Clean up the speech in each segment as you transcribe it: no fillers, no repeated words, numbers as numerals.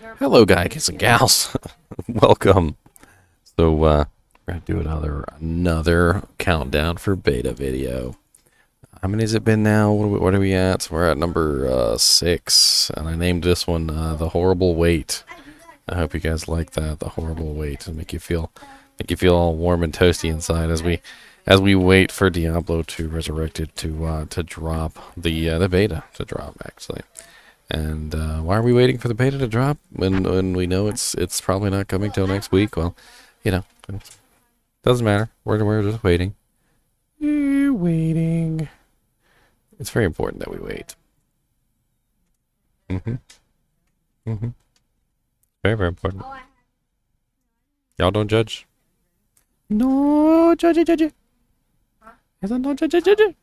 Hello, guys and gals. Welcome. So, we're gonna do another countdown for beta video. How many has it been now? What are we at? So we're at number 6, and I named this one "The Horrible Wait." I hope you guys like that, "The Horrible Wait," and make you feel all warm and toasty inside as we wait for Diablo II Resurrected to drop the beta to drop actually. And why are we waiting for the beta to drop when we know it's probably not coming till next week? Well, you know, it doesn't matter. We're just waiting. We're waiting. It's very important that we wait. Very, very important. Y'all don't judge. No judge it. Is that no judge it?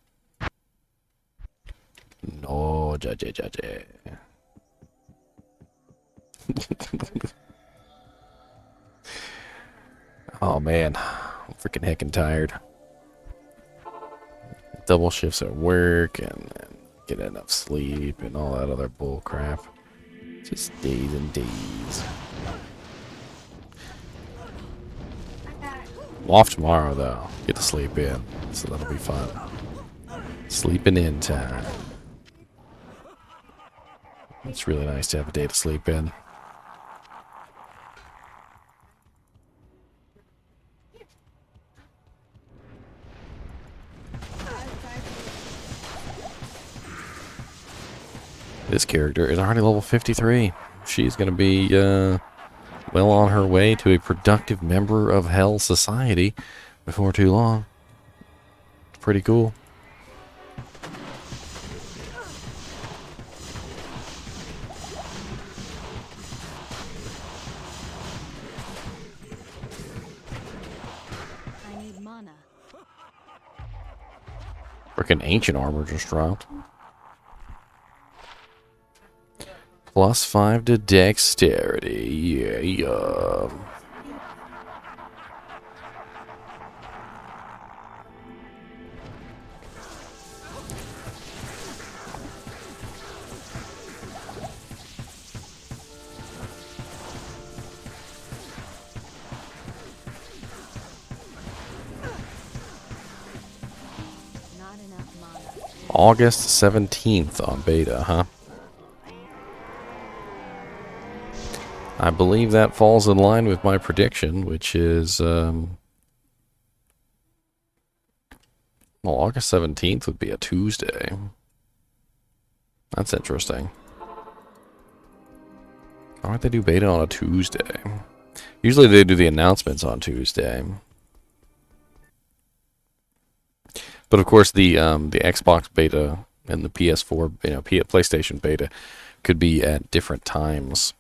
No judge it. Oh man, I'm freaking heckin' tired. Double shifts at work and get enough sleep and all that other bull crap. Just days and days. I'm off tomorrow though. Get to sleep in, so that'll be fun. Sleeping in time. It's really nice to have a day to sleep in. This character is already level 53. She's going to be well on her way to a productive member of Hell Society before too long. Pretty cool. I need mana. Freaking ancient armor just dropped. +5 to dexterity. Yeah. Not enough mana. August 17th on beta, huh? I believe that falls in line with my prediction, which is, well, August 17th would be a Tuesday. That's interesting. Why don't they do beta on a Tuesday? Usually they do the announcements on Tuesday. But of course the Xbox beta and the PS4, PlayStation beta could be at different times.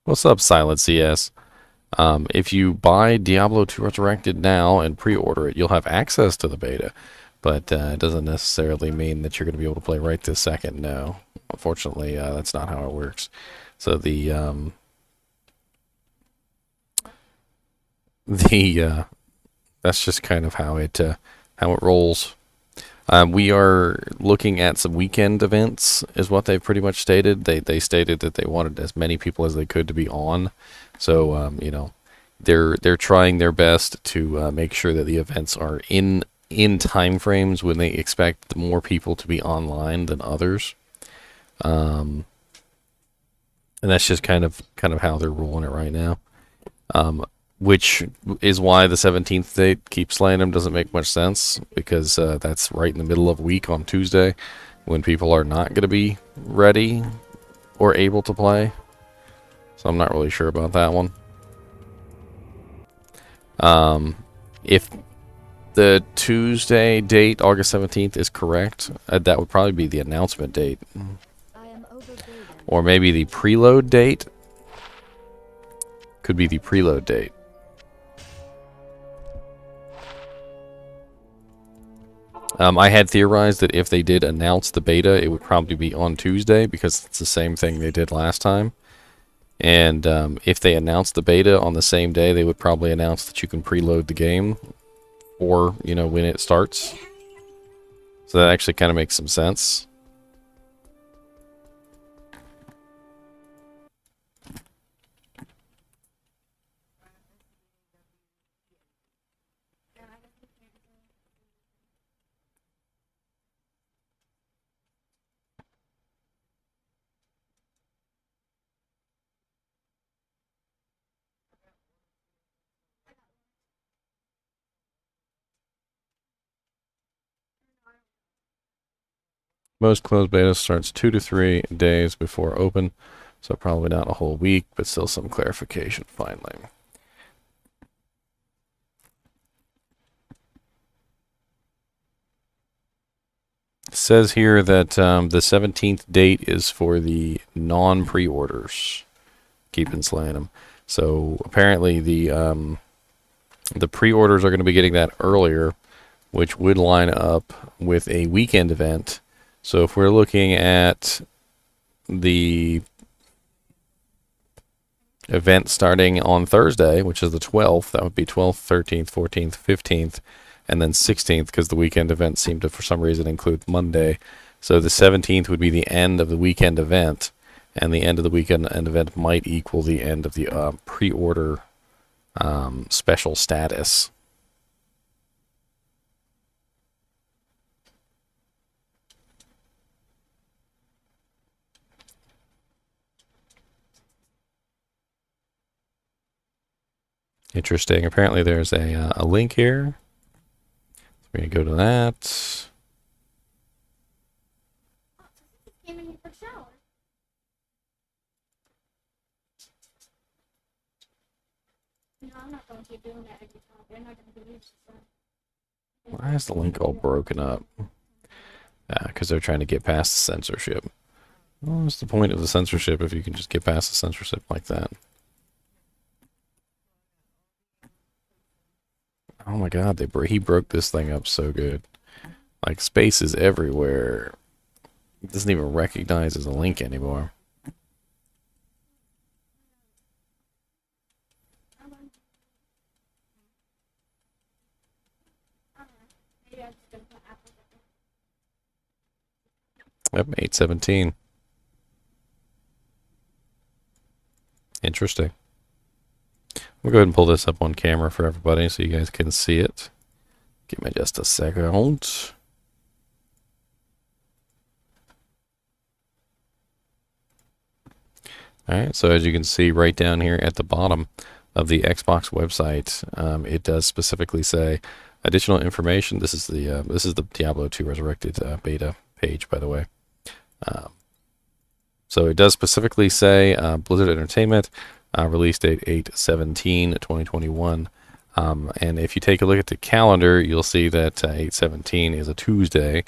What's up, Silent CS? If you buy Diablo II Resurrected now and pre-order it, you'll have access to the beta, but it doesn't necessarily mean that you're going to be able to play right this second. No, unfortunately, that's not how it works. So that's just kind of how it rolls. We are looking at some weekend events, is what they've pretty much stated. They stated that they wanted as many people as they could to be on. So, they're trying their best to make sure that the events are in time frames when they expect more people to be online than others. And that's just kind of how they're ruling it right now. Which is why the 17th date keeps slaying them doesn't make much sense, because that's right in the middle of week on Tuesday when people are not going to be ready or able to play. So I'm not really sure about that one. If the Tuesday date, August 17th, is correct, that would probably be the announcement date. I am overburdened. Or maybe the preload date. Could be the preload date. I had theorized that if they did announce the beta, it would probably be on Tuesday, because it's the same thing they did last time. And if they announced the beta on the same day, they would probably announce that you can preload the game, or, when it starts. So that actually kind of makes some sense. Most closed beta starts 2 to 3 days before open, so probably not a whole week, but still some clarification finally. It says here that the 17th date is for the non-pre-orders. Keep slaying them. So apparently the pre-orders are going to be getting that earlier, which would line up with a weekend event. So if we're looking at the event starting on Thursday, which is the 12th, that would be 12th, 13th, 14th, 15th, and then 16th, because the weekend event seemed to, for some reason, include Monday. So the 17th would be the end of the weekend event, and the end of the weekend event might equal the end of the pre-order special status. Interesting. Apparently there's a link here. We're going to go to that. Why is the link all broken up? Because they're trying to get past the censorship. What's the point of the censorship if you can just get past the censorship like that? Oh my god, he broke this thing up so good. Like, space is everywhere. It doesn't even recognize as a link anymore. Yep, 817. Interesting. We'll go ahead and pull this up on camera for everybody so you guys can see it. Give me just a second. Alright, so as you can see right down here at the bottom of the Xbox website, it does specifically say additional information. This is the Diablo II Resurrected beta page, by the way. So it does specifically say Blizzard Entertainment, release date 8/17/2021. And if you take a look at the calendar, you'll see that 8/17 is a Tuesday,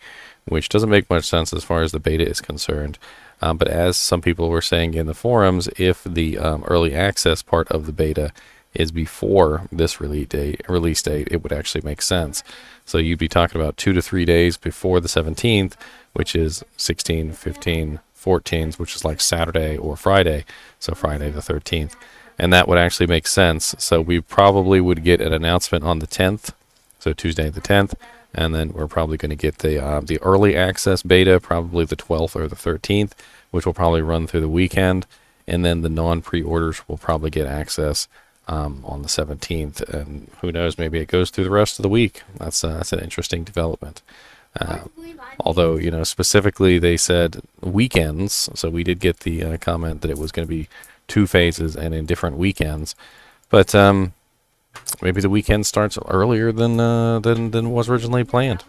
which doesn't make much sense as far as the beta is concerned. But as some people were saying in the forums, if the early access part of the beta is before this release date, it would actually make sense. So you'd be talking about 2 to 3 days before the 17th, which is 16, 15, 14, which is like Saturday or Friday, so Friday the 13th. And that would actually make sense. So we probably would get an announcement on the 10th, so Tuesday the 10th, and then we're probably going to get the early access beta, probably the 12th or the 13th, which will probably run through the weekend, and then the non-pre-orders will probably get access on the 17th, and who knows, maybe it goes through the rest of the week. That's an interesting development. Although, you know, specifically they said weekends, so we did get the comment that it was going to be 2 phases and in different weekends, but maybe the weekend starts earlier than was originally planned.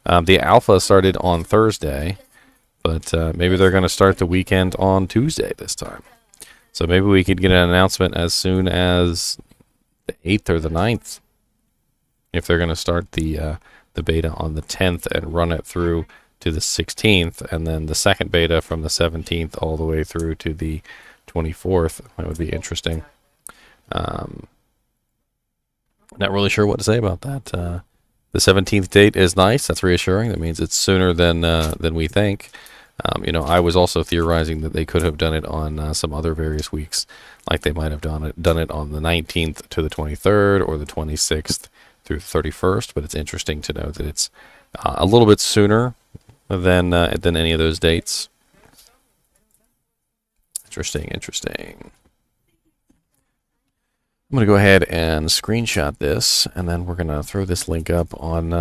The alpha started on Thursday, but maybe they're going to start the weekend on Tuesday this time. So maybe we could get an announcement as soon as the 8th or the 9th, if they're going to start the beta on the 10th and run it through to the 16th, and then the second beta from the 17th all the way through to the 24th. That would be interesting. Not really sure what to say about that. The 17th date is nice. That's reassuring. That means it's sooner than we think. You know, I was also theorizing that they could have done it on some other various weeks, like they might have done it on the 19th to the 23rd or the 26th through the 31st. But it's interesting to know that it's a little bit sooner than any of those dates. Interesting. I'm going to go ahead and screenshot this, and then we're going to throw this link up on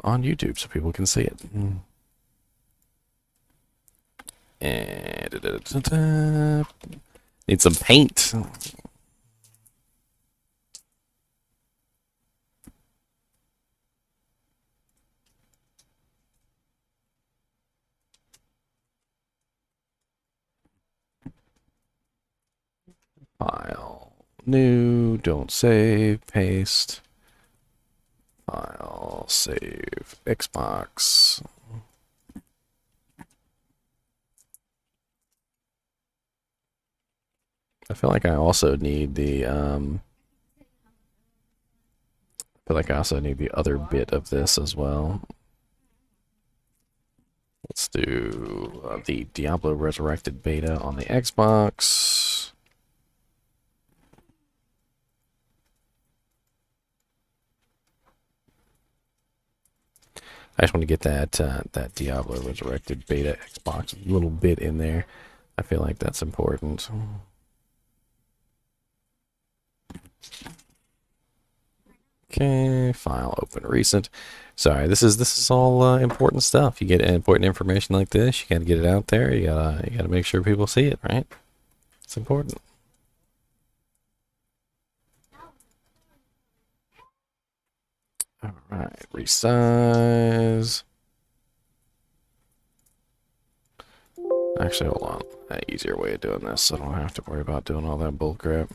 YouTube so people can see it. And need some paint. New, don't save, paste. File, save, Xbox. I feel like I also need the, I feel like I also need the other bit of this as well. Let's do the Diablo Resurrected beta on the Xbox. I just want to get that that Diablo Resurrected beta Xbox little bit in there. I feel like that's important. Okay, file open recent. Sorry, this is all important stuff. You get important information like this, you gotta get it out there. You gotta make sure people see it, right? It's important. All right, resize. Actually, hold on. An easier way of doing this, so I don't have to worry about doing all that bull crap.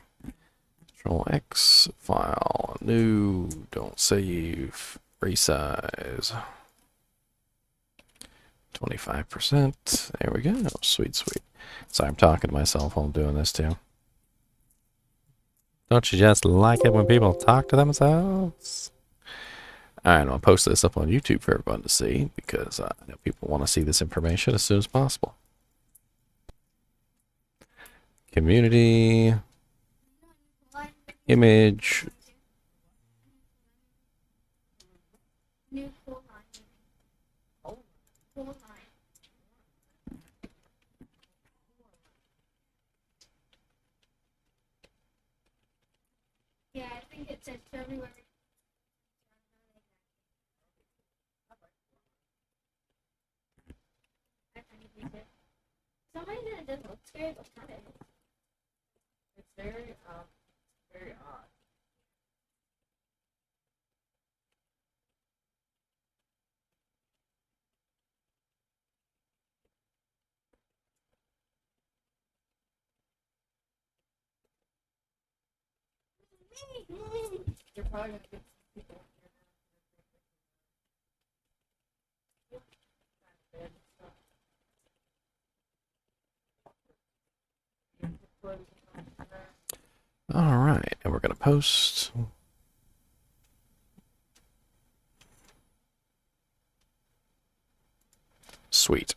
Control X, file, new, don't save, resize. 25%. There we go. Sweet, sweet. Sorry, I'm talking to myself while I'm doing this too. Don't you just like it when people talk to themselves? Alright, I'll post this up on YouTube for everyone to see because I know people want to see this information as soon as possible. Community. Image. Yeah, I think it says February. Somebody said it doesn't look scary, but kind of. It's very odd. You're probably gonna get people Alright, and we're going to post. Sweet.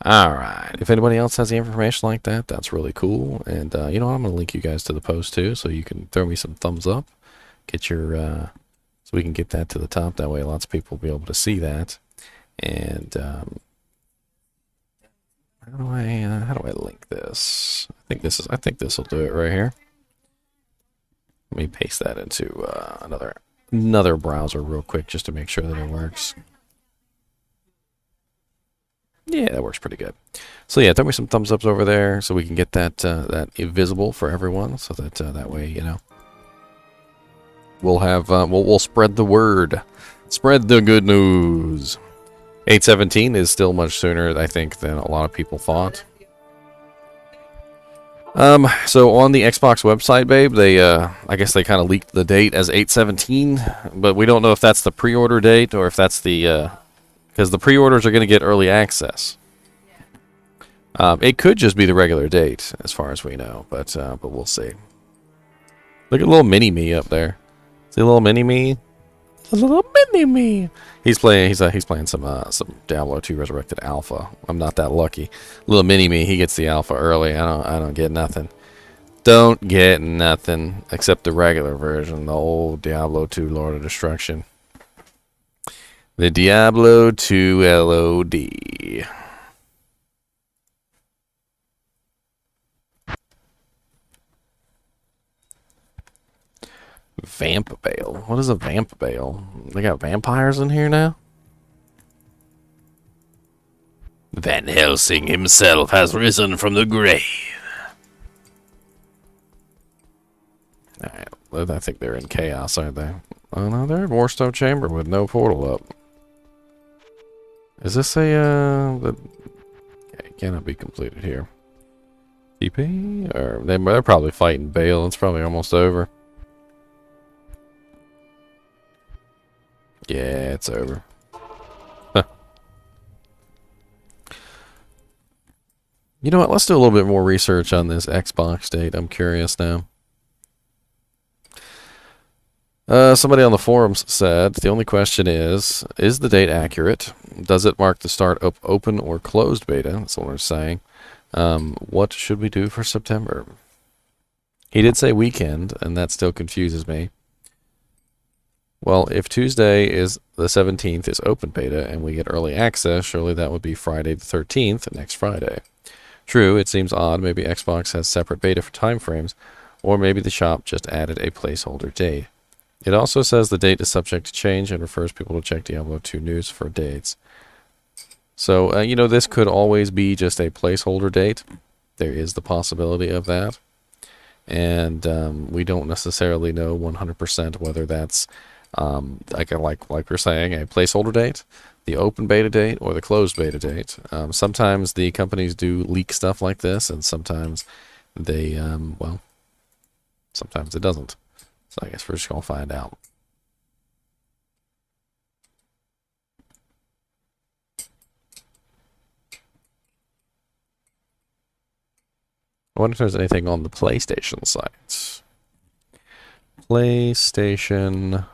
Alright, if anybody else has the information like that, that's really cool. And you know what, I'm going to link you guys to the post too, so you can throw me some thumbs up. Get your, so we can get that to the top. That way lots of people will be able to see that. And how do I link this? I think this will do it right here. Let me paste that into another browser real quick just to make sure that it works. Yeah, that works pretty good. So yeah, throw me some thumbs ups over there so we can get that that visible for everyone, so that that way, you know, we'll have we'll spread the word, spread the good news. 8/17 is still much sooner, I think, than a lot of people thought. So on the Xbox website, babe, they I guess they kind of leaked the date as 8/17, but we don't know if that's the pre-order date or if that's the because the pre-orders are going to get early access. It could just be the regular date, as far as we know, but we'll see. Look at little mini-me up there. See a little mini-me? A little mini-me. He's playing some Diablo 2 Resurrected Alpha. I'm not that lucky. Little mini-me, he gets the alpha early. I don't get nothing. Don't get nothing except the regular version, the old Diablo 2 Lord of Destruction. The Diablo 2 LOD. Vamp Bale. What is a Vamp Bale? They got vampires in here now? Van Helsing himself has risen from the grave. Alright, I think they're in chaos, aren't they? Oh no, they're in Warstone Chamber with no portal up. Is this a, okay, cannot be completed here. TP? Or they're probably fighting Bale. It's probably almost over. Yeah, it's over. Huh. You know what? Let's do a little bit more research on this Xbox date. I'm curious now. Somebody on the forums said, the only question is the date accurate? Does it mark the start of open or closed beta? That's what we're saying. What should we do for September? He did say weekend, and that still confuses me. Well, if Tuesday is the 17th is open beta and we get early access, surely that would be Friday the 13th, next Friday. True, it seems odd. Maybe Xbox has separate beta for timeframes, or maybe the shop just added a placeholder date. It also says the date is subject to change and refers people to check Diablo 2 news for dates. So, you know, this could always be just a placeholder date. There is the possibility of that. And we don't necessarily know 100% whether that's, like we're saying, a placeholder date, the open beta date, or the closed beta date. Sometimes the companies do leak stuff like this, and sometimes they, well, sometimes it doesn't. So I guess we're just going to find out. I wonder if there's anything on the PlayStation site. PlayStation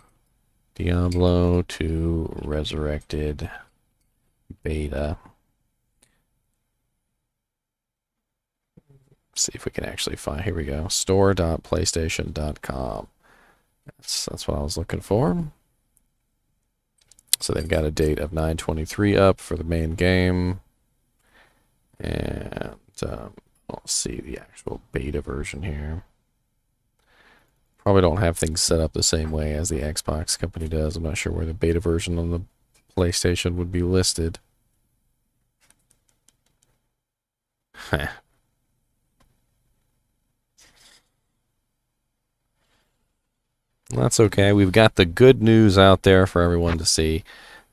Diablo II Resurrected Beta. See if we can actually find. Here we go. Store.playstation.com. That's what I was looking for. So they've got a date of 9/23 up for the main game. And I'll see the actual beta version here. Probably don't have things set up the same way as the Xbox company does. I'm not sure where the beta version on the PlayStation would be listed. That's okay. We've got the good news out there for everyone to see,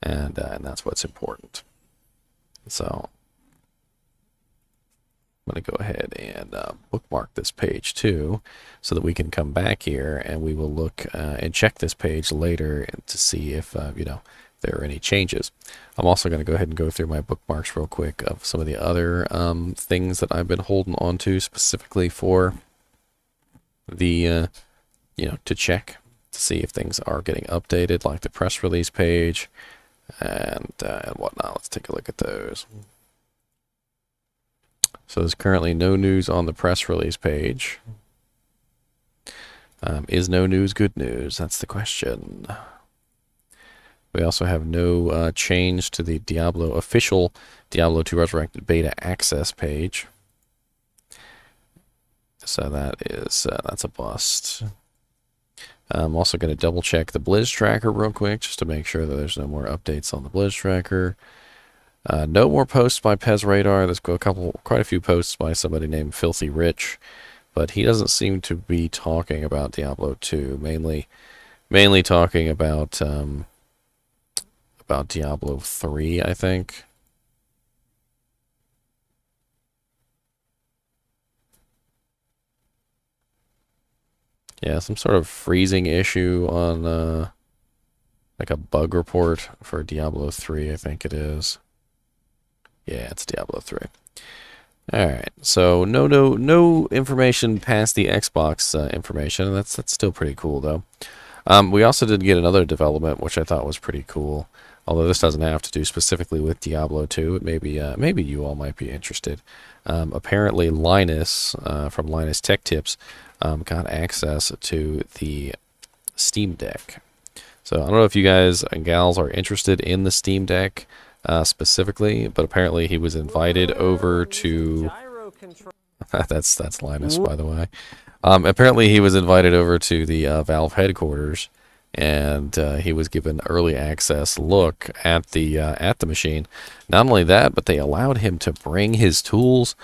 and that's what's important. So I'm going to go ahead and bookmark this page too, so that we can come back here and we will look and check this page later to see if you know, there are any changes. I'm also going to go ahead and go through my bookmarks real quick of some of the other things that I've been holding on to specifically for the you know, to check to see if things are getting updated, like the press release page and whatnot. Let's take a look at those. So there's currently no news on the press release page. Is no news good news? That's the question. We also have no change to the official Diablo 2 Resurrected beta access page. So that is that's a bust. I'm also going to double check the Blizz tracker real quick just to make sure that there's no more updates on the Blizz tracker. No more posts by Pez Radar. There's quite a few posts by somebody named Filthy Rich, but he doesn't seem to be talking about Diablo 2. Mainly talking about Diablo 3, I think. Yeah, some sort of freezing issue on like a bug report for Diablo 3, I think it is. Yeah, it's Diablo 3. Alright, so no information past the Xbox information. That's still pretty cool, though. We also did get another development, which I thought was pretty cool. Although this doesn't have to do specifically with Diablo 2. Maybe you all might be interested. Apparently, Linus from Linus Tech Tips got access to the Steam Deck. So I don't know if you guys and gals are interested in the Steam Deck specifically, but apparently he was invited over to. That's Linus, by the way. Apparently he was invited over to the Valve headquarters, and he was given early access look at the machine. Not only that, but they allowed him to bring his tools,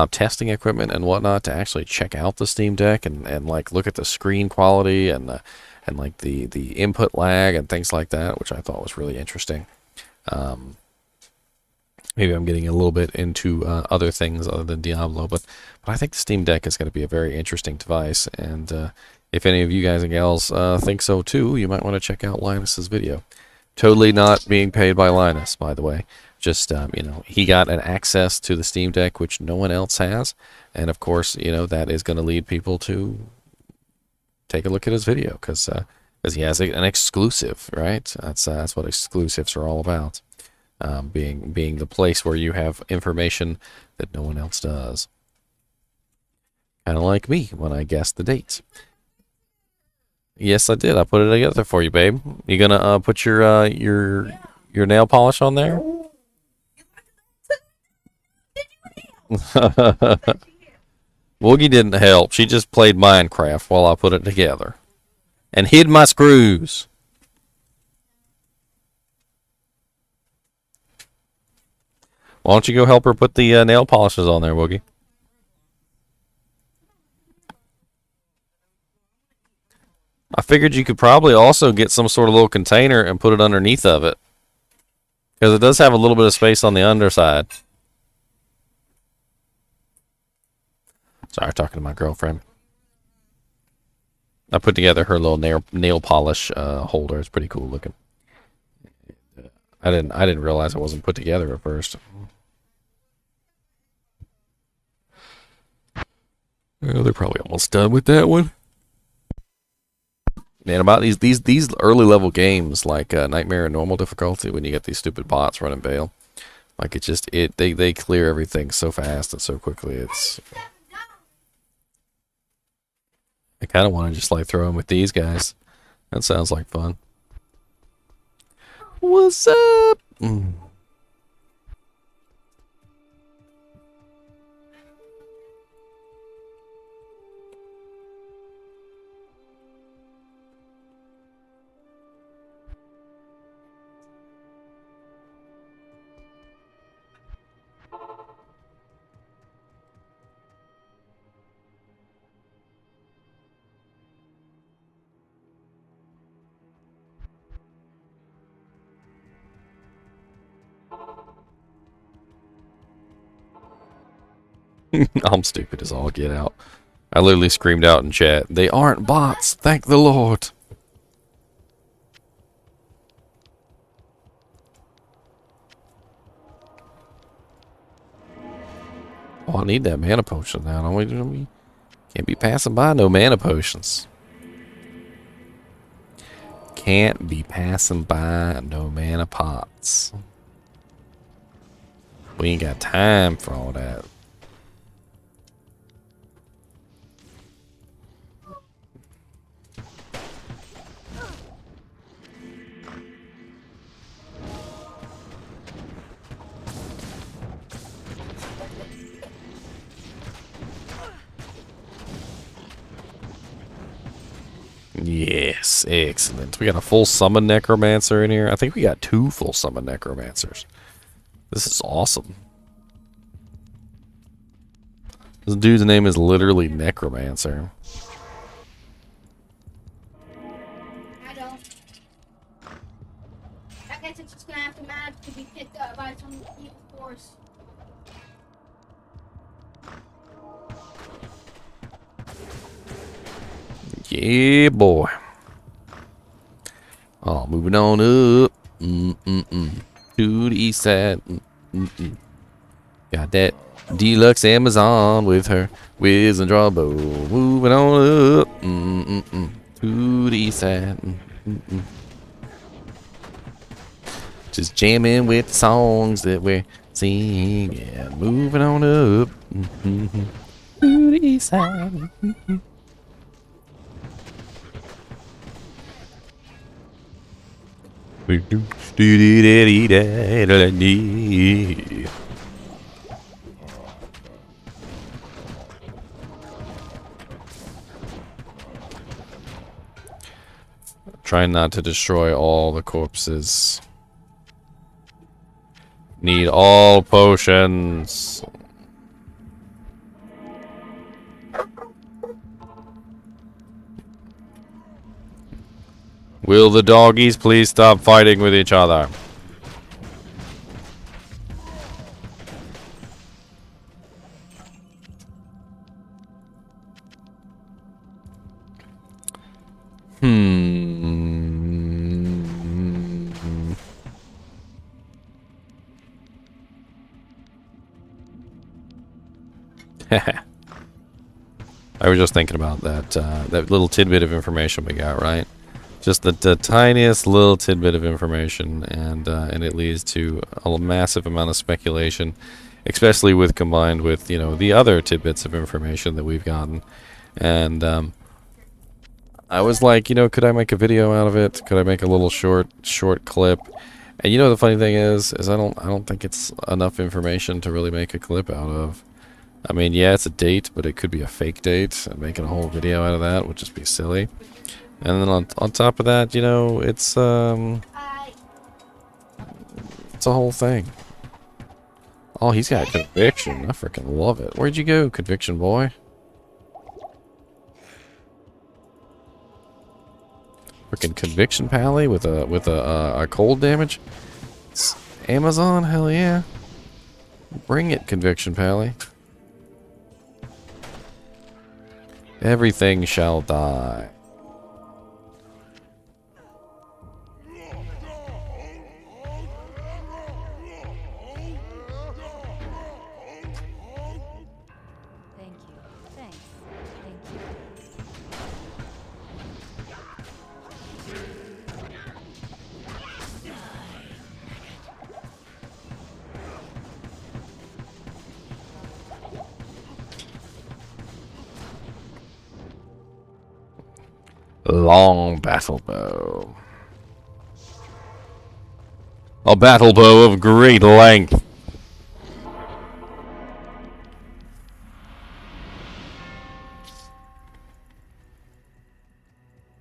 testing equipment and whatnot, to actually check out the Steam Deck and like look at the screen quality and like the input lag and things like that, which I thought was really interesting. maybe I'm getting a little bit into other things other than Diablo, but I think the Steam Deck is going to be a very interesting device, and if any of you guys and gals think so too, you might want to check out Linus's video. Totally not being paid by Linus, by the way. Just, you know, he got an access to the Steam Deck, which no one else has, and of course, you know, that is going to lead people to take a look at his video, because he has an exclusive, right? That's what exclusives are all about. Being the place where you have information that no one else does. Kind of like me when I guessed the dates. Yes, I did. I put it together for you, babe. You gonna put your nail polish on there? Woogie didn't help. She just played Minecraft while I put it together. And hid my screws. Why don't you go help her put the nail polishes on there, Woogie? I figured you could probably also get some sort of little container and put it underneath of it. Because it does have a little bit of space on the underside. Sorry, talking to my girlfriend. I put together her little nail polish holder. It's pretty cool looking. I didn't realize it wasn't put together at first. Well, they're probably almost done with that one. Man, about these early level games like Nightmare and normal difficulty, when you get these stupid bots running bail, like they clear everything so fast and so quickly. I kind of want to just like throw them with these guys. That sounds like fun. What's up? I'm stupid as all get out. I literally screamed out in chat, "They aren't bots, thank the Lord." Oh, I need that mana potion now. Don't we can't be passing by no mana potions. Can't be passing by no mana pots. We ain't got time for all that. Yes, excellent. We got a full summon necromancer in here. I think we got 2 full summon necromancers. This is awesome. This dude's name is literally Necromancer. I don't. I guess it's just gonna have to manage to be picked up by some evil force. Yeah, boy. Oh, moving on up. To the east side. Got that deluxe Amazon with her whiz and draw bow. Moving on up. To the east side. Just jamming with the songs that we're singing. Moving on up. To the east side. Trying not to destroy all the corpses. Need all potions. Will the doggies please stop fighting with each other? I was just thinking about that that little tidbit of information we got, right? Just the tiniest little tidbit of information, and it leads to a massive amount of speculation, especially with combined with, you know, the other tidbits of information that we've gotten. And I was like, you know, could I make a video out of it? Could I make a little short clip? And you know, the funny thing is I don't think it's enough information to really make a clip out of. I mean, yeah, it's a date, but it could be a fake date, and making a whole video out of that would just be silly. And then on top of that, you know, it's a whole thing. Oh, he's got conviction. I freaking love it. Where'd you go, conviction boy? Freaking conviction pally with a cold damage. It's Amazon, hell yeah. Bring it, conviction pally. Everything shall die. Thank you. Thanks. Thank you. Long battle bow. A battle bow of great length.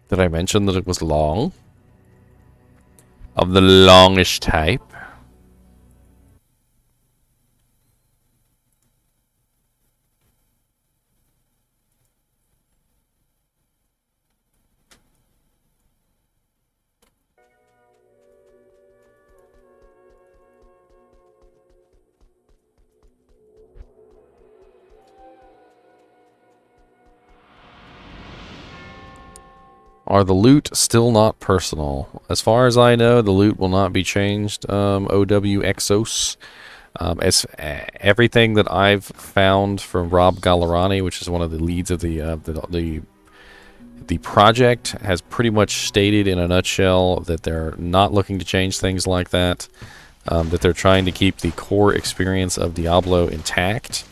Did I mention that it was long? Of the longish type? Are the loot still not personal? As far as I know, the loot will not be changed. OW Exos. Everything that I've found from Rob Gallerani, which is one of the leads of the project, has pretty much stated in a nutshell that they're not looking to change things like that. That they're trying to keep the core experience of Diablo intact,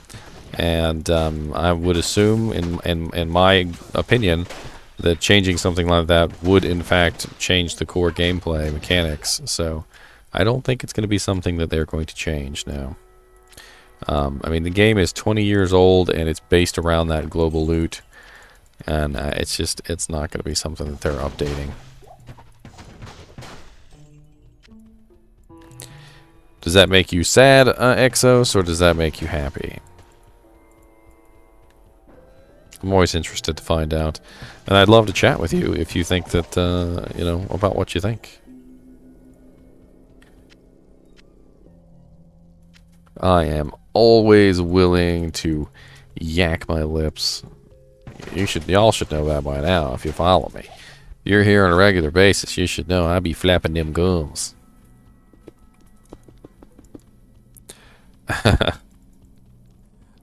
and I would assume, in my opinion, that changing something like that would in fact change the core gameplay mechanics. So I don't think it's going to be something that they're going to change now. I mean, the game is 20 years old and it's based around that global loot, and it's not going to be something that they're updating. Does that make you sad, Exos, or does that make you happy? I'm always interested to find out, and I'd love to chat with you if you think that, you know, about what you think. I am always willing to yak my lips. Y'all should know that by now if you follow me. If you're here on a regular basis, you should know I be flapping them gums.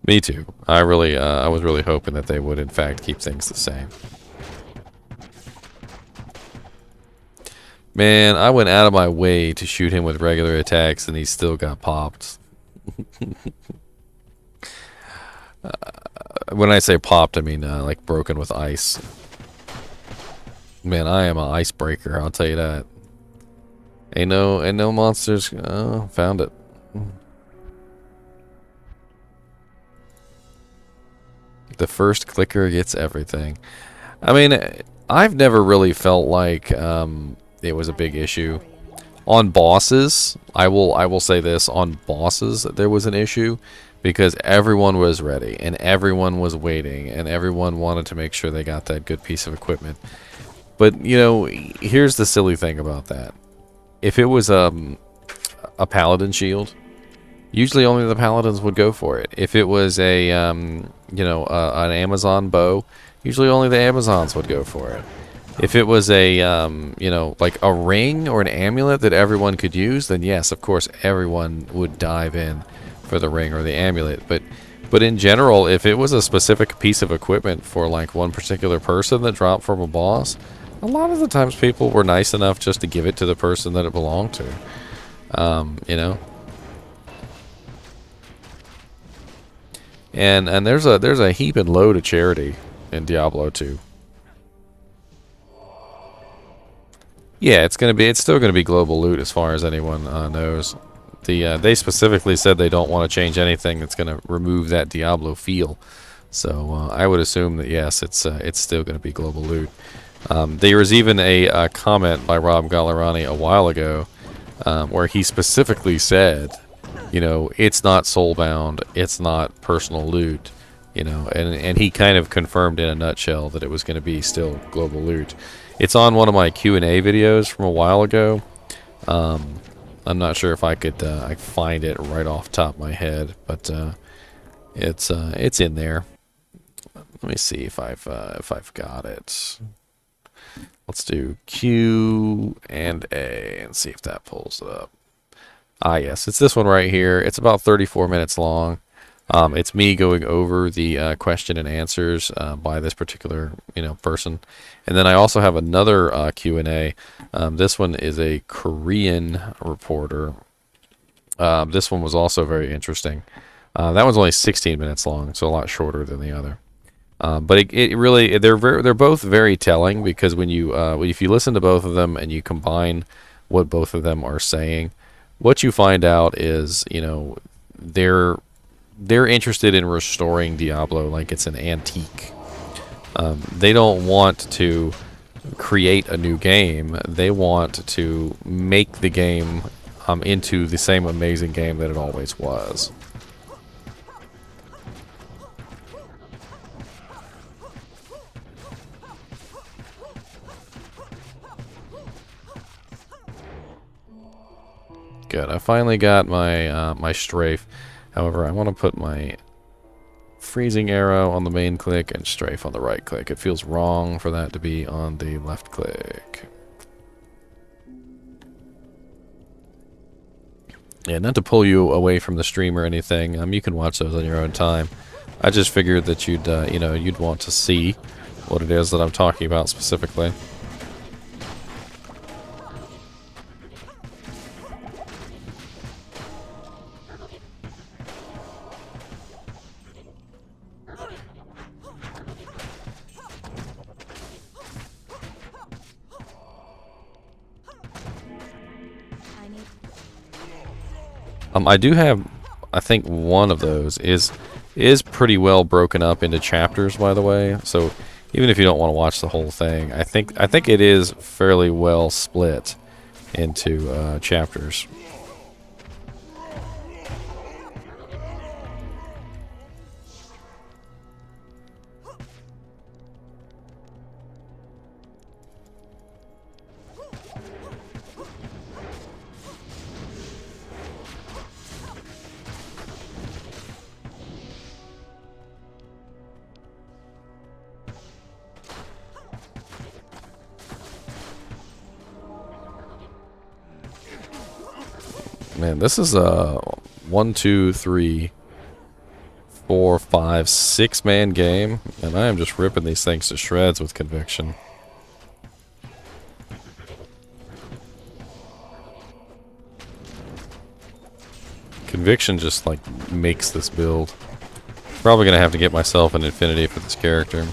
Me too. I was really hoping that they would in fact keep things the same. Man, I went out of my way to shoot him with regular attacks and he still got popped. When I say popped, I mean like broken with ice. Man, I am an icebreaker, I'll tell you that. Ain't no monsters. Oh, found it. The first clicker gets everything. I mean, I've never really felt like it was a big issue. On bosses, I will say this, on bosses there was an issue because everyone was ready and everyone was waiting and everyone wanted to make sure they got that good piece of equipment. But, you know, here's the silly thing about that. If it was a paladin shield, usually only the paladins would go for it. If it was a, you know, an Amazon bow, usually only the Amazons would go for it. If it was a, you know, like a ring or an amulet that everyone could use, then yes, of course, everyone would dive in for the ring or the amulet. But But in general, if it was a specific piece of equipment for like one particular person that dropped from a boss, a lot of the times people were nice enough just to give it to the person that it belonged to. You know. And there's a heap and load of charity in Diablo 2. Yeah, it's still gonna be global loot as far as anyone knows. They specifically said they don't want to change anything that's gonna remove that Diablo feel. So I would assume that yes, it's still gonna be global loot. There was even a comment by Rob Gallerani a while ago where he specifically said, you know, it's not soulbound, it's not personal loot, you know, and he kind of confirmed in a nutshell that it was going to be still global loot. It's on one of my Q&A videos from a while ago. I'm not sure if I could I find it right off the top of my head, but it's in there. Let me see if I've got it. Let's do Q and A and see if that pulls it up. Ah, yes, it's this one right here. It's about 34 minutes long. It's me going over the question and answers by this particular, you know, person, and then I also have another Q&A. This one is a Korean reporter. This one was also very interesting. That one's only 16 minutes long, so a lot shorter than the other. But it really they're both very telling, because when you if you listen to both of them and you combine what both of them are saying, what you find out is, you know, they're interested in restoring Diablo like it's an antique. They don't want to create a new game. They want to make the game into the same amazing game that it always was. Good. I finally got my my strafe. However, I want to put my freezing arrow on the main click and strafe on the right click. It feels wrong for that to be on the left click. Yeah, not to pull you away from the stream or anything. You can watch those on your own time. I just figured that you'd you know, you'd want to see what it is that I'm talking about specifically. I do have, I think one of those is pretty well broken up into chapters, by the way. So even if you don't want to watch the whole thing, I think it is fairly well split into chapters. Man, this is a 1, 2, 3, 4, 5, 6-man game, and I am just ripping these things to shreds with conviction. Conviction just like makes this build. Probably gonna have to get myself an infinity for this character.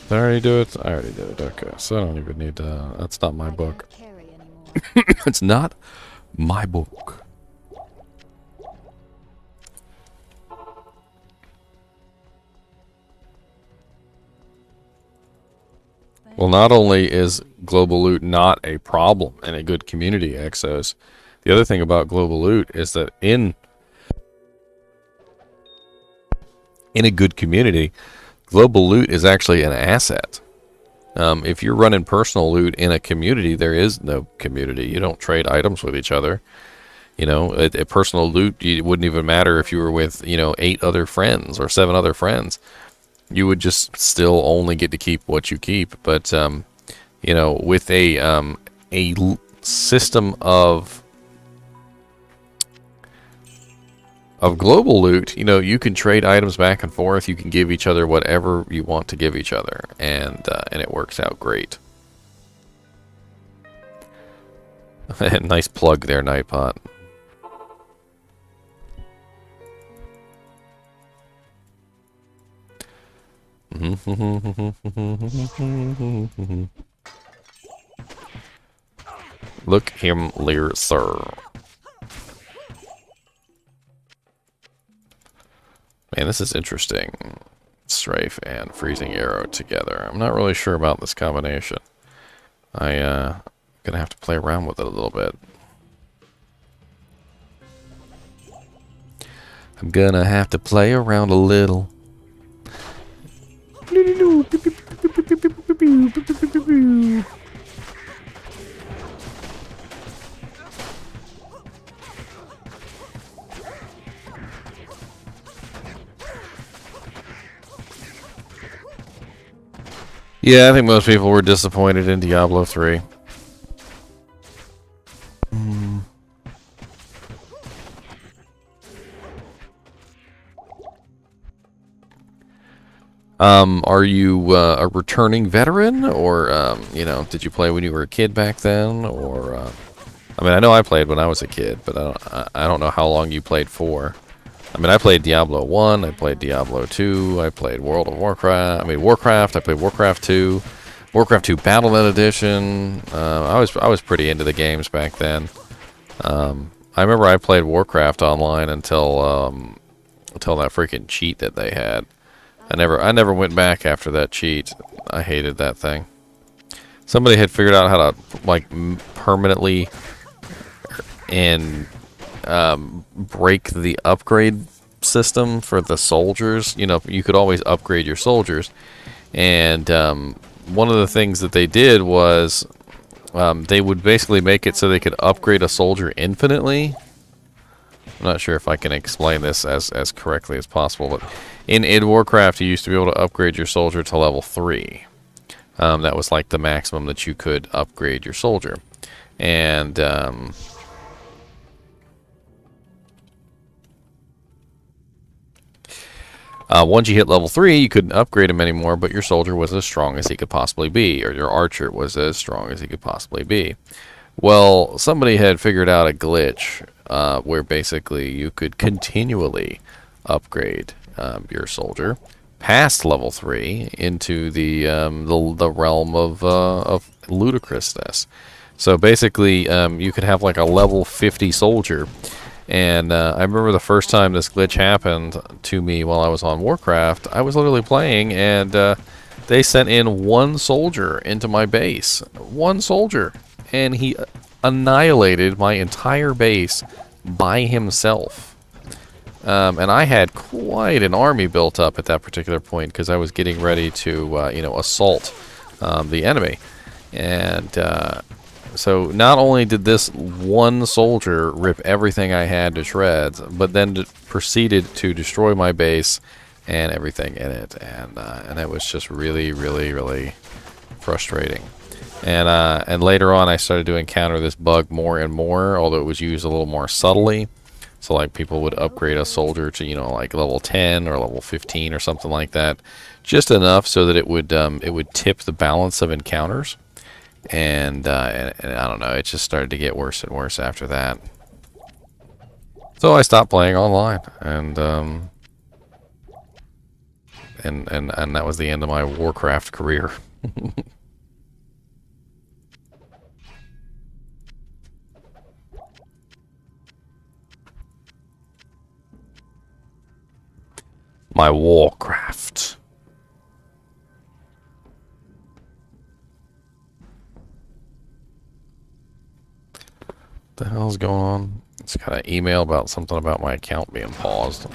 Did I already do it? I already did it. Okay, so I don't even need to. That's not my book. It's not my book. Well, not only is global loot not a problem in a good community, Exos, the other thing about global loot is that in a good community, global loot is actually an asset. If you're running personal loot in a community, there is no community. You don't trade items with each other. You know, a personal loot, it wouldn't even matter if you were with, 8 other friends or 7 other friends. You would just still only get to keep what you keep. But, with a system of global loot, you can trade items back and forth. You can give each other whatever you want to give each other, and it works out great. Nice plug there, Nightbot. Look him there, sir. Man, this is interesting. Strafe and freezing arrow together. I'm not really sure about this combination. Gonna have to play around with it a little bit. I'm gonna have to play around a little. Yeah, I think most people were disappointed in Diablo 3. Are you a returning veteran, or did you play when you were a kid back then, or I mean, I know I played when I was a kid, but I don't know how long you played for. I mean, I played Diablo 1, I played Diablo 2, I played World of Warcraft, Warcraft, I played Warcraft 2, Warcraft 2 Battle.net Edition. I was pretty into the games back then. I remember I played Warcraft online until that freaking cheat that they had. I never went back after that cheat. I hated that thing. Somebody had figured out how to like permanently and break the upgrade system for the soldiers. You could always upgrade your soldiers, and one of the things that they did was they would basically make it so they could upgrade a soldier infinitely. I'm not sure if I can explain this as correctly as possible, but in Warcraft, you used to be able to upgrade your soldier to level 3. That was like the maximum that you could upgrade your soldier. And once you hit level 3, you couldn't upgrade him anymore, but your soldier was as strong as he could possibly be, or your archer was as strong as he could possibly be. Well, somebody had figured out a glitch where basically you could continually upgrade your soldier past level 3 into the realm of ludicrousness. So basically, you could have like a level 50 soldier. And I remember the first time this glitch happened to me while I was on Warcraft, I was literally playing, and they sent in one soldier into my base. One soldier. And he annihilated my entire base by himself. And I had quite an army built up at that particular point because I was getting ready to, assault the enemy. And so not only did this one soldier rip everything I had to shreds, but then proceeded to destroy my base and everything in it. And it was just really, really, really frustrating. And later on, I started to encounter this bug more and more, although it was used a little more subtly. So like people would upgrade a soldier to like level 10 or level 15 or something like that, just enough so that it would tip the balance of encounters. And I don't know, it just started to get worse and worse after that. So I stopped playing online, and that was the end of my Warcraft career. My Warcraft. What the hell's going on? It's got an email about something about my account being paused.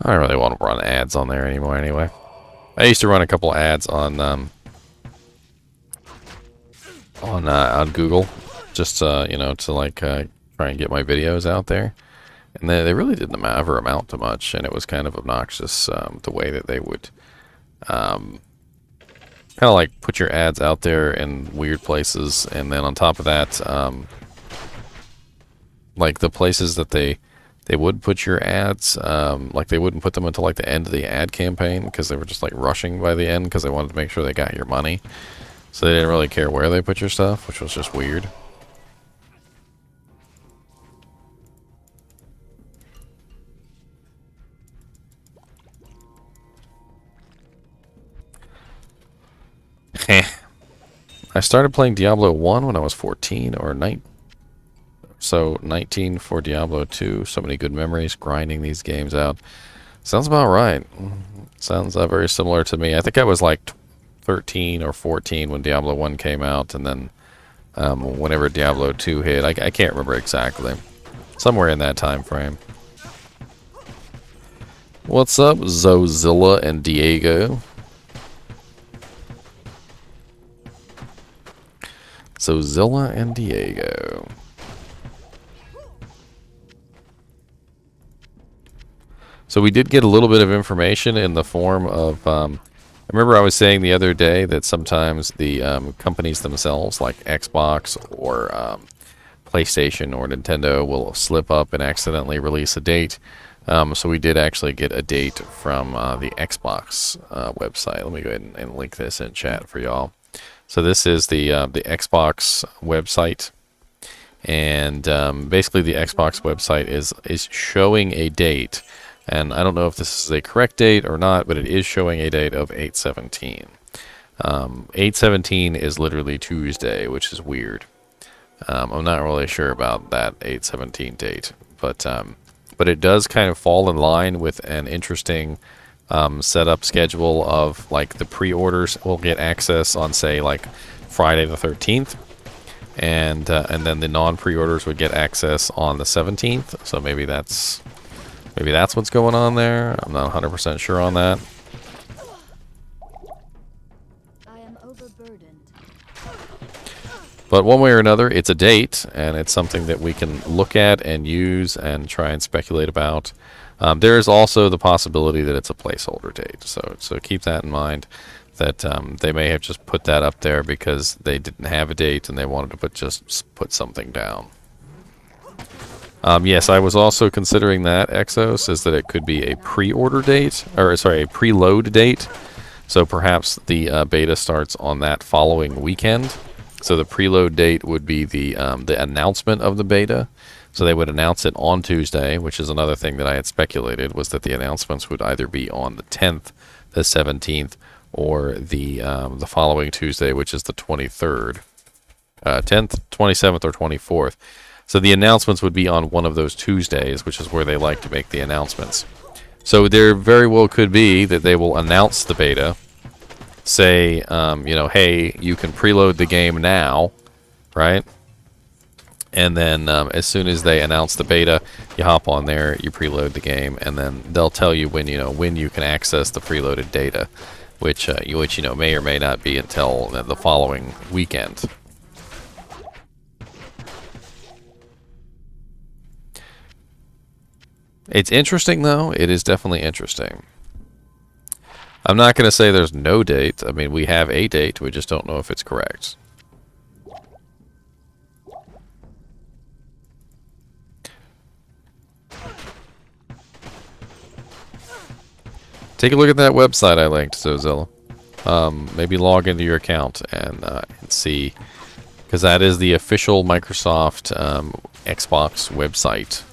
I don't really want to run ads on there anymore anyway. I used to run a couple ads on Google, just you know, to like try and get my videos out there, and they really didn't ever amount to much, and it was kind of obnoxious the way that they would kind of like put your ads out there in weird places, and then on top of that, like the places that they would put your ads, like they wouldn't put them until like the end of the ad campaign because they were just like rushing by the end because they wanted to make sure they got your money. So they didn't really care where they put your stuff, which was just weird. Heh. I started playing Diablo 1 when I was 14 or 9. So 19 for Diablo 2. So many good memories grinding these games out. Sounds about right. Sounds very similar to me. I think I was like 13 or 14 when Diablo 1 came out, and then whenever Diablo 2 hit, I can't remember exactly. Somewhere in that time frame. What's up, Zozilla and Diego? Zozilla and Diego. So we did get a little bit of information in the form of, I remember I was saying the other day that sometimes the companies themselves, like Xbox or PlayStation or Nintendo, will slip up and accidentally release a date. So we did actually get a date from the Xbox website. Let me go ahead and link this in chat for y'all. So this is the Xbox website, and basically the Xbox website is showing a date, and I don't know if this is a correct date or not, but it is showing a date of 8/17. 8/17 is literally Tuesday, which is weird. I'm not really sure about that 8/17 date, but it does kind of fall in line with an interesting setup schedule of like the pre-orders will get access on, say, like Friday the 13th, and then the non-pre-orders would get access on the 17th. So maybe that's what's going on there. I'm not 100% sure on that. I am overburdened. But one way or another, it's a date, and it's something that we can look at and use and try and speculate about. There is also the possibility that it's a placeholder date, so keep that in mind, that they may have just put that up there because they didn't have a date and they wanted to put something down. Yes, I was also considering that, Exos, is that it could be a pre-order date, or sorry, a preload date. So perhaps the beta starts on that following weekend. So the preload date would be the announcement of the beta. So they would announce it on Tuesday, which is another thing that I had speculated, was that the announcements would either be on the 10th, the 17th, or the following Tuesday, which is the 23rd. 10th, 27th, or 24th. So the announcements would be on one of those Tuesdays, which is where they like to make the announcements. So there very well could be that they will announce the beta, say, you know, hey, you can preload the game now, right? And then as soon as they announce the beta, you hop on there, you preload the game, and then they'll tell you when you can access the preloaded data, which may or may not be until the following weekend. It's interesting, though. It is definitely interesting. I'm not going to say there's no date. I mean, we have a date. We just don't know if it's correct. Take a look at that website I linked, Zozilla. Maybe log into your account and see, because that is the official Microsoft Xbox website.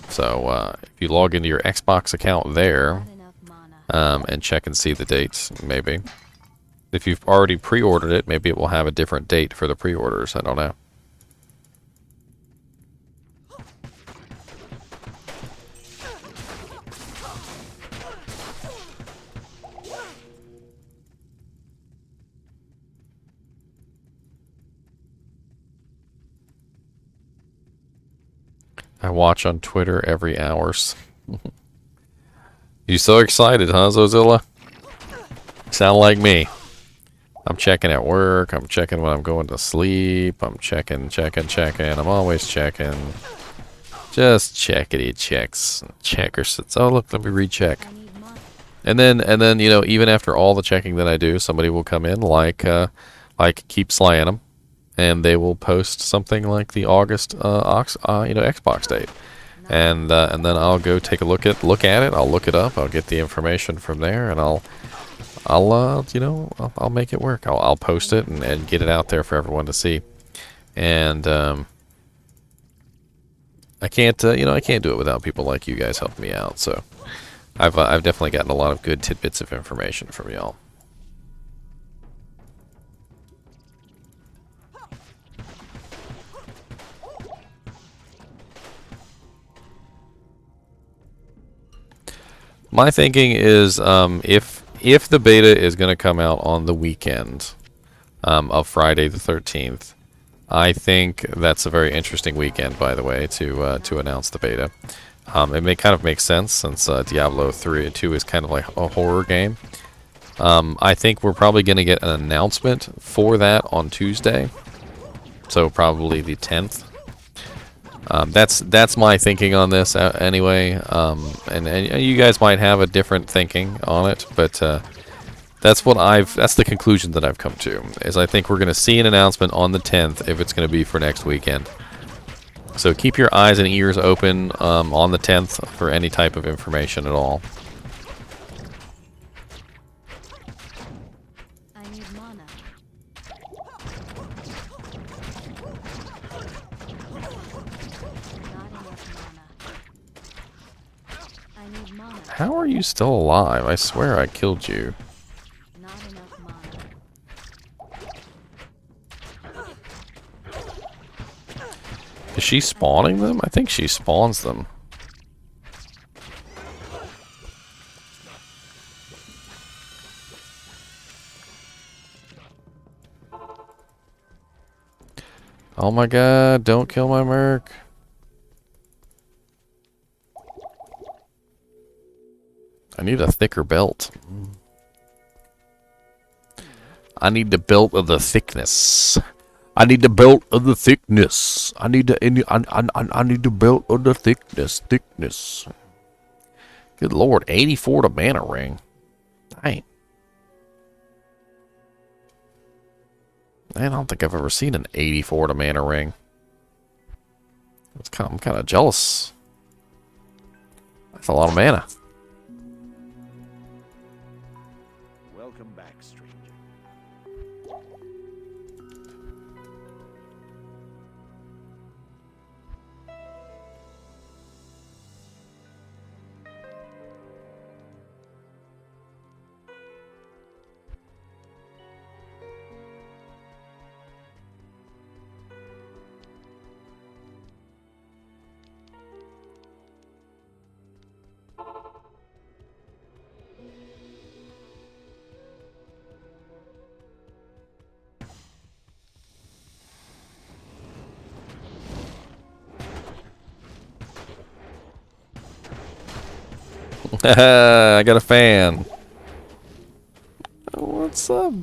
So if you log into your Xbox account there and check and see the dates, maybe. If you've already pre-ordered it, maybe it will have a different date for the pre-orders. I don't know. I watch on Twitter every hours. You so excited, huh, Zozilla? Sound like me. I'm checking at work. I'm checking when I'm going to sleep. I'm checking. I'm always checking. Just checkity checks. Checkers. Oh, look, let me recheck. I need money. And then, you know, even after all the checking that I do, somebody will come in like keep slaying them, and they will post something like the August, Xbox date. And then I'll go take a look at it. I'll look it up. I'll get the information from there, and I'll make it work. I'll post it and get it out there for everyone to see. And I can't do it without people like you guys helping me out. So I've definitely gotten a lot of good tidbits of information from y'all. My thinking is, if the beta is going to come out on the weekend of Friday the 13th, I think that's a very interesting weekend, by the way, to announce the beta. It may kind of make sense since Diablo 3 and 2 is kind of like a horror game. I think we're probably going to get an announcement for that on Tuesday, so probably the 10th. That's my thinking on this anyway, and you guys might have a different thinking on it, but that's the conclusion that I've come to, is I think we're going to see an announcement on the 10th if it's going to be for next weekend. So keep your eyes and ears open on the 10th for any type of information at all. I need mana. Not enough mana. I need mana. How are you still alive? I swear I killed you. Not enough mana. Is she spawning them? I think she spawns them. Oh my god, don't kill my merc. I need a thicker belt. I need the belt of the thickness. I need the belt of the thickness. I need the belt of the thickness. Good lord, 84 to mana ring. Dang. Man, I don't think I've ever seen an 84 to mana ring. I'm kind of jealous. That's a lot of mana. Welcome back, stranger. I got a fan. What's up?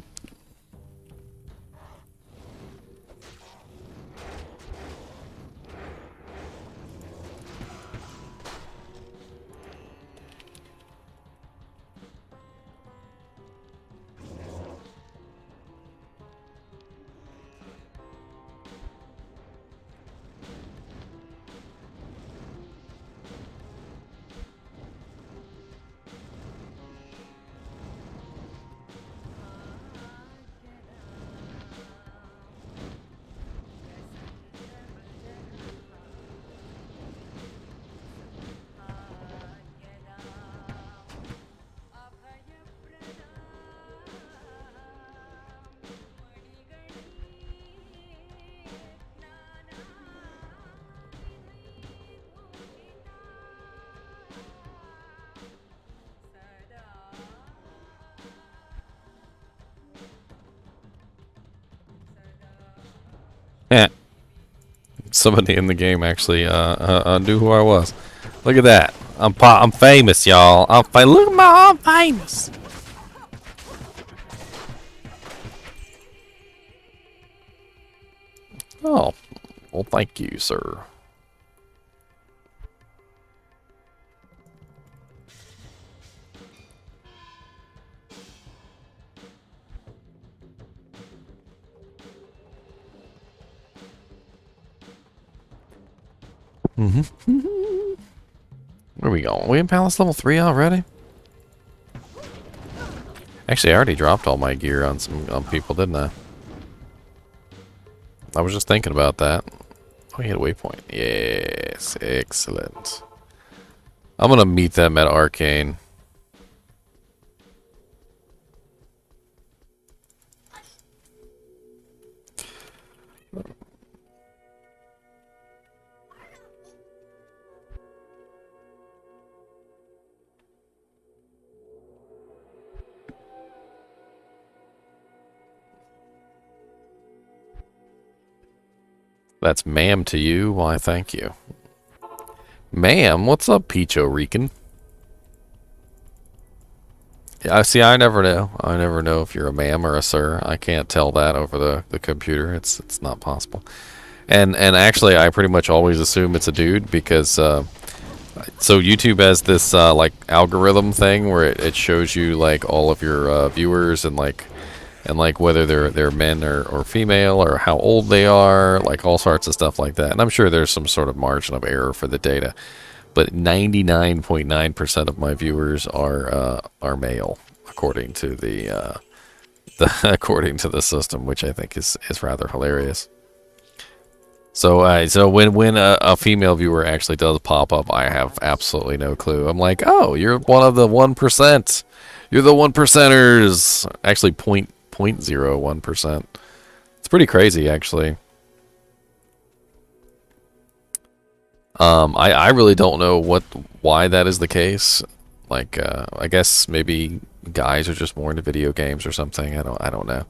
Eh. Somebody in the game actually knew who I was. Look at that. I'm famous, y'all. Look at my, I'm famous. Oh, well, thank you, sir. Where are we going? We in Palace level 3 already? Actually, I already dropped all my gear on some people, didn't I? I was just thinking about that. Oh, we hit a waypoint. Yes, excellent. I'm gonna meet them at Arcane. That's ma'am to you. Why, thank you. Ma'am, what's up, Peacho Rican? Yeah, see, I never know. I never know if you're a ma'am or a sir. I can't tell that over the computer. It's not possible. And actually, I pretty much always assume it's a dude because so YouTube has this like algorithm thing where it shows you like all of your viewers and like whether they're men or female or how old they are, like all sorts of stuff like that. And I'm sure there's some sort of margin of error for the data, but 99.9% of my viewers are male, according to the according to the system, which I think is rather hilarious. So so when a female viewer actually does pop up, I have absolutely no clue. I'm like, oh, you're one of the 1%. You're the 1%ers. Actually, 0.01%. It's pretty crazy, actually. I really don't know why that is the case. Like, I guess maybe guys are just more into video games or something. I don't know.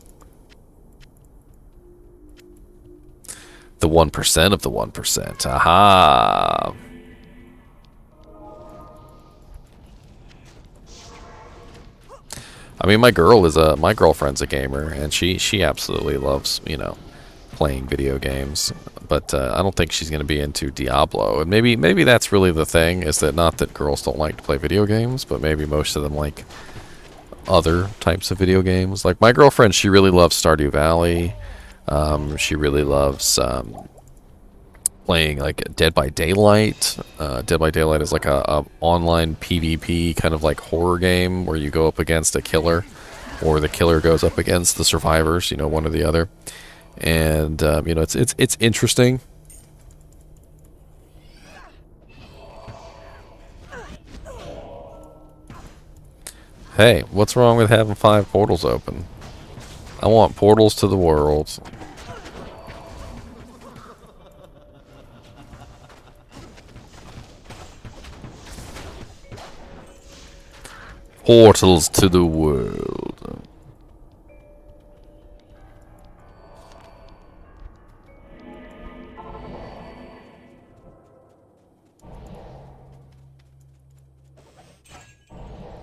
The 1% of the 1%. Aha. I mean, my girlfriend's a gamer, and she absolutely loves, you know, playing video games. But I don't think she's going to be into Diablo. And maybe that's really the thing, is that not that girls don't like to play video games, but maybe most of them like other types of video games. Like my girlfriend, she really loves Stardew Valley. She really loves playing like Dead by Daylight. Dead by Daylight is like a online PvP kind of like horror game where you go up against a killer, or the killer goes up against the survivors. You know, one or the other. And you know, it's interesting. Hey, what's wrong with having 5 portals open? I want portals to the world. Portals to the world.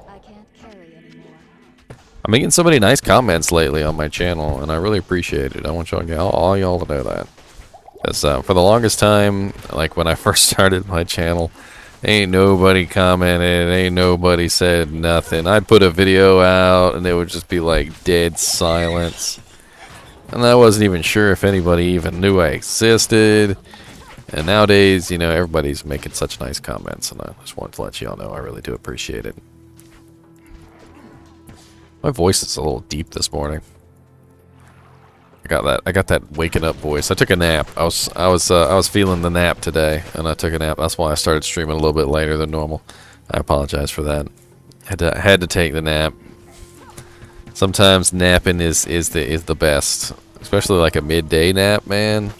I can't carry anymore. I'm making so many nice comments lately on my channel, and I really appreciate it. I want all y'all to know that. Because for the longest time, like when I first started my channel, ain't nobody commented, ain't nobody said nothing. I'd put a video out, and it would just be like dead silence. And I wasn't even sure if anybody even knew I existed. And nowadays, you know, everybody's making such nice comments, and I just wanted to let y'all know I really do appreciate it. My voice is a little deep this morning. I got that waking up voice. I took a nap. I was feeling the nap today, and I took a nap. That's why I started streaming a little bit later than normal. I apologize for that. Had to take the nap. Sometimes napping is the best, especially like a midday nap, man.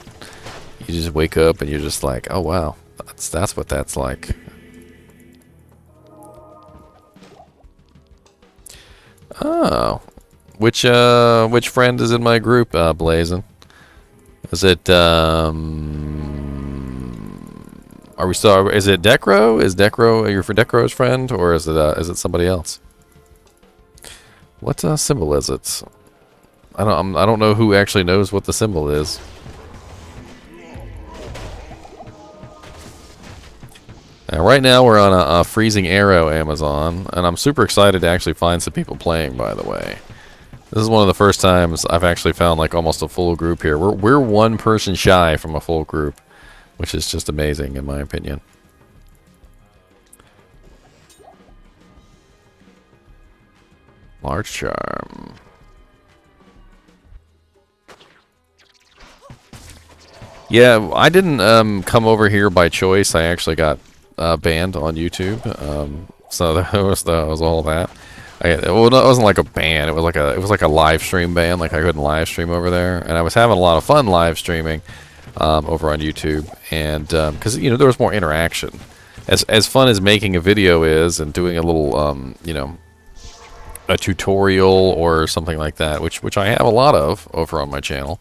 You just wake up and you're just like, oh wow, that's what that's like. Oh, which friend is in my group, Blazing? Is it Are we still? Is it Decro? Is Decro your for Decro's friend, or is it somebody else? What symbol is it? I don't know who actually knows what the symbol is. Right now we're on a freezing arrow Amazon, and I'm super excited to actually find some people playing. By the way, this is one of the first times I've actually found like almost a full group here. We're one person shy from a full group, which is just amazing in my opinion. Large charm. Yeah, I didn't come over here by choice. I actually got banned on YouTube. So that was all that. Well, it wasn't like a ban. It was like a live stream ban. Like I couldn't live stream over there, and I was having a lot of fun live streaming over on YouTube, and because there was more interaction. As fun as making a video is, and doing a little a tutorial or something like that, which I have a lot of over on my channel.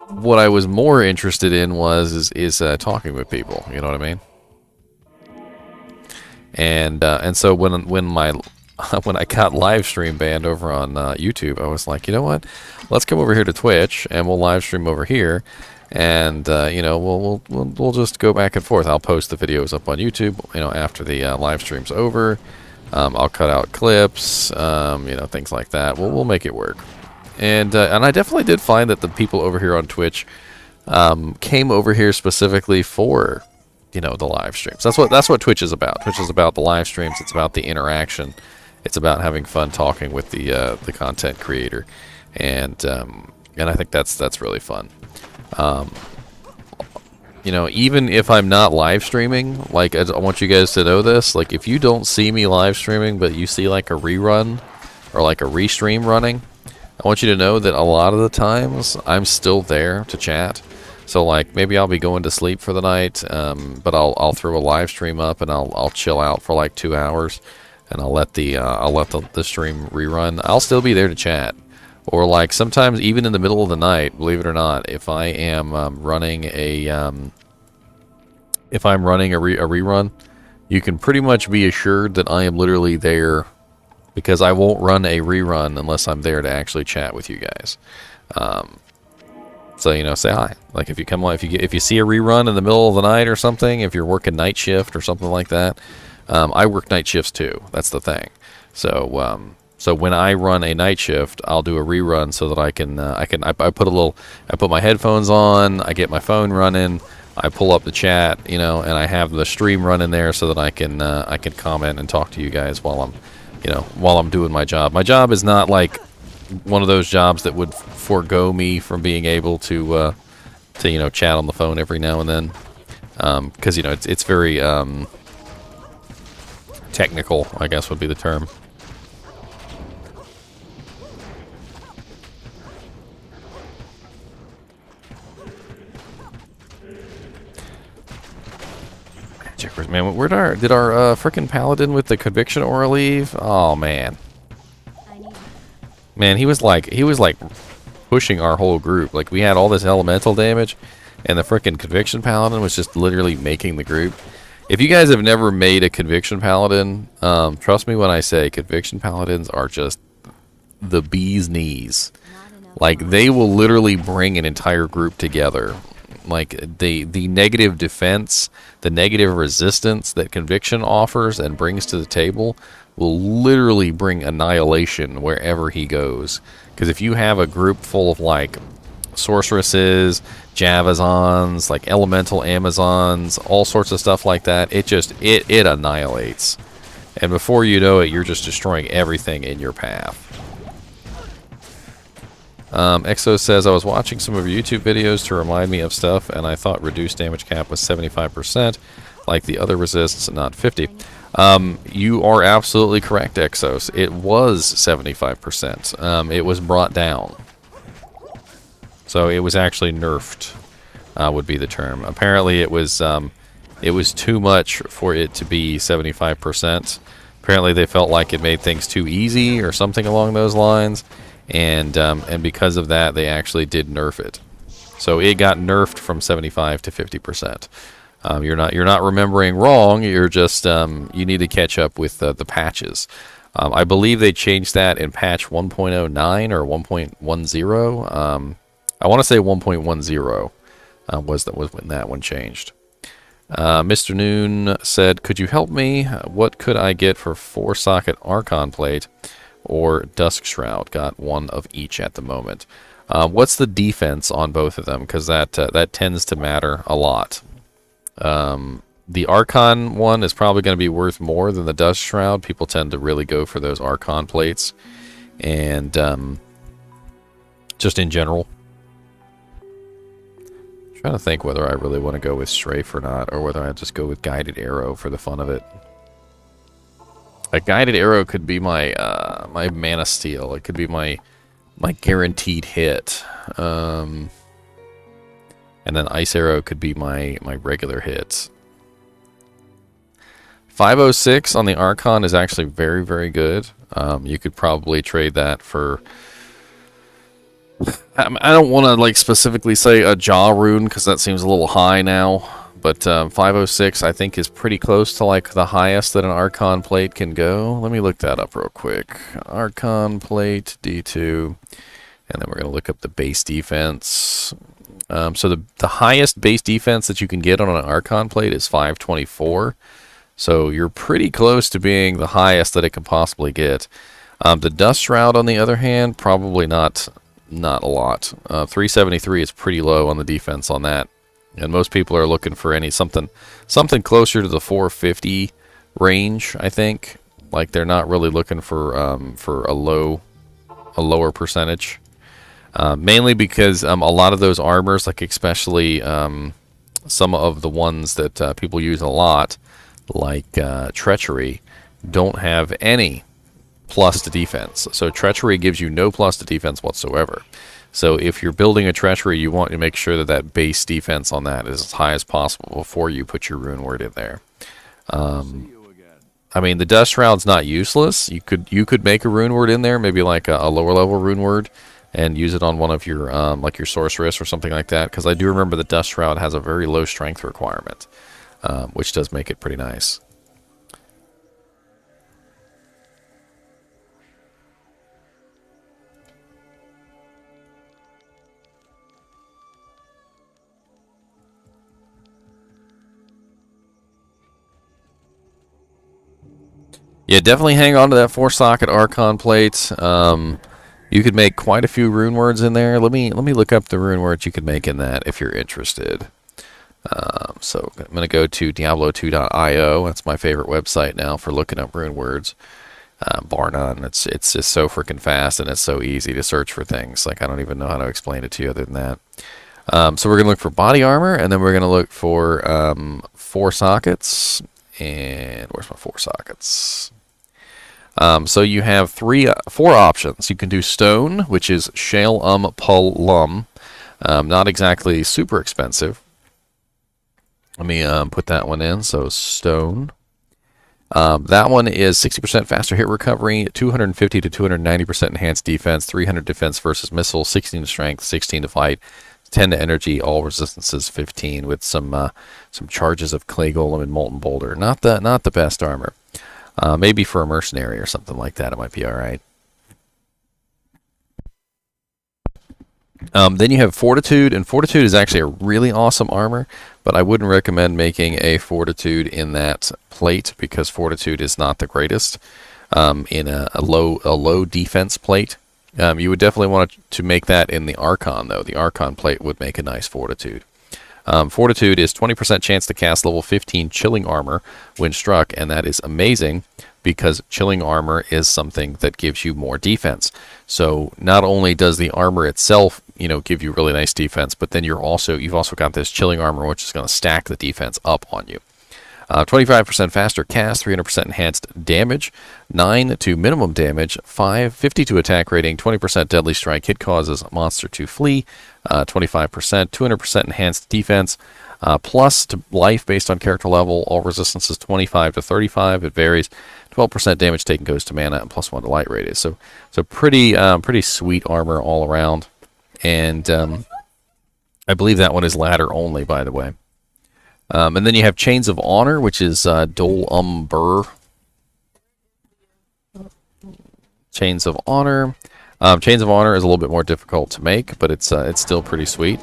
What I was more interested in is talking with people. You know what I mean? And so when I got live stream banned over on YouTube, I was like, you know what? Let's come over here to Twitch and we'll live stream over here, and we'll just go back and forth. I'll post the videos up on YouTube, after the live stream's over. I'll cut out clips, things like that. We'll make it work. And I definitely did find that the people over here on Twitch came over here specifically for the live streams. That's what Twitch is about. Twitch is about the live streams. It's about the interaction. It's about having fun talking with the content creator, and I think that's really fun. Even if I'm not live streaming, like I want you guys to know this. Like if you don't see me live streaming, but you see like a rerun or like a restream running, I want you to know that a lot of the times I'm still there to chat. So like maybe I'll be going to sleep for the night, but I'll throw a live stream up and I'll chill out for like 2 hours, and I'll let the stream rerun. I'll still be there to chat, or like sometimes even in the middle of the night. Believe it or not, if I am running a rerun, you can pretty much be assured that I am literally there, because I won't run a rerun unless I'm there to actually chat with you guys. So say hi. Like if you come on, if you see a rerun in the middle of the night or something, if you're working night shift or something like that, I work night shifts too. That's the thing. So when I run a night shift, I'll do a rerun so that I put my headphones on, I get my phone running, I pull up the chat, and I have the stream running there so that I can comment and talk to you guys while I'm doing my job. My job is not like one of those jobs that would forego me from being able to chat on the phone every now and then, because it's very technical, I guess would be the term. Man, did our frickin' paladin with the conviction aura leave? Oh man. Man, he was like pushing our whole group. Like we had all this elemental damage, and the frickin' conviction paladin was just literally making the group. If you guys have never made a conviction paladin, trust me when I say conviction paladins are just the bee's knees. Like they will literally bring an entire group together. Like the negative defense, the negative resistance that conviction offers and brings to the table will literally bring annihilation wherever he goes. Because if you have a group full of like sorceresses, javazons, like elemental amazons, all sorts of stuff like that, it annihilates. And before you know it, you're just destroying everything in your path. Exo says, I was watching some of your YouTube videos to remind me of stuff, and I thought reduced damage cap was 75%, like the other resists, not 50. You are absolutely correct, Exos. It was 75%. It was brought down. So it was actually nerfed, would be the term. Apparently it was too much for it to be 75%. Apparently they felt like it made things too easy or something along those lines. And because of that, they actually did nerf it. So it got nerfed from 75 to 50%. You're not remembering wrong. You're just you need to catch up with the patches. I believe they changed that in patch 1.09 or 1.10. I want to say 1.10 was when that one changed. Mr. Noon said, "Could you help me? What could I get for 4-socket Archon plate or Dusk Shroud? Got one of each at the moment." What's the defense on both of them? Because that tends to matter a lot. The Archon one is probably going to be worth more than the Dusk Shroud. People tend to really go for those Archon plates, and just in general. Trying to think whether I really want to go with Strafe or not, or whether I just go with Guided Arrow for the fun of it. A Guided Arrow could be my my Mana Steal. It could be my guaranteed hit. And then Ice Arrow could be my regular hits. 506 on the Archon is actually very, very good. You could probably trade that for... I don't want to like specifically say a Jaw Rune because that seems a little high now. But 506 I think is pretty close to like the highest that an Archon plate can go. Let me look that up real quick. Archon plate D2. And then we're going to look up the base defense. So the highest base defense that you can get on an Archon plate is 524. So you're pretty close to being the highest that it can possibly get. The Dust Shroud, on the other hand, probably not a lot. 373 is pretty low on the defense on that. And most people are looking for something closer to the 450 range, I think. Like they're not really looking for a lower percentage. Mainly because a lot of those armors, like especially some of the ones that people use a lot, like Treachery, don't have any plus to defense. So Treachery gives you no plus to defense whatsoever. So if you're building a Treachery, you want to make sure that that base defense on that is as high as possible before you put your Rune Word in there. I mean, the Dust Shroud's not useless. You could make a Rune Word in there, maybe like a lower level Rune Word, and use it on one of your like your Sorceress or something like that. Because I do remember the Dust Shroud has a very low strength requirement, which does make it pretty nice. Yeah, definitely hang on to that 4-socket Archon plate. You could make quite a few Rune Words in there. Let me look up the Rune Words you could make in that if you're interested. So I'm going to go to Diablo2.io. That's my favorite website now for looking up Rune Words. Bar none. It's just so freaking fast, and it's so easy to search for things. Like I don't even know how to explain it to you other than that. So we're going to look for body armor, and then we're going to look for 4 sockets. And where's my 4 sockets? So you have 4 options. You can do stone, which is shale pull lum. Not exactly super expensive. Let me put that one in. So stone. That one is 60% faster hit recovery, 250 to 290% enhanced defense, 300 defense versus missile, 16 to strength, 16 to fight, 10 to energy, all resistances 15 with some charges of clay golem and molten boulder. Not the best armor. Maybe for a mercenary or something like that, it might be all right. Then you have fortitude, and fortitude is actually a really awesome armor, but I wouldn't recommend making a fortitude in that plate because fortitude is not the greatest in a low defense plate. You would definitely want to make that in the Archon, though. The Archon plate would make a nice fortitude. Fortitude is 20% chance to cast level 15 chilling armor when struck, and that is amazing because chilling armor is something that gives you more defense. So not only does the armor itself, give you really nice defense, but then you've also got this chilling armor which is going to stack the defense up on you. 25% faster cast, 300% enhanced damage, 9 to minimum damage, 50 to attack rating, 20% deadly strike, hit causes monster to flee, 25%, 200% enhanced defense, plus to life based on character level, all resistances 25 to 35, it varies, 12% damage taken goes to mana, and +1 to light radius. So pretty sweet armor all around, and I believe that one is ladder only, by the way. And then you have Chains of Honor, which is Dol Burr. Chains of Honor. Chains of Honor is a little bit more difficult to make, but it's still pretty sweet.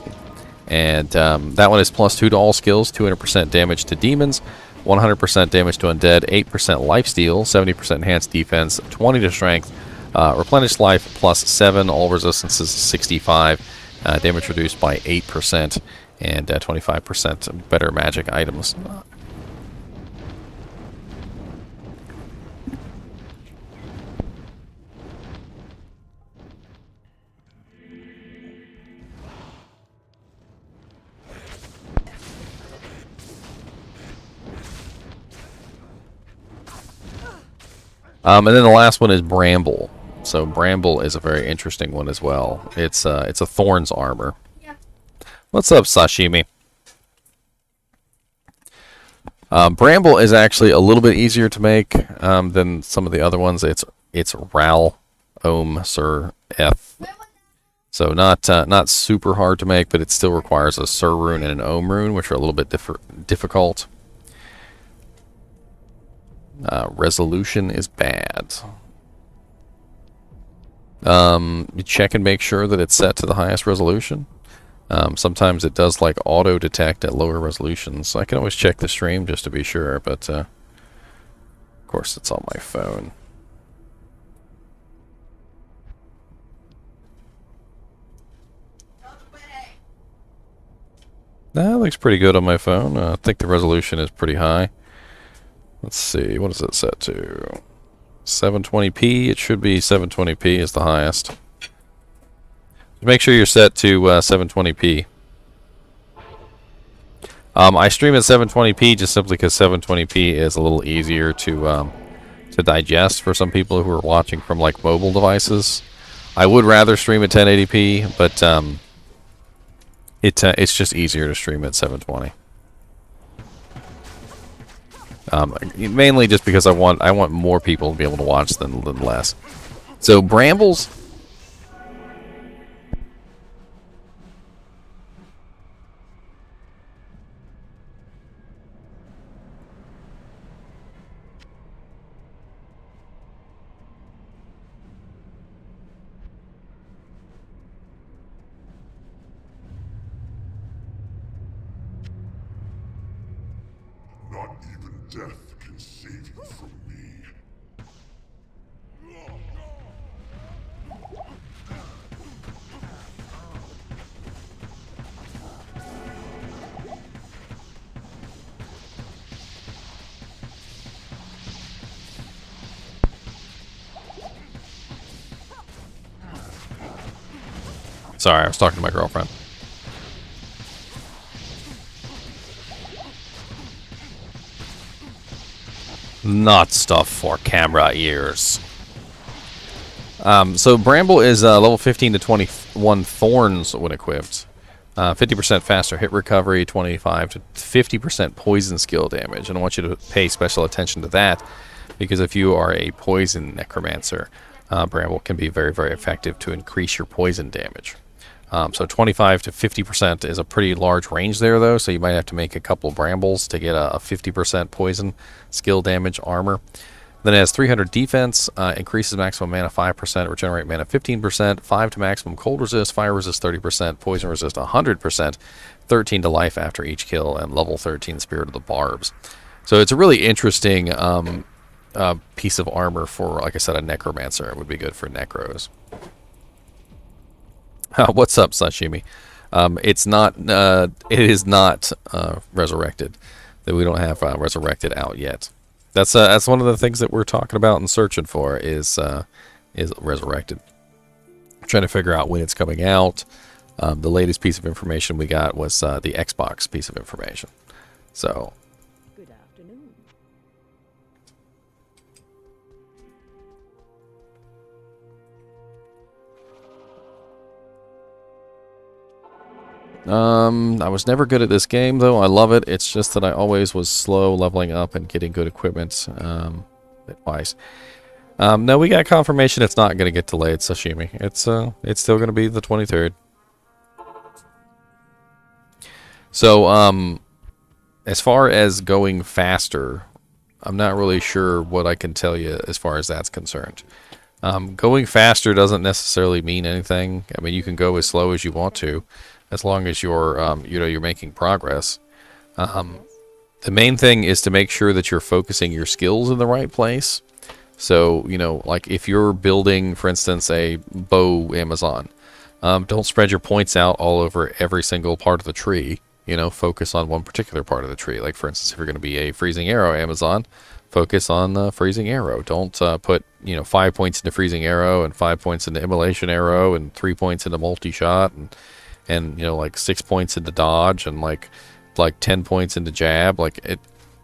And that one is plus 2 to all skills, 200% damage to demons, 100% damage to undead, 8% lifesteal, 70% enhanced defense, 20 to strength, replenished life plus 7, all resistances 65, damage reduced by 8%, and 25% better magic items. And then the last one is Bramble. So Bramble is a very interesting one as well. It's a Thorns armor. Yeah. What's up, Sashimi? Bramble is actually a little bit easier to make than some of the other ones. It's Ral, Ohm, Sir, F. So not super hard to make, but it still requires a Sir rune and an Ohm rune, which are a little bit difficult. Resolution is bad. You check and make sure that it's set to the highest resolution. Sometimes it does like auto detect at lower resolutions. I can always check the stream just to be sure, but of course it's on my phone. That looks pretty good on my phone. I think the resolution is pretty high. Let's see, what is it set to? 720p. It should be 720p is the highest. Make sure you're set to 720p. I stream at 720p just simply because 720p is a little easier to digest for some people who are watching from like mobile devices. I would rather stream at 1080p, but it's just easier to stream at 720. Mainly just because I want more people to be able to watch than less. So Brambles. Not even death can save you from me. Sorry, I was talking to my girlfriend. Not stuff for camera ears. So Bramble is level 15 to 21 Thorns when equipped. 50% faster hit recovery, 25 to 50% poison skill damage. And I want you to pay special attention to that, because if you are a poison necromancer, Bramble can be very, very effective to increase your poison damage. So 25 to 50% is a pretty large range there, though, so you might have to make a couple Brambles to get a 50% poison skill damage armor. Then it has 300 defense, increases maximum mana 5%, regenerate mana 15%, 5 to maximum cold resist, fire resist 30%, poison resist 100%, 13 to life after each kill, and level 13 Spirit of the Barbs. So it's a really interesting piece of armor for, like I said, a necromancer. It would be good for necros. What's up, Sashimi? It is not resurrected. That we don't have resurrected out yet. That's one of the things that we're talking about and searching for is resurrected. I'm trying to figure out when it's coming out. The latest piece of information we got was the Xbox piece of information. So. Good afternoon. I was never good at this game, though. I love it. It's just that I always was slow leveling up and getting good equipment bit-wise. No, we got confirmation it's not going to get delayed, Sashimi. It's still going to be the 23rd. So, as far as going faster, I'm not really sure what I can tell you as far as that's concerned. Going faster doesn't necessarily mean anything. I mean, you can go as slow as you want to, as long as you're, you're making progress. The main thing is to make sure that you're focusing your skills in the right place. So, like if you're building, for instance, a bow Amazon, don't spread your points out all over every single part of the tree. Focus on one particular part of the tree. Like, for instance, if you're going to be a freezing arrow Amazon, focus on the freezing arrow. Don't put 5 points into freezing arrow and 5 points into immolation arrow and 3 points into multi-shot and like 6 points into dodge and like 10 points into jab.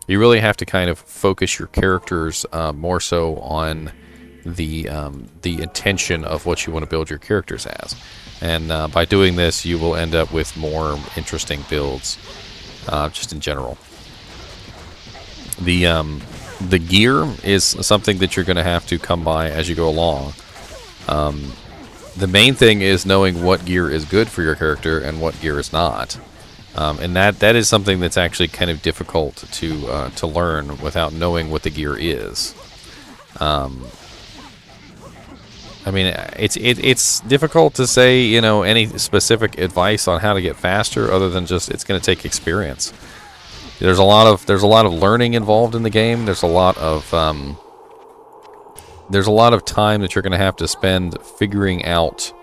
You really have to kind of focus your characters more so on the intention of what you want to build your characters as. And by doing this, you will end up with more interesting builds, just in general. The gear is something that you're going to have to come by as you go along. The main thing is knowing what gear is good for your character and what gear is not. And that is something that's actually kind of difficult to learn without knowing what the gear is. I mean, it's difficult to say, any specific advice on how to get faster, other than just it's going to take experience. There's a lot of learning involved in the game. There's a lot of time that you're going to have to spend figuring out,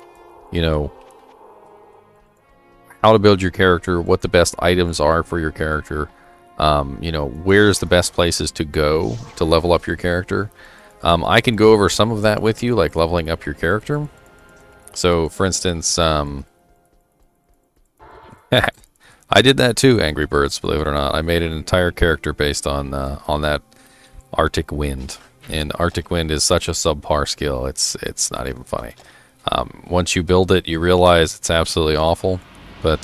how to build your character, what the best items are for your character, where's the best places to go to level up your character. I can go over some of that with you, like leveling up your character. So, for instance, I did that too, Angry Birds, believe it or not. I made an entire character based on that Arctic Wind. And Arctic Wind is such a subpar skill, it's not even funny. Once you build it, you realize it's absolutely awful. But,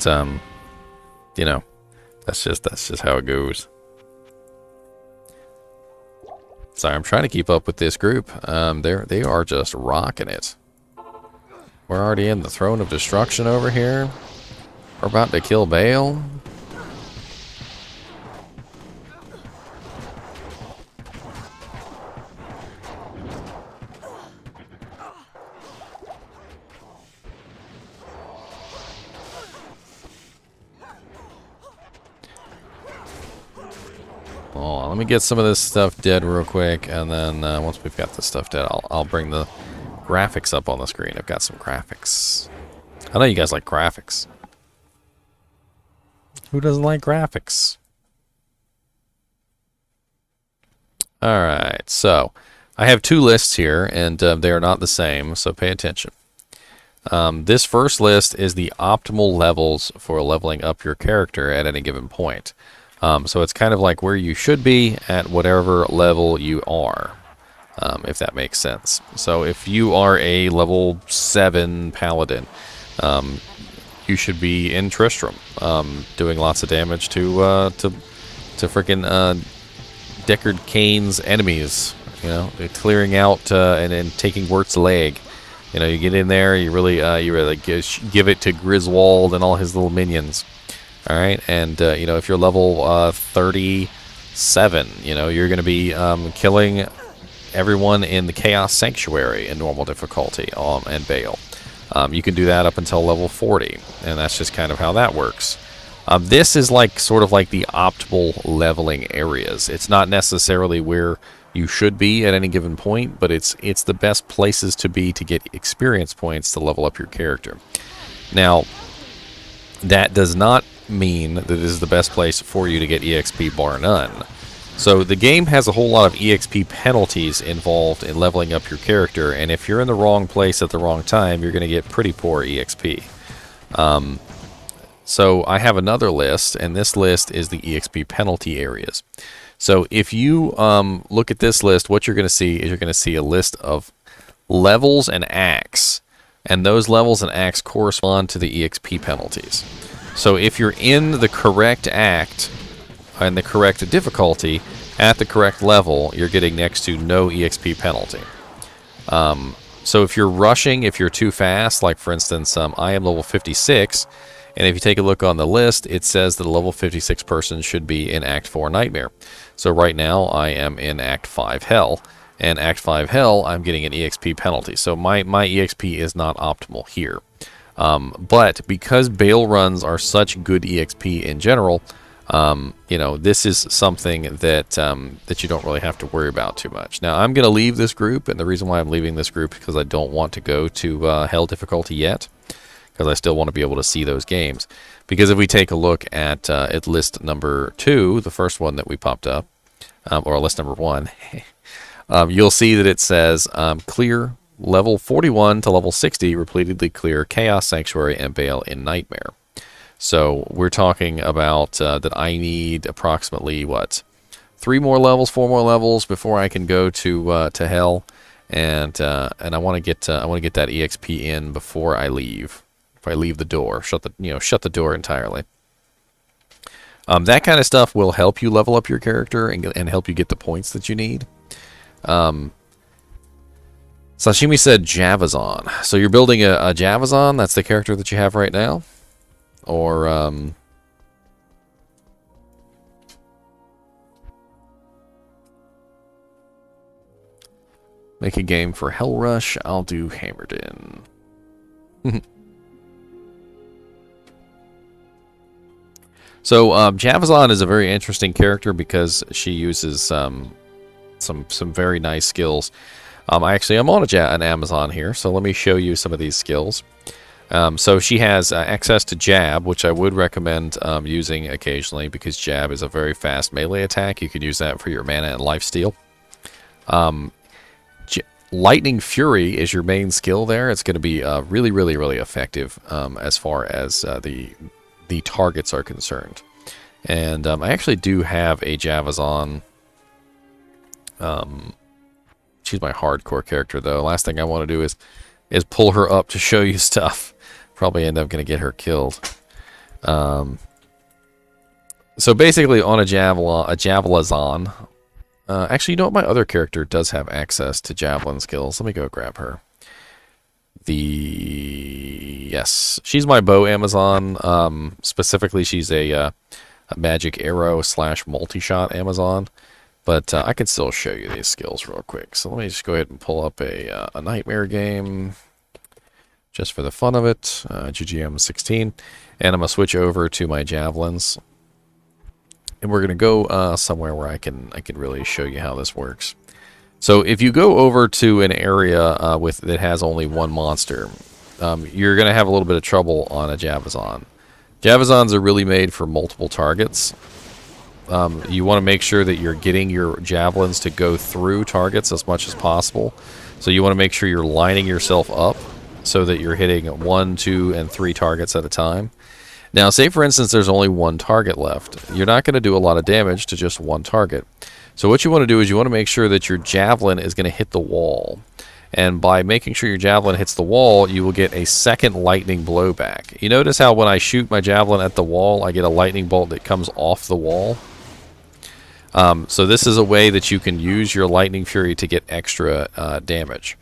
that's just how it goes. Sorry, I'm trying to keep up with this group. They are just rocking it. We're already in the Throne of Destruction over here. We're about to kill Baal. Oh, let me get some of this stuff dead real quick, and then once we've got this stuff dead, I'll bring the graphics up on the screen. I've got some graphics. I know you guys like graphics. Who doesn't like graphics? Alright, so I have two lists here, and they are not the same, so pay attention. This first list is the optimal levels for leveling up your character at any given point. So it's kind of like where you should be at whatever level you are, if that makes sense. So if you are a level 7 paladin, you should be in Tristram, doing lots of damage to freaking Deckard Cain's enemies. Clearing out and taking Wirt's leg. You get in there, you really give it to Griswold and all his little minions. All right, and if you're level 37, you're going to be killing everyone in the Chaos Sanctuary in normal difficulty and Baal. You can do that up until level 40, and that's just kind of how that works. This is sort of like the optimal leveling areas. It's not necessarily where you should be at any given point, but it's the best places to be to get experience points to level up your character. Now, that does not mean that this is the best place for you to get EXP, bar none. So the game has a whole lot of EXP penalties involved in leveling up your character, and if you're in the wrong place at the wrong time, you're going to get pretty poor EXP. So I have another list, and this list is the EXP penalty areas. So if you look at this list, what you're going to see is you're going to see a list of levels and acts, and those levels and acts correspond to the EXP penalties. So if you're in the correct act and the correct difficulty at the correct level, you're getting next to no EXP penalty. So if you're rushing, if you're too fast, like for instance, I am level 56, And if you take a look on the list, it says that a level 56 person should be in Act 4 Nightmare. So right now I am in Act 5 Hell. And Act 5 Hell, I'm getting an EXP penalty. So my EXP is not optimal here. But because Bale runs are such good EXP in general, you know, this is something that that you don't really have to worry about too much. Now, I'm going to leave this group, and the reason why I'm leaving this group is because I don't want to go to Hell difficulty yet, because I still want to be able to see those games. Because if we take a look at list number 2, the first one that we popped up, or list number 1, you'll see that it says clear level 41 to level 60, repeatedly clear Chaos Sanctuary and Bale in Nightmare. So we're talking about that I need approximately, what, 3 more levels, 4 more levels before I can go to Hell, and I want to get that EXP in before I leave. If I leave the door, shut the door entirely. That kind of stuff will help you level up your character and help you get the points that you need. Sashimi said Javazon. So you're building a Javazon? That's the character that you have right now? Or, make a game for Hell Rush. I'll do Hammerden. So, Javazon is a very interesting character because she uses some very nice skills. I'm on an Amazon here, so let me show you some of these skills. So she has access to Jab, which I would recommend using occasionally because Jab is a very fast melee attack. You can use that for your mana and lifesteal. Lightning Fury is your main skill there. It's going to be really, really, really effective as far as the targets are concerned. And I actually do have a Javazon. She's my hardcore character, though. Last thing I want to do is pull her up to show you stuff. Probably end up going to get her killed. So basically, on a Javelazon. Actually, you know what? My other character does have access to javelin skills. Let me go grab her. Yes, she's my bow Amazon. Specifically, she's a magic arrow / multi-shot Amazon. But I can still show you these skills real quick. So let me just go ahead and pull up a Nightmare game. Just for the fun of it, GGM 16, and I'm going to switch over to my javelins, and we're going to go somewhere where I can really show you how this works. So if you go over to an area that has only one monster, you're going to have a little bit of trouble on a Javazon. Javazons are really made for multiple targets. You want to make sure that you're getting your javelins to go through targets as much as possible. So you want to make sure you're lining yourself up so that you're hitting 1, 2, and 3 targets at a time. Now, say for instance there's only 1 target left. You're not going to do a lot of damage to just 1 target. So what you want to do is you want to make sure that your javelin is going to hit the wall. And by making sure your javelin hits the wall, you will get a second lightning blow back. You notice how when I shoot my javelin at the wall, I get a lightning bolt that comes off the wall? So this is a way that you can use your Lightning Fury to get extra damage.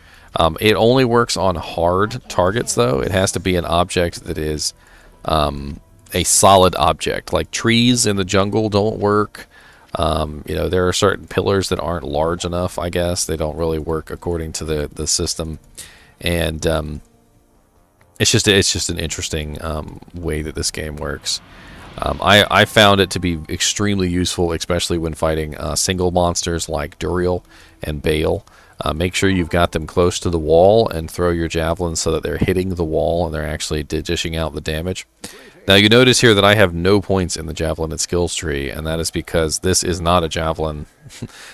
It only works on hard targets, though. It has to be an object that is a solid object. Like trees in the jungle don't work. There are certain pillars that aren't large enough, I guess. They don't really work according to the system. And it's just an interesting way that this game works. I found it to be extremely useful, especially when fighting single monsters like Duriel and Bale. Make sure you've got them close to the wall and throw your javelins so that they're hitting the wall and they're actually dishing out the damage. Now you notice here that I have no points in the javelin and skills tree, and that is because this is not a javelin.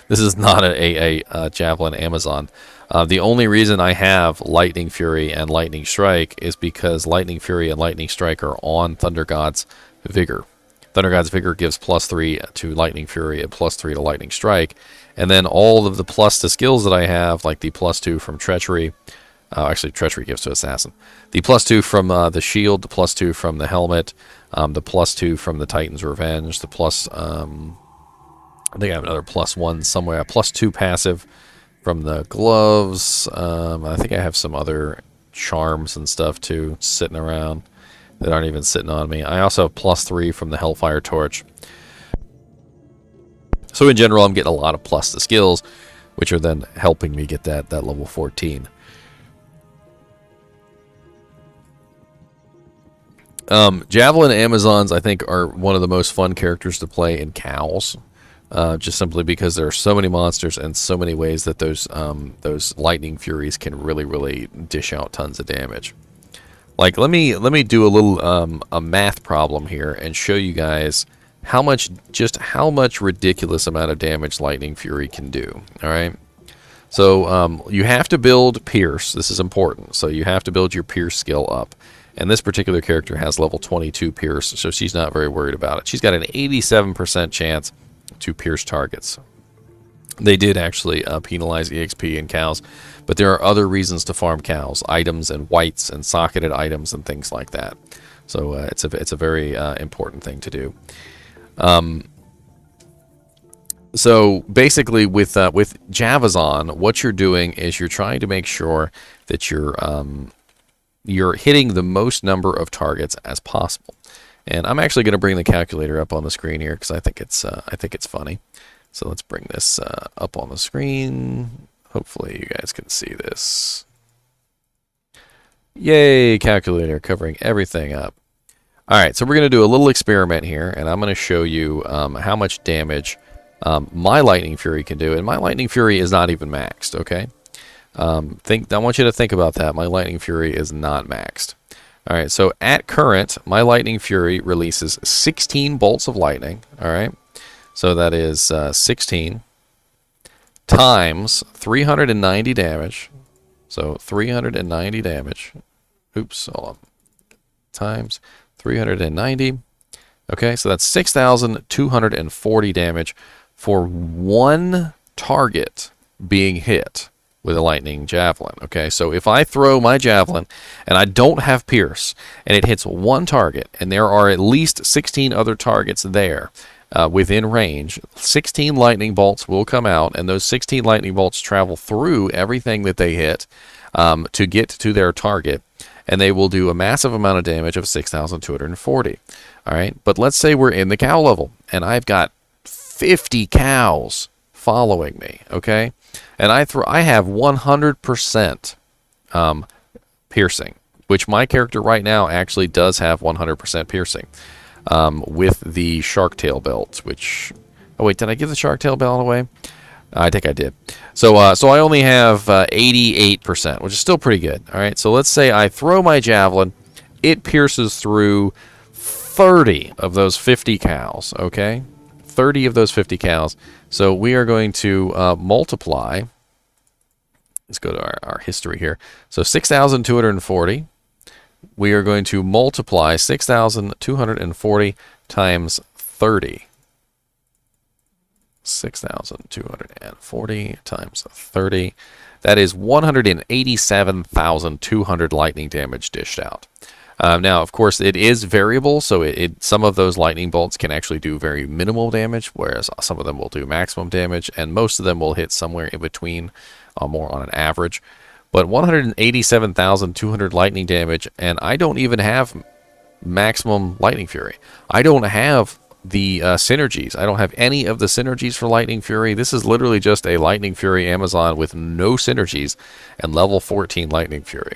This is not a javelin Amazon. The only reason I have Lightning Fury and Lightning Strike is because Lightning Fury and Lightning Strike are on Thunder God's Vigor. Thunder God's Vigor gives +3 to Lightning Fury and +3 to Lightning Strike. And then all of the plus to skills that I have, like the +2 from Treachery, actually Treachery gives to Assassin, the +2 from the Shield, the +2 from the Helmet, the +2 from the Titan's Revenge, the I think I have another +1 somewhere, a +2 passive from the Gloves. I think I have some other charms and stuff too sitting around. that aren't even sitting on me. I also have +3 from the Hellfire Torch. So in general, I'm getting a lot of plus to skills, which are then helping me get that level 14. Javelin Amazons, I think, are one of the most fun characters to play in cows. Just simply because there are so many monsters and so many ways that those lightning furies can really dish out tons of damage. Like, let me do a little a math problem here and show you guys how much ridiculous amount of damage lightning fury can do. All right. So you have to build Pierce. This is important. So you have to build your Pierce skill up. And this particular character has level 22 Pierce, so she's not very worried about it. She's got an 87% chance to pierce targets. They did actually penalize EXP in cows, but there are other reasons to farm cows, items and whites and socketed items and things like that. So it's a very important thing to do. So basically, with Javazon, what you're doing is you're trying to make sure that you're hitting the most number of targets as possible. And I'm actually going to bring the calculator up on the screen here because I think it's funny. So let's bring this up on the screen. Hopefully you guys can see this. Yay, calculator covering everything up. All right, so we're going to do a little experiment here, and I'm going to show you how much damage my Lightning Fury can do. And my Lightning Fury is not even maxed, okay? I want you to think about that. My Lightning Fury is not maxed. All right, so at current, my Lightning Fury releases 16 bolts of lightning. All right, so that is 16 times 390 damage. So 390 damage. Oops, hold on. Times 390. Okay, so that's 6,240 damage for one target being hit with a lightning javelin. Okay, so if I throw my javelin and I don't have pierce and it hits one target and there are at least 16 other targets there within range, 16 lightning bolts will come out, and those 16 lightning bolts travel through everything that they hit to get to their target, and they will do a massive amount of damage of 6,240. All right, but let's say we're in the cow level and I've got 50 cows following me, okay? And I have 100% piercing, which my character right now actually does have 100% piercing with the shark tail belt, which... Oh, wait, did I give the shark tail belt away? I think I did. So I only have 88%, which is still pretty good. All right, so let's say I throw my javelin. It pierces through 30 of those 50 cows, okay? 30 of those 50 cows. So we are going to multiply. Let's go to our history here. So 6,240. We are going to multiply 6,240 times 30. 6,240 times 30. That is 187,200 lightning damage dished out. Now, of course, it is variable, so some of those lightning bolts can actually do very minimal damage, whereas some of them will do maximum damage, and most of them will hit somewhere in between, more on an average. But 187,200 lightning damage, and I don't even have maximum lightning fury. I don't have the synergies. I don't have any of the synergies for lightning fury. This is literally just a lightning fury Amazon with no synergies and level 14 lightning fury.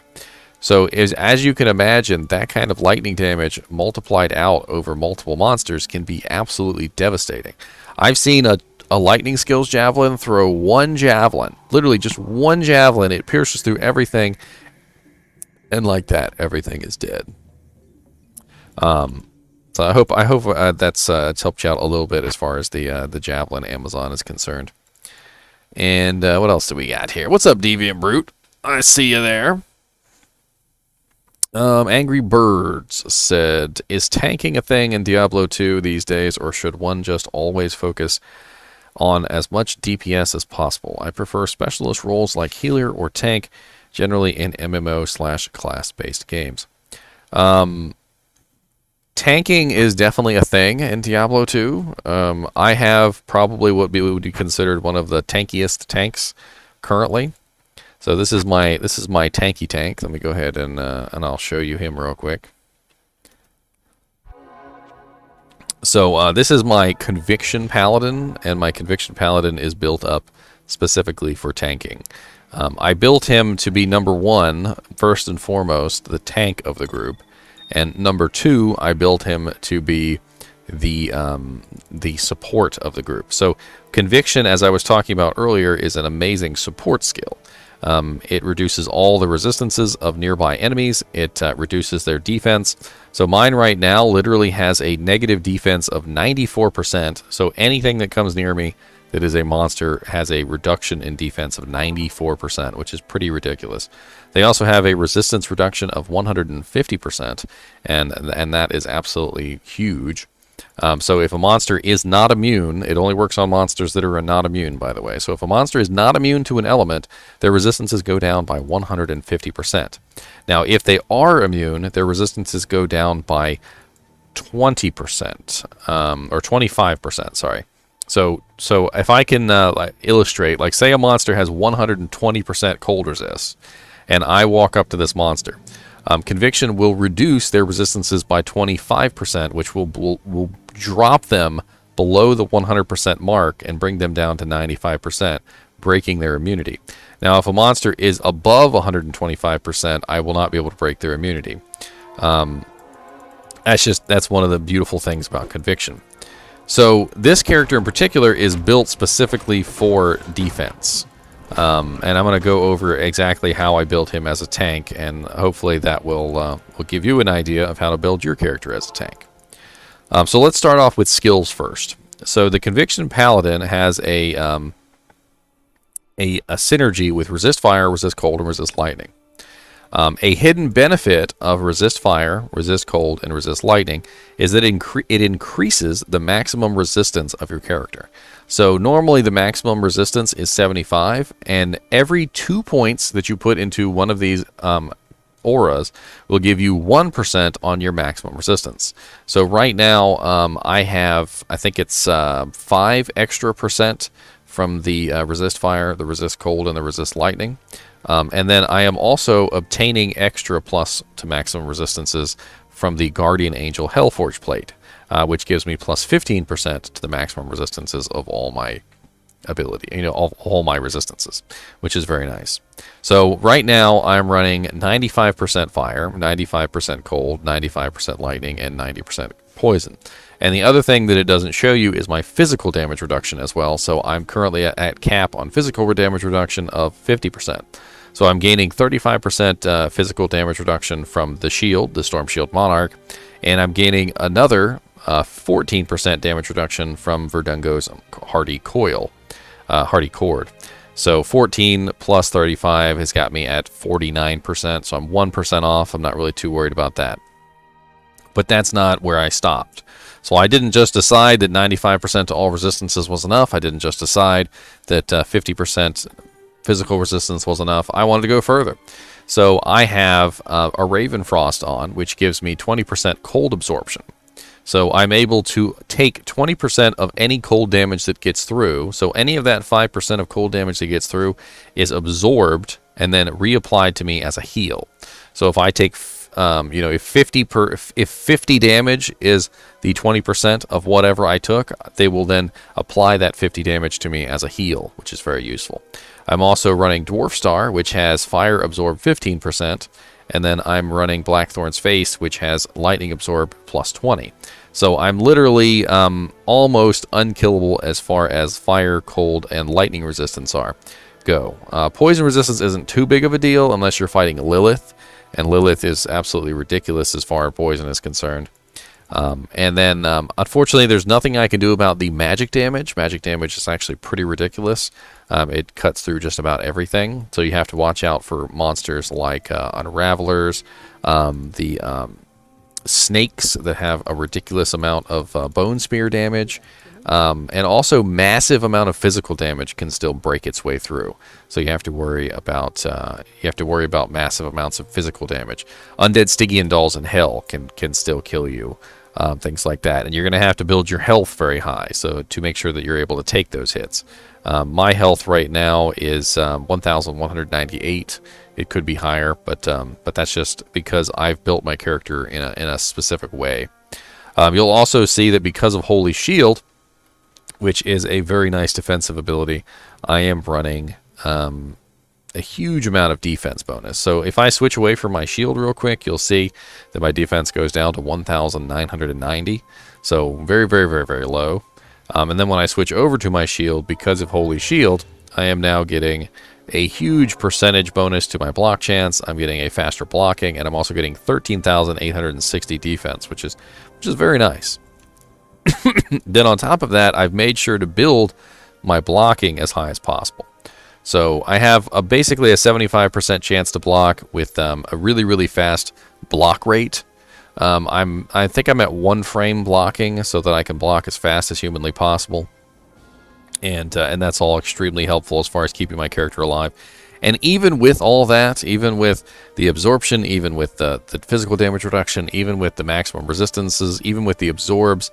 So as you can imagine, that kind of lightning damage multiplied out over multiple monsters can be absolutely devastating. I've seen a lightning skills javelin throw one javelin, literally just one javelin. It pierces through everything, and like that, everything is dead. So I hope that's helped you out a little bit as far as the javelin Amazon is concerned. And what else do we got here? What's up, Deviant Brute? I see you there. Angry Birds said, is tanking a thing in Diablo 2 these days, or should one just always focus on as much DPS as possible? I prefer specialist roles like healer or tank, generally in MMO/class-based games. Tanking is definitely a thing in Diablo 2. I have probably what would be considered one of the tankiest tanks currently. So this is my tanky tank. Let me go ahead and I'll show you him real quick. So this is my Conviction Paladin, and my Conviction Paladin is built up specifically for tanking. I built him to be number one, first and foremost, the tank of the group, and number two, I built him to be the support of the group. So Conviction, as I was talking about earlier, is an amazing support skill. It reduces all the resistances of nearby enemies. It reduces their defense. So mine right now literally has a negative defense of 94%. So anything that comes near me that is a monster has a reduction in defense of 94%, which is pretty ridiculous. They also have a resistance reduction of 150%, and that is absolutely huge. So if a monster is not immune, it only works on monsters that are not immune, by the way. So if a monster is not immune to an element, their resistances go down by 150%. Now, if they are immune, their resistances go down by 20%, or 25%, sorry. So if I can illustrate, like say a monster has 120% cold resist, and I walk up to this monster, Conviction will reduce their resistances by 25%, which will drop them below the 100% mark and bring them down to 95%, breaking their immunity. Now, if a monster is above 125%, I will not be able to break their immunity. That's one of the beautiful things about Conviction. So this character in particular is built specifically for defense. And I'm going to go over exactly how I built him as a tank, and hopefully that will give you an idea of how to build your character as a tank. So let's start off with skills first. So the Conviction Paladin has a synergy with Resist Fire, Resist Cold, and Resist Lightning. A hidden benefit of Resist Fire, Resist Cold, and Resist Lightning is that it increases the maximum resistance of your character. So normally the maximum resistance is 75, and every 2 points that you put into one of these auras will give you 1% on your maximum resistance. So right now I think it's 5 extra percent from the Resist Fire, the Resist Cold, and the Resist Lightning. And then I am also obtaining extra plus to maximum resistances from the Guardian Angel Hellforge Plate, which gives me plus 15% to the maximum resistances of all my ability, all my resistances, which is very nice. So right now I'm running 95% fire, 95% cold, 95% lightning, and 90% poison. And the other thing that it doesn't show you is my physical damage reduction as well. So I'm currently at cap on physical damage reduction of 50%. So I'm gaining 35% physical damage reduction from the shield, the Storm Shield Monarch, and I'm gaining another 14% damage reduction from Verdungo's Hardy Cord. So 14 plus 35 has got me at 49%, so I'm 1% off. I'm not really too worried about that. But that's not where I stopped. So I didn't just decide that 95% to all resistances was enough. I didn't just decide that 50% physical resistance was enough. I wanted to go further. So I have a Raven Frost on, which gives me 20% cold absorption. So I'm able to take 20% of any cold damage that gets through. So any of that 5% of cold damage that gets through is absorbed and then reapplied to me as a heal. So if I take if 50 damage is the 20% of whatever I took, they will then apply that 50 damage to me as a heal, which is very useful. I'm also running Dwarf Star, which has Fire Absorb 15%, and then I'm running Blackthorn's Face, which has Lightning Absorb plus 20. So I'm literally almost unkillable as far as fire, cold, and lightning resistance go. Poison resistance isn't too big of a deal unless you're fighting Lilith, and Lilith is absolutely ridiculous as far as poison is concerned. And then, unfortunately, there's nothing I can do about the magic damage. Magic damage is actually pretty ridiculous. It cuts through just about everything, so you have to watch out for monsters like Unravelers, the snakes that have a ridiculous amount of bone spear damage, and also massive amount of physical damage can still break its way through. So you have to worry about massive amounts of physical damage. Undead Stygian dolls in hell can still kill you. Things like that, and you're going to have to build your health very high, so to make sure that you're able to take those hits. My health right now is 1,198. It could be higher, but that's just because I've built my character in a specific way. You'll also see that because of Holy Shield, which is a very nice defensive ability, I am running a huge amount of defense bonus. So if I switch away from my shield real quick, you'll see that my defense goes down to 1,990. So very, very, very, very low. And then when I switch over to my shield, because of Holy Shield, I am now getting a huge percentage bonus to my block chance. I'm getting a faster blocking, and I'm also getting 13,860 defense, which is very nice. Then on top of that, I've made sure to build my blocking as high as possible. So I have basically a 75% chance to block with a really, really fast block rate. I think I'm at 1 frame blocking so that I can block as fast as humanly possible. And that's all extremely helpful as far as keeping my character alive. And even with all that, even with the absorption, even with the physical damage reduction, even with the maximum resistances, even with the absorbs,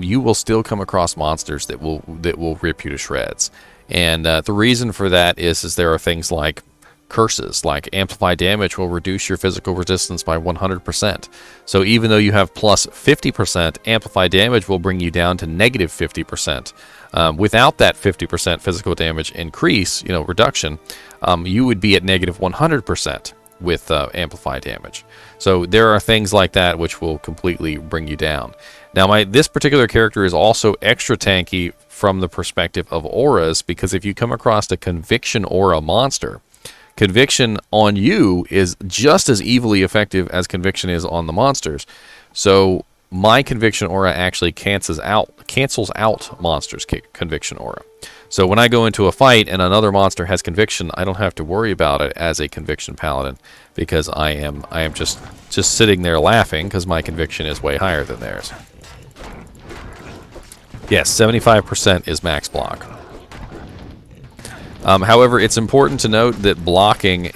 you will still come across monsters that will rip you to shreds. And the reason for that is there are things like curses, like amplify damage will reduce your physical resistance by 100%. So even though you have plus 50%, amplify damage will bring you down to negative 50%. Without that 50% physical damage increase, reduction, you would be at negative 100% with amplify damage. So there are things like that which will completely bring you down. Now, this particular character is also extra tanky from the perspective of auras, because if you come across a conviction aura monster, conviction on you is just as evilly effective as conviction is on the monsters. So my conviction aura actually cancels out monsters' conviction aura. So when I go into a fight and another monster has conviction, I don't have to worry about it as a conviction paladin, because I am just sitting there laughing because my conviction is way higher than theirs. Yes, 75% is max block. However, it's important to note that blocking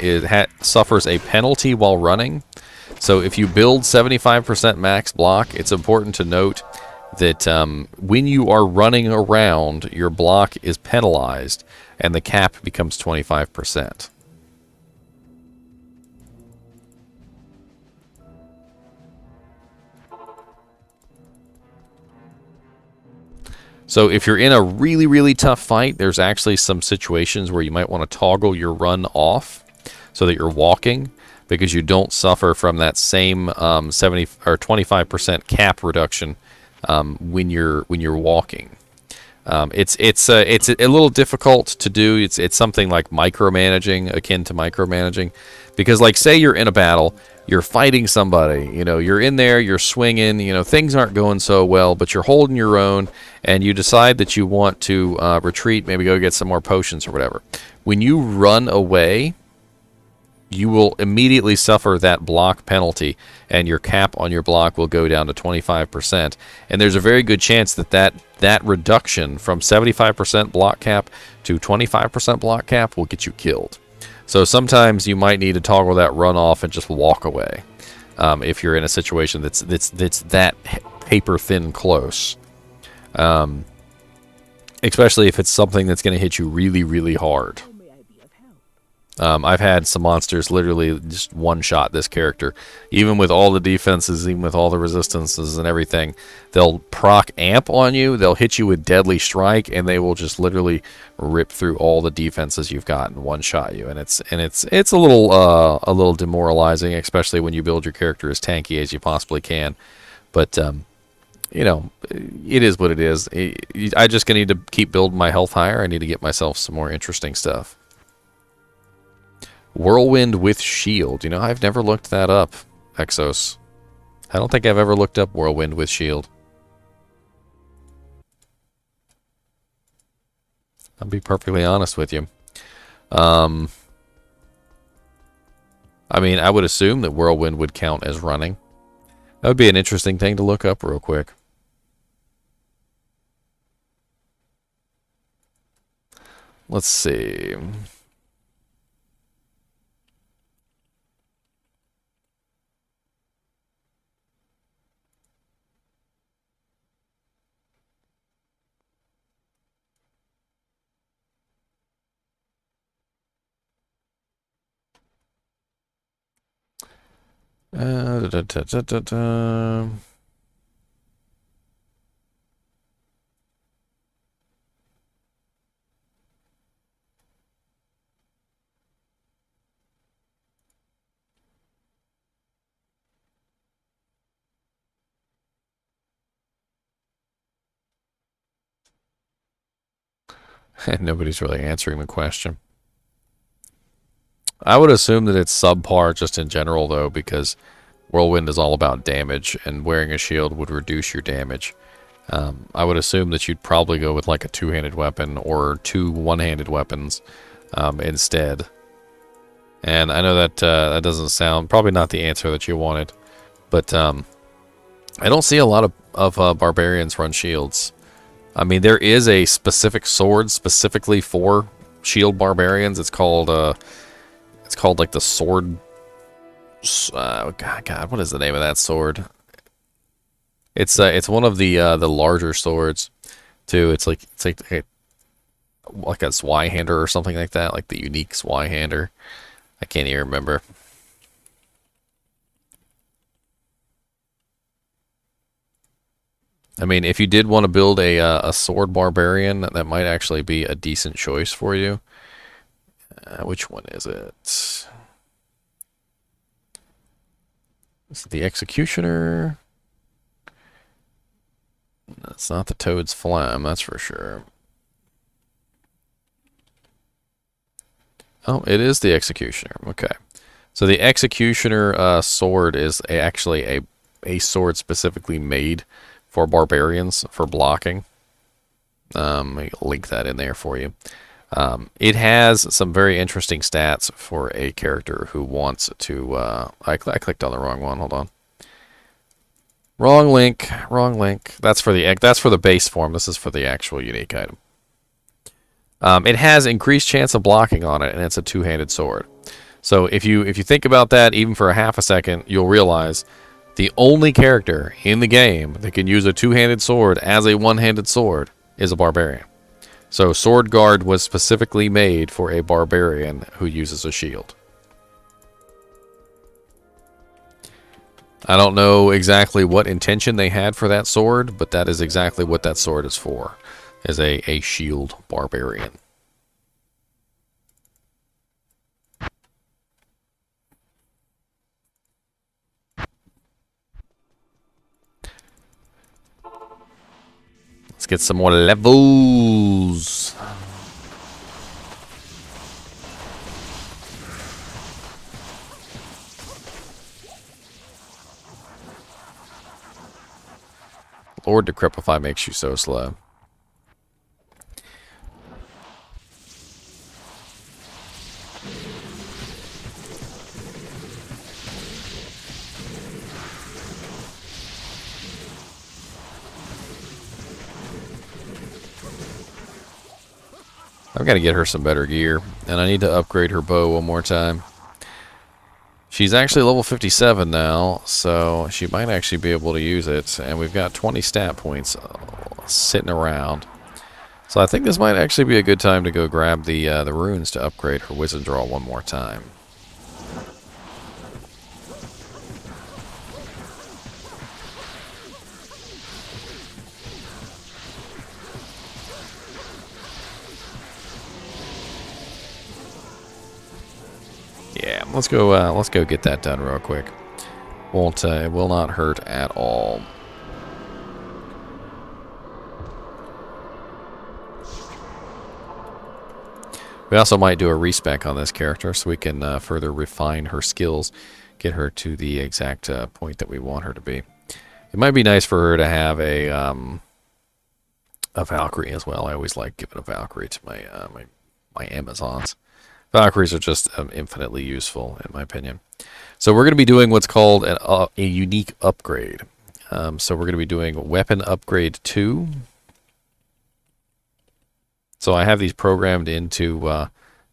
suffers a penalty while running. So if you build 75% max block, it's important to note that when you are running around, your block is penalized, and the cap becomes 25%. So if you're in a really, really tough fight, there's actually some situations where you might want to toggle your run off so that you're walking, because you don't suffer from that same 70 or 25% cap reduction when you're walking. It's a little difficult to do. It's something like micromanaging, akin to micromanaging, because like say you're in a battle, you're fighting somebody, you're in there, you're swinging, things aren't going so well, but you're holding your own, and you decide that you want to retreat, maybe go get some more potions or whatever. When you run away, you will immediately suffer that block penalty, and your cap on your block will go down to 25%. And there's a very good chance that reduction from 75% block cap to 25% block cap will get you killed. So sometimes you might need to toggle that run off and just walk away if you're in a situation that's that paper thin close. Especially if it's something that's going to hit you really, really hard. I've had some monsters literally just one-shot this character. Even with all the defenses, even with all the resistances and everything, they'll proc amp on you, they'll hit you with Deadly Strike, and they will just literally rip through all the defenses you've got and one-shot you. And it's a little demoralizing, especially when you build your character as tanky as you possibly can. But it is what it is. I just gonna need to keep building my health higher. I need to get myself some more interesting stuff. Whirlwind with shield. I've never looked that up, Exos. I don't think I've ever looked up Whirlwind with shield. I'll be perfectly honest with you. I mean, I would assume that Whirlwind would count as running. That would be an interesting thing to look up real quick. Let's see. Da, da, da, da, da, da. And nobody's really answering the question. I would assume that it's subpar just in general, though, because Whirlwind is all about damage, and wearing a shield would reduce your damage. I would assume that you'd probably go with like a two-handed weapon or two one-handed weapons instead. And I know that that doesn't sound probably not the answer that you wanted, but I don't see a lot of barbarians run shields. I mean, there is a specific sword specifically for shield barbarians. It's called like the sword. God, what is the name of that sword? It's one of the larger swords, too. It's like a Zweihander or something like that, like the unique Zweihander. I can't even remember. I mean, if you did want to build a sword barbarian, that might actually be a decent choice for you. Which one is it? Is it the Executioner? It's not the Toad's Flam, that's for sure. Oh, it is the Executioner. Okay. So the Executioner sword is actually a sword specifically made for barbarians for blocking. Let me link that in there for you. It has some very interesting stats for a character who wants to... I clicked on the wrong one. Hold on. Wrong link. Wrong link. That's for the base form. This is for the actual unique item. It has increased chance of blocking on it, and it's a two-handed sword. So if you think about that even for a half a second, you'll realize the only character in the game that can use a two-handed sword as a one-handed sword is a barbarian. So Sword Guard was specifically made for a barbarian who uses a shield. I don't know exactly what intention they had for that sword, but that is exactly what that sword is for, as a shield barbarian. Let's get some more levels. Lord Decrepify makes you so slow. I've got to get her some better gear, and I need to upgrade her bow one more time. She's actually level 57 now, so she might actually be able to use it, and we've got 20 stat points sitting around. So I think this might actually be a good time to go grab the runes to upgrade her Wisdom Draw one more time. Yeah, let's go get that done real quick. It will not hurt at all. We also might do a respec on this character so we can further refine her skills, get her to the exact point that we want her to be. It might be nice for her to have a Valkyrie as well. I always like giving a Valkyrie to my Amazons. Valkyries are just infinitely useful, in my opinion. So we're going to be doing what's called a unique upgrade. So we're going to be doing Weapon Upgrade 2. So I have these programmed into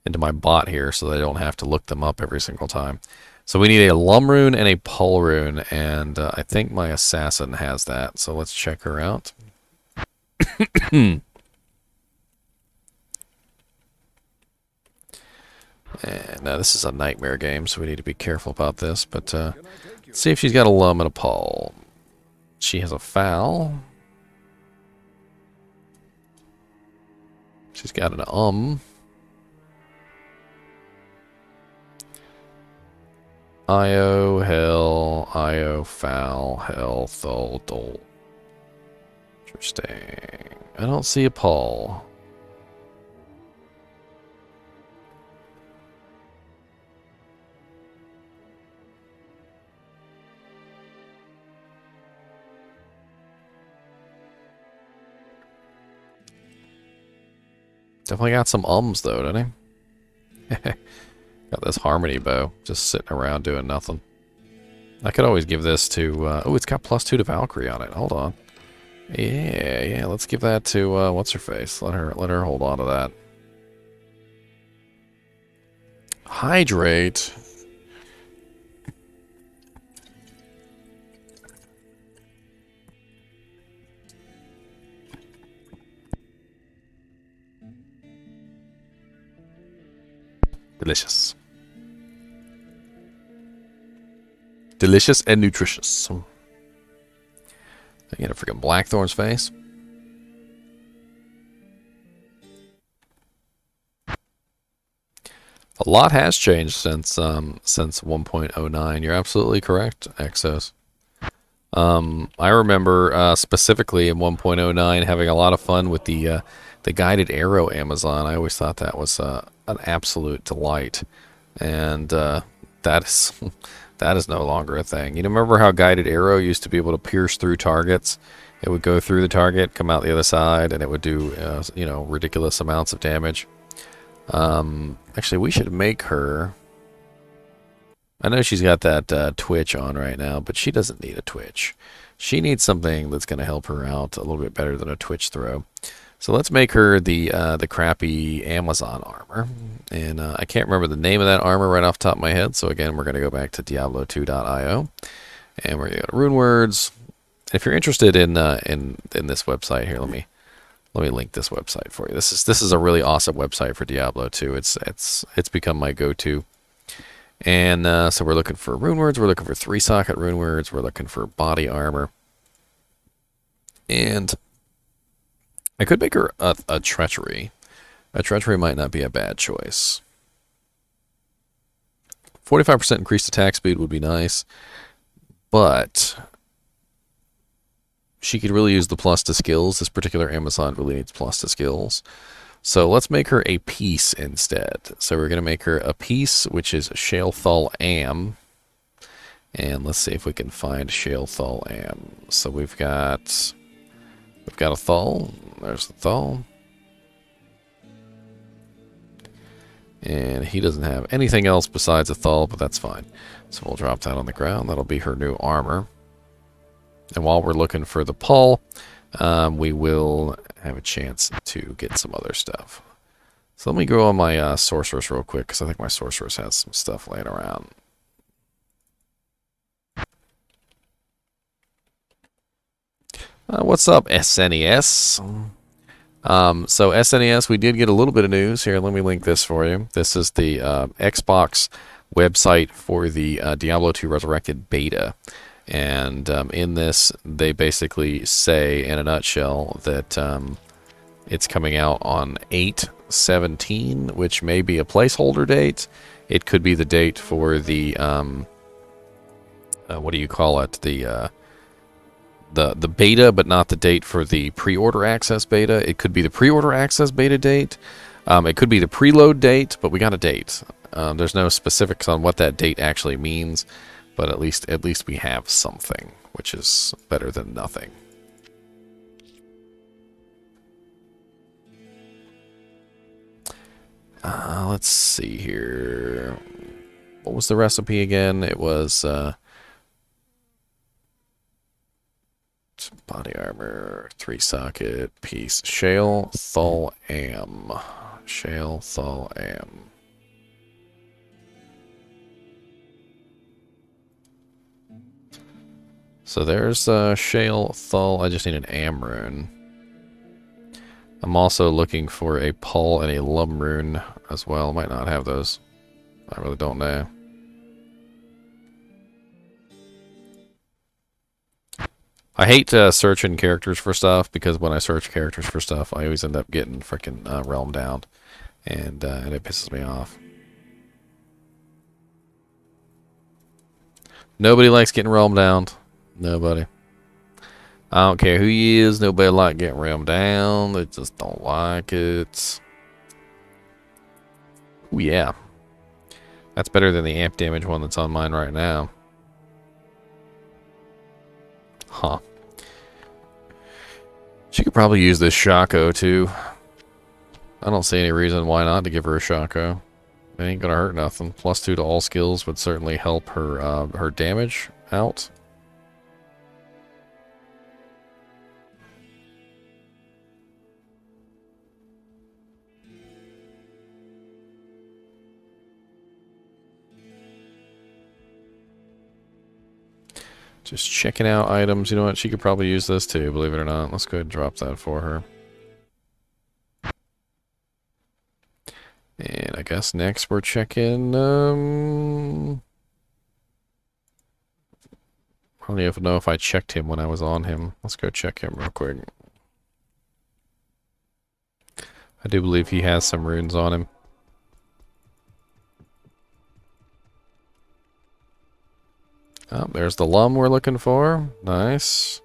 my bot here so that I don't have to look them up every single time. So we need a Lum Rune and a Pull Rune, and I think my Assassin has that. So let's check her out. And now this is a nightmare game, so we need to be careful about this. But let's see if she's got a Lum and a Pull. She has a Foul. She's got an Io, Hell, Io, Foul, Hell, Thul, Dol. Interesting. I don't see a Pull. Definitely got some ums though, doesn't he? Got this harmony bow just sitting around doing nothing. I could always give this to. Oh, it's got +2 to Valkyrie on it. Hold on. Yeah. Let's give that to what's her face. Let her hold on to that. Hydrate. Delicious. Delicious and nutritious. I get a freaking Blackthorn's face. A lot has changed since 1.09. You're absolutely correct, Exos. I remember specifically in 1.09 having a lot of fun with the guided arrow Amazon. I always thought that was an absolute delight, and that is that is no longer a thing. You remember how guided arrow used to be able to pierce through targets? It would go through the target, come out the other side, and it would do ridiculous amounts of damage. Actually, we should make her. I know she's got that Twitch on right now, but she doesn't need a Twitch. She needs something that's going to help her out a little bit better than a Twitch throw. So let's make her the crappy Amazon armor. And I can't remember the name of that armor right off the top of my head. So again, we're going to go back to Diablo2.io. And we're going to go to Rune Words. If you're interested in this website here, let me link this website for you. This is a really awesome website for Diablo 2. It's become my go-to. And so we're looking for rune words. We're looking for 3-socket rune words. We're looking for body armor. And I could make her a treachery. A treachery might not be a bad choice. 45% increased attack speed would be nice. But she could really use the plus to skills. This particular Amazon really needs plus to skills. So let's make her a piece instead. So we're going to make her a piece, which is Shale-Thal Am. And let's see if we can find Shale-Thal Am. So we've got a Thal. There's the Thal. And he doesn't have anything else besides a Thal, but that's fine. So we'll drop that on the ground. That'll be her new armor. And while we're looking for the Pull, we will have a chance to get some other stuff. So let me go on my sorceress real quick, because I think my sorceress has some stuff laying around. What's up, SNES? So SNES, we did get a little bit of news here. Let me link this for you. This is the Xbox website for the Diablo II Resurrected beta. And in this, they basically say, in a nutshell, that it's coming out on 8/17, which may be a placeholder date. It could be the date for the, what do you call it? The beta, but not the date for the pre-order access beta. It could be the pre-order access beta date. It could be the preload date, but we got a date. There's no specifics on what that date actually means. But at least we have something, which is better than nothing. Let's see here. What was the recipe again? It was body armor, 3-socket piece, Shale-Thal Am. Shale-Thal Am. So there's Shale-Thal. I just need an Am rune. I'm also looking for a Pull and a Lum rune as well. Might not have those. I really don't know. I hate searching characters for stuff, because when I search characters for stuff, I always end up getting freaking realm down, and it pisses me off. Nobody likes getting realm down. Nobody. I don't care who you is. Nobody like getting realm down. They just don't like it. Oh yeah, that's better than the amp damage one that's on mine right now. Huh. She could probably use this Shaco too. I don't see any reason why not to give her a shotgun. It ain't gonna hurt nothing. +2 to all skills would certainly help her her damage out. Just checking out items. You know what? She could probably use this too, believe it or not. Let's go ahead and drop that for her. And I guess next we're checking, I don't even know if I checked him when I was on him. Let's go check him real quick. I do believe he has some runes on him. Oh, there's the lum we're looking for. Nice.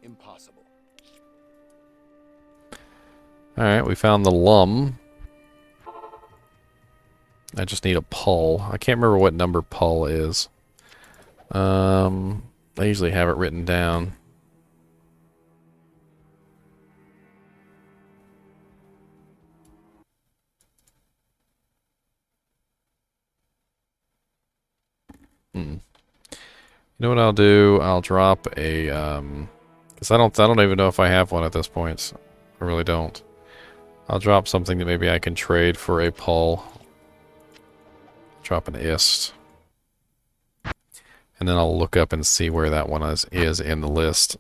Impossible. Alright, we found the lum. I just need a pull. I can't remember what number pull is. I usually have it written down. You know what I'll do? I'll drop a because I don't even know if I have one at this point. I really don't. I'll drop something that maybe I can trade for a pull. Drop an ist. And then I'll look up and see where that one is in the list.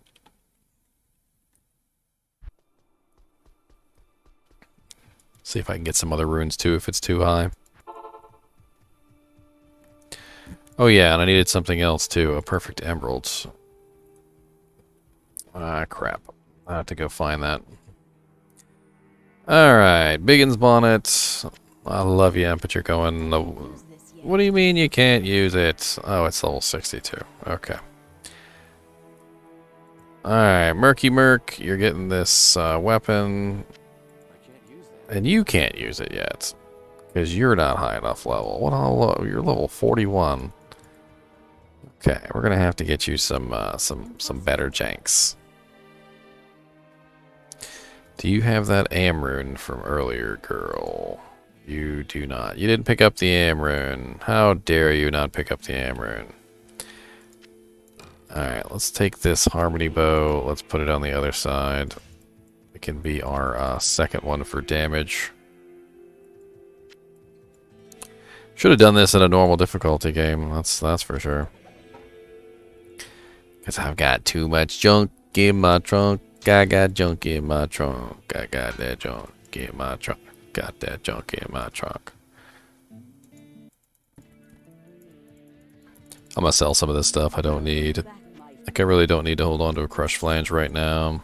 See if I can get some other runes too if it's too high. Oh yeah, and I needed something else too. A perfect emerald. Ah, crap. I have to go find that. Alright, Biggin's Bonnet. I love you, but you're going... What do you mean you can't use it? Oh, it's level 62. Okay. Alright, Murky Merc, you're getting this weapon. I can't use that. And you can't use it yet. Because you're not high enough level. What all, you're level 41. Okay, we're gonna have to get you some better janks. Do you have that Amrune from earlier, girl? You do not. You didn't pick up the Amrune. How dare you not pick up the Amrune? Alright, let's take this Harmony Bow. Let's put it on the other side. It can be our second one for damage. Should have done this in a normal difficulty game. That's for sure. Because I've got too much junk in my trunk. I got junk in my trunk. I got that junk in my trunk. Got that junk in my trunk. I'm gonna sell some of this stuff I don't need. Like I really don't need to hold on to a crushed flange right now.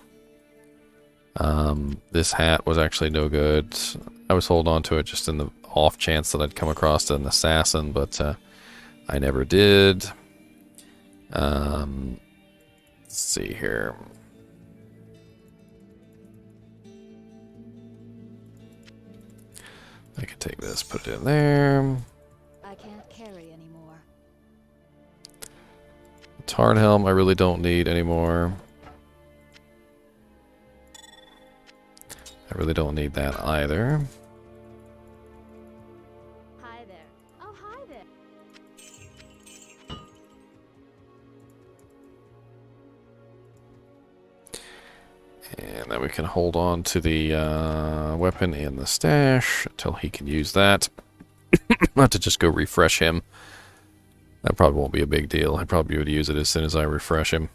This hat was actually no good. I was holding on to it just in the off chance that I'd come across an assassin, but I never did. Let's see here. I can take this, put it in there. I can't carry anymore. Tarn helm I really don't need anymore. I really don't need that either. Hi there. Oh, hi there. And then we can hold on to the weapon in the stash until he can use that. Not to just go refresh him. That probably won't be a big deal. I probably would use it as soon as I refresh him.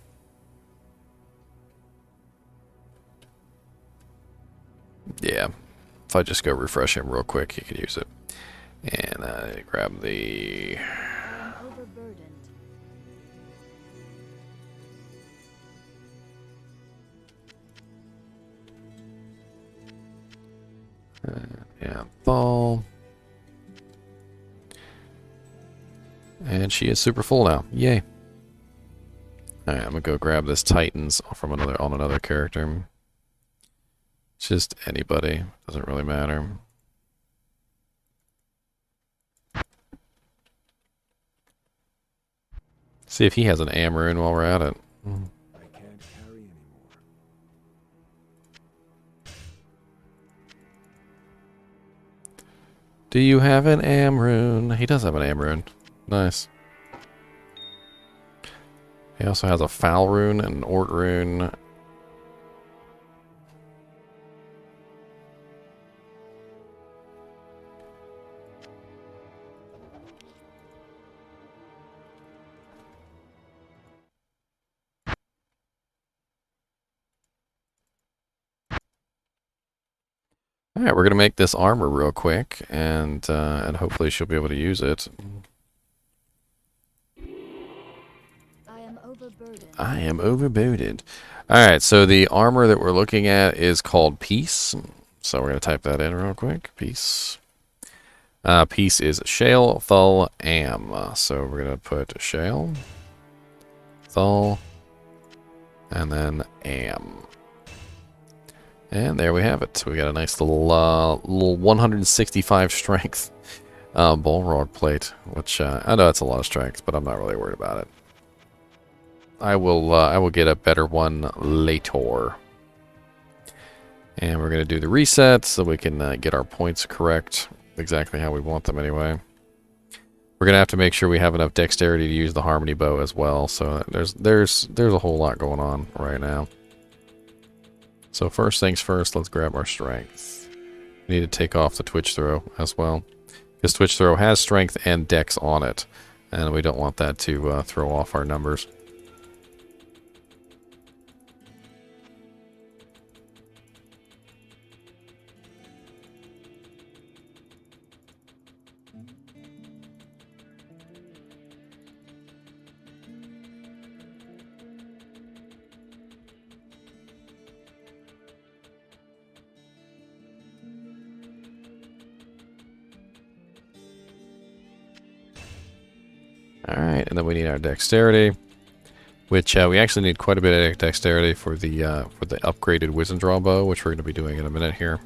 Yeah. If I just go refresh him real quick, he can use it. And grab the... I'm overburdened. Yeah, ball. And she is super full now. Yay. Alright, I'm gonna go grab this Titans from another character. Just anybody. Doesn't really matter. See if he has an Amrune while we're at it. I can't carry anymore. Do you have an am rune? He does have an am rune. Nice. He also has a foul rune and an ort rune. Alright, we're going to make this armor real quick, and hopefully she'll be able to use it. I am overburdened. I am overbooted. Alright, so the armor that we're looking at is called Peace. So we're going to type that in real quick. Peace. Peace is Shale, Thul, Am. So we're going to put Shale, Thul, and then Am. And there we have it. We got a nice little 165 strength Bullrog plate, which I know that's a lot of strength, but I'm not really worried about it. I will get a better one later. And we're going to do the reset so we can get our points correct, exactly how we want them anyway. We're going to have to make sure we have enough dexterity to use the harmony bow as well. So there's a whole lot going on right now. So first things first, let's grab our strength. We need to take off the twitch throw as well, because twitch throw has strength and dex on it, and we don't want that to throw off our numbers. Alright, and then we need our dexterity, which we actually need quite a bit of dexterity for the upgraded Wisdom Draw bow, which we're going to be doing in a minute here.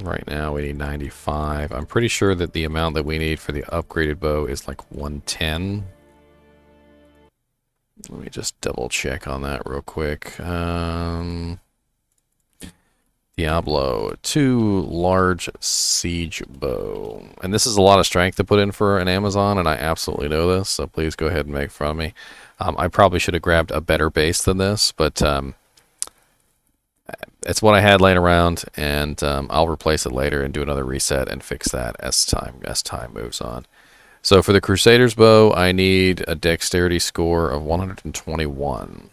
Right now we need 95. I'm pretty sure that the amount that we need for the upgraded bow is like 110. Let me just double check on that real quick. Diablo II Large Siege Bow. And this is a lot of strength to put in for an Amazon, and I absolutely know this, so please go ahead and make fun of me. I probably should have grabbed a better base than this, but it's what I had laying around, and I'll replace it later and do another reset and fix that as time moves on. So for the Crusader's Bow, I need a dexterity score of 121.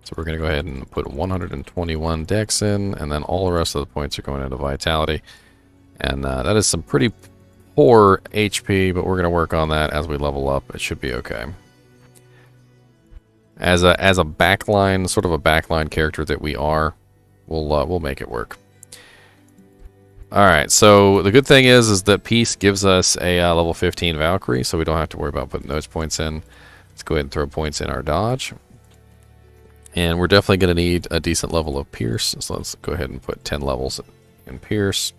So we're going to go ahead and put 121 dex in, and then all the rest of the points are going into vitality. And that is some pretty poor HP, but we're going to work on that as we level up. It should be okay. As a backline, sort of a backline character that we are, we'll make it work. All right. So the good thing is that Peace gives us a level 15 Valkyrie, so we don't have to worry about putting those points in. Let's go ahead and throw points in our dodge. And we're definitely going to need a decent level of Pierce, so let's go ahead and put 10 levels in Pierce.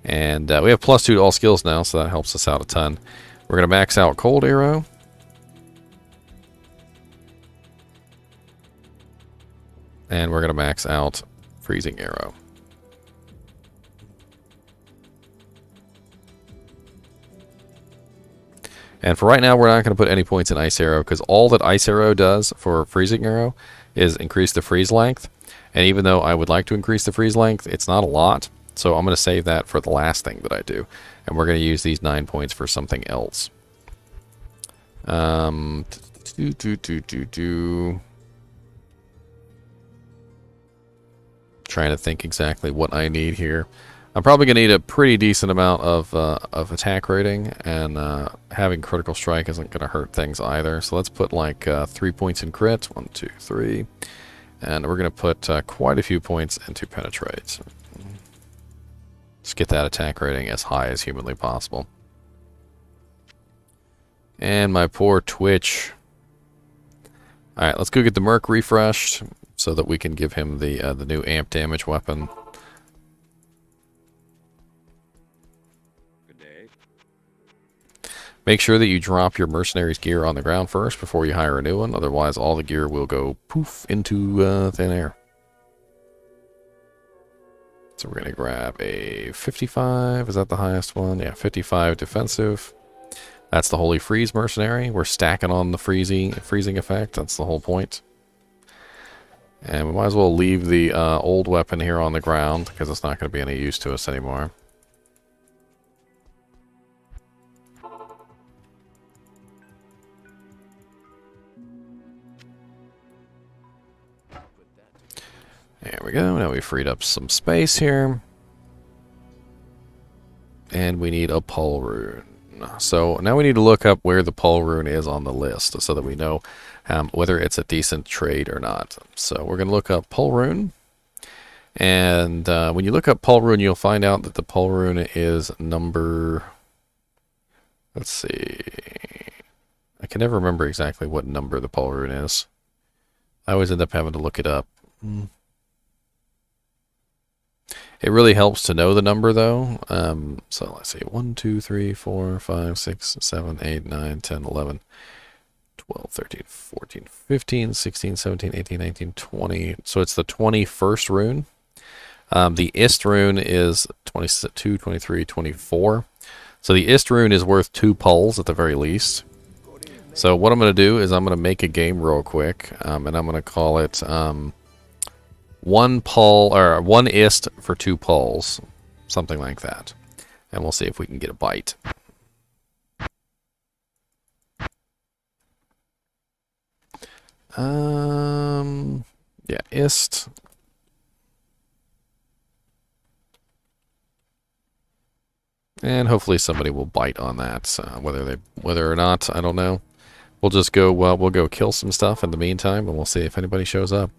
And we have +2 to all skills now, so that helps us out a ton. We're going to max out Cold Arrow. And we're going to max out Freezing Arrow. And for right now, we're not going to put any points in Ice Arrow, because all that Ice Arrow does for Freezing Arrow is increase the freeze length. And even though I would like to increase the freeze length, it's not a lot. So I'm going to save that for the last thing that I do. And we're going to use these 9 points for something else. Trying to think exactly what I need here. I'm probably going to need a pretty decent amount of attack rating, and having critical strike isn't going to hurt things either. So let's put like 3 points in crit. 1, 2, 3. And we're going to put quite a few points into penetrate. Just get that attack rating as high as humanly possible. And my poor Twitch. Alright, let's go get the Merc refreshed so that we can give him the new amp damage weapon. Good day. Make sure that you drop your mercenary's gear on the ground first before you hire a new one, otherwise all the gear will go poof into thin air. So we're going to grab a 55. Is that the highest one? Yeah, 55 defensive. That's the Holy Freeze Mercenary. We're stacking on the freezing effect. That's the whole point. And we might as well leave the old weapon here on the ground because it's not going to be any use to us anymore. There we go. Now we freed up some space here. And we need a Pole Rune. So now we need to look up where the Pole Rune is on the list so that we know whether it's a decent trade or not. So we're going to look up Pole Rune. And when you look up Pole Rune, you'll find out that the Pole Rune is number... Let's see. I can never remember exactly what number the Pole Rune is. I always end up having to look it up. It really helps to know the number, though. So let's see. 1, 2, 3, 4, 5, 6, 7, 8, 9, 10, 11, 12, 13, 14, 15, 16, 17, 18, 19, 20. So it's the 21st rune. The Ist rune is 22, 23, 24. So the Ist rune is worth 2 poles at the very least. So what I'm going to do is I'm going to make a game real quick, and I'm going to call it 1 pole or 1 Ist for 2 poles, something like that, and we'll see if we can get a bite. Yeah, Ist. And hopefully somebody will bite on that. Whether or not, I don't know. We'll just go. We'll go kill some stuff in the meantime, and we'll see if anybody shows up.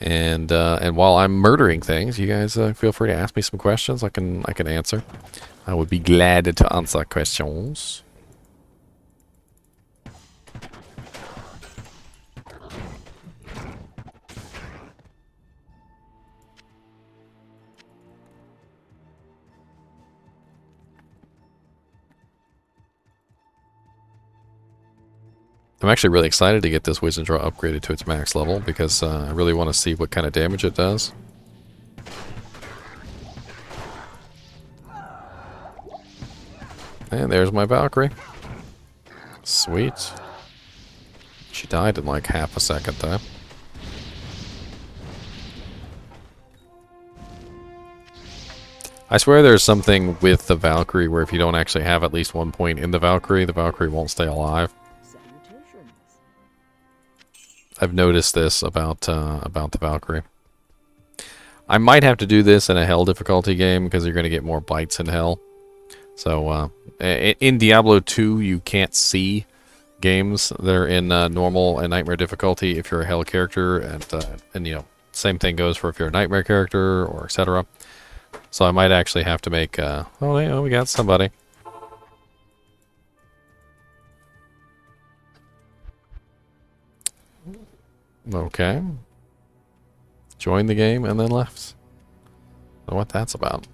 And while I'm murdering things, you guys feel free to ask me some questions. I can answer. I would be glad to answer questions. I'm actually really excited to get this Wisdom Draw upgraded to its max level because I really want to see what kind of damage it does. And there's my Valkyrie. Sweet. She died in like half a second though. I swear there's something with the Valkyrie where if you don't actually have at least 1 point in the Valkyrie won't stay alive. I've noticed this about the Valkyrie. I might have to do this in a Hell difficulty game because you're going to get more bites in Hell. So in Diablo 2, you can't see games that are in normal and Nightmare difficulty if you're a Hell character, and you know, same thing goes for if you're a Nightmare character or etc. So I might actually have to make. Oh, yeah, we got somebody. Okay. Joined the game and then left. I don't know what that's about.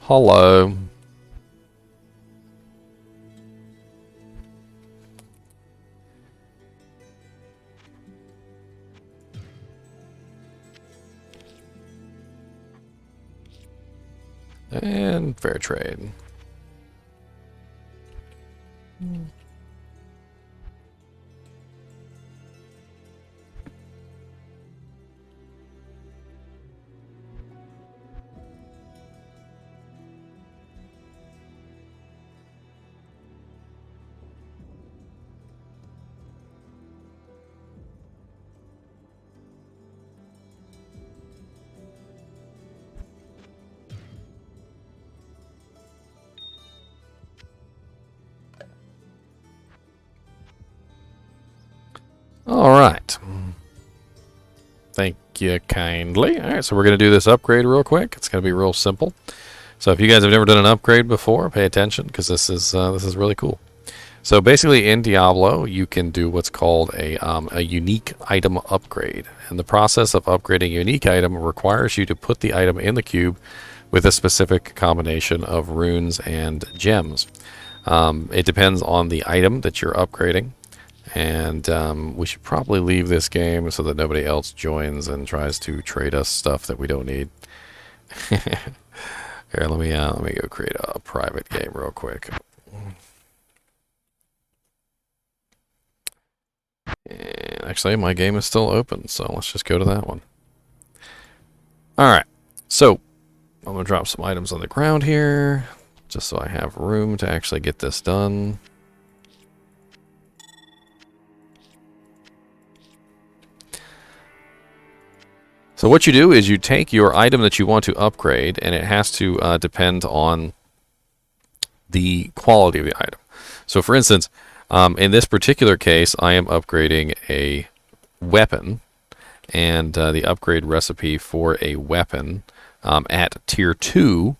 Hello. And fair trade. All right. Thank you kindly. All right, so we're going to do this upgrade real quick. It's going to be real simple. So if you guys have never done an upgrade before, pay attention because this is really cool. So basically in Diablo, you can do what's called a unique item upgrade. And the process of upgrading a unique item requires you to put the item in the cube with a specific combination of runes and gems. It depends on the item that you're upgrading. And we should probably leave this game so that nobody else joins and tries to trade us stuff that we don't need. Here, let me go create a private game real quick. And actually, my game is still open, so let's just go to that one. Alright, so I'm going to drop some items on the ground here, just so I have room to actually get this done. So what you do is you take your item that you want to upgrade, and it has to depend on the quality of the item. So for instance, in this particular case, I am upgrading a weapon, and the upgrade recipe for a weapon at tier 2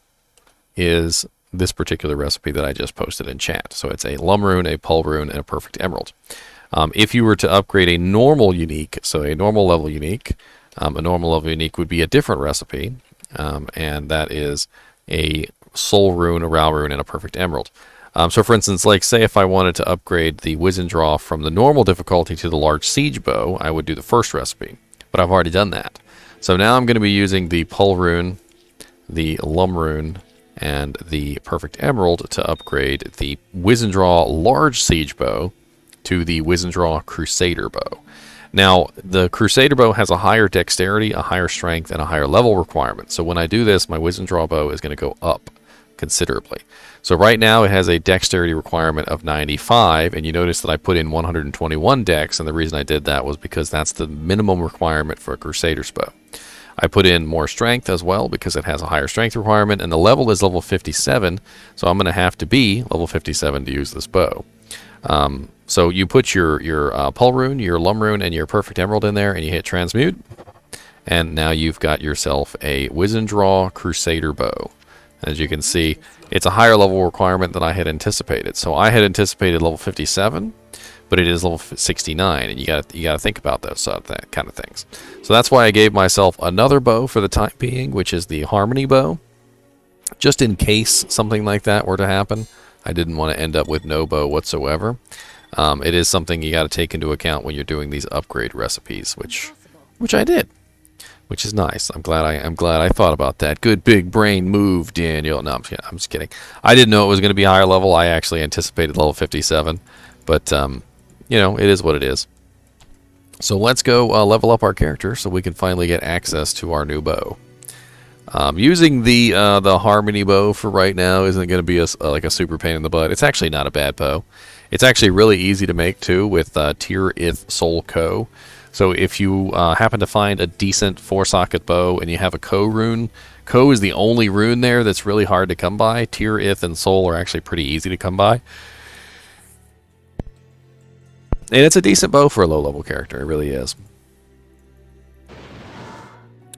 is this particular recipe that I just posted in chat. So it's a Lum Rune, a Pull Rune, and a Perfect Emerald. If you were to upgrade a normal unique, so a normal level unique, a normal level unique would be a different recipe, and that is a Soul Rune, a Ral Rune, and a Perfect Emerald. So for instance, like say if I wanted to upgrade the Wizen Draw from the normal difficulty to the large siege bow, I would do the first recipe, but I've already done that. So now I'm going to be using the Pull Rune, the Lum Rune, and the Perfect Emerald to upgrade the Wizen Draw large siege bow to the Wizen Draw Crusader bow. Now, the Crusader bow has a higher dexterity, a higher strength, and a higher level requirement. So when I do this, my Wizen Draw bow is going to go up considerably. So right now it has a dexterity requirement of 95, and you notice that I put in 121 dex, and the reason I did that was because that's the minimum requirement for a Crusader's bow. I put in more strength as well because it has a higher strength requirement, and the level is level 57, so I'm going to have to be level 57 to use this bow. So you put your Pull Rune, your Lum Rune, and your Perfect Emerald in there, and you hit Transmute, and now you've got yourself a Wizen Draw Crusader bow. As you can see, it's a higher level requirement than I had anticipated. So I had anticipated level 57, but it is level 69, and you got to think about those that kind of things. So that's why I gave myself another bow for the time being, which is the Harmony bow, just in case something like that were to happen. I didn't want to end up with no bow whatsoever. It is something you got to take into account when you're doing these upgrade recipes, which I did, which is nice. I'm glad I thought about that. Good big brain move, Daniel. No, I'm just kidding. I didn't know it was going to be higher level. I actually anticipated level 57, but you know, it is what it is. So let's go level up our character so we can finally get access to our new bow. Using the Harmony bow for right now isn't going to be like a super pain in the butt. It's actually not a bad bow. It's actually really easy to make too with Tier Ith Soul Co. So if you happen to find a decent 4-socket bow and you have a Co rune, Co is the only rune there that's really hard to come by. Tier Ith and Soul are actually pretty easy to come by. And it's a decent bow for a low-level character. It really is.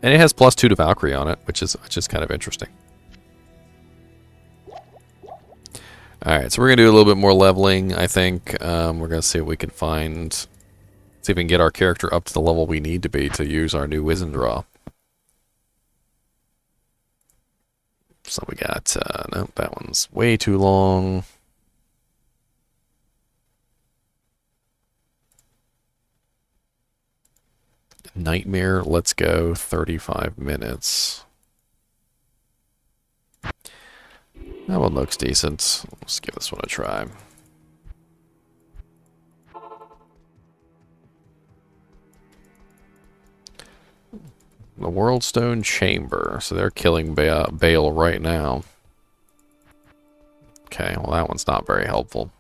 And it has +2 to Valkyrie on it, which is kind of interesting. Alright, so we're going to do a little bit more leveling, I think. We're going to see what we can find. See if we can get our character up to the level we need to be to use our new Wizen Draw. So we got... no, that one's way too long. Nightmare, let's go 35 minutes. That one looks decent. Let's give this one a try. The Worldstone Chamber. So they're killing Bale right now. Okay, well that one's not very helpful.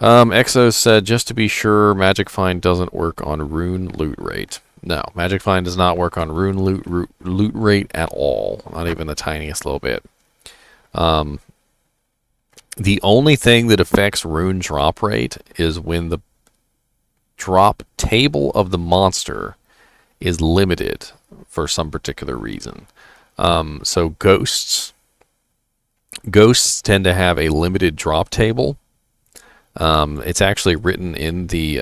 Exo said, just to be sure, Magic Find doesn't work on rune loot rate. No, Magic Find does not work on rune loot rate at all. Not even the tiniest little bit. The only thing that affects rune drop rate is when the drop table of the monster is limited for some particular reason. So ghosts tend to have a limited drop table. It's actually written in the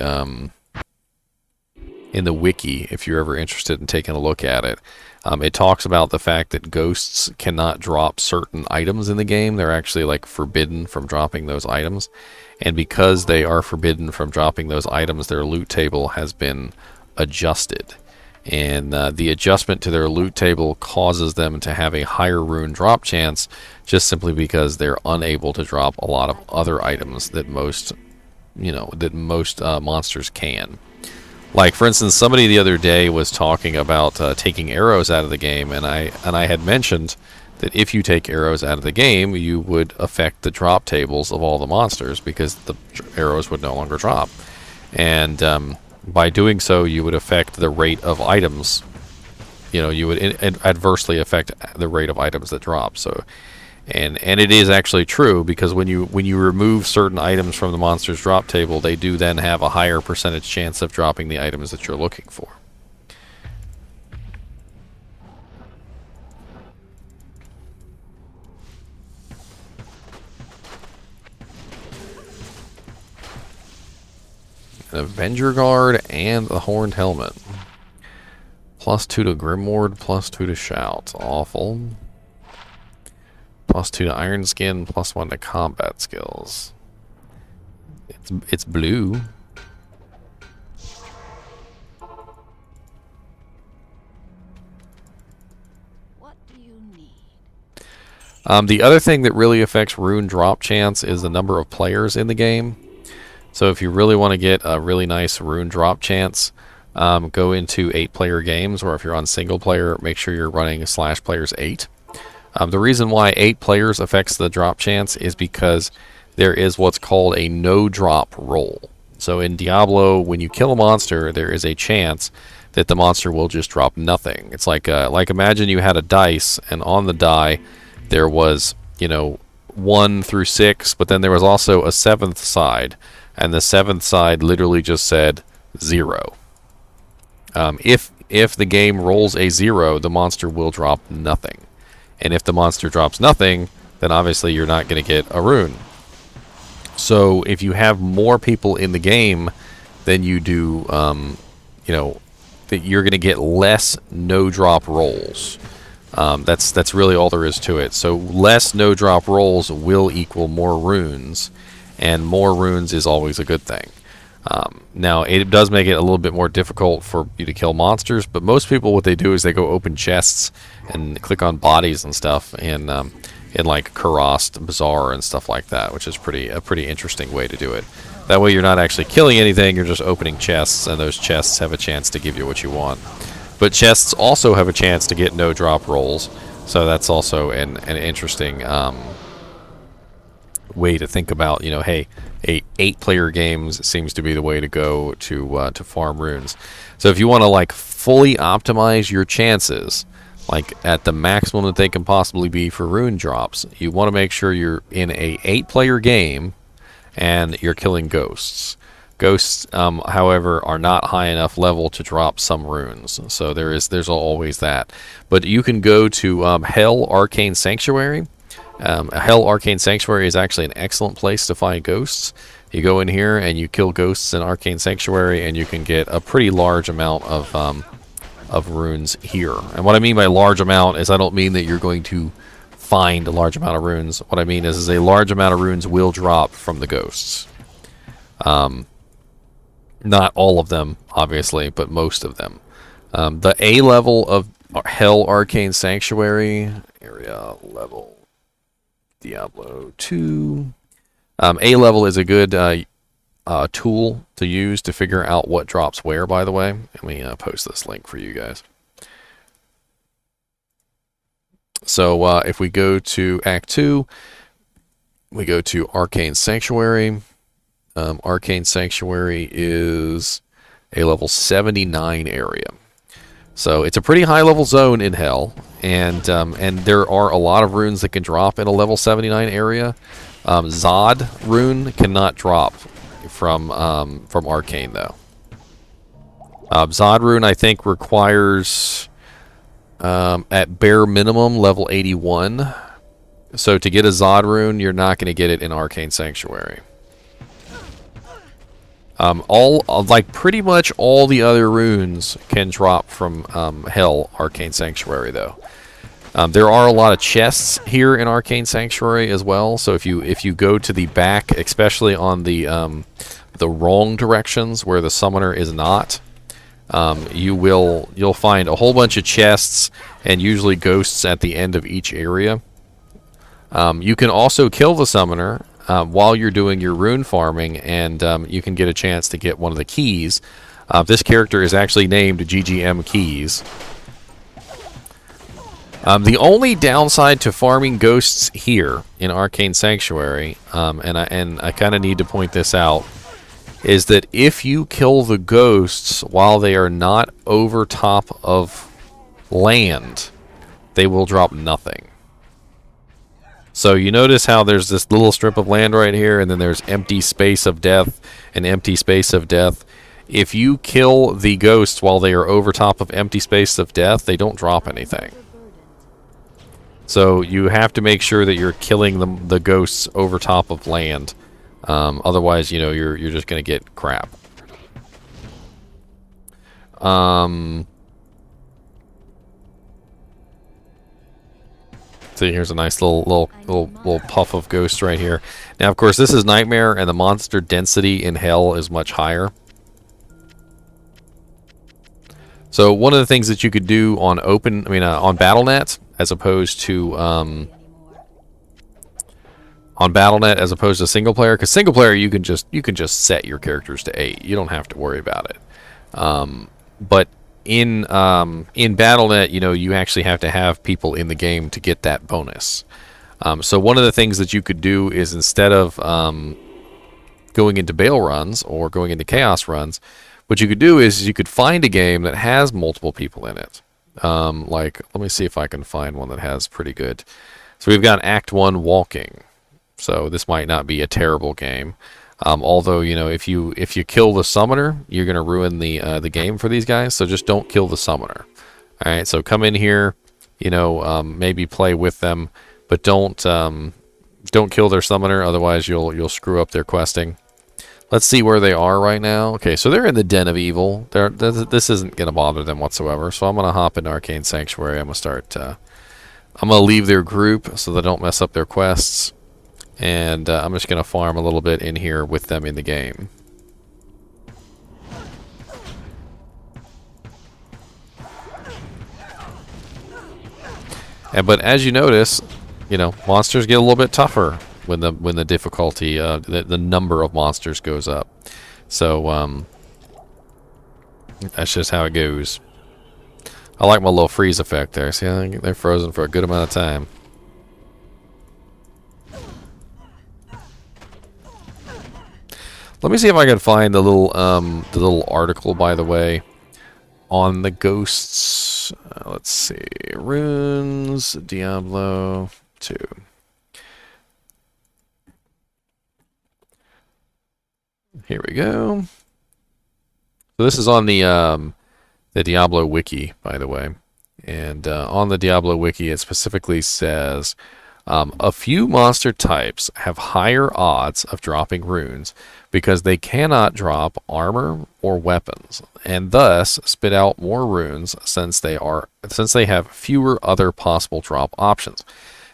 in the wiki, if you're ever interested in taking a look at it. It talks about the fact that ghosts cannot drop certain items in the game. They're actually like forbidden from dropping those items. And because they are forbidden from dropping those items, their loot table has been adjusted. And the adjustment to their loot table causes them to have a higher rune drop chance, just simply because they're unable to drop a lot of other items that most monsters can. Like, for instance, somebody the other day was talking about taking arrows out of the game, and I had mentioned that if you take arrows out of the game, you would affect the drop tables of all the monsters, because the arrows would no longer drop. And by doing so, you would affect the rate of items. You would adversely affect the rate of items that drop. So, and it is actually true, because when you remove certain items from the monster's drop table, they do then have a higher percentage chance of dropping the items that you're looking for. An Avenger Guard and the Horned Helmet. +2 to Grimward, +2 to Shout. Awful. +2 to Iron Skin, +1 to combat skills. It's blue. What do you need? The other thing that really affects rune drop chance is the number of players in the game. So if you really want to get a really nice rune drop chance, go into 8-player games, or if you're on single player, make sure you're running /players 8. The reason why 8 players affects the drop chance is because there is what's called a no-drop roll. So in Diablo, when you kill a monster, there is a chance that the monster will just drop nothing. It's like imagine you had a dice, and on the die there was 1 through 6, but then there was also a 7th side, and the 7th side literally just said 0. If the game rolls a 0, the monster will drop nothing. And if the monster drops nothing, then obviously you're not going to get a rune. So if you have more people in the game than you do, that you're going to get less no-drop rolls. That's really all there is to it. So less no-drop rolls will equal more runes, and more runes is always a good thing. Now, it does make it a little bit more difficult for you to kill monsters, but most people, what they do is they go open chests and click on bodies and stuff in like Kurast, Bazaar, and stuff like that, which is a pretty interesting way to do it. That way you're not actually killing anything, you're just opening chests, and those chests have a chance to give you what you want. But chests also have a chance to get no-drop rolls, so that's also an interesting way to think about, hey, 8-player games seems to be the way to go to farm runes. So if you want to like fully optimize your chances, like at the maximum that they can possibly be for rune drops, you want to make sure you're in a 8-player game and you're killing ghosts. Ghosts, however, are not high enough level to drop some runes, so there's always that. But you can go to Hell Arcane Sanctuary. Hell Arcane Sanctuary is actually an excellent place to find ghosts. You go in here and you kill ghosts in Arcane Sanctuary, and you can get a pretty large amount of runes here. And what I mean by large amount is I don't mean that you're going to find a large amount of runes. What I mean is a large amount of runes will drop from the ghosts. Not all of them, obviously, but most of them. The A level of Hell Arcane Sanctuary, area level Diablo 2. A level is a good tool to use to figure out what drops where, by the way. Let me post this link for you guys. So if we go to Act 2, we go to Arcane Sanctuary. Arcane Sanctuary is a level 79 area. So it's a pretty high level zone in Hell, and there are a lot of runes that can drop in a level 79 area. Zod rune cannot drop from Arcane though. Zod rune I think requires at bare minimum level 81. So to get a Zod rune, you're not going to get it in Arcane Sanctuary. Like pretty much all the other runes can drop from Hell Arcane Sanctuary, though. There are a lot of chests here in Arcane Sanctuary as well. So if you go to the back, especially on the wrong directions where the summoner is not, you'll find a whole bunch of chests and usually ghosts at the end of each area. You can also kill the summoner while you're doing your rune farming, and you can get a chance to get one of the keys. This character is actually named GGM Keys. The only downside to farming ghosts here in Arcane Sanctuary, and I kind of need to point this out, is that if you kill the ghosts while they are not over top of land, they will drop nothing. So you notice how there's this little strip of land right here, and then there's empty space of death and empty space of death. If you kill the ghosts while they are over top of empty space of death, they don't drop anything. So you have to make sure that you're killing the ghosts over top of land. Otherwise, you know, you're just going to get crap. See, here's a nice little puff of ghost right here. Now, of course, this is Nightmare, and the monster density in Hell is much higher. So one of the things that you could do on on BattleNet, as opposed to single player, because single player you can just set your characters to 8. You don't have to worry about it. But in BattleNet, you know, you actually have to have people in the game to get that bonus. So one of the things that you could do is, instead of going into Bale runs or going into Chaos runs, what you could do is you could find a game that has multiple people in it. Like, let me see if I can find one that has pretty good. So we've got Act 1 Walking. So this might not be a terrible game. Although, you know, if you kill the summoner, you're going to ruin the game for these guys. So just don't kill the summoner. All right, so come in here, you know, maybe play with them, but don't kill their summoner. Otherwise, you'll screw up their questing. Let's see where they are right now. Okay, so they're in the Den of Evil. This isn't going to bother them whatsoever. So I'm going to hop into Arcane Sanctuary. I'm going to start. I'm going to leave their group so they don't mess up their quests. And I'm just going to farm a little bit in here with them in the game. But as you notice, you know, monsters get a little bit tougher when the difficulty, the number of monsters goes up. So that's just how it goes. I like my little freeze effect there. See, I think they're frozen for a good amount of time. Let me see if I can find the little article, by the way, on the ghosts. Let's see, runes, Diablo 2. Here we go. So this is on the Diablo wiki, by the way, and on the Diablo wiki, it specifically says a few monster types have higher odds of dropping runes because they cannot drop armor or weapons, and thus spit out more runes since they have fewer other possible drop options.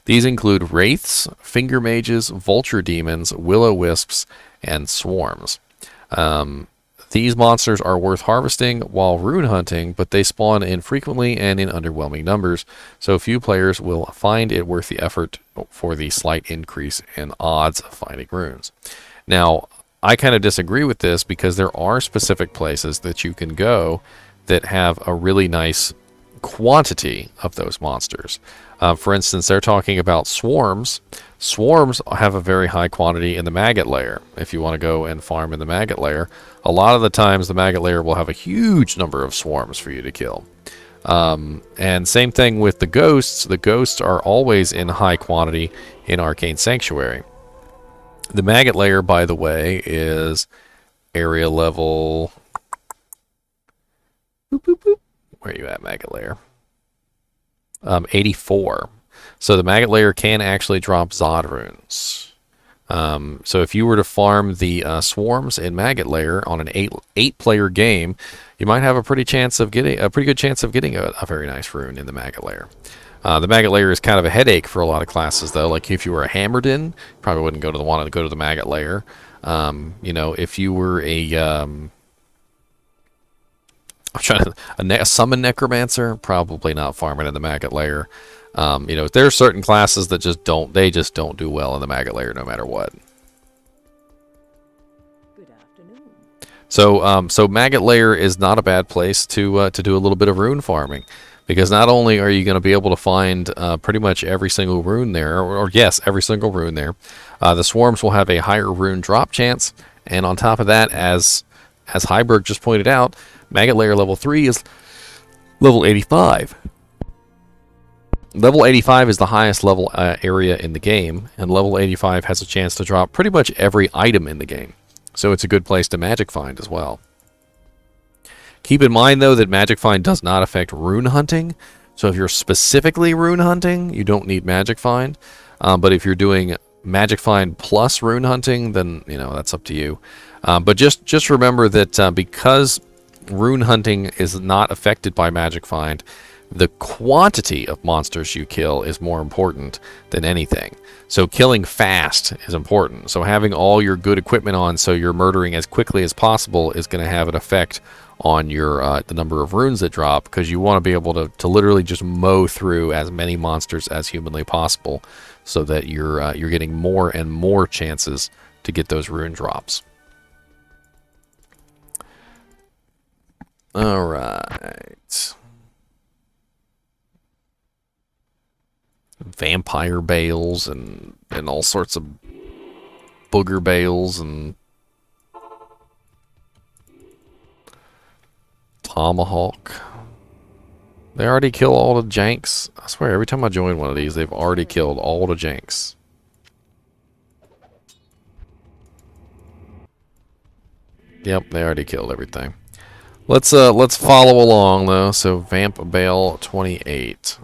These include wraiths, finger mages, vulture demons, will-o-wisps, and swarms. These monsters are worth harvesting while rune hunting, but they spawn infrequently and in underwhelming numbers, so few players will find it worth the effort for the slight increase in odds of finding runes. Now, I kind of disagree with this because there are specific places that you can go that have a really nice quantity of those monsters. For instance, they're talking about swarms. Swarms have a very high quantity in the maggot layer. If you want to go and farm in the maggot layer, a lot of the times the maggot layer will have a huge number of swarms for you to kill. And same thing with the ghosts. The ghosts are always in high quantity in Arcane Sanctuary. The maggot layer, by the way, is area level... Boop, boop, boop. Where are you at, maggot layer? 84. So the maggot layer can actually drop Zod runes. So if you were to farm the swarms in Maggot Lair on an eight player game, you might have a pretty good chance of getting a very nice rune in the Maggot Lair. The Maggot Lair is kind of a headache for a lot of classes, though. Like if you were a Hammered in, you probably wouldn't want to go to the Maggot Lair. If you were a summon necromancer, probably not farming in the Maggot Lair. There are certain classes that just don't do well in the Maggot Lair no matter what. Good afternoon. So Maggot Lair is not a bad place to do a little bit of rune farming, because not only are you going to be able to find pretty much every single rune there, or yes, every single rune there, the swarms will have a higher rune drop chance, and on top of that, as Heiberg just pointed out, Maggot Lair level 3 is level 85. Level 85 is the highest level area in the game, and level 85 has a chance to drop pretty much every item in the game. So it's a good place to magic find as well. Keep in mind, though, that magic find does not affect rune hunting. So if you're specifically rune hunting, you don't need magic find. But if you're doing magic find plus rune hunting, then that's up to you. But just remember that because rune hunting is not affected by magic find, the quantity of monsters you kill is more important than anything. So killing fast is important. So having all your good equipment on, so you're murdering as quickly as possible, is going to have an effect on your the number of runes that drop, because you want to be able to literally just mow through as many monsters as humanly possible, so that you're getting more and more chances to get those rune drops. All right. Vampire bales and all sorts of booger bales and tomahawk. They already kill all the janks. I swear, every time I join one of these, they've already killed all the janks. Yep, they already killed everything. Let's follow along though. So Vamp Bale 28.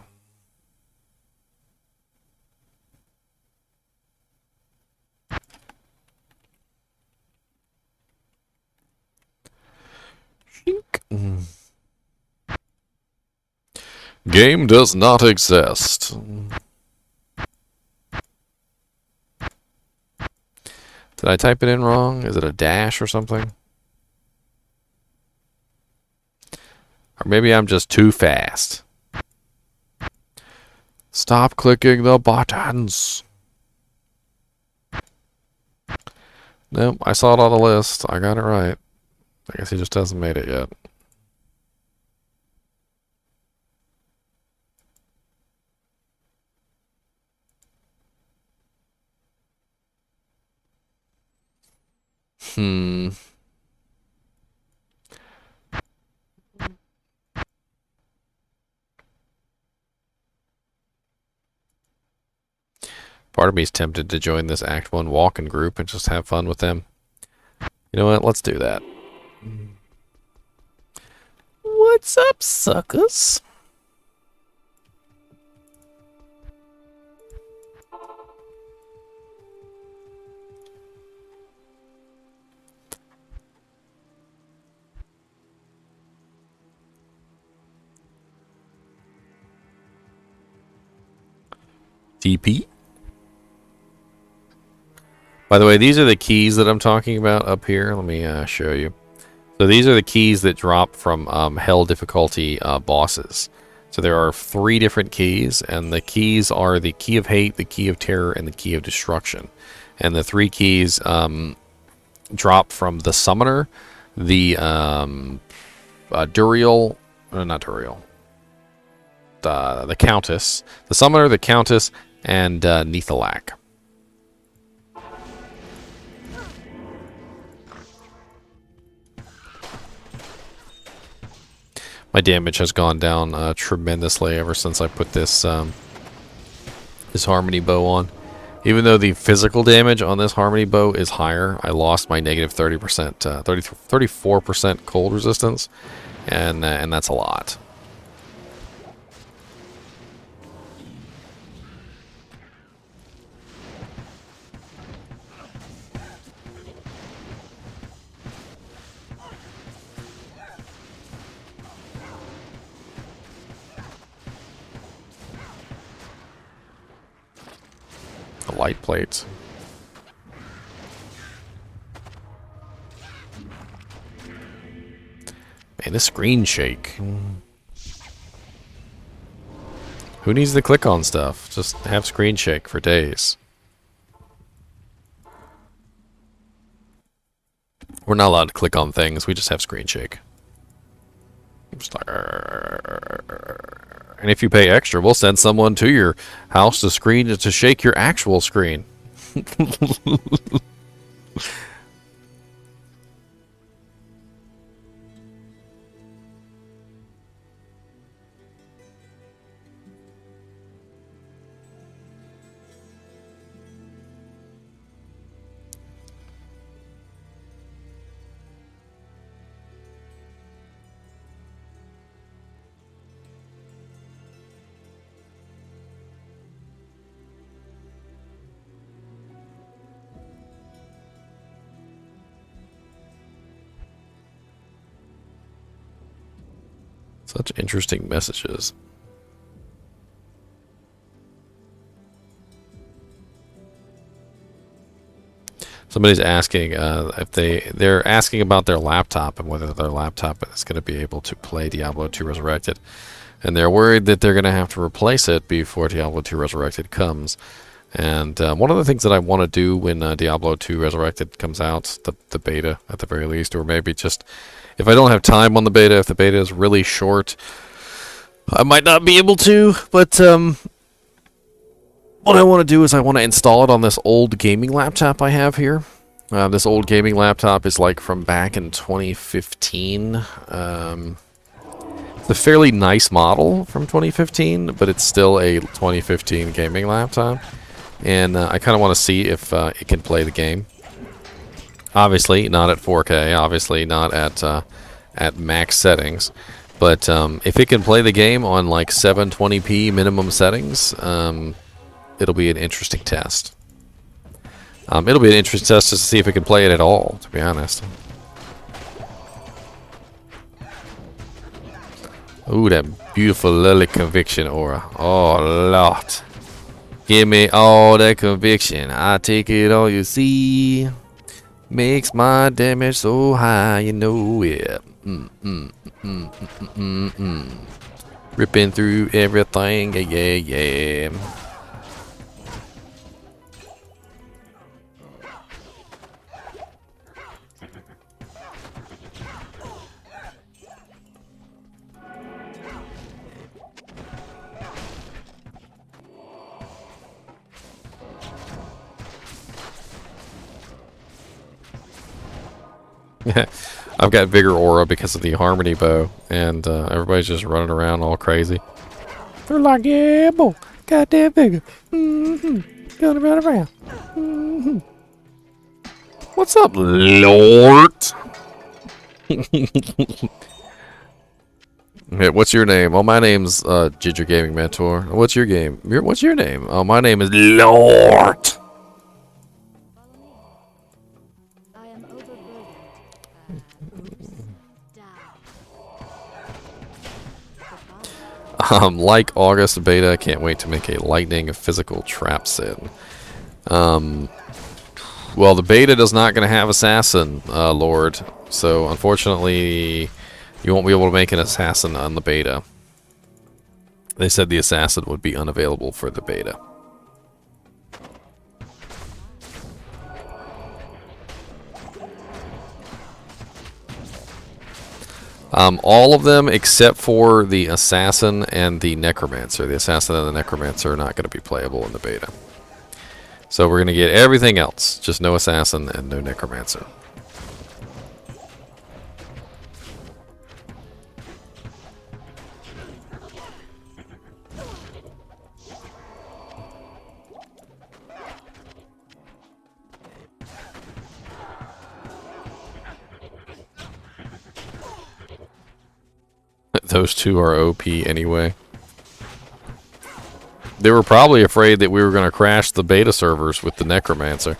Game does not exist. Did I type it in wrong? Is it a dash or something? Or maybe I'm just too fast. Stop clicking the buttons. Nope, I saw it on the list. I got it right. I guess he just hasn't made it yet. Part of me is tempted to join this Act 1 walking group and just have fun with them. You know what? Let's do that. What's up, suckers? TP. By the way, these are the keys that I'm talking about up here. Let me show you. So these are the keys that drop from Hell difficulty bosses. So there are 3 different keys, and the keys are the Key of Hate, the Key of Terror, and the Key of Destruction. And the 3 keys drop from the Summoner, the Duriel, not Duriel, the Countess, the Summoner, the Countess, and Nithalak. My damage has gone down tremendously ever since I put this this Harmony Bow on. Even though the physical damage on this Harmony Bow is higher, I lost my negative 30%, 34% cold resistance, and that's a lot. light plates. Man, this screen shake. Who needs to click on stuff? Just have screen shake for days. We're not allowed to click on things. We just have screen shake. Just like, and if you pay extra, we'll send someone to your house to shake your actual screen. Such interesting messages. Somebody's asking if they're asking about their laptop and whether their laptop is going to be able to play Diablo II Resurrected, and they're worried that they're going to have to replace it before Diablo II Resurrected comes. And one of the things that I want to do when Diablo II Resurrected comes out, the beta at the very least, or maybe just if I don't have time on the beta, if the beta is really short, I might not be able to, but what I want to do is I want to install it on this old gaming laptop I have here. This old gaming laptop is like from back in 2015. It's a fairly nice model from 2015, but it's still a 2015 gaming laptop. And I kind of want to see if it can play the game. Obviously, not at 4K. Obviously, not at max settings. But if it can play the game on like 720p minimum settings, it'll be an interesting test. It'll be an interesting test to see if it can play it at all, to be honest. Ooh, that beautiful lily conviction aura. Oh, Lord. Give me all that conviction. I take it all you see. Makes my damage so high, you know it. Ripping through everything, yeah, yeah. I've got bigger aura because of the harmony bow, and everybody's just running around all crazy. They're like, yeah, boy, got that bigger. Going around. What's up, Lord? Hey, what's your name? Oh, my name's Ginger Gaming Mentor. What's your game? What's your name? Oh, my name is Lord. Like August beta, I can't wait to make a lightning physical trap set. Well, the beta is not going to have assassin, Lord. So, unfortunately, you won't be able to make an assassin on the beta. They said the assassin would be unavailable for the beta. All of them except for the assassin and the necromancer. The assassin and the necromancer are not going to be playable in the beta. So we're going to get everything else, just no assassin and no necromancer. Those two are OP anyway. They were probably afraid that we were going to crash the beta servers with the necromancer.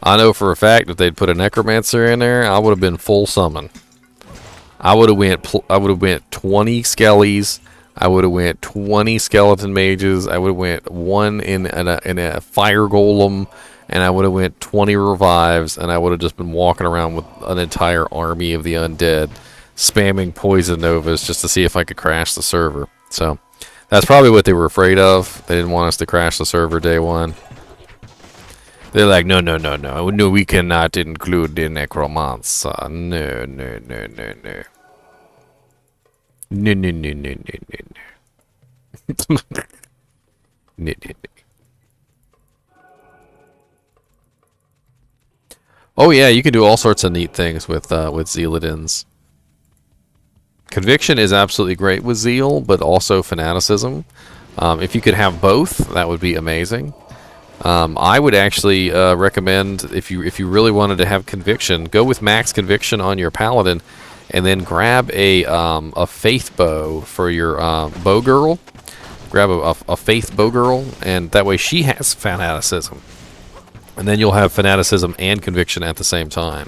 I know for a fact if they'd put a necromancer in there, I would have been full summon. I would have went 20 skellies I would have went 20 skeleton mages. I would have went one in a fire golem, and I would have went 20 revives, and I would have just been walking around with an entire army of the undead, spamming poison novas just to see if I could crash the server. So that's probably what they were afraid of. They didn't want us to crash the server day one. They're like, no, no, no, no, no, we cannot include the necromancer. No, no, no, no, no. No, no, no, no, no, no, no. No, no, no. Oh yeah, you can do all sorts of neat things with Zealadins. Conviction is absolutely great with Zeal, but also Fanaticism. If you could have both, that would be amazing. I would actually recommend, if you really wanted to have Conviction, go with Max Conviction on your Paladin, and then grab a Faith Bow for your Bow Girl. Grab a Faith Bow Girl, and that way she has Fanaticism. And then you'll have Fanaticism and Conviction at the same time.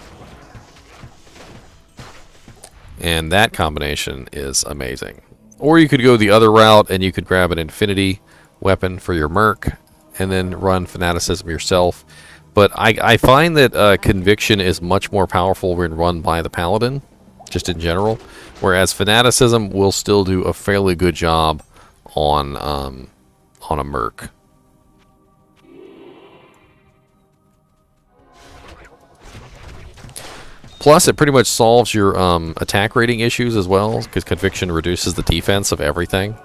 And that combination is amazing. Or you could go the other route, and you could grab an Infinity weapon for your Merc, and then run Fanaticism yourself. But I find that Conviction is much more powerful when run by the Paladin, just in general. Whereas Fanaticism will still do a fairly good job on a Merc. Plus, it pretty much solves your attack rating issues as well, because Conviction reduces the defense of everything.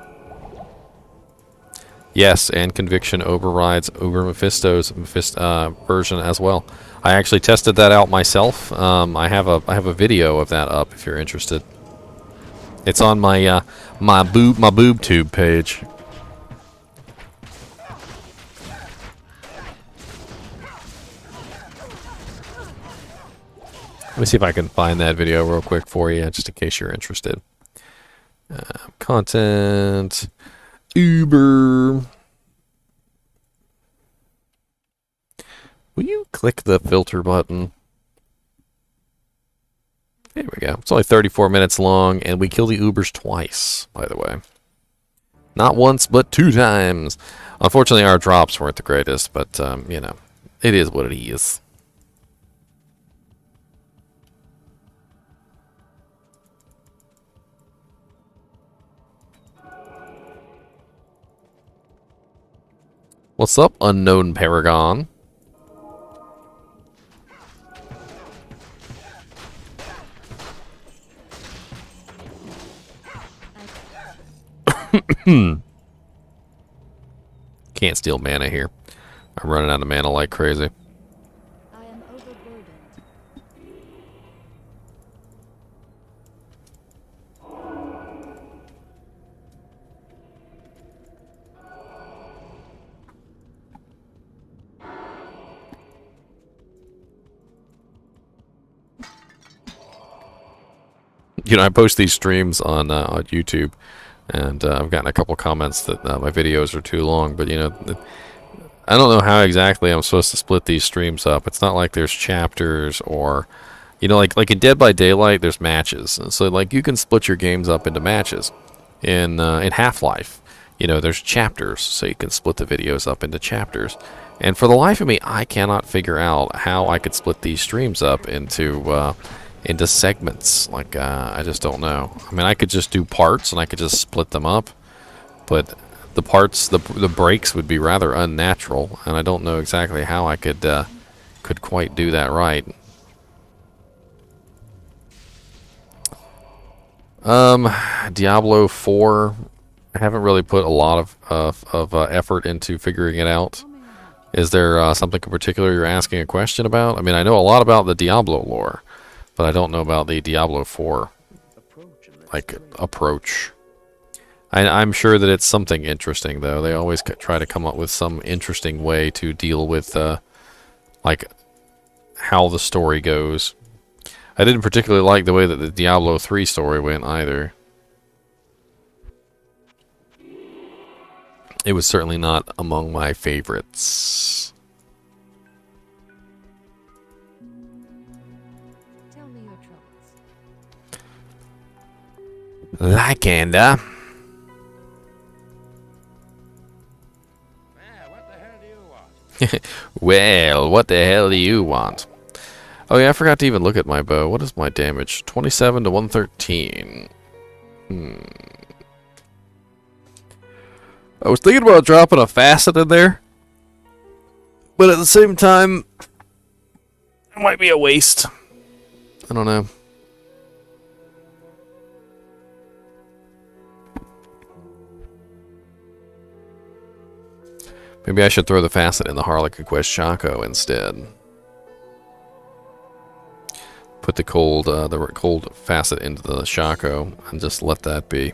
Yes, and Conviction overrides Uber Mephisto's version as well. I actually tested that out myself. I have a video of that up if you're interested. It's on my my boob tube page. Let me see if I can find that video real quick for you, just in case you're interested. Content, Uber. Will you click the filter button? There we go. It's only 34 minutes long, and we kill the Ubers twice, by the way. Not once, but 2 times. Unfortunately, our drops weren't the greatest, but, you know, it is what it is. What's up, unknown Paragon? Can't steal mana here. I'm running out of mana like crazy. I am overburdened. You know, I post these streams on YouTube, and I've gotten a couple comments that my videos are too long, but you know, I don't know how exactly I'm supposed to split these streams up. It's not like there's chapters or, you know, like in Dead by Daylight, there's matches. And so like you can split your games up into matches. In Half-Life, you know, there's chapters, so you can split the videos up into chapters. And for the life of me, I cannot figure out how I could split these streams up into segments. Like, I just don't know. I mean, I could just do parts and I could just split them up, but the parts, the breaks would be rather unnatural, and I don't know exactly how I could quite do that right. Diablo 4, I haven't really put a lot of effort into figuring it out. Is there something in particular you're asking a question about? I mean, I know a lot about the Diablo lore, but I don't know about the Diablo 4 approach. I'm sure that it's something interesting, though. They always try to come up with some interesting way to deal with like how the story goes. I didn't particularly like the way that the Diablo 3 story went either. It was certainly not among my favorites. Tell me your troubles. Lycanda. Well, what the hell do you want? Oh yeah, I forgot to even look at my bow. What is my damage? 27 to 113. I was thinking about dropping a facet in there, but at the same time, it might be a waste. I don't know. Maybe I should throw the facet in the Harlequin Quest Shaco instead. Put the cold facet into the Shaco and just let that be.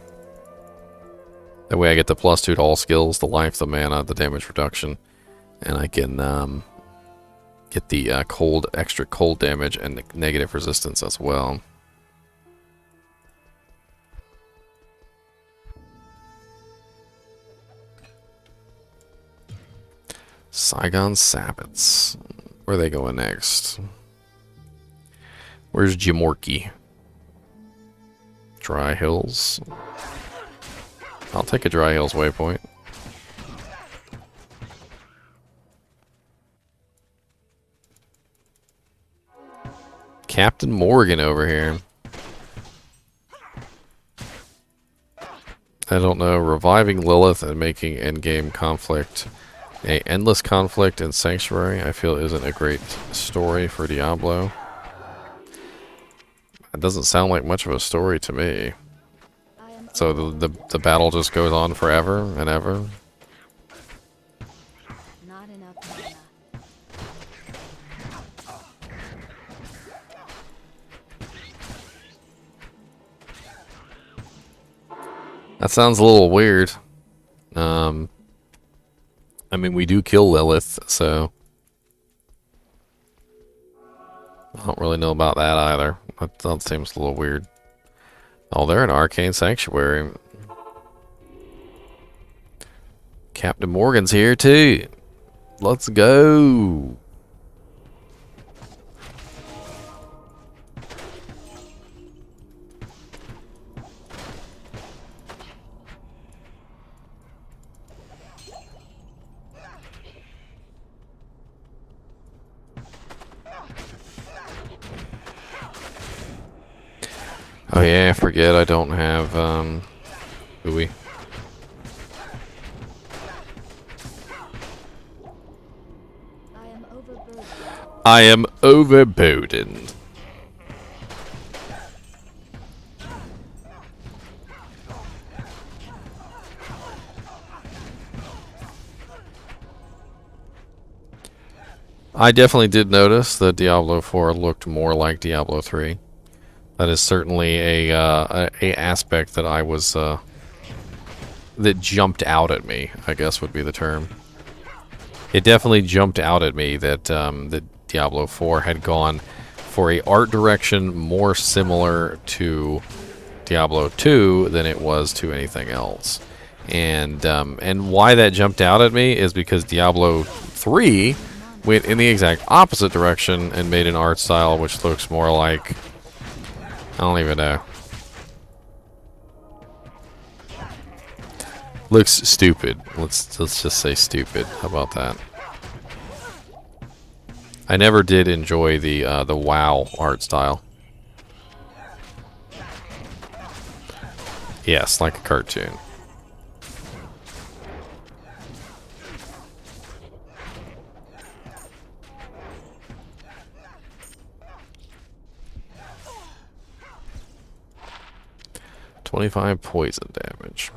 That way I get the +2 to all skills, the life, the mana, the damage reduction, and I can get the extra cold damage and negative resistance as well. Saigon Sabbats. Where are they going next? Where's Jimorky? Dry Hills. I'll take a Dry Hills waypoint. Captain Morgan over here. I don't know. Reviving Lilith and making endgame conflict a endless conflict in Sanctuary, I feel isn't a great story for Diablo. It doesn't sound like much of a story to me. So the battle just goes on forever and ever. Not enough mana. That sounds a little weird. I mean, we do kill Lilith, so I don't really know about that either. That seems a little weird. Oh, they're in Arcane Sanctuary. Captain Morgan's here too. Let's go. Oh yeah, I forget I don't have buoy. I am overburdened. I definitely did notice that Diablo 4 looked more like Diablo 3. That is certainly a aspect that I was that jumped out at me, I guess would be the term. It definitely jumped out at me that that Diablo 4 had gone for a art direction more similar to Diablo 2 than it was to anything else. And why that jumped out at me is because Diablo 3 went in the exact opposite direction and made an art style which looks more like, I don't even know. Looks stupid. Let's just say stupid. How about that? I never did enjoy the WoW art style. Yes, like a cartoon. $25 poison damage.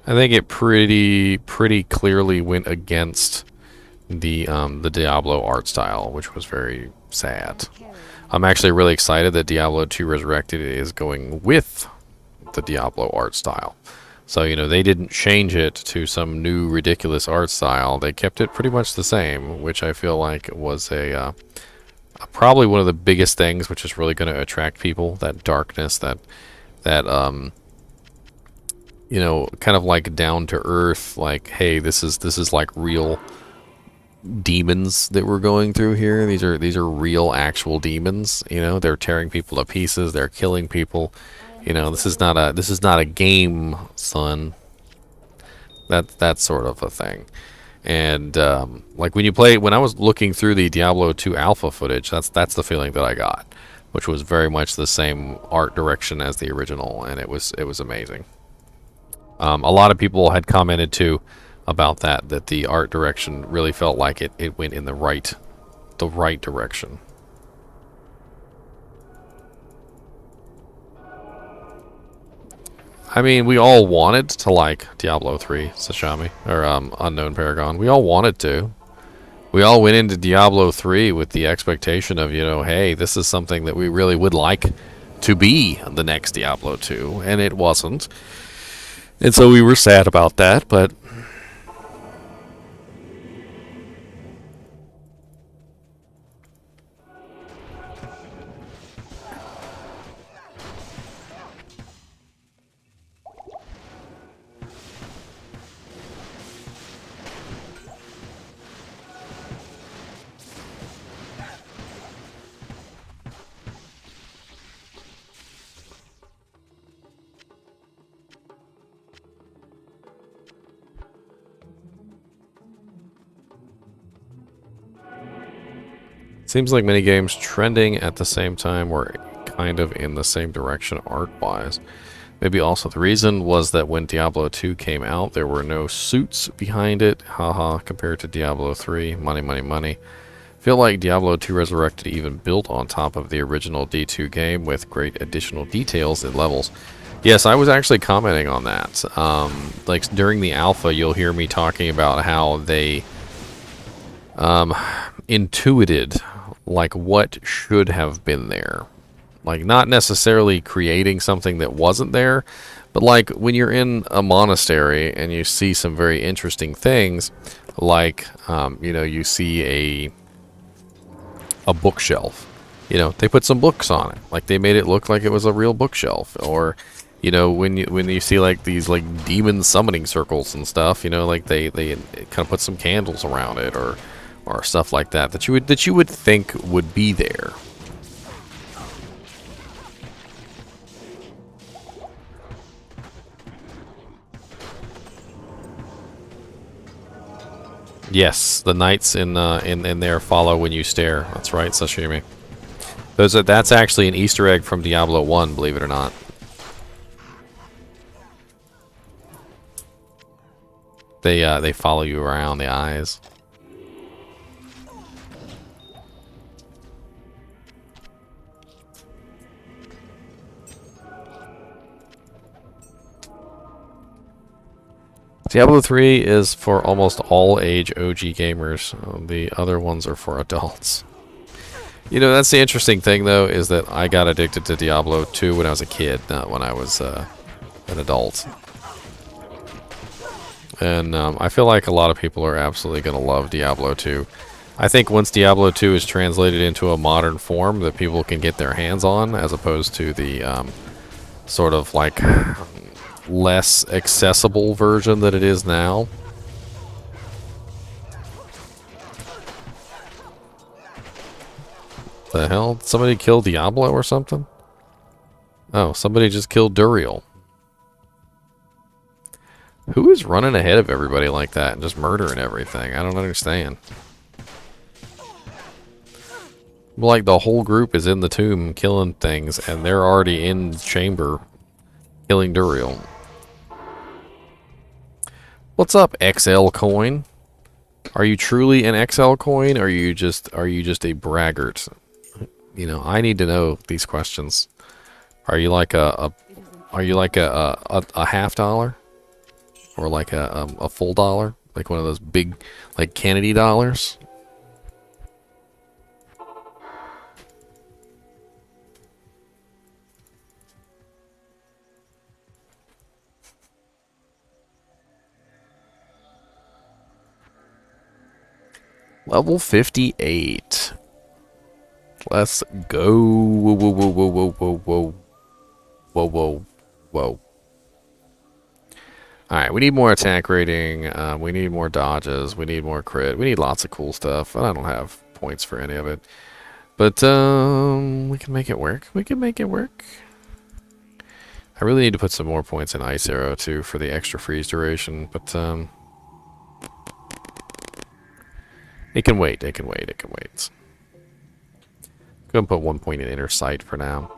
I think it pretty clearly went against the Diablo art style, which was very sad. I'm actually really excited that Diablo II Resurrected is going with the Diablo art style. So, you know, they didn't change it to some new ridiculous art style. They kept it pretty much the same, which I feel like was a probably one of the biggest things, which is really going to attract people. That darkness, that you know, kind of like down to earth, like, hey, this is like real demons that we're going through here. These are real actual demons. You know, they're tearing people to pieces. They're killing people. You know, this is not a game, son. That's sort of a thing. And like when I was looking through the Diablo 2 alpha footage, that's the feeling that I got, which was very much the same art direction as the original, and it was amazing. A lot of people had commented too about that the art direction really felt like it went in the right direction. I mean, we all wanted to like Diablo 3, Sashami, or Unknown Paragon. We all wanted to. We all went into Diablo 3 with the expectation of, hey, this is something that we really would like to be the next Diablo 2, and it wasn't. And so we were sad about that, but seems like many games trending at the same time were kind of in the same direction art-wise. Maybe also the reason was that when Diablo 2 came out, there were no suits behind it, haha, compared to Diablo 3. Money, money, money. Feel like Diablo 2 Resurrected even built on top of the original D2 game with great additional details and levels. Yes, I was actually commenting on that. Like during the alpha, you'll hear me talking about how they intuited like what should have been there. Like not necessarily creating something that wasn't there, but like when you're in a monastery and you see some very interesting things, like you see a bookshelf. They put some books on it. Like they made it look like it was a real bookshelf. Or when you see like these like demon summoning circles and stuff, like they kind of put some candles around it or stuff like that you would think would be there. Yes, the knights in there follow when you stare. That's right, Sashimi. That's actually an Easter egg from Diablo 1, believe it or not. They follow you around the eyes. Diablo 3 is for almost all age OG gamers. The other ones are for adults. That's the interesting thing, though, is that I got addicted to Diablo 2 when I was a kid, not when I was an adult. And I feel like a lot of people are absolutely going to love Diablo 2. I think once Diablo 2 is translated into a modern form that people can get their hands on, as opposed to the sort of like less accessible version that it is now. The hell? Did somebody kill Diablo or something? Oh, somebody just killed Duriel. Who is running ahead of everybody like that and just murdering everything? I don't understand. Like the whole group is in the tomb killing things and they're already in the chamber killing Duriel. What's up, XL coin? Are you truly an XL coin, or are you just a braggart? I need to know these questions. Are you like a half dollar, or like a full dollar, like one of those big like Kennedy dollars? Level 58. Let's go. Whoa, whoa, whoa, whoa, whoa, whoa, whoa. Whoa, whoa, whoa. Alright, we need more attack rating. We need more dodges. We need more crit. We need lots of cool stuff. And I don't have points for any of it. But, we can make it work. We can make it work. I really need to put some more points in Ice Arrow too for the extra freeze duration, but it can wait. It can wait. It can wait. Go and put 1 point in Inner Sight for now.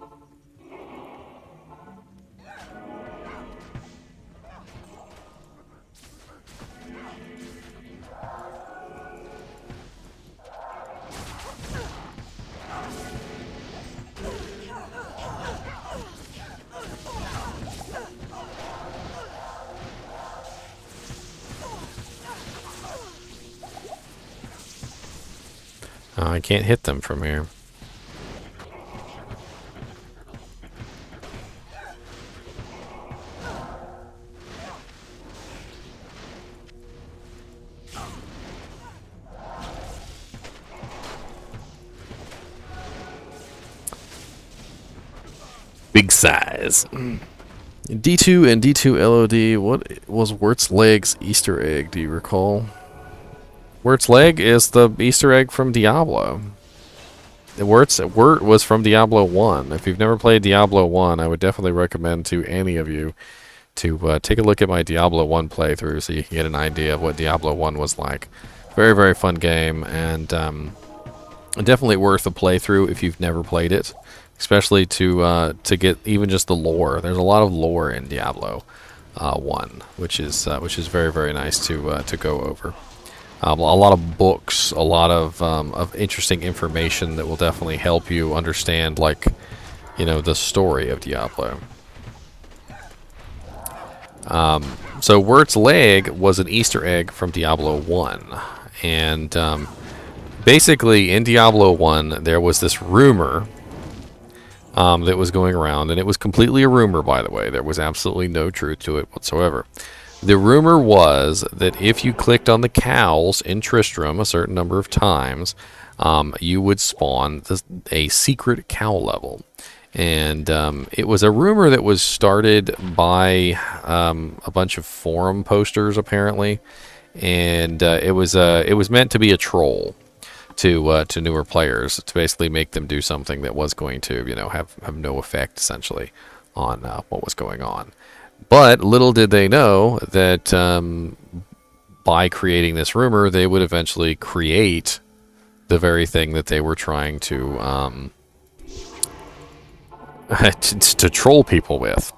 I can't hit them from here. Big size. D2 and D2 LOD, what was Wirt's Leg's Easter egg, do you recall? Wirt's Leg is the Easter egg from Diablo. Wirt was from Diablo 1. If you've never played Diablo 1, I would definitely recommend to any of you to take a look at my Diablo 1 playthrough so you can get an idea of what Diablo 1 was like. Very, very fun game, and definitely worth a playthrough if you've never played it, especially to get even just the lore. There's a lot of lore in Diablo 1, which is very, very nice to go over. A lot of books, a lot of interesting information that will definitely help you understand, like, you know, the story of Diablo. So Wirt's Leg was an Easter egg from Diablo 1, and basically in Diablo 1 there was this rumor that was going around, and it was completely a rumor, by the way. There was absolutely no truth to it whatsoever. The rumor was that if you clicked on the cows in Tristram a certain number of times, you would spawn a secret cow level. And it was a rumor that was started by a bunch of forum posters, apparently. And it was meant to be a troll to newer players, to basically make them do something that was going to, you know, have no effect, essentially, on what was going on. But little did they know that by creating this rumor, they would eventually create the very thing that they were trying to to troll people with.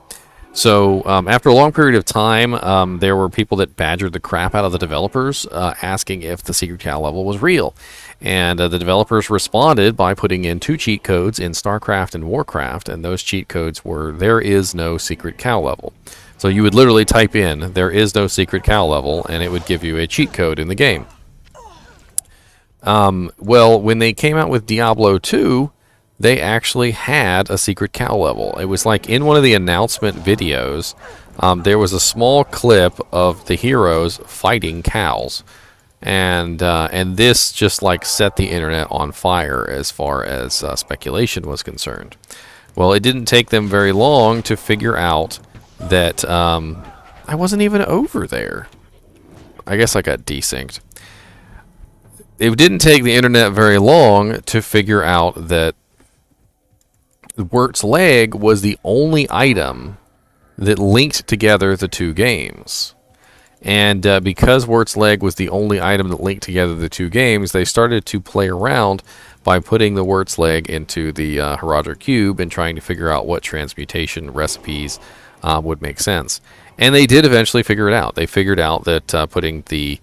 So after a long period of time, there were people that badgered the crap out of the developers, asking if the secret cow level was real. And the developers responded by putting in 2 cheat codes in StarCraft and WarCraft, and those cheat codes were, there is no secret cow level. So you would literally type in, there is no secret cow level, and it would give you a cheat code in the game. Well, when they came out with Diablo 2, they actually had a secret cow level. It was like in one of the announcement videos, there was a small clip of the heroes fighting cows. And this just like set the internet on fire as far as speculation was concerned. Well, it didn't take them very long to figure out that I wasn't even over there. I guess I got desynced. It didn't take the internet very long to figure out that Wirt's Leg was the only item that linked together the 2 games. And because Wirt's Leg was the only item that linked together the 2 games, they started to play around by putting the Wirt's Leg into the Herodra Cube and trying to figure out what transmutation recipes would make sense. And they did eventually figure it out. They figured out that putting the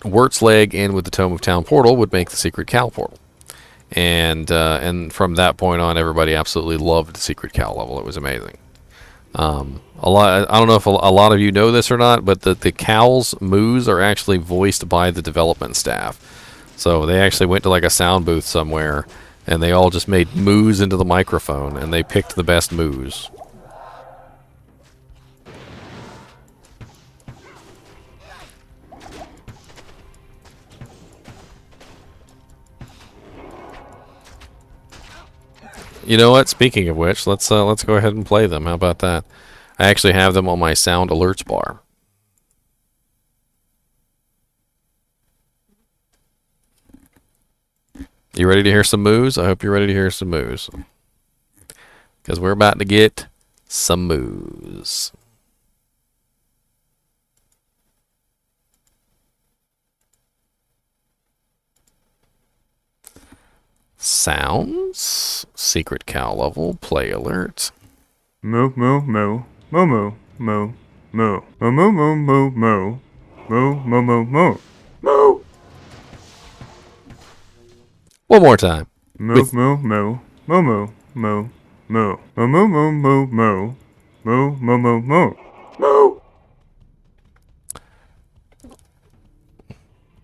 Wirt's Leg in with the Tome of Town portal would make the secret cow portal. And from that point on, everybody absolutely loved the secret cow level. It was amazing. I don't know if a lot of you know this or not, but the cow's moos are actually voiced by the development staff. So they actually went to like a sound booth somewhere, and they all just made moos into the microphone, and they picked the best moos. You know what? Speaking of which, let's go ahead and play them. How about that? I actually have them on my sound alerts bar. You ready to hear some moos? I hope you're ready to hear some moos. Because we're about to get some moves. Sounds. Secret cow level. Play alert. Moo moo moo. Moo moo moo. Moo. Moo moo moo moo moo. Moo moo moo moo. Moo. One more time. Moo moo moo. Moo moo moo. Moo. Moo moo moo moo moo. Moo moo moo moo. Moo.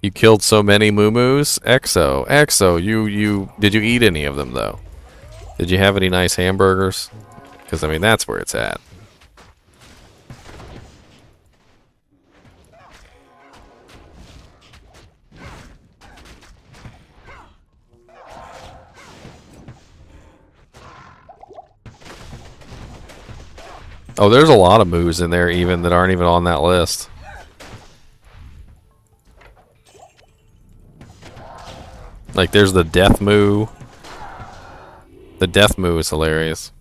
You killed so many moo-moos? Exo, did you eat any of them, though? Did you have any nice hamburgers? Because, I mean, that's where it's at. Oh, there's a lot of moos in there even that aren't even on that list. Like, there's the death moo. The death moo is hilarious.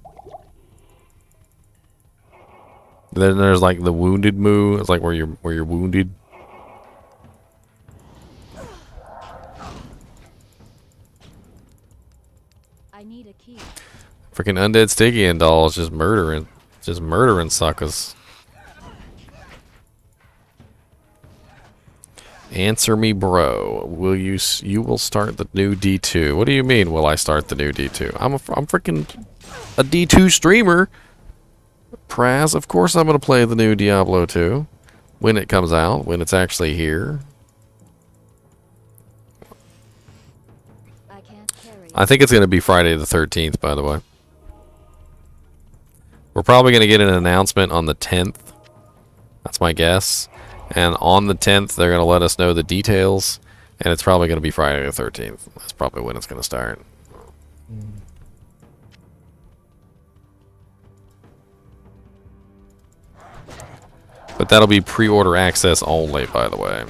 Then there's like the wounded moo. It's like where you're wounded. I need a key. Freaking undead Stygian dolls just murdering suckers. Answer me, bro. Will you will start the new D2? What do you mean? Will I start the new D2? I'm freaking a D2 streamer. Praz, of course I'm gonna play the new Diablo 2 when it comes out, when it's actually here. I think it's gonna be Friday the 13th, by the way. We're probably gonna get an announcement on the 10th. That's my guess. And on the 10th, they're going to let us know the details. And it's probably going to be Friday the 13th. That's probably when it's going to start. But that'll be pre-order access only, by the way.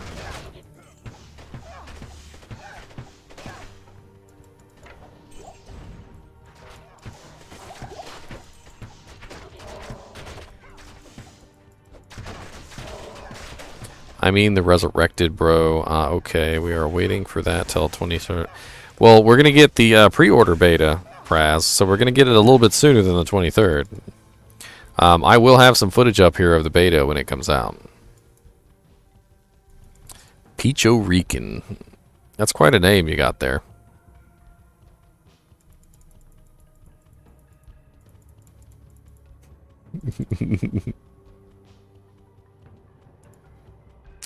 I mean the Resurrected, bro. Okay, we are waiting for that till 23rd. Well, we're going to get the pre-order beta, Praz, so we're going to get it a little bit sooner than the 23rd. I will have some footage up here of the beta when it comes out. Peacho Rican. That's quite a name you got there.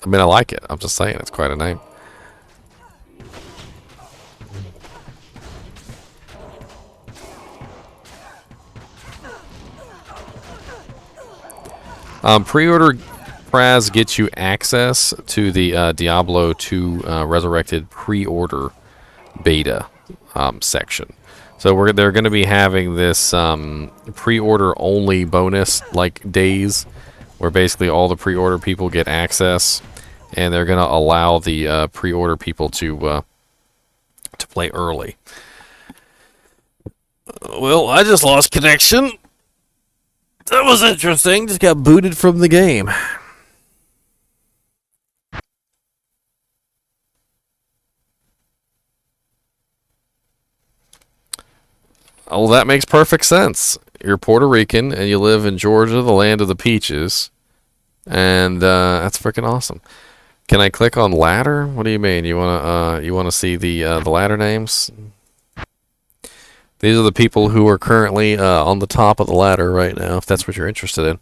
I mean, I like it. I'm just saying, it's quite a name. Pre-order Praz gets you access to the Diablo II Resurrected pre-order beta section. So they're going to be having this pre-order only bonus like days, where basically all the pre-order people get access. And they're going to allow the pre-order people to play early. Well, I just lost connection. That was interesting. Just got booted from the game. Oh, that makes perfect sense. You're Puerto Rican and you live in Georgia, the land of the peaches. And that's freaking awesome. Can I click on ladder? What do you mean? You wanna see the ladder names? These are the people who are currently on the top of the ladder right now, if that's what you're interested in.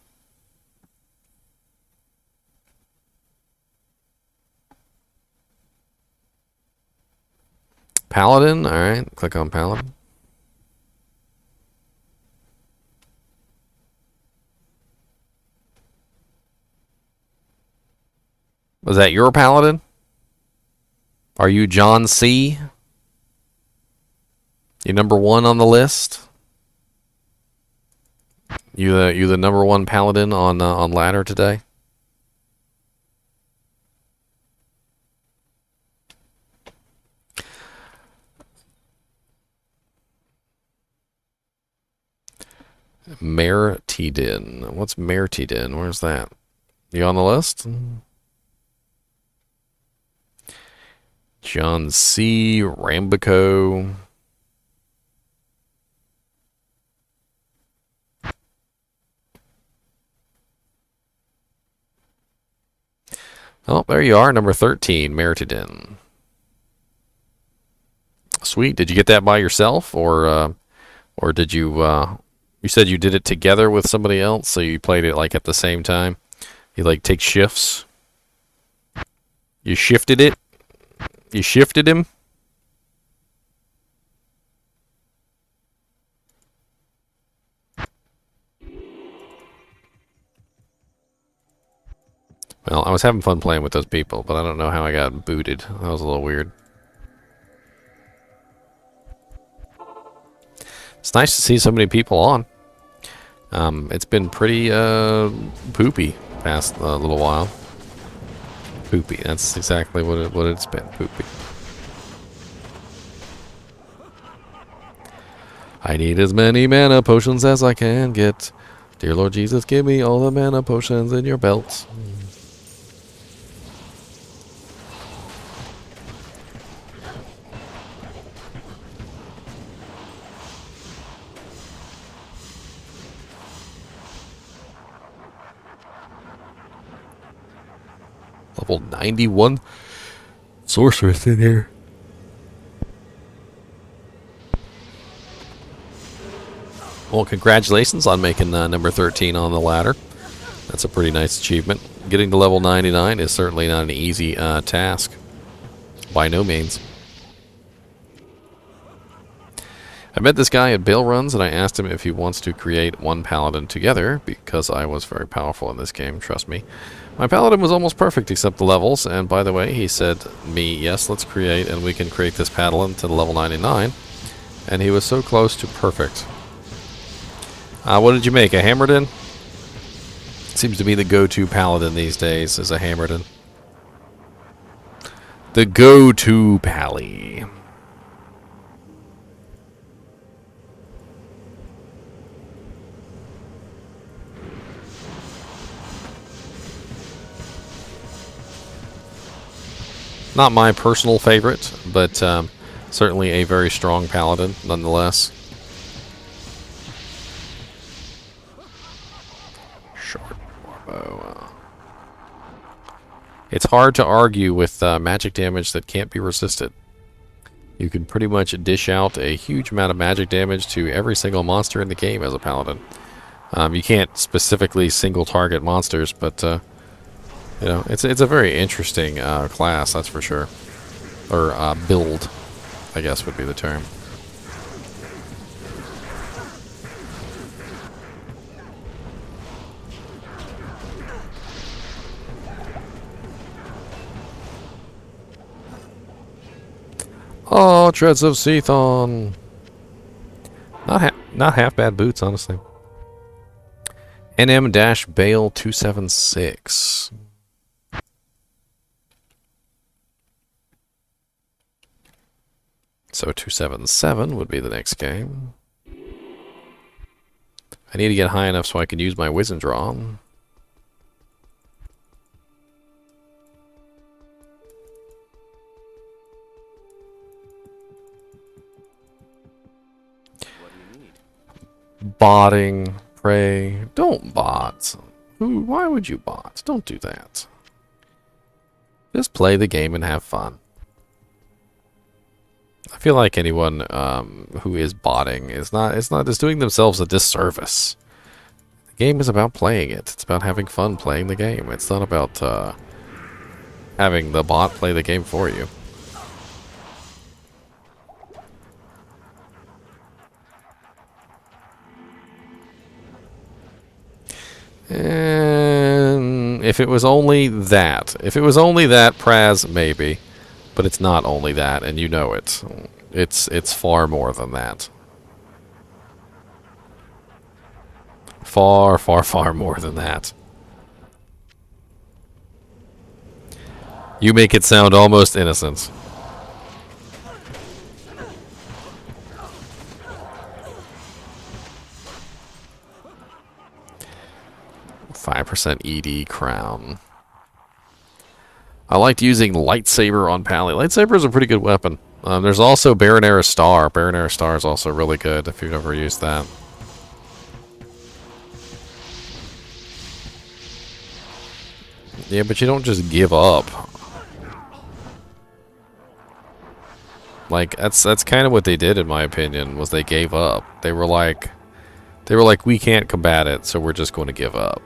Paladin, alright, click on Paladin. Was that your Paladin? Are you John C? You number one on the list? You the number one Paladin on ladder today? Mertiden. What's Mertiden? Where's that? You on the list? John C. Rambico. Oh, there you are, number 13, Mertiden. Sweet. Did you get that by yourself, or did you? You said you did it together with somebody else, so you played it like at the same time. You like take shifts. You shifted it. You shifted him. Well, I was having fun playing with those people, but I don't know how I got booted. That was a little weird. It's nice to see so many people on. It's been pretty poopy past a little while. Poopy. That's exactly what it's been. Poopy. I need as many mana potions as I can get. Dear Lord Jesus, give me all the mana potions in your belt. Level 91 sorceress in here. Well, congratulations on making number 13 on the ladder. That's a pretty nice achievement. Getting to level 99 is certainly not an easy task. By no means. I met this guy at Bail Runs, and I asked him if he wants to create one paladin together, because I was very powerful in this game, trust me. My paladin was almost perfect except the levels, and by the way, he said me, yes, let's create, and we can create this paladin to level 99. And he was so close to perfect. What did you make, a Hammerdin? Seems to be the go-to paladin these days, is a Hammerdin. The go-to pally. Not my personal favorite, but certainly a very strong paladin, nonetheless. Short bow. It's hard to argue with magic damage that can't be resisted. You can pretty much dish out a huge amount of magic damage to every single monster in the game as a paladin. You can't specifically single target monsters, but you know, it's a very interesting class, that's for sure. Or build, I guess would be the term. Oh, Treads of Seathon. Not half bad boots, honestly. NM-Bale 276. So 277 would be the next game. I need to get high enough so I can use my Wiz and Draw. Botting, pray. Don't bot. Why would you bot? Don't do that. Just play the game and have fun. I feel like anyone who is botting is doing themselves a disservice. The game is about playing it. It's about having fun playing the game. It's not about having the bot play the game for you. And if it was only that, Praz, maybe. But it's not only that, and you know it. It's far more than that. Far, far, far more than that. You make it sound almost innocent. 100% ED crown. I liked using lightsaber on Pally. Lightsaber is a pretty good weapon. There's also Baronera Star. Baronera Star is also really good if you've ever used that. Yeah, but you don't just give up. Like that's kind of what they did, in my opinion, was they gave up. They were like, we can't combat it, so we're just going to give up.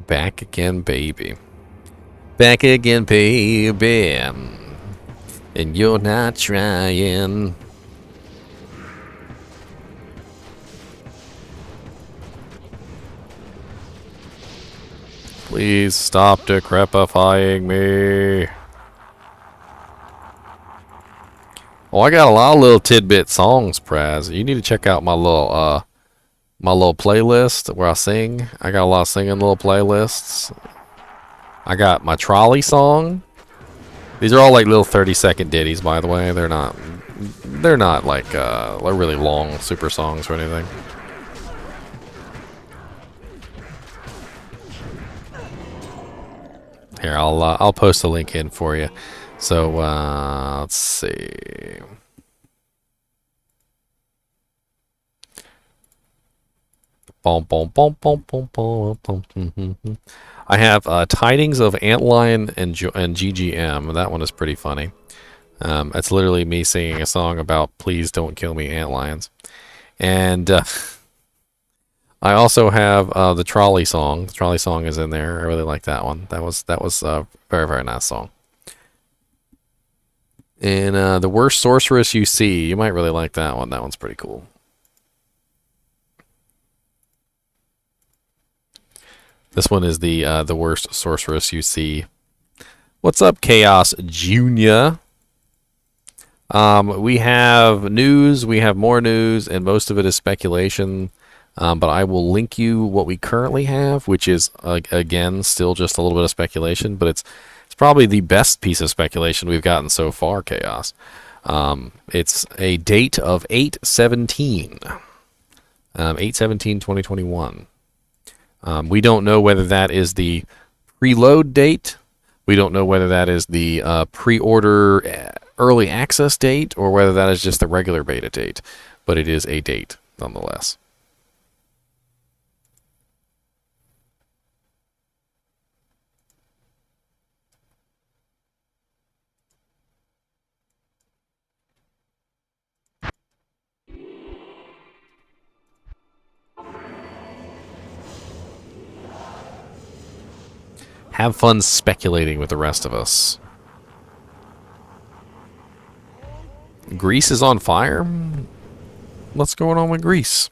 Back again, baby. Back again, baby. And you're not trying. Please stop decrepifying me. Oh, I got a lot of little tidbit songs, Praz. You need to check out my little playlist where I sing. I got a lot of singing little playlists. I got my trolley song. These are all like little 30-second ditties, by the way. They're not like really long super songs or anything. Here, I'll post a link in for you. So let's see. Boom, boom, boom, boom, boom, boom, boom. I have Tidings of Antlion and GGM. That one is pretty funny. It's literally me singing a song about "Please don't kill me, antlions." And I also have the trolley song. The trolley song is in there. I really like that one. That was a very, very nice song. And the worst sorceress you see. You might really like that one. That one's pretty cool. This one is the worst sorceress you see. What's up, Chaos Junior? We have news. We have more news, and most of it is speculation. But I will link you what we currently have, which is again still just a little bit of speculation, but it's probably the best piece of speculation we've gotten so far. Chaos. It's a date of 8/17, 8/17/2021. We don't know whether that is the preload date. We don't know whether that is the pre-order early access date, or whether that is just the regular beta date. But it is a date, nonetheless. Have fun speculating with the rest of us. Greece is on fire? What's going on with Greece?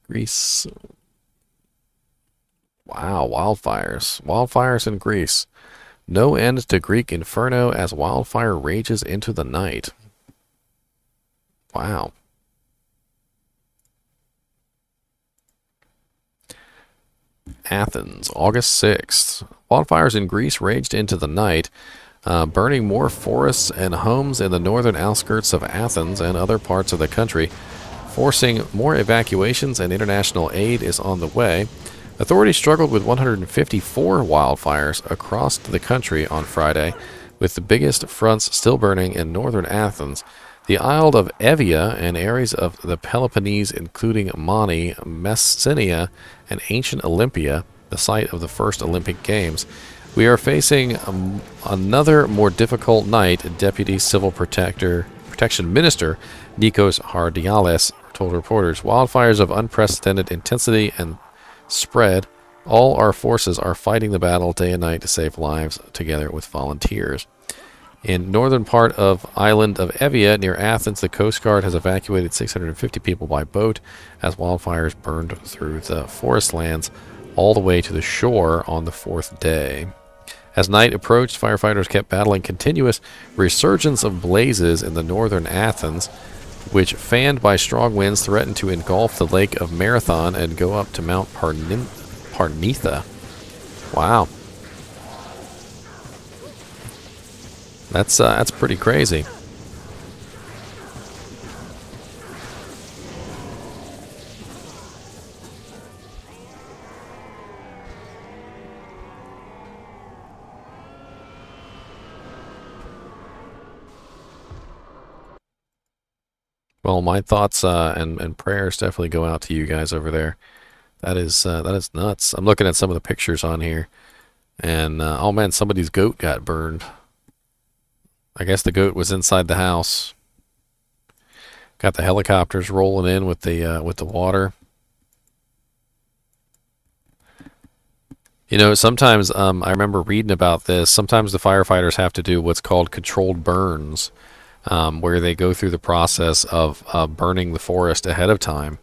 Greece. Wow, wildfires. Wildfires in Greece. No end to Greek inferno as wildfire rages into the night. Wow. Athens, August 6th. Wildfires in Greece raged into the night, burning more forests and homes in the northern outskirts of Athens and other parts of the country, forcing more evacuations, and international aid is on the way. Authorities struggled with 154 wildfires across the country on Friday, with the biggest fronts still burning in northern Athens, the Isle of Evia, and areas of the Peloponnese, including Mani, Messenia, and ancient Olympia, the site of the first Olympic Games. We are facing another more difficult night, Deputy Civil Protection Minister Nikos Hardialis told reporters. Wildfires of unprecedented intensity and spread. All our forces are fighting the battle day and night to save lives, together with volunteers. In northern part of island of Evia, near Athens, the Coast Guard has evacuated 650 people by boat as wildfires burned through the forest lands all the way to the shore on the fourth day. As night approached, firefighters kept battling continuous resurgence of blazes in the northern Athens, which, fanned by strong winds, threatened to engulf the Lake of Marathon and go up to Mount Parnitha. Wow. That's pretty crazy. Well, my thoughts and prayers definitely go out to you guys over there. That is nuts. I'm looking at some of the pictures on here, and oh man, somebody's goat got burned. I guess the goat was inside the house. Got the helicopters rolling in with the water. You know, sometimes I remember reading about this. Sometimes the firefighters have to do what's called controlled burns, where they go through the process of burning the forest ahead of time,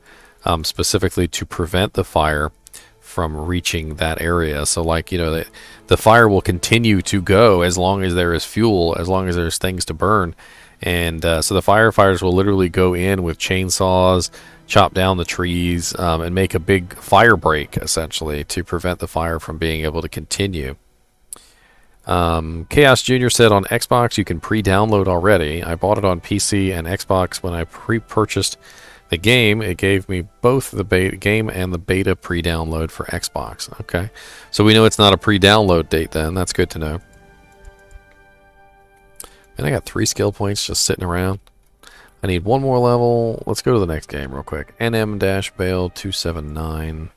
specifically to prevent the fire from reaching that area. So, like, you know, the fire will continue to go as long as there is fuel, as long as there's things to burn. And so the firefighters will literally go in with chainsaws, chop down the trees, and make a big fire break, essentially, to prevent the fire from being able to continue. Chaos Jr. said on Xbox you can pre-download already. I bought it on PC and Xbox when I pre-purchased the game. It gave me both the game and the beta pre-download for Xbox. Okay, so we know it's not a pre-download date then. That's good to know. And I got 3 skill points just sitting around. I need 1 more level. Let's go to the next game real quick. NM-Bale 279.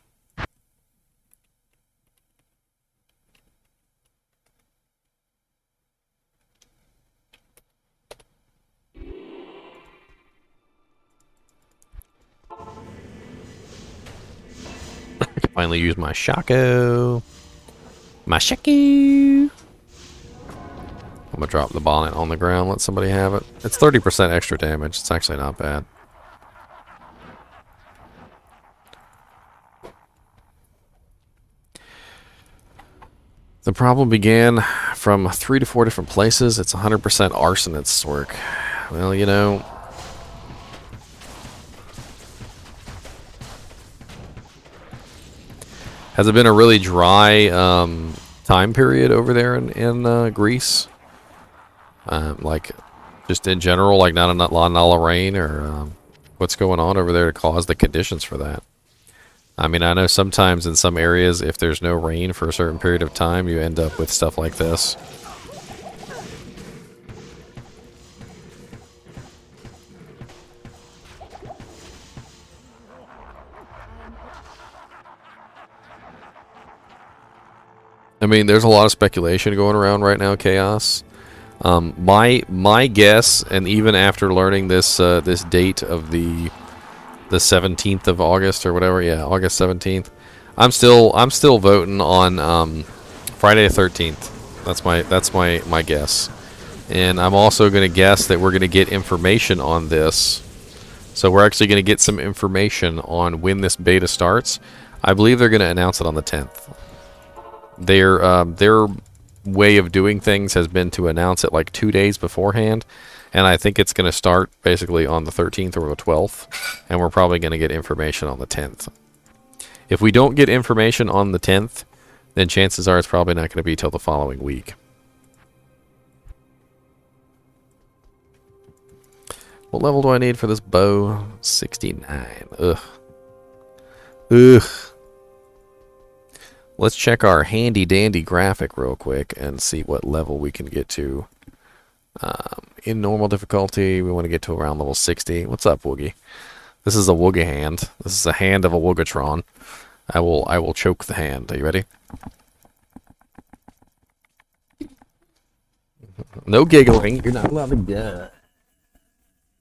I can finally use my Shaco. My Shaco. I'm going to drop the bonnet on the ground, let somebody have it. It's 30% extra damage. It's actually not bad. The problem began from 3 to 4 different places. It's 100% arsonist's work. Well, you know, has it been a really dry time period over there in Greece? Like, just in general, like not a lot of rain, or what's going on over there to cause the conditions for that? I mean, I know sometimes in some areas, if there's no rain for a certain period of time, you end up with stuff like this. I mean, there's a lot of speculation going around right now, Chaos. My guess, and even after learning this this date of the 17th of August or whatever, yeah, August 17th, I'm still voting on Friday the 13th. That's my guess, and I'm also going to guess that we're going to get information on this. So we're actually going to get some information on when this beta starts. I believe they're going to announce it on the 10th. Their way of doing things has been to announce it like 2 days beforehand, and I think it's going to start basically on the 13th or the 12th, and we're probably going to get information on the 10th. If we don't get information on the 10th, then chances are it's probably not going to be till the following week. What level do I need for this bow? 69. Ugh. Ugh. Let's check our handy dandy graphic real quick and see what level we can get to. In normal difficulty, we want to get to around level 60. What's up, Woogie? This is a Woogie hand. This is a hand of a Woogatron. I will choke the hand. Are you ready? No giggling. You're not allowed to go.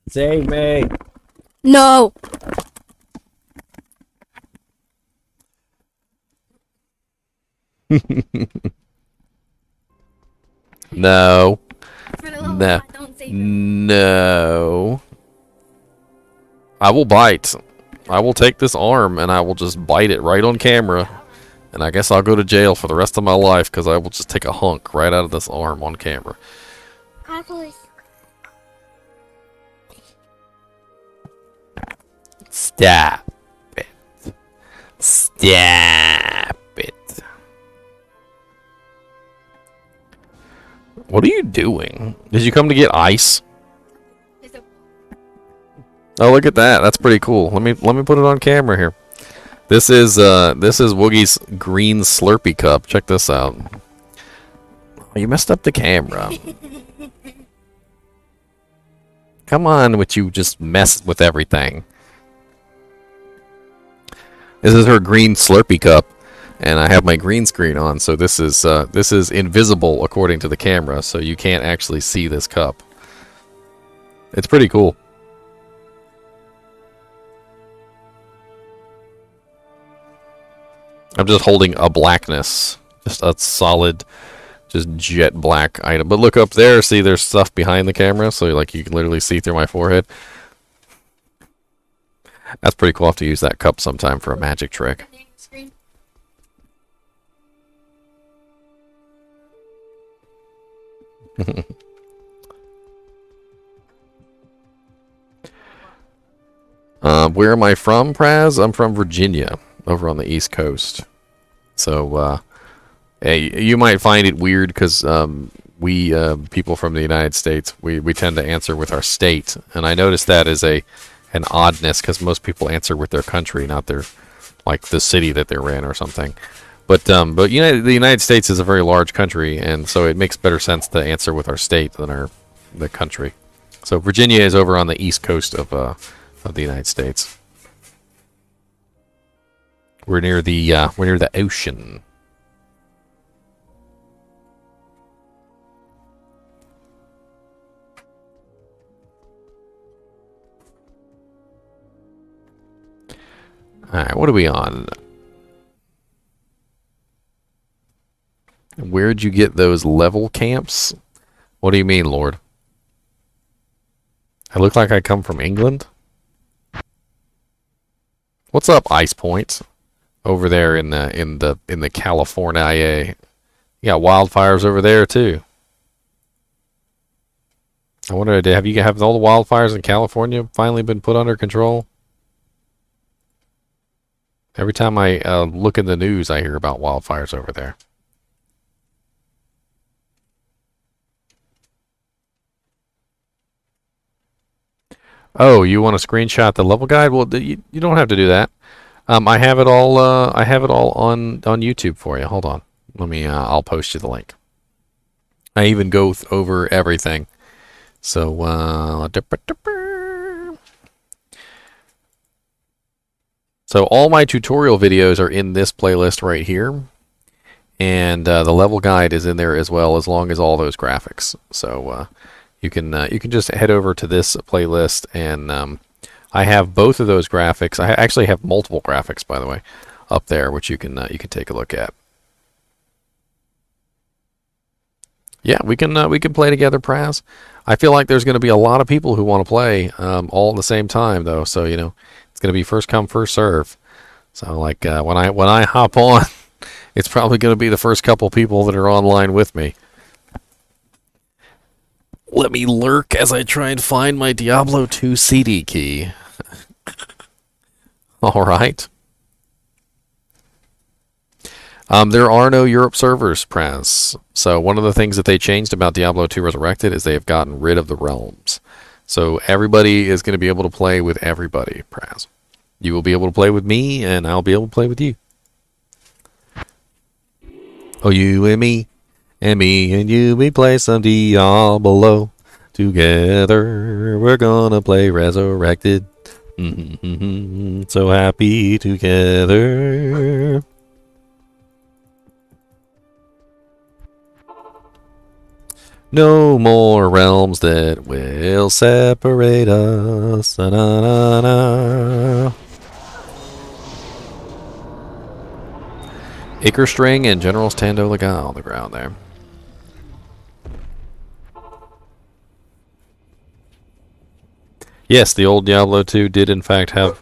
Save me. No. No. For the love of No. God, don't say that. No. I will bite. I will take this arm and I will just bite it right on camera And I guess I'll go to jail for the rest of my life because I will just take a hunk right out of this arm on camera. Hi, police. Stop it. Stop it. What are you doing? Did you come to get ice? There's a Oh, look at that. That's pretty cool. Let me put it on camera here. This is Woogie's green Slurpee cup. Check this out. Oh, you messed up the camera. Come on, with you just mess with everything. This is her green Slurpee cup, and I have my green screen on, so this is invisible according to the camera, so you can't actually see this cup. It's pretty cool. I'm just holding a blackness, just a solid, just jet black item. But look up there, see there's stuff behind the camera, so like you can literally see through my forehead. That's pretty cool. I'll have to use that cup sometime for a magic trick. screen. Where am I from, Praz? I'm from Virginia, over on the East Coast. So, hey, you might find it weird because we people from the United States, we tend to answer with our state, and I noticed that as an oddness because most people answer with their country, not their like the city that they're in or something. But the United States is a very large country, and so it makes better sense to answer with our state than the country. So Virginia is over on the East Coast of the United States. We're near the ocean. All right, what are we on? Where'd you get those level camps? What do you mean, Lord? I look like I come from England? What's up, Ice Point? Over there in the California. You got wildfires over there too. I wonder, have all the wildfires in California finally been put under control? Every time I look in the news, I hear about wildfires over there. Oh, you want to screenshot the level guide? Well, you don't have to do that. I have it all. I have it all on YouTube for you. Hold on. Let me. I'll post you the link. I even go over everything. So. So all my tutorial videos are in this playlist right here, and the level guide is in there as well, as long as all those graphics. So you can just head over to this playlist, and I have both of those graphics. I actually have multiple graphics, by the way, up there, which you can take a look at. Yeah, we can play together, Praz. I feel like there's going to be a lot of people who want to play all at the same time, though. So it's going to be first come, first serve. So like when I hop on, it's probably going to be the first couple people that are online with me. Let me lurk as I try and find my Diablo 2 CD key. All right. There are no Europe servers, Praz. So one of the things that they changed about Diablo 2 Resurrected is they have gotten rid of the realms. So everybody is going to be able to play with everybody, Praz. You will be able to play with me, and I'll be able to play with you. Oh, you and me and you, we play some Diablo together. We're gonna play Resurrected. So happy together. No more realms that will separate us. Na, na, na. Acre String and General's Tando Lagal on the ground there. Yes, the old Diablo 2 did in fact have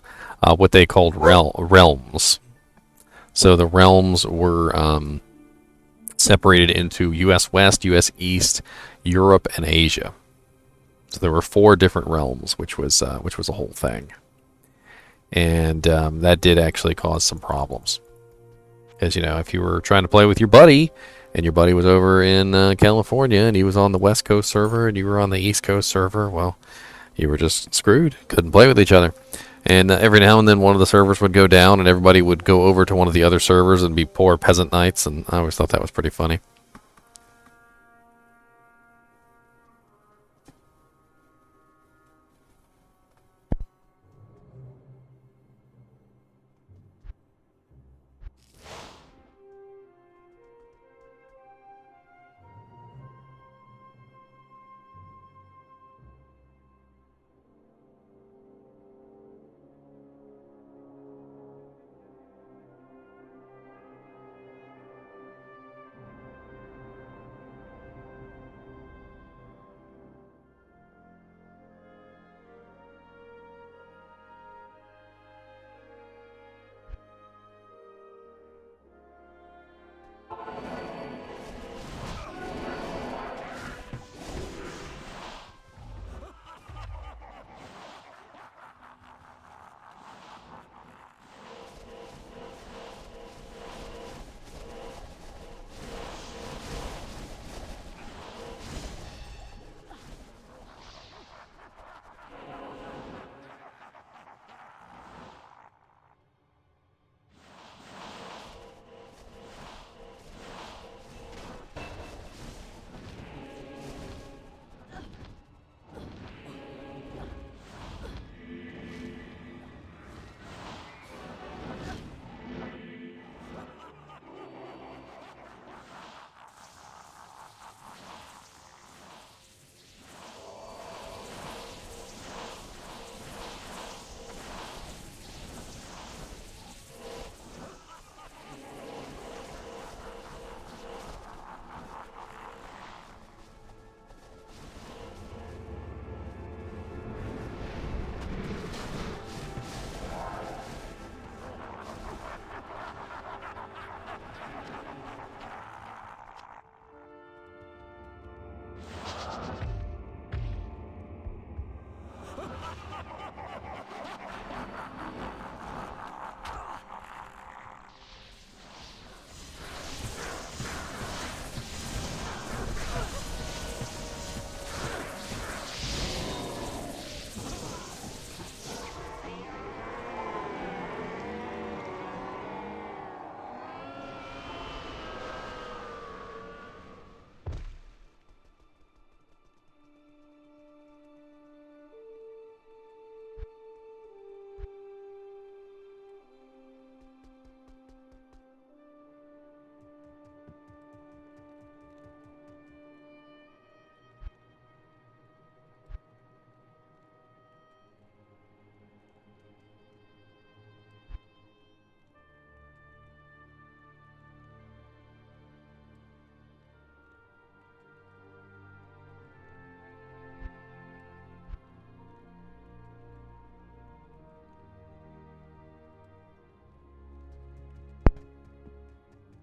what they called realms. So the realms were separated into U.S. West, U.S. East, Europe, and Asia. So there were 4 different realms, which was a whole thing, and that did actually cause some problems. Because if you were trying to play with your buddy, and your buddy was over in California, and he was on the West Coast server, and you were on the East Coast server, well, you were just screwed. Couldn't play with each other. And every now and then one of the servers would go down, and everybody would go over to one of the other servers and be poor peasant knights, and I always thought that was pretty funny.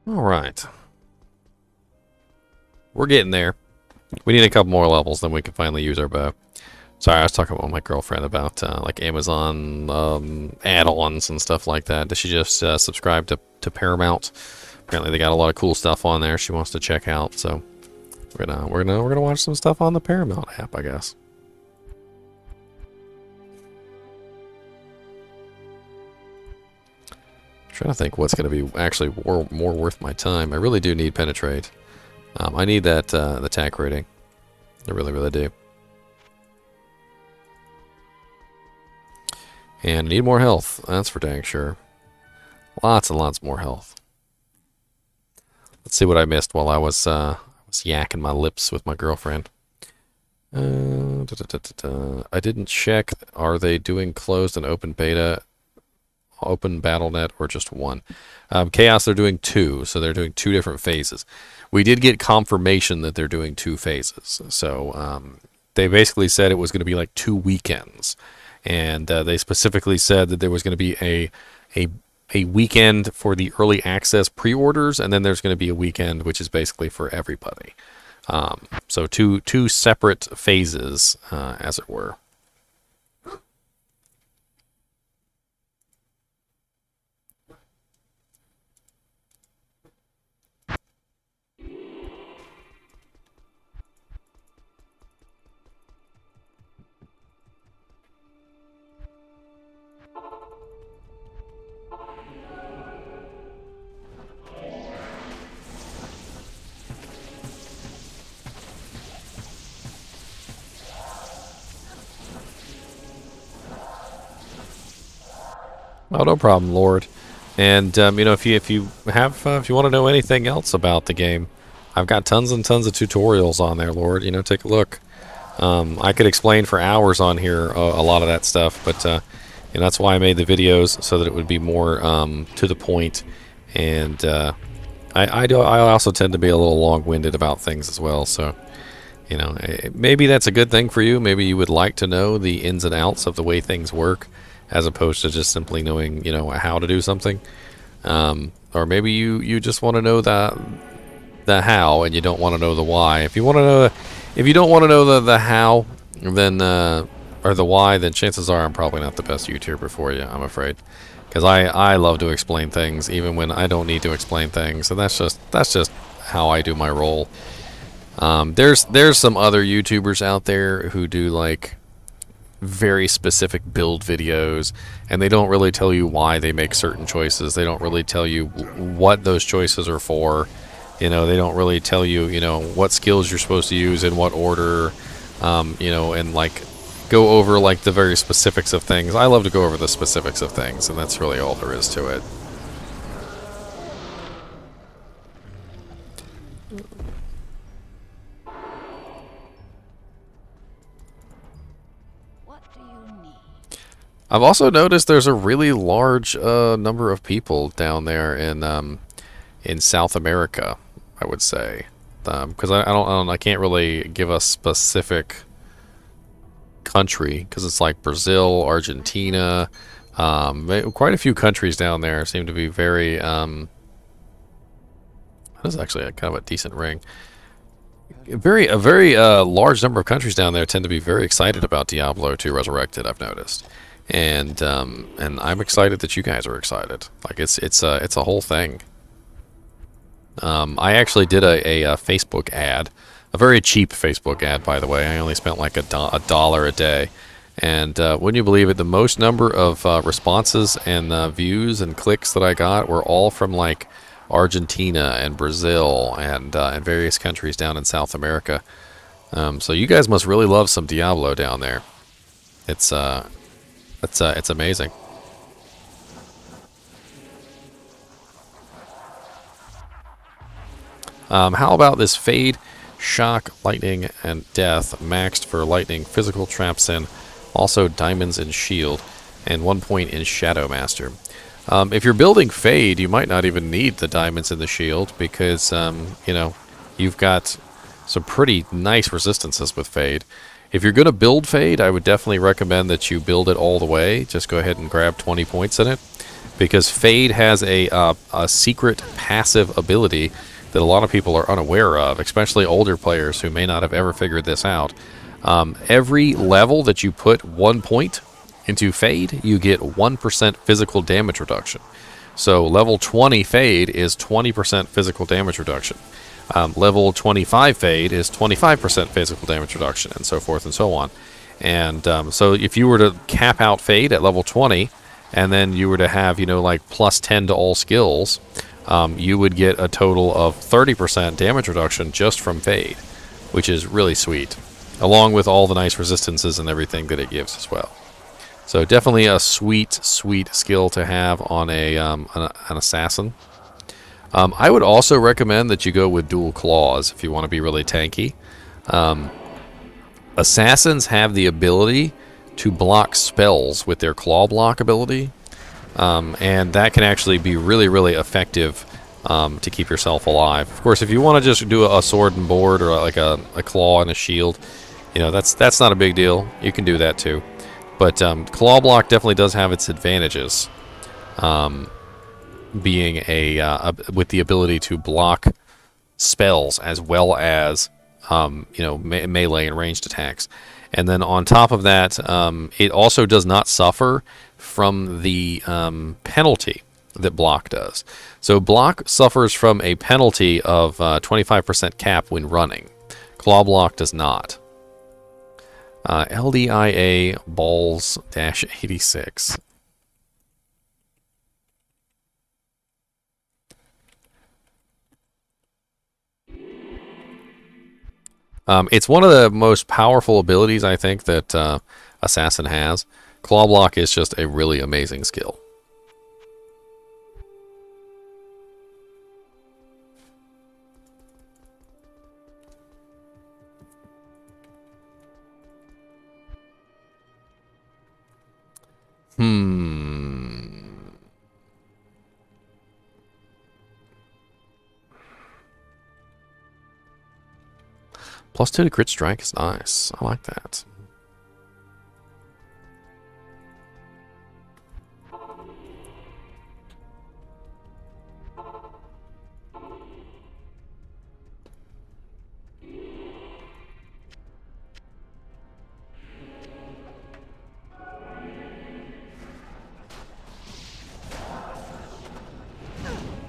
Alright. We're getting there. We need a couple more levels, then we can finally use our bow. Sorry, I was talking with my girlfriend about like Amazon add-ons and stuff like that. Does she just subscribe to Paramount? Apparently they got a lot of cool stuff on there she wants to check out, so we're gonna watch some stuff on the Paramount app, I guess. Trying to think what's going to be actually more worth my time. I really do need penetrate. I need that attack rating. I really do. And I need more health. That's for dang sure. Lots and lots more health. Let's see what I missed while I was yakking my lips with my girlfriend. I didn't check. Are they doing closed and open beta? Open BattleNet or just one? Chaos, they're doing 2, so they're doing 2 different phases. We did get confirmation that they're doing 2 phases, so they basically said it was going to be like 2 weekends, and they specifically said that there was going to be a a weekend for the early access pre-orders, and then there's going to be a weekend which is basically for everybody. So two separate phases, as it were. Oh, no problem, Lord. And you know, if you want to know anything else about the game, I've got tons and tons of tutorials on there, Lord. You know, take a look. I could explain for hours on here a lot of that stuff, but you know, that's why I made the videos, so that it would be more to the point. And I also tend to be a little long-winded about things as well. So you know, maybe that's a good thing for you. Maybe you would like to know the ins and outs of the way things work, as opposed to just simply knowing, you know, how to do something. Or maybe you just want to know the how, and you don't want to know the why. If you want to know, if you don't want to know the how, then or the why, then chances are I'm probably not the best YouTuber for you, I'm afraid, because I love to explain things even when I don't need to explain things, and that's just how I do my role. There's some other YouTubers out there who do like very specific build videos, and they don't really tell you why they make certain choices. They don't really tell you what those choices are for. You know, they don't really tell you, you know, what skills you're supposed to use in what order, you know, and like go over like the very specifics of things. I love to go over the specifics of things, and that's really all there is to it. I've also noticed there's a really large number of people down there in South America, I would say, because I can't really give a specific country, because it's like Brazil, Argentina, quite a few countries down there seem to be very. That is actually kind of a decent ring. A very large number of countries down there tend to be very excited about Diablo II Resurrected, I've noticed. And I'm excited that you guys are excited. Like it's a whole thing. I actually did a Facebook ad, a very cheap Facebook ad, by the way. I only spent like $1 a day, and wouldn't you believe it? The most number of responses and views and clicks that I got were all from like Argentina and Brazil and various countries down in South America. So you guys must really love some Diablo down there. It's amazing. How about this Fade, Shock, Lightning, and Death, maxed for Lightning, Physical Traps, and also Diamonds and Shield, and 1 point in Shadow Master. If you're building Fade, you might not even need the Diamonds and the Shield, because, you know, you've got some pretty nice resistances with Fade. If you're going to build Fade, I would definitely recommend that you build it all the way. Just go ahead and grab 20 points in it, because Fade has a secret passive ability that a lot of people are unaware of, especially older players who may not have ever figured this out. Every level that you put 1 point into Fade, you get 1% physical damage reduction. So level 20 Fade is 20% physical damage reduction. Level 25 Fade is 25% physical damage reduction, and so forth and so on. And so if you were to cap out Fade at level 20, and then you were to have, you know, like plus 10 to all skills, you would get a total of 30% damage reduction just from Fade, which is really sweet, along with all the nice resistances and everything that it gives as well. So definitely a sweet, sweet skill to have on an assassin. I would also recommend that you go with dual claws if you want to be really tanky. Assassins have the ability to block spells with their claw block ability, and that can actually be really, really effective to keep yourself alive. Of course, if you want to just do a sword and board, or like a claw and a shield, you know, that's not a big deal. You can do that too. But claw block definitely does have its advantages. being with the ability to block spells as well as melee and ranged attacks. And then on top of that, it also does not suffer from the penalty that block does. So block suffers from a penalty of 25% cap when running. Claw block does not. LDIA balls -86. It's one of the most powerful abilities, I think, that Assassin has. Claw block is just a really amazing skill. +2 to crit strike is nice. I like that.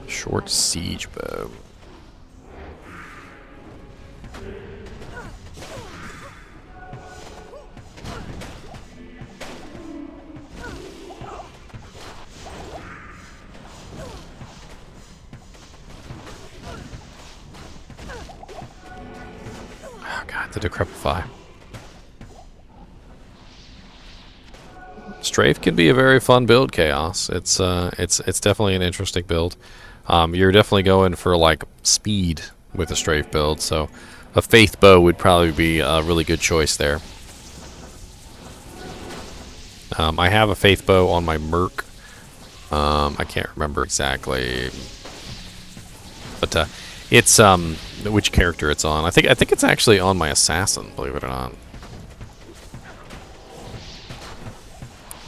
Short siege bow. Oh god, the Decrepify. Strafe can be a very fun build, Chaos. It's definitely an interesting build. You're definitely going for like speed with a strafe build, so a faith bow would probably be a really good choice there. I have a faith bow on my merc. I can't remember exactly, but it's which character it's on. I think it's actually on my assassin, believe it or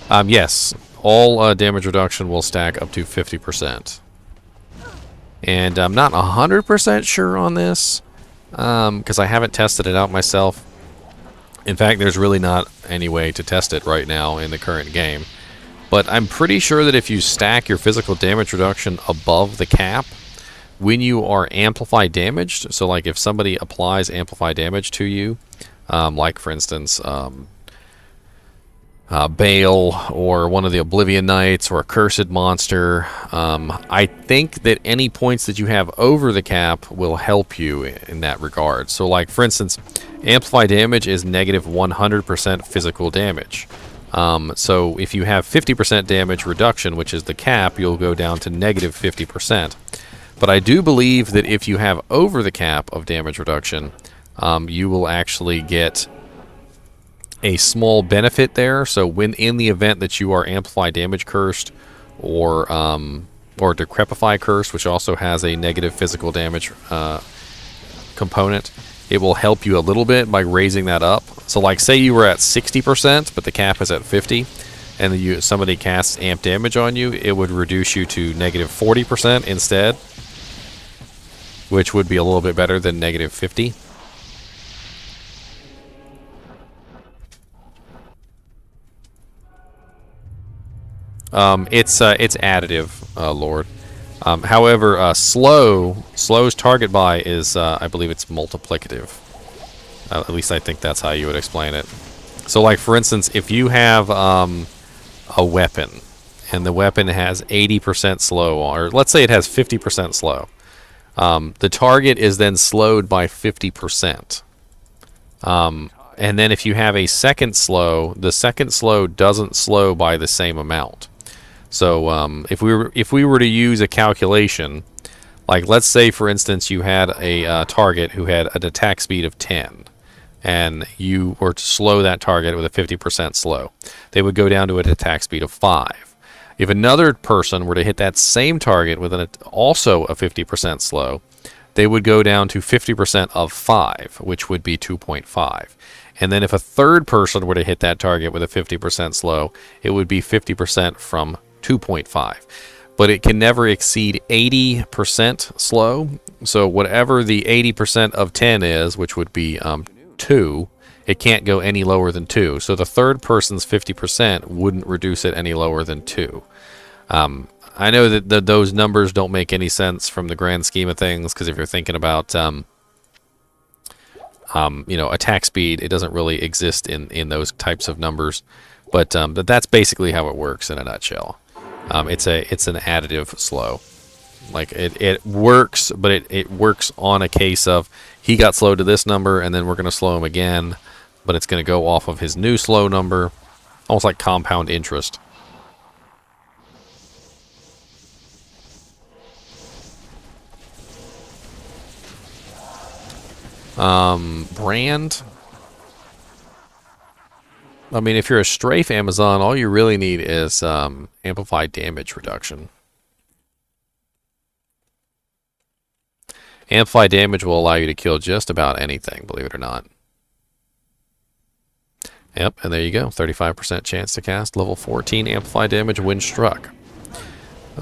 not. Yes, all damage reduction will stack up to 50%. And I'm not 100% sure on this, because I haven't tested it out myself. In fact, there's really not any way to test it right now in the current game. But I'm pretty sure that if you stack your physical damage reduction above the cap, when you are amplify damaged, so like if somebody applies amplify damage to you, like for instance, Bale or one of the Oblivion Knights or a Cursed Monster, I think that any points that you have over the cap will help you in that regard. So like for instance, amplify damage is negative 100% physical damage. So if you have 50% damage reduction, which is the cap, you'll go down to negative 50%. But I do believe that if you have over the cap of damage reduction, you will actually get a small benefit there. So when in the event that you are amplify damage cursed or decrepify cursed, which also has a negative physical damage component, it will help you a little bit by raising that up. So like say you were at 60% but the cap is at 50 and somebody casts amp damage on you, it would reduce you to negative 40% instead, which would be a little bit better than negative 50. It's additive, Lord. However, slow's target buy is, I believe it's multiplicative. At least I think that's how you would explain it. So like for instance, if you have a weapon and the weapon has 80% slow, or let's say it has 50% slow, the target is then slowed by 50%. And then if you have a second slow, the second slow doesn't slow by the same amount. So if we were to use a calculation, like let's say for instance you had a target who had an attack speed of 10, and you were to slow that target with a 50% slow, they would go down to an attack speed of 5. If another person were to hit that same target with also a 50% slow, they would go down to 50% of 5, which would be 2.5. And then if a third person were to hit that target with a 50% slow, it would be 50% from 2.5. but it can never exceed 80% slow. So whatever the 80% of 10 is, which would be 2, it can't go any lower than 2. So the third person's 50% wouldn't reduce it any lower than 2. I know that those numbers don't make any sense from the grand scheme of things, because if you're thinking about attack speed, it doesn't really exist in those types of numbers. But that's basically how it works in a nutshell. It's an additive slow. Like it works, but it works on a case of he got slowed to this number, and then we're going to slow him again, but it's going to go off of his new slow number, almost like compound interest. Brand. I mean, if you're a strafe Amazon, all you really need is amplified damage reduction. Amplified damage will allow you to kill just about anything, believe it or not. Yep, and there you go. 35% chance to cast level 14 amplified damage when struck.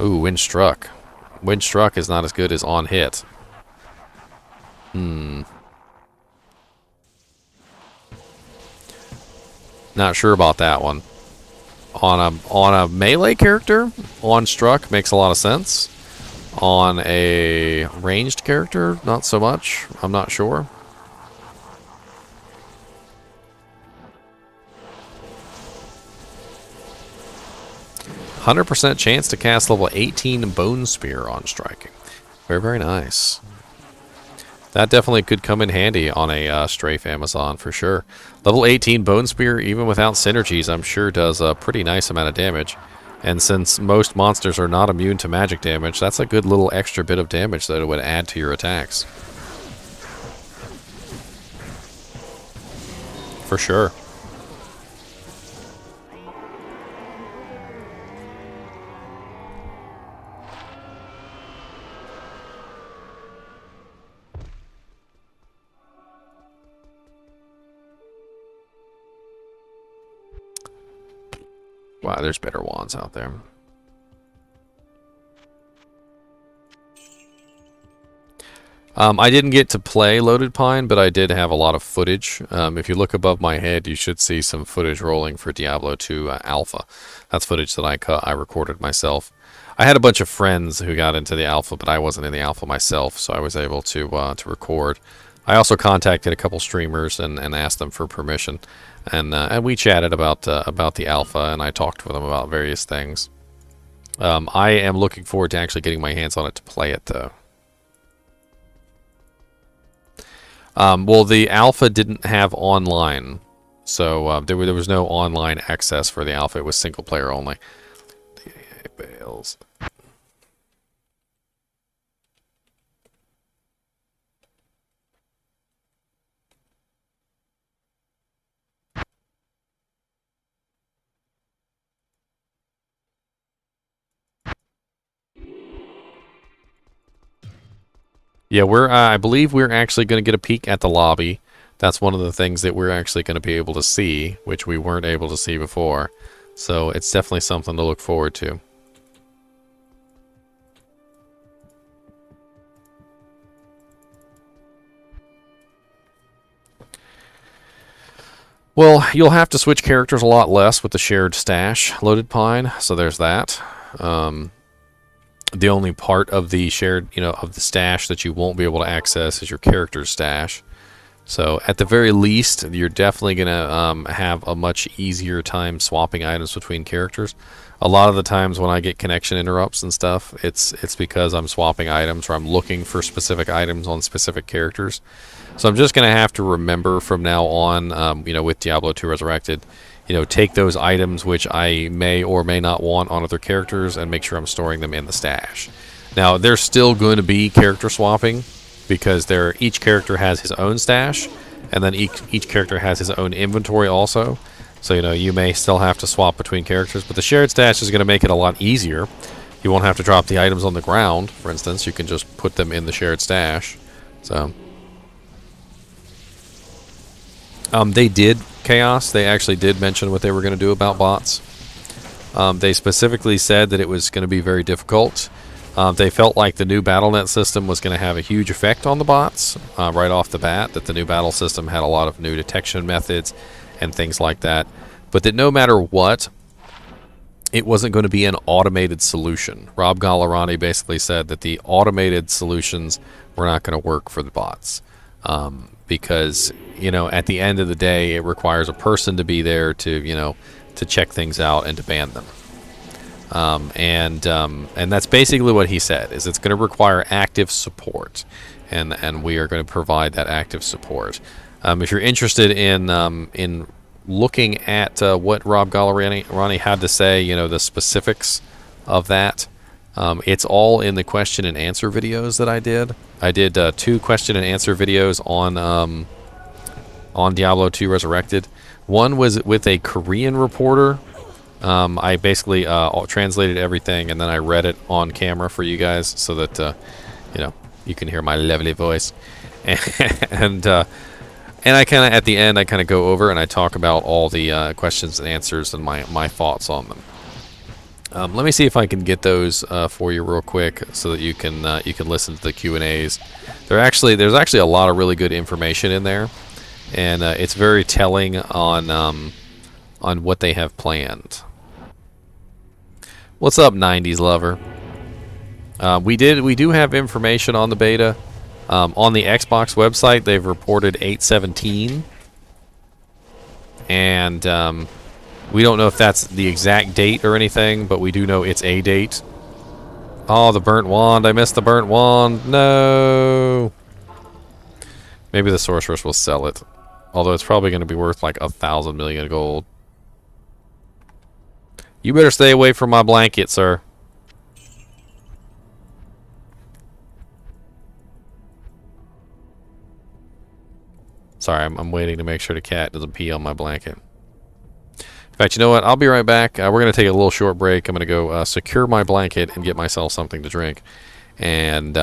Ooh, when struck. When struck is not as good as on hit. Not sure about that one. On a melee character, on struck makes a lot of sense. On a ranged character, not so much. I'm not sure. %100% chance to cast level 18 Bone Spear on striking. Very, very nice. That definitely could come in handy on a strafe Amazon for sure. Level 18 Bone Spear, even without synergies, I'm sure does a pretty nice amount of damage. And since most monsters are not immune to magic damage, that's a good little extra bit of damage that it would add to your attacks. For sure. Wow, there's better wands out there. I didn't get to play Loaded Pine, but I did have a lot of footage. If you look above my head, you should see some footage rolling for Diablo II Alpha. That's footage that I recorded myself. I had a bunch of friends who got into the Alpha, but I wasn't in the Alpha myself, so I was able to record. I also contacted a couple streamers and asked them for permission. And we chatted about the Alpha, and I talked with them about various things. I am looking forward to actually getting my hands on it to play it, though. Well, the Alpha didn't have online, so there was no online access for the Alpha. It was single player only. Bales. Yeah, I believe we're actually going to get a peek at the lobby. That's one of the things that we're actually going to be able to see, which we weren't able to see before. So it's definitely something to look forward to. Well, you'll have to switch characters a lot less with the shared stash Loaded Pine, so there's that. The only part of the shared, of the stash that you won't be able to access is your character's stash. So at the very least, you're definitely going to have a much easier time swapping items between characters. A lot of the times when I get connection interrupts and stuff, it's because I'm swapping items or I'm looking for specific items on specific characters. So I'm just going to have to remember from now on, with Diablo II Resurrected, take those items which I may or may not want on other characters and make sure I'm storing them in the stash. Now, there's still going to be character swapping because each character has his own stash, and then each character has his own inventory also. So, you may still have to swap between characters, but the shared stash is going to make it a lot easier. You won't have to drop the items on the ground, for instance. You can just put them in the shared stash. So, they did, Chaos, they actually did mention what they were going to do about bots. They specifically said that it was going to be very difficult. They felt like the new BattleNet system was going to have a huge effect on the bots right off the bat, that the new battle system had a lot of new detection methods and things like that. But that no matter what, it wasn't going to be an automated solution. Rob Gallerani basically said that the automated solutions were not going to work for the bots. Because, you know, at the end of the day, it requires a person to be there to, you know, to check things out and to ban them. And that's basically what he said, is it's going to require active support. And we are going to provide that active support. If you're interested in looking at what Rob Gallerani had to say, you know, the specifics of that, it's all in the question and answer videos that I did. I did 2 question and answer videos on Diablo II Resurrected. One was with a Korean reporter. I basically translated everything and then I read it on camera for you guys so that you know, you can hear my lovely voice. And I kind of at the end I kind of go over and I talk about all the questions and answers and my thoughts on them. Let me see if I can get those for you real quick so that you can listen to the Q&As. There's actually a lot of really good information in there, and it's very telling on what they have planned. What's up, 90s lover? We do have information on the beta. On the Xbox website, they've reported 8/17, and we don't know if that's the exact date or anything, but we do know it's a date. Oh, the burnt wand! I missed the burnt wand. No. Maybe the sorceress will sell it, although it's probably going to be worth like 1,000 million gold. You better stay away from my blanket, sir. Sorry, I'm waiting to make sure the cat doesn't pee on my blanket. In fact, you know what? I'll be right back. We're going to take a little short break. I'm going to go secure my blanket and get myself something to drink. And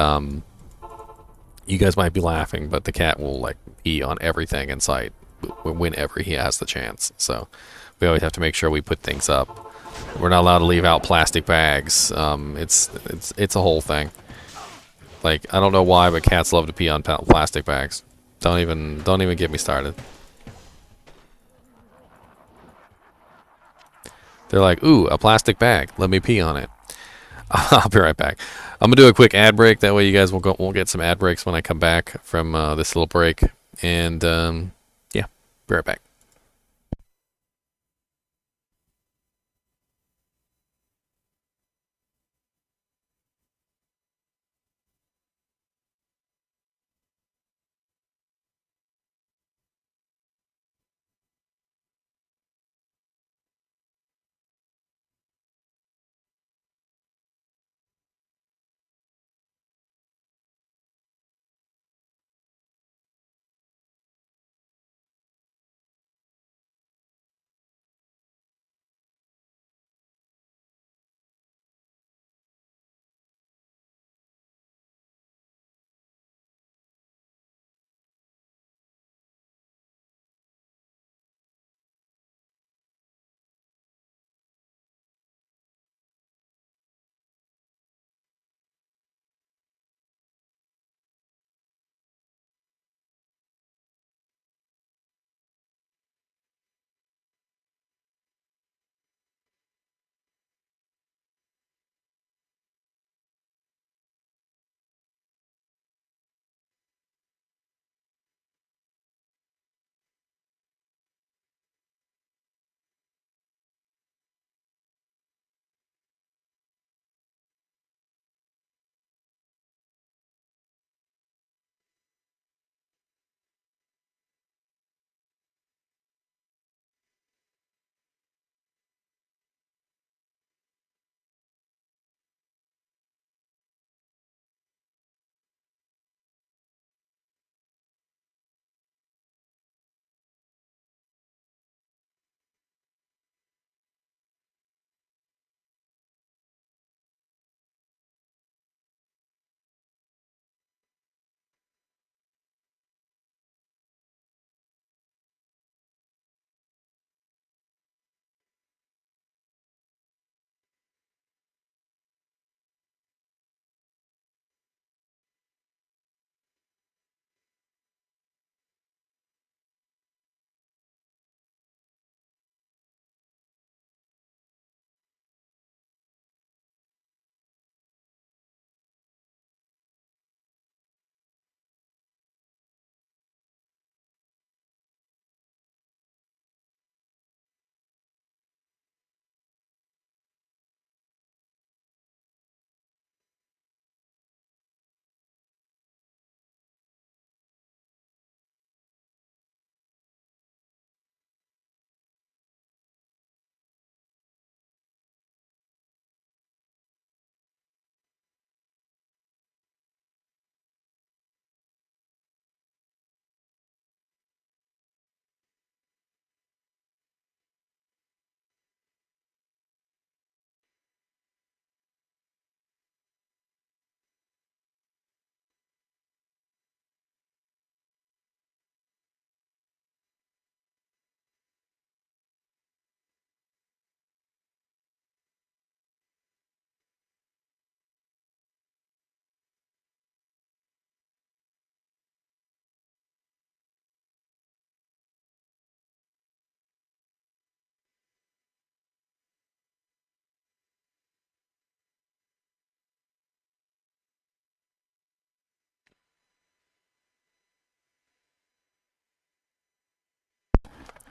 you guys might be laughing, but the cat will like pee on everything in sight whenever he has the chance. So we always have to make sure we put things up. We're not allowed to leave out plastic bags. It's a whole thing. Like, I don't know why, but cats love to pee on plastic bags. Don't even get me started. They're like, ooh, a plastic bag. Let me pee on it. I'll be right back. I'm going to do a quick ad break. That way you guys won't get some ad breaks when I come back from this little break. And, yeah, be right back.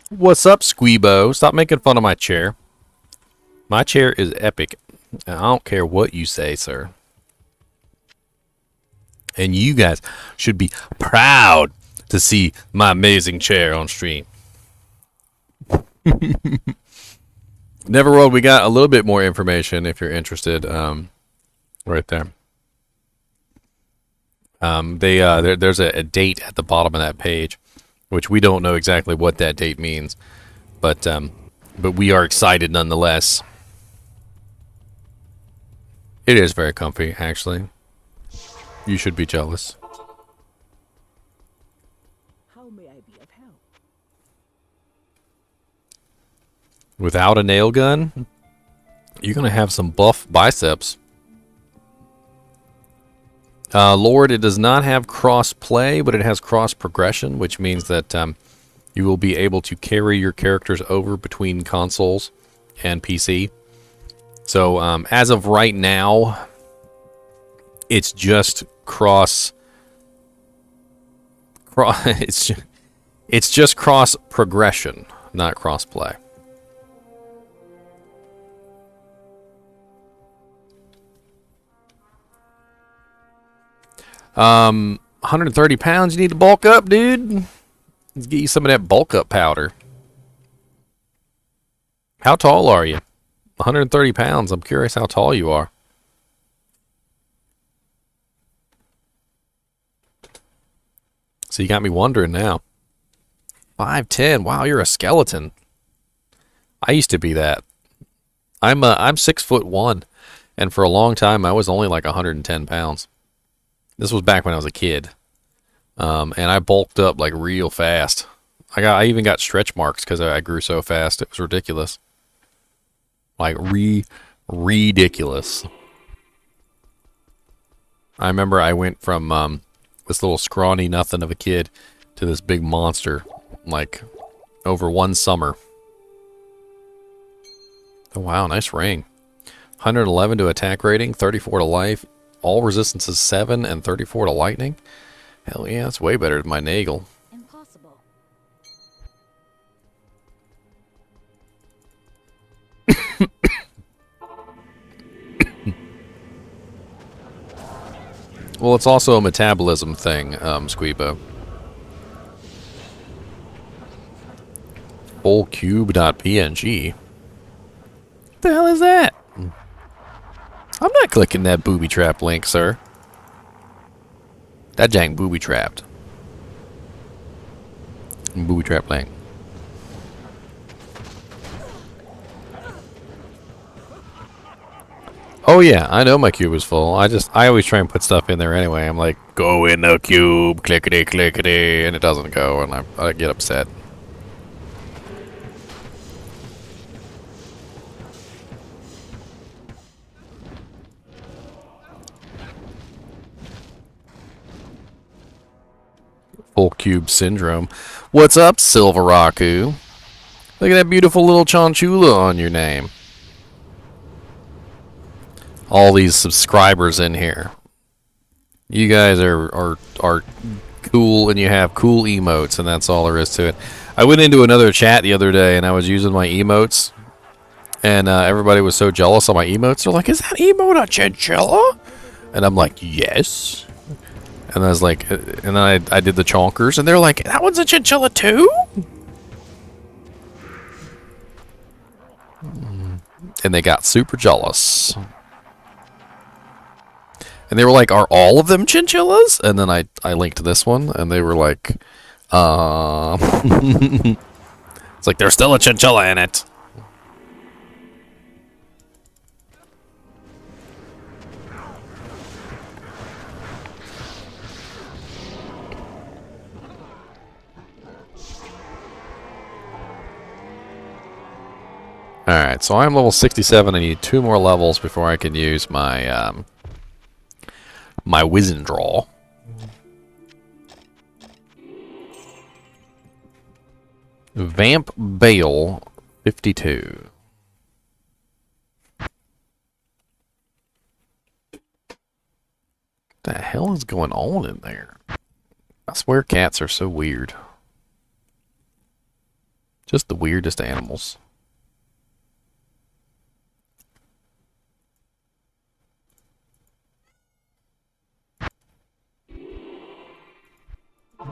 What's up, Squeebo? Stop making fun of my chair. My chair is epic. And I don't care what you say, sir. And you guys should be proud to see my amazing chair on stream. Neverworld, we got a little bit more information if you're interested. Right there. There's a date at the bottom of that page, which we don't know exactly what that date means, but we are excited nonetheless. It is very comfy, actually. You should be jealous. How may I be of help? Without a nail gun, you're gonna have some buff biceps. Lord, it does not have cross play, but it has cross progression, which means that you will be able to carry your characters over between consoles and PC. So as of right now, it's just it's just cross progression, not cross play. Um, 130 pounds. You need to bulk up, dude. Let's get you some of that bulk up powder. How tall are you? 130 pounds. I'm curious how tall you are. So you got me wondering now. 5'10". Wow, you're a skeleton. I used to be that. I'm 6'1", and for a long time I was only like 110 pounds. This was back when I was a kid, and I bulked up like real fast. I even got stretch marks because I grew so fast. It was ridiculous, like ridiculous. I remember I went from this little scrawny nothing of a kid to this big monster, like over one summer. Oh wow, nice ring. 111 to attack rating, 34 to life. All resistances 7 and 34 to lightning. Hell yeah, that's way better than my Nagel. Impossible. Well, it's also a metabolism thing, Squeebo. Fullcube.png. What the hell is that? I'm not clicking that booby trap link, sir. That jank booby trapped. Booby trap link. Oh yeah, I know my cube is full. I always try and put stuff in there anyway. I'm like, go in the cube, clickety clickety, and it doesn't go, and I get upset. Full cube syndrome. What's up, Silveraku? Look at that beautiful little Chinchilla on your name. All these subscribers in here. You guys are cool, and you have cool emotes, and that's all there is to it. I went into another chat the other day, and I was using my emotes, and everybody was so jealous of my emotes. They're like, "Is that emote a chinchilla?" And I'm like, "Yes." And I was like, and then I did the chonkers, and they're like, "That one's a chinchilla too?" And they got super jealous. And they were like, "Are all of them chinchillas?" And then I linked this one, and they were like, It's like, there's still a chinchilla in it. Alright, so I'm level 67. I need 2 more levels before I can use my my Wizen Draw. Vamp Bale 52. What the hell is going on in there? I swear cats are so weird. Just the weirdest animals.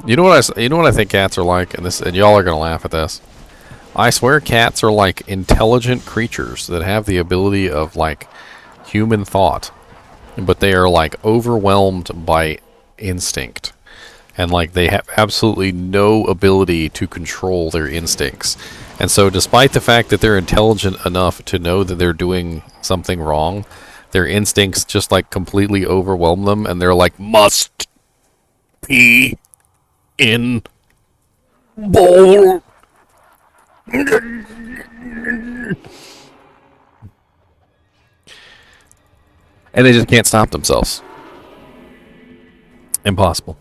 You know what I think cats are like, and y'all are gonna laugh at this. I swear cats are like intelligent creatures that have the ability of like human thought, but they are like overwhelmed by instinct. And like they have absolutely no ability to control their instincts. And so despite the fact that they're intelligent enough to know that they're doing something wrong, their instincts just like completely overwhelm them, and they're like, must pee in bowl. And they just can't stop themselves. Impossible.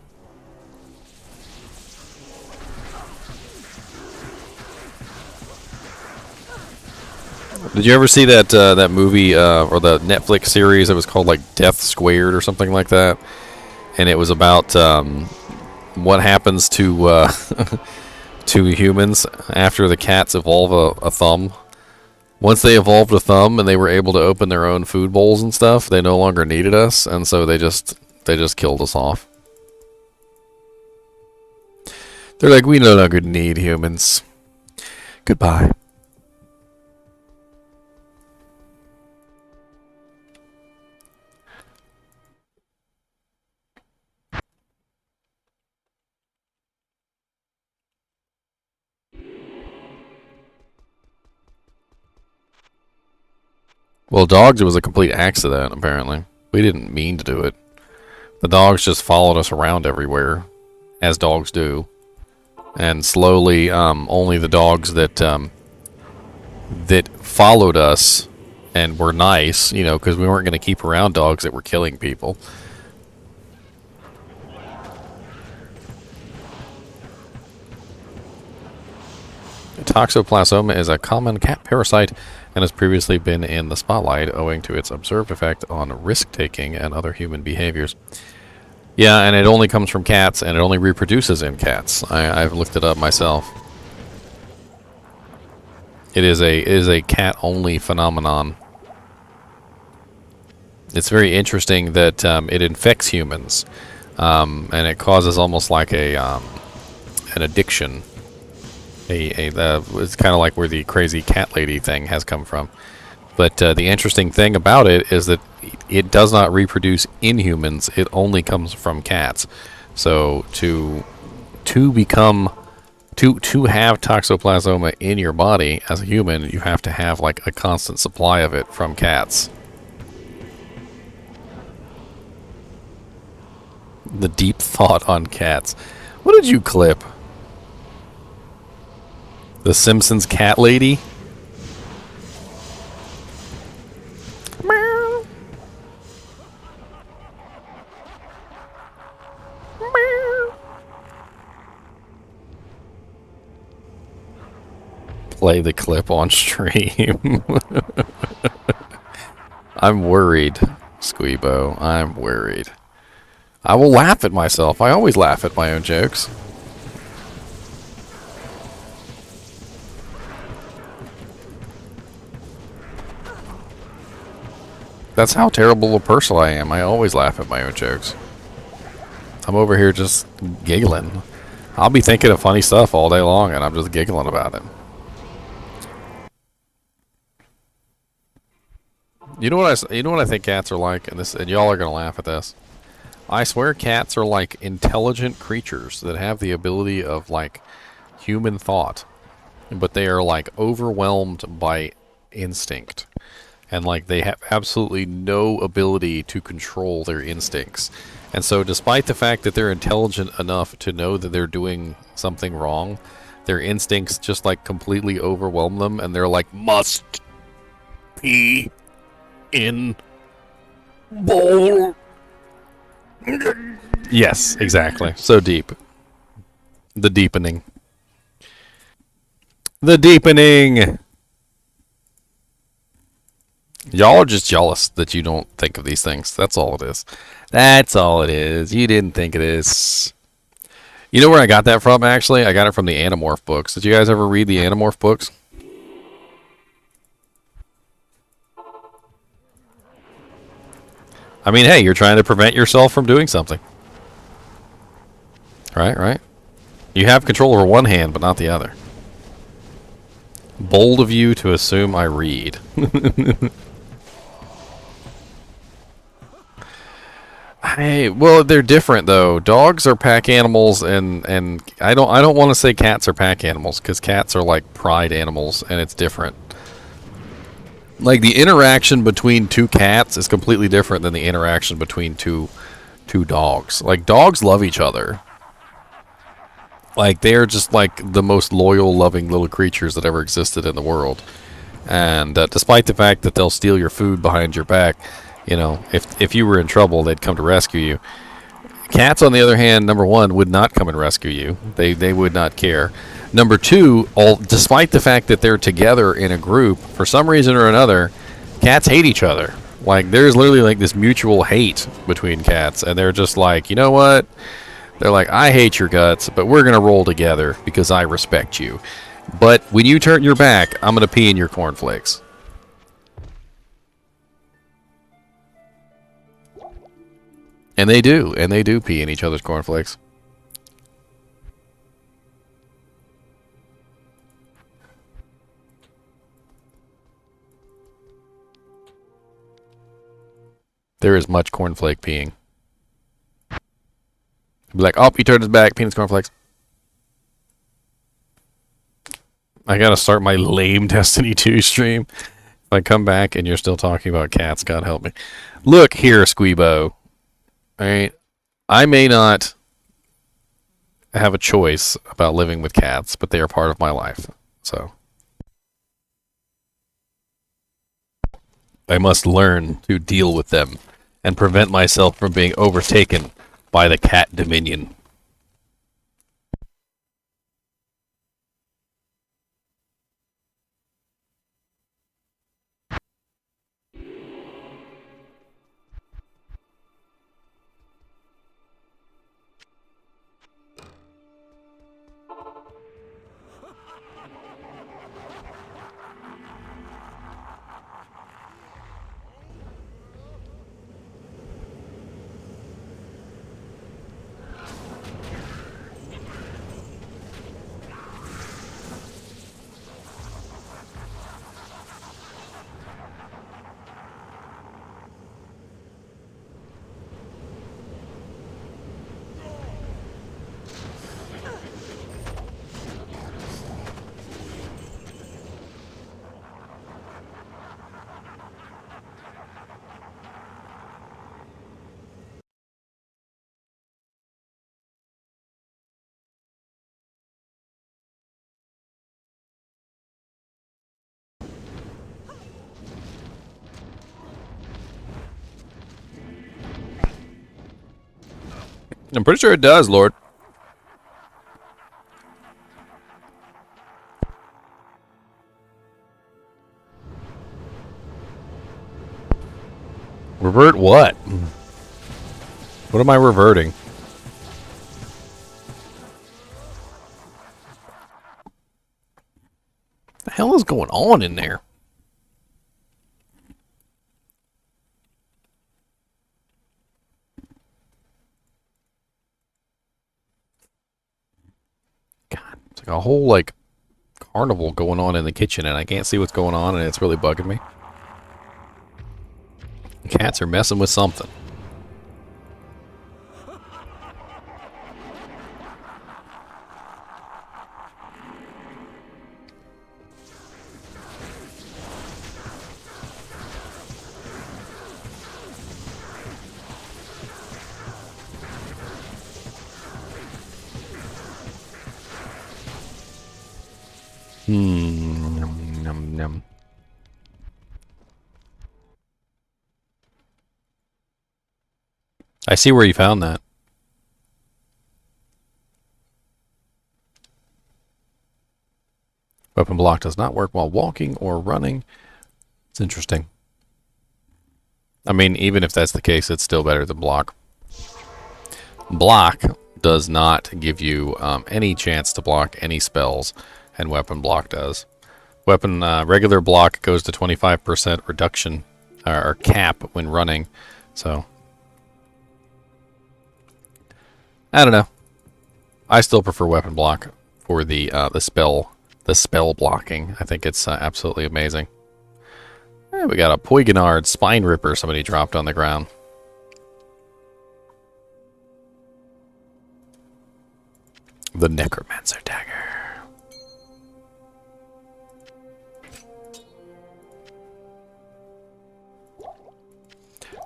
Did you ever see that that movie or the Netflix series that was called like Death Squared or something like that? And it was about what happens to to humans after the cats evolve a thumb. Once they evolved a thumb and they were able to open their own food bowls and stuff, they no longer needed us, and so they just killed us off. They're like, we no longer need humans. Goodbye. Well, dogs, it was a complete accident, apparently. We didn't mean to do it. The dogs just followed us around everywhere, as dogs do. And slowly, only the dogs that that followed us and were nice, you know, because we weren't going to keep around dogs that were killing people. Toxoplasma is a common cat parasite and has previously been in the spotlight owing to its observed effect on risk-taking and other human behaviors. Yeah, and it only comes from cats, and it only reproduces in cats. I've looked it up myself. It is a cat-only phenomenon. It's very interesting that it infects humans, and it causes almost like a an addiction. It's kind of like where the crazy cat lady thing has come from. But the interesting thing about it is that it does not reproduce in humans. It only comes from cats. So to have toxoplasma in your body as a human, you have to have like a constant supply of it from cats. The deep thought on cats. What did you clip? The Simpsons cat lady? Meow. Meow. Play the clip on stream. I'm worried, Squeebo. I'm worried. I will laugh at myself. I always laugh at my own jokes. That's how terrible a person I am. I always laugh at my own jokes. I'm over here just giggling. I'll be thinking of funny stuff all day long, and I'm just giggling about it. You know what I think cats are like, and y'all are gonna laugh at this. I swear cats are like intelligent creatures that have the ability of like human thought, but they are like overwhelmed by instinct. And like they have absolutely no ability to control their instincts. And so despite the fact that they're intelligent enough to know that they're doing something wrong, their instincts just like completely overwhelm them, and they're like, must pee in bowl. Yes, exactly. So deep. The deepening. The deepening! Y'all are just jealous that you don't think of these things. That's all it is. That's all it is. You didn't think of this. You know where I got that from, actually? I got it from the Animorph books. Did you guys ever read the Animorph books? I mean, hey, you're trying to prevent yourself from doing something. Right, right. You have control over one hand, but not the other. Bold of you to assume I read. Hey, well, they're different though. Dogs are pack animals, and I don't want to say cats are pack animals because cats are like pride animals, and it's different. Like the interaction between two cats is completely different than the interaction between two dogs. Like dogs love each other. Like they're just like the most loyal, loving little creatures that ever existed in the world. And despite the fact that they'll steal your food behind your back, you know, if you were in trouble, they'd come to rescue you. Cats, on the other hand, number one, would not come and rescue you. They would not care. Number two, despite the fact that they're together in a group, for some reason or another, cats hate each other. Like, there's literally like this mutual hate between cats, and they're just like, you know what? They're like, I hate your guts, but we're going to roll together because I respect you. But when you turn your back, I'm going to pee in your cornflakes. And they do pee in each other's cornflakes. There is much cornflake peeing. Be like, oh, he turned his back, penis cornflakes. I gotta start my lame Destiny 2 stream. If I come back and you're still talking about cats, God help me. Look here, Squeebo. Alright? I may not have a choice about living with cats, but they are part of my life. So I must learn to deal with them and prevent myself from being overtaken by the cat dominion. I'm pretty sure it does, Lord. Revert what? What am I reverting? What the hell is going on in there? God, it's like a whole like carnival going on in the kitchen, and I can't see what's going on, and it's really bugging me. Cats are messing with something. Num, num, num. I see where you found that. Weapon block does not work while walking or running. It's interesting. I mean, even if that's the case, it's still better than block. Block does not give you any chance to block any spells, and weapon block does. Weapon regular block goes to 25% reduction or cap when running. So I don't know. I still prefer weapon block for the spell blocking. I think it's absolutely amazing. We got a Poignard Spine Ripper somebody dropped on the ground. The Necromancer Dagger.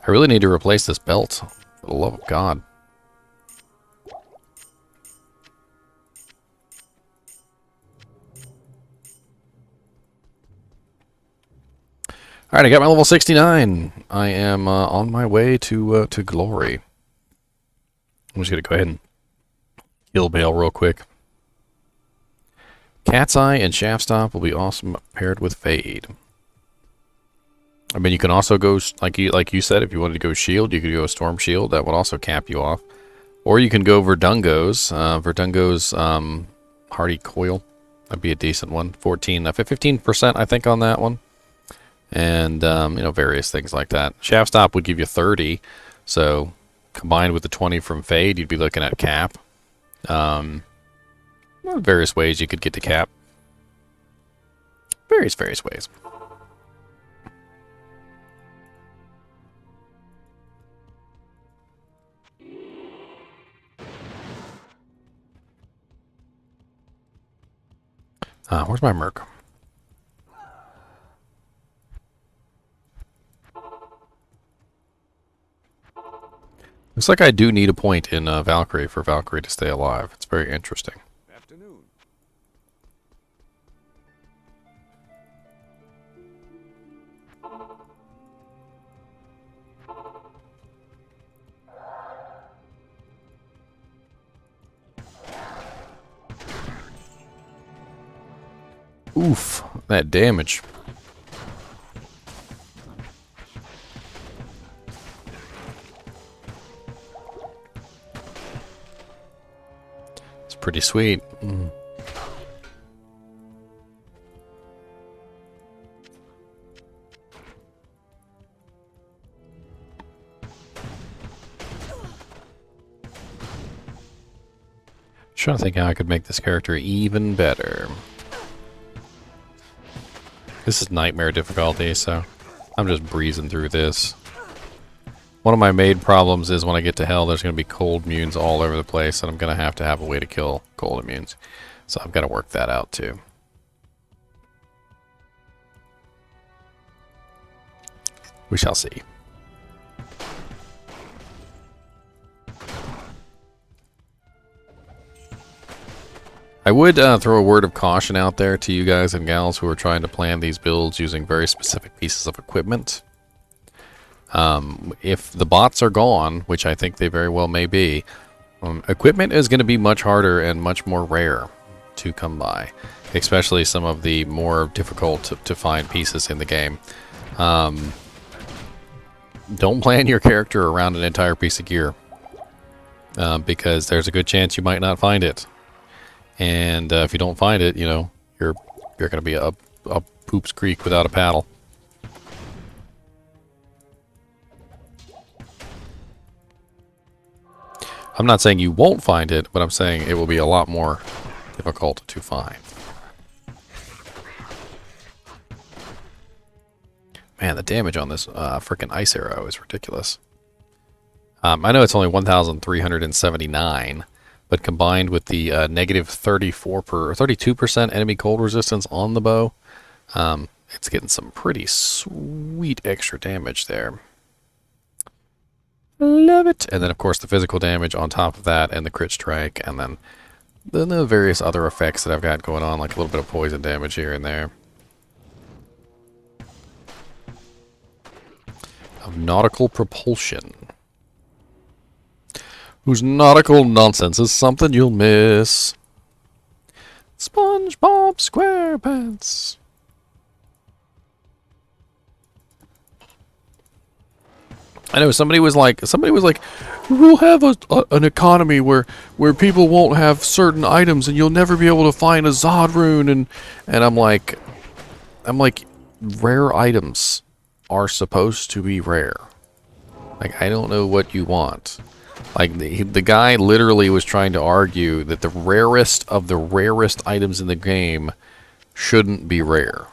I really need to replace this belt, for the love of God. Alright, I got my level 69. I am on my way to glory. I'm just going to go ahead and kill Bale real quick. Cat's Eye and Shaft Stop will be awesome paired with Fade. I mean, you can also go, like you said, if you wanted to go Shield, you could go Storm Shield. That would also cap you off. Or you can go Verdungo's. Verdungo's Hardy Coil. That'd be a decent one. 15%, I think, on that one. And, you know, various things like that. Shaft Stop would give you 30. So, combined with the 20 from Fade, you'd be looking at cap. Various ways you could get to cap. Various ways. Where's my Merc? Looks like I do need a point in Valkyrie for Valkyrie to stay alive. It's very interesting. Afternoon. Oof, that damage. It's pretty sweet. Trying to think how I could make this character even better. This is nightmare difficulty, so I'm just breezing through this. One of my main problems is when I get to hell, there's going to be cold immunes all over the place, and I'm going to have a way to kill cold immunes. So I've got to work that out too. We shall see. I would throw a word of caution out there to you guys and gals who are trying to plan these builds using very specific pieces of equipment. If the bots are gone, which I think they very well may be, equipment is going to be much harder and much more rare to come by, especially some of the more difficult to find pieces in the game. Don't plan your character around an entire piece of gear, because there's a good chance you might not find it. And if you don't find it, you know, you're going to be up Poops Creek without a paddle. I'm not saying you won't find it, but I'm saying it will be a lot more difficult to find. Man, the damage on this frickin' ice arrow is ridiculous. I know it's only 1,379. But combined with the negative 32% enemy cold resistance on the bow, it's getting some pretty sweet extra damage there. Love it. And then, of course, the physical damage on top of that, and the crit strike, and then the various other effects that I've got going on, like a little bit of poison damage here and there. Of nautical propulsion. Whose nautical nonsense is something you'll miss. SpongeBob SquarePants. I know somebody was like, we'll have an economy where people won't have certain items and you'll never be able to find a Zod rune, and I'm like, rare items are supposed to be rare. Like, I don't know what you want. Like, the guy literally was trying to argue that the rarest of the rarest items in the game shouldn't be rare.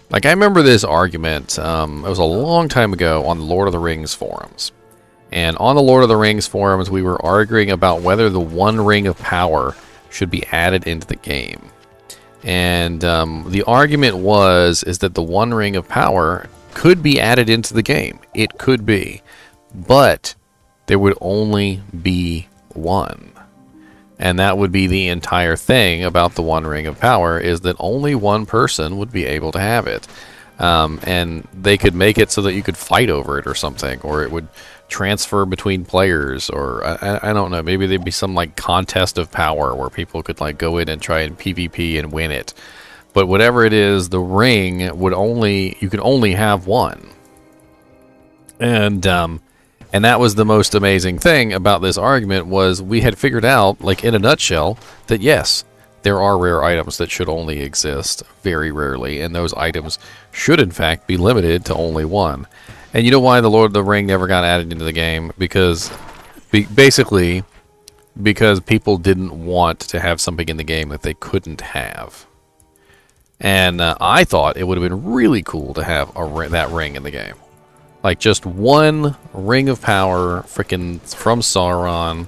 Like, I remember this argument, it was a long time ago on the Lord of the Rings forums. And on the Lord of the Rings forums, we were arguing about whether the One Ring of Power should be added into the game. And the argument is that the One Ring of Power could be added into the game. It could be. But there would only be one. And that would be the entire thing about the One Ring of Power, is that only one person would be able to have it. And they could make it so that you could fight over it or something, or it would transfer between players, or I don't know, maybe there'd be some like contest of power where people could like go in and try and PvP and win it. But whatever it is, the ring you could only have one. And that was the most amazing thing about this argument, was we had figured out, like in a nutshell, that yes, there are rare items that should only exist very rarely, and those items should in fact be limited to only one. And you know why the Lord of the Ring never got added into the game? Because, basically, because people didn't want to have something in the game that they couldn't have. And I thought it would have been really cool to have that ring in the game. Like, just one ring of power, freaking from Sauron.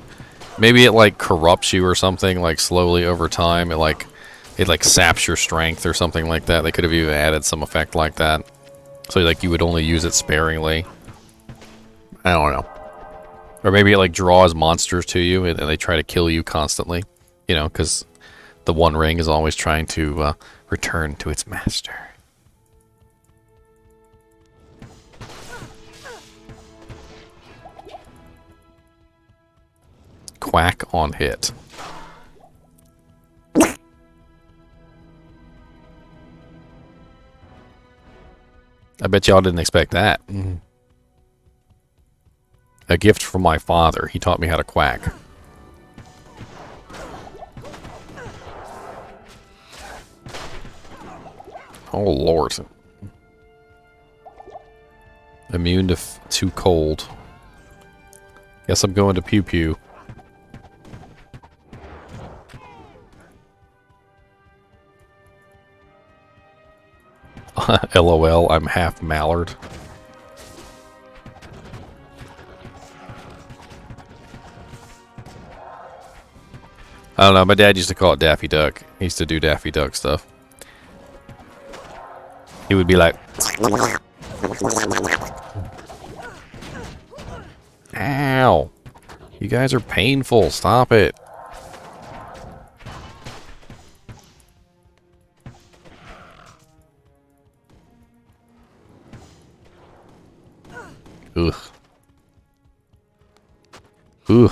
Maybe it, like, corrupts you or something, like, slowly over time. It saps your strength or something like that. They could have even added some effect like that. So, like, you would only use it sparingly. I don't know. Or maybe it, like, draws monsters to you and they try to kill you constantly. You know, because the One Ring is always trying to return to its master. Quack on hit. I bet y'all didn't expect that. A gift from my father. He taught me how to quack. Oh, Lord. Immune to cold. Guess I'm going to Pew Pew. LOL, I'm half mallard. I don't know, my dad used to call it Daffy Duck. He used to do Daffy Duck stuff. He would be like... Ow! You guys are painful, stop it. Ugh. Ugh.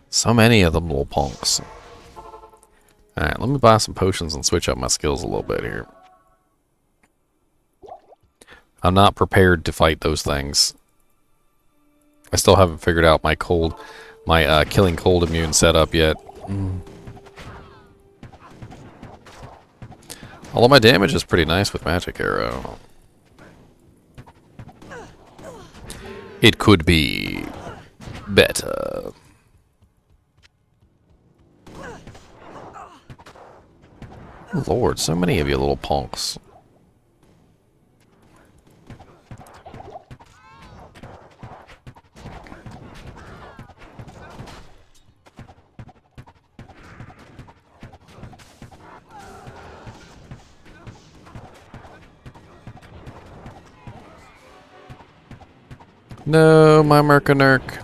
So many of them little punks. Alright, let me buy some potions and switch up my skills a little bit here. I'm not prepared to fight those things. I still haven't figured out my killing cold immune setup yet. Although my damage is pretty nice with Magic Arrow. It could be better. Lord, so many of you little punks. No, my Mercanurk.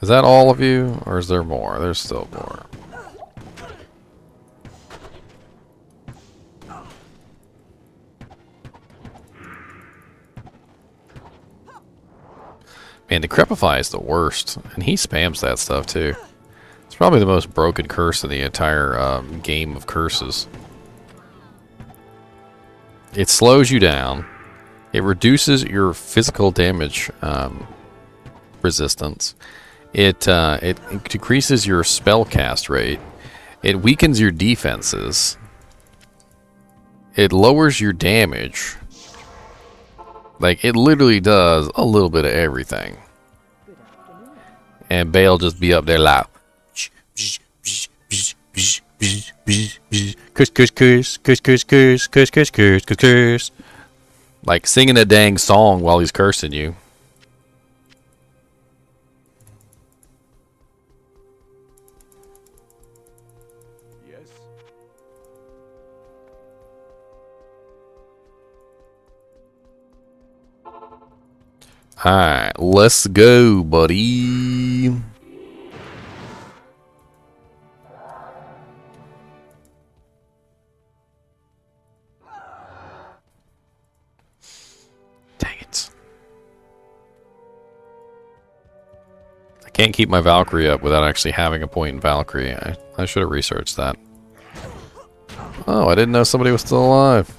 Is that all of you? Or is there more? There's still more. Man, Decrepify is the worst. And he spams that stuff too. It's probably the most broken curse in the entire game of curses. It slows you down. It reduces your physical damage resistance. It decreases your spell cast rate. It weakens your defenses. It lowers your damage. Like, it literally does a little bit of everything. And Bale just be up there like, curse. Like singing a dang song while he's cursing you. Yes. Alright, let's go, buddy. Dang it. I can't keep my Valkyrie up without actually having a point in Valkyrie. I should have researched that. Oh, I didn't know somebody was still alive.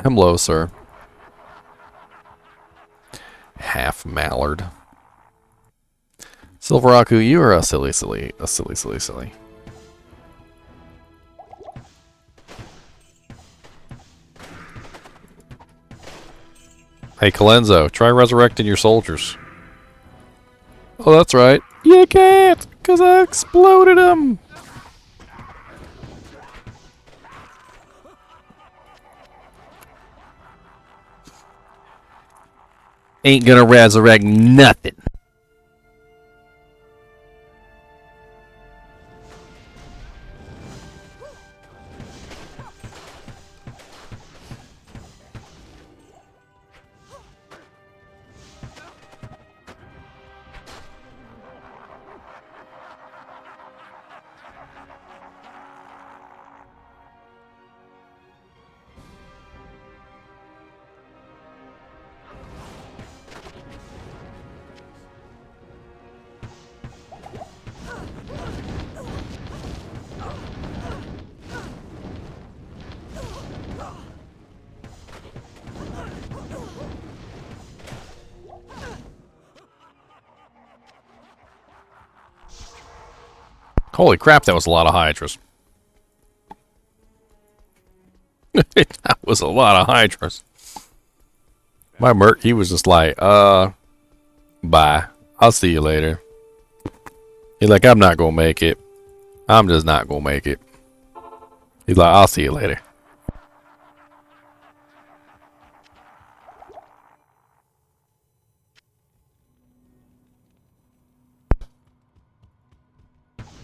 Hello, sir. Half mallard. Silveraku, you are a silly. Hey, Calenzo, try resurrecting your soldiers. Oh, that's right. You can't, because I exploded them. Ain't gonna resurrect nothing. Holy crap, that was a lot of Hydras. That was a lot of Hydras. My Merc, he was just like, bye. I'll see you later. He's like, I'm not gonna make it. I'm just not gonna make it. He's like, I'll see you later.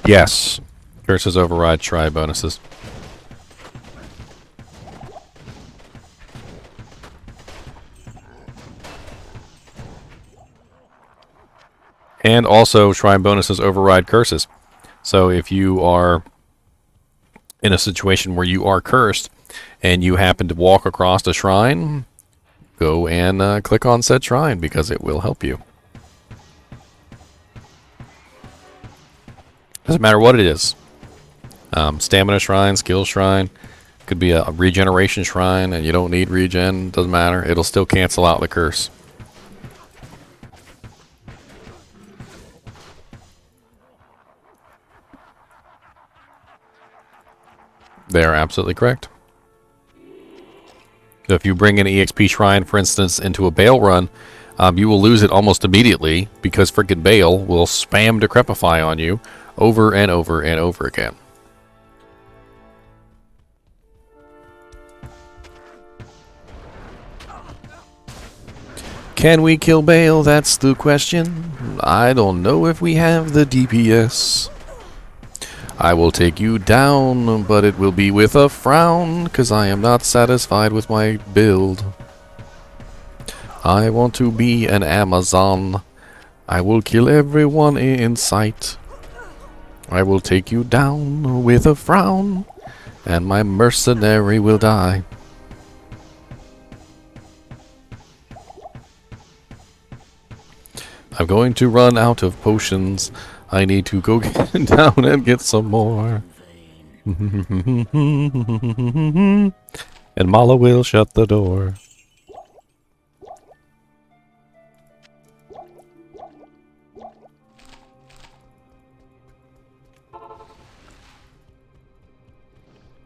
Yes. Curses override try bonuses. And also, shrine bonuses override curses. So if you are in a situation where you are cursed and you happen to walk across a shrine, go and click on said shrine because it will help you. Doesn't matter what it is. Stamina shrine, skill shrine, could be a regeneration shrine and you don't need regen, doesn't matter. It'll still cancel out the curse. They are absolutely correct. So if you bring an EXP shrine, for instance, into a Bale run, you will lose it almost immediately because frickin' Bale will spam Decrepify on you over and over and over again. Can we kill Bale? That's the question. I don't know if we have the DPS. I will take you down, but it will be with a frown, because I am not satisfied with my build. I want to be an Amazon. I will kill everyone in sight. I will take you down with a frown, and my mercenary will die. I'm going to run out of potions. I need to go get down and get some more. And Mala will shut the door.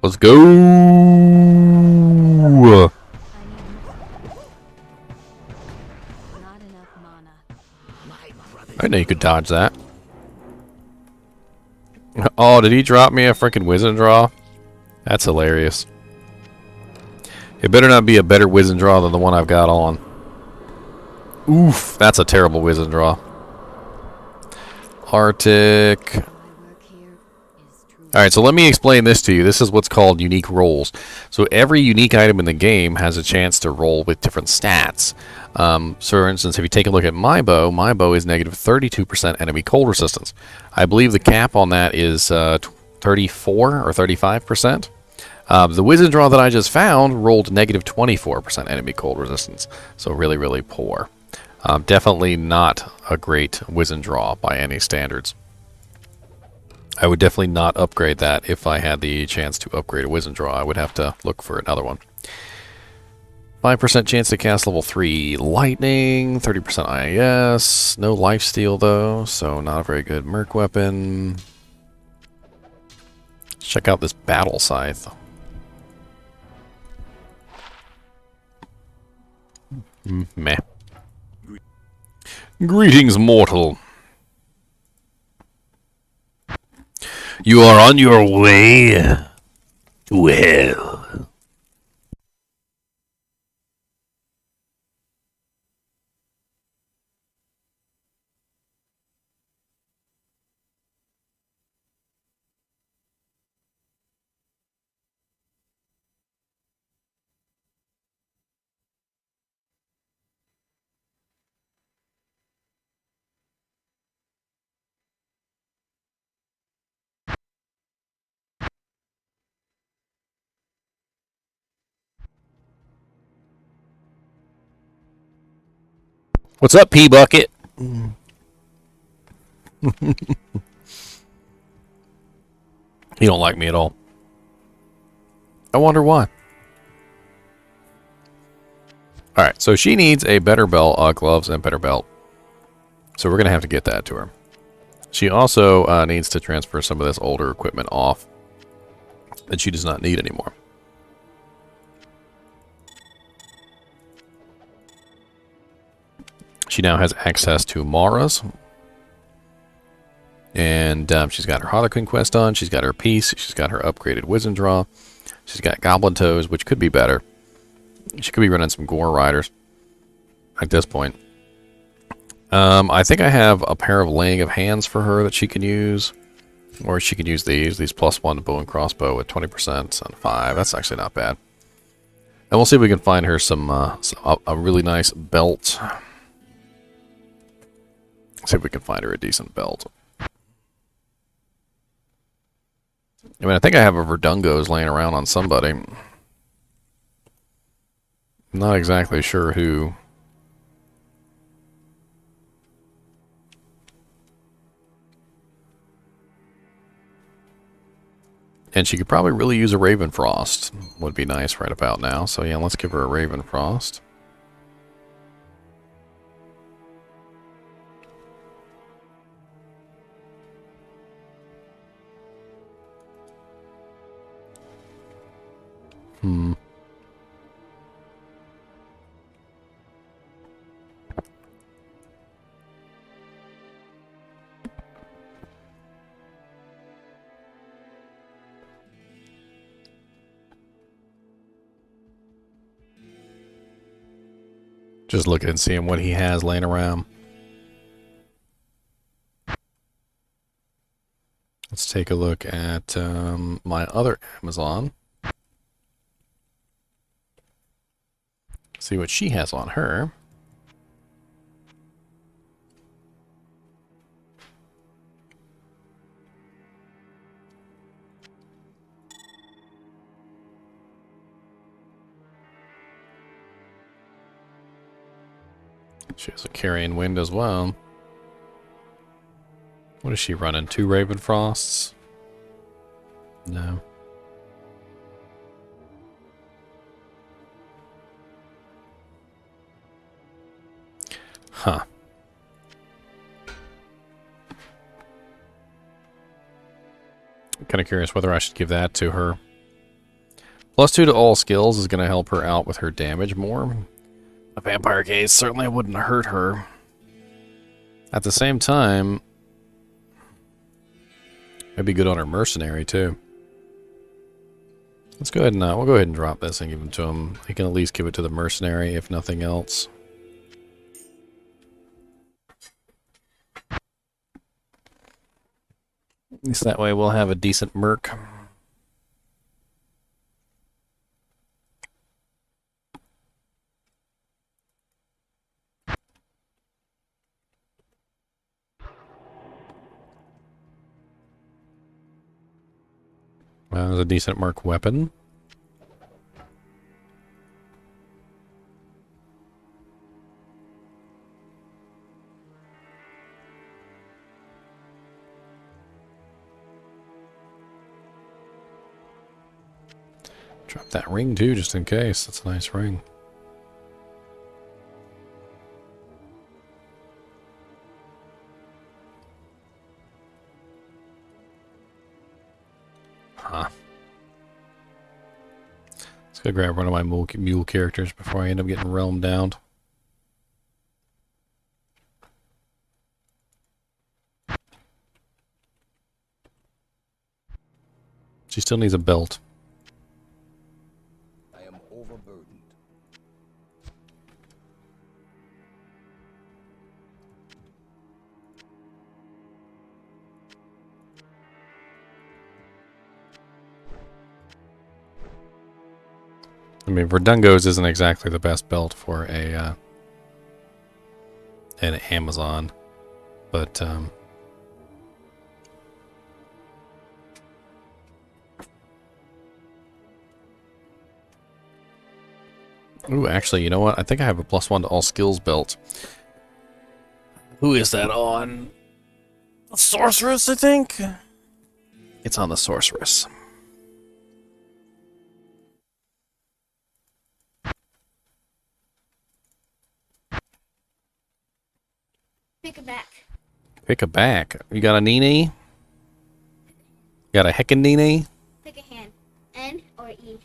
Let's go. I need more. Not enough mana. I know you could dodge that. Oh, did he drop me a freaking Wizened Draw? That's hilarious. It better not be a better Wizened Draw than the one I've got on. Oof, that's a terrible Wizened Draw. Arctic. My work here is truly. Alright, so let me explain this to you. This is what's called unique rolls. So every unique item in the game has a chance to roll with different stats. So for instance, if you take a look at my bow is negative 32% enemy cold resistance. I believe the cap on that is 34 or 35%. The Wizened Draw that I just found rolled negative 24% enemy cold resistance. So really, really poor. Definitely not a great Wizened Draw by any standards. I would definitely not upgrade that if I had the chance to upgrade a Wizened Draw. I would have to look for another one. 5% chance to cast level 3 Lightning, 30% IAS, no lifesteal though, so not a very good Merc weapon. Let's check out this Battle Scythe. Meh. Greetings, mortal. You are on your way to hell. What's up, P Bucket? He don't like me at all. I wonder why. Alright, so she needs a better belt, gloves, and better belt. So we're going to have to get that to her. She also needs to transfer some of this older equipment off that she does not need anymore. She now has access to Mara's. And she's got her Harlequin quest on. She's got her piece. She's got her upgraded Wizened Draw. She's got Goblin Toes, which could be better. She could be running some Gore Riders at this point. I think I have a pair of Laying of Hands for her that she can use. Or she can use these +1 bow and crossbow with 20% on 5. That's actually not bad. And we'll see if we can find her a really nice belt. See if we can find her a decent belt. I mean, I think I have a Verdungos laying around on somebody. Not exactly sure who. And she could probably really use a Ravenfrost. Would be nice right about now. So yeah, let's give her a Ravenfrost. Just looking and seeing what he has laying around. Let's take a look at my other Amazon. See what she has on her. She has a Carrion Wind as well. What is she running? 2 Ravenfrosts? No. Huh. I'm kind of curious whether I should give that to her. +2 to all skills is going to help her out with her damage more. A vampire gaze certainly wouldn't hurt her. At the same time, it'd be good on her mercenary too. Let's go ahead and we'll go ahead and drop this and give it to him. He can at least give it to the mercenary if nothing else. At least that way we'll have a decent merc. Well, that was a decent merc weapon. Drop that ring too, just in case. That's a nice ring. Huh. Let's go grab one of my mule characters before I end up getting realm downed. She still needs a belt. I am overburdened. I mean, Verdungo's isn't exactly the best belt for a an Amazon, but ooh, actually, you know what? I think I have a +1 to all skills belt. Who is that on? The Sorceress, I think? It's on the Sorceress. Pick it back. Pick a back. You got a NiNi? Got a heckin' NiNi? Pick a hand. N or E.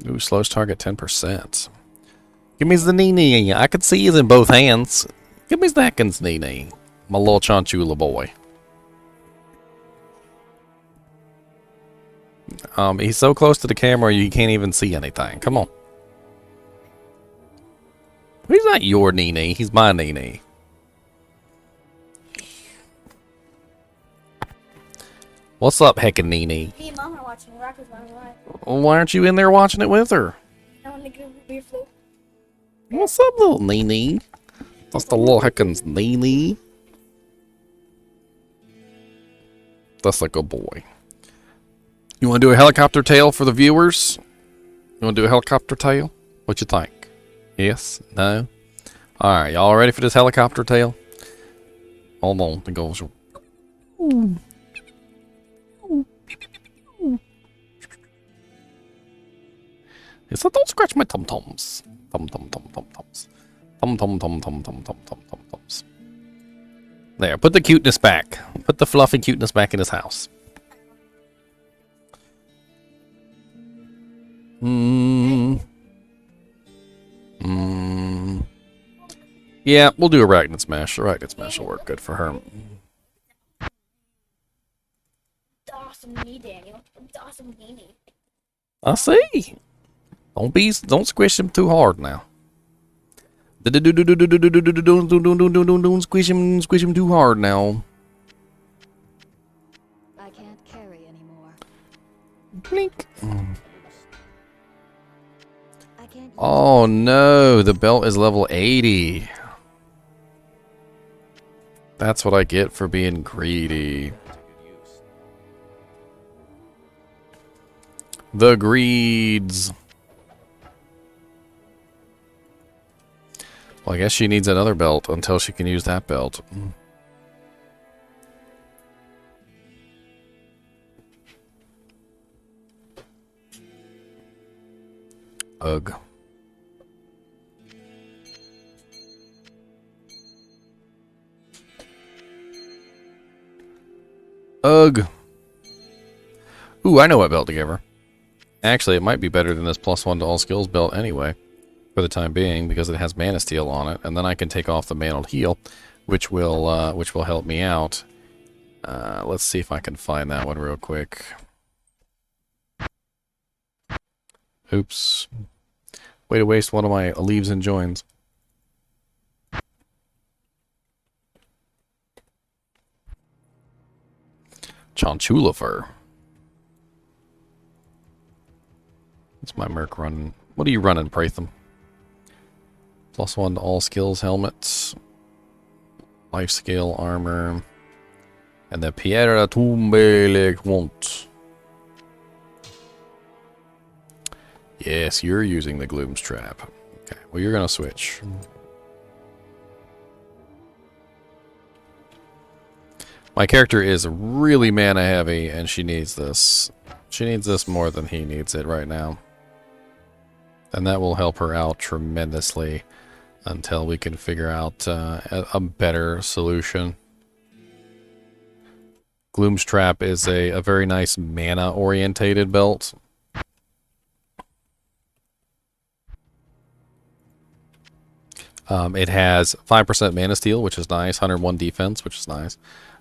Ooh, slows target 10%. Give me the NiNi. I can see you in both hands. Give me the heckins NiNi. My little Chinchilla boy. He's so close to the camera you can't even see anything. Come on. He's not your NiNi. He's my NiNi. What's up, heckin' NiNi? Me and Mom are watching Rockets Run Live. Why aren't you in there watching it with her? I want to give a beer flu. What's up, little NiNi? That's the little heckins NiNi. That's like a boy. You want to do a helicopter tail for the viewers? You want to do a helicopter tail? What you think? Yes? No? Alright, y'all ready for this helicopter tail? Hold on, it goes. Yes, don't scratch my tum-tums. Tum-tum-tum-tum-tums. Tum-tum-tum-tum-tum-tum-tum-tums. There, put the cuteness back. Put the fluffy cuteness back in his house. Yeah, we'll do Arachnid Smash. Arachnid Smash will work good for her. Awesome knee, Daniel. Awesome knee. I see. Don't squish him too hard now. Don't squish him too hard now. I can't carry anymore. Blink. I can't. Oh no, the belt is level 80. That's what I get for being greedy. The greeds. Well, I guess she needs another belt until she can use that belt. Ugh. Ugh. Ooh, I know what belt to give her. Actually, it might be better than this +1 to all skills belt anyway, for the time being, because it has mana steal on it, and then I can take off the mantled heal, which will help me out. Let's see if I can find that one real quick. Oops. Way to waste one of my leaves and joins. Chinchilla fur. What's my merc running? What are you running, Pratham? +1 to all skills helmets. Life scale armor. And the Piera Tumbele won't. Yes, you're using the Gloom's Trap. Okay, well, you're going to switch. My character is really mana heavy, and she needs this. She needs this more than he needs it right now. And that will help her out tremendously until we can figure out a better solution. Gloom's Trap is a very nice mana-orientated belt. It has 5% mana steal, which is nice, 101 defense, which is nice,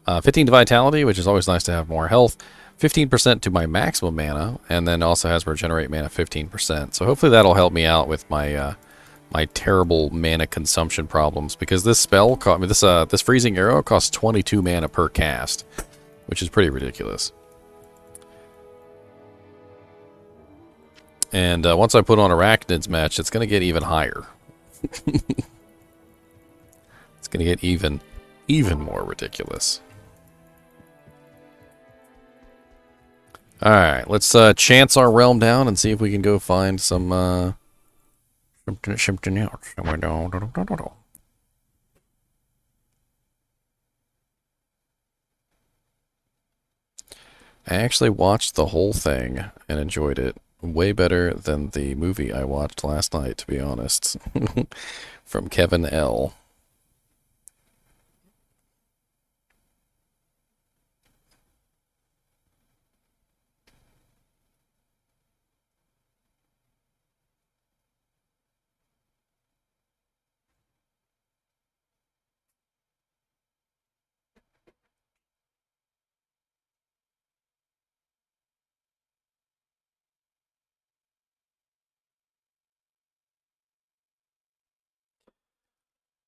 15 to vitality, which is always nice to have more health, 15% to my maximum mana, and then also has regenerate mana 15%. So hopefully that'll help me out with my my terrible mana consumption problems, because this spell, this freezing arrow costs 22 mana per cast, which is pretty ridiculous. And once I put on Arachnid's match, it's going to get even higher. It's going to get even more ridiculous. Alright, let's chance our realm down and see if we can go find some something else. I actually watched the whole thing and enjoyed it way better than the movie I watched last night, to be honest. From Kevin L.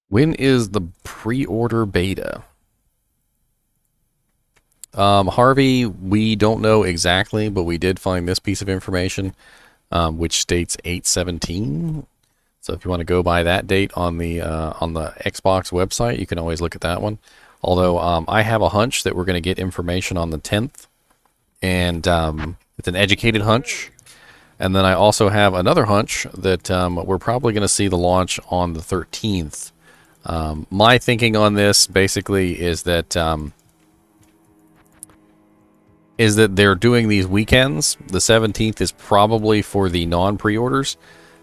When is the pre-order beta? Harvey, we don't know exactly, but we did find this piece of information, which states 8/17. So if you want to go by that date on the Xbox website, you can always look at that one. Although I have a hunch that we're going to get information on the 10th, and it's an educated hunch. And then I also have another hunch that we're probably going to see the launch on the 13th. My thinking on this basically is that they're doing these weekends. The 17th is probably for the non-pre-orders,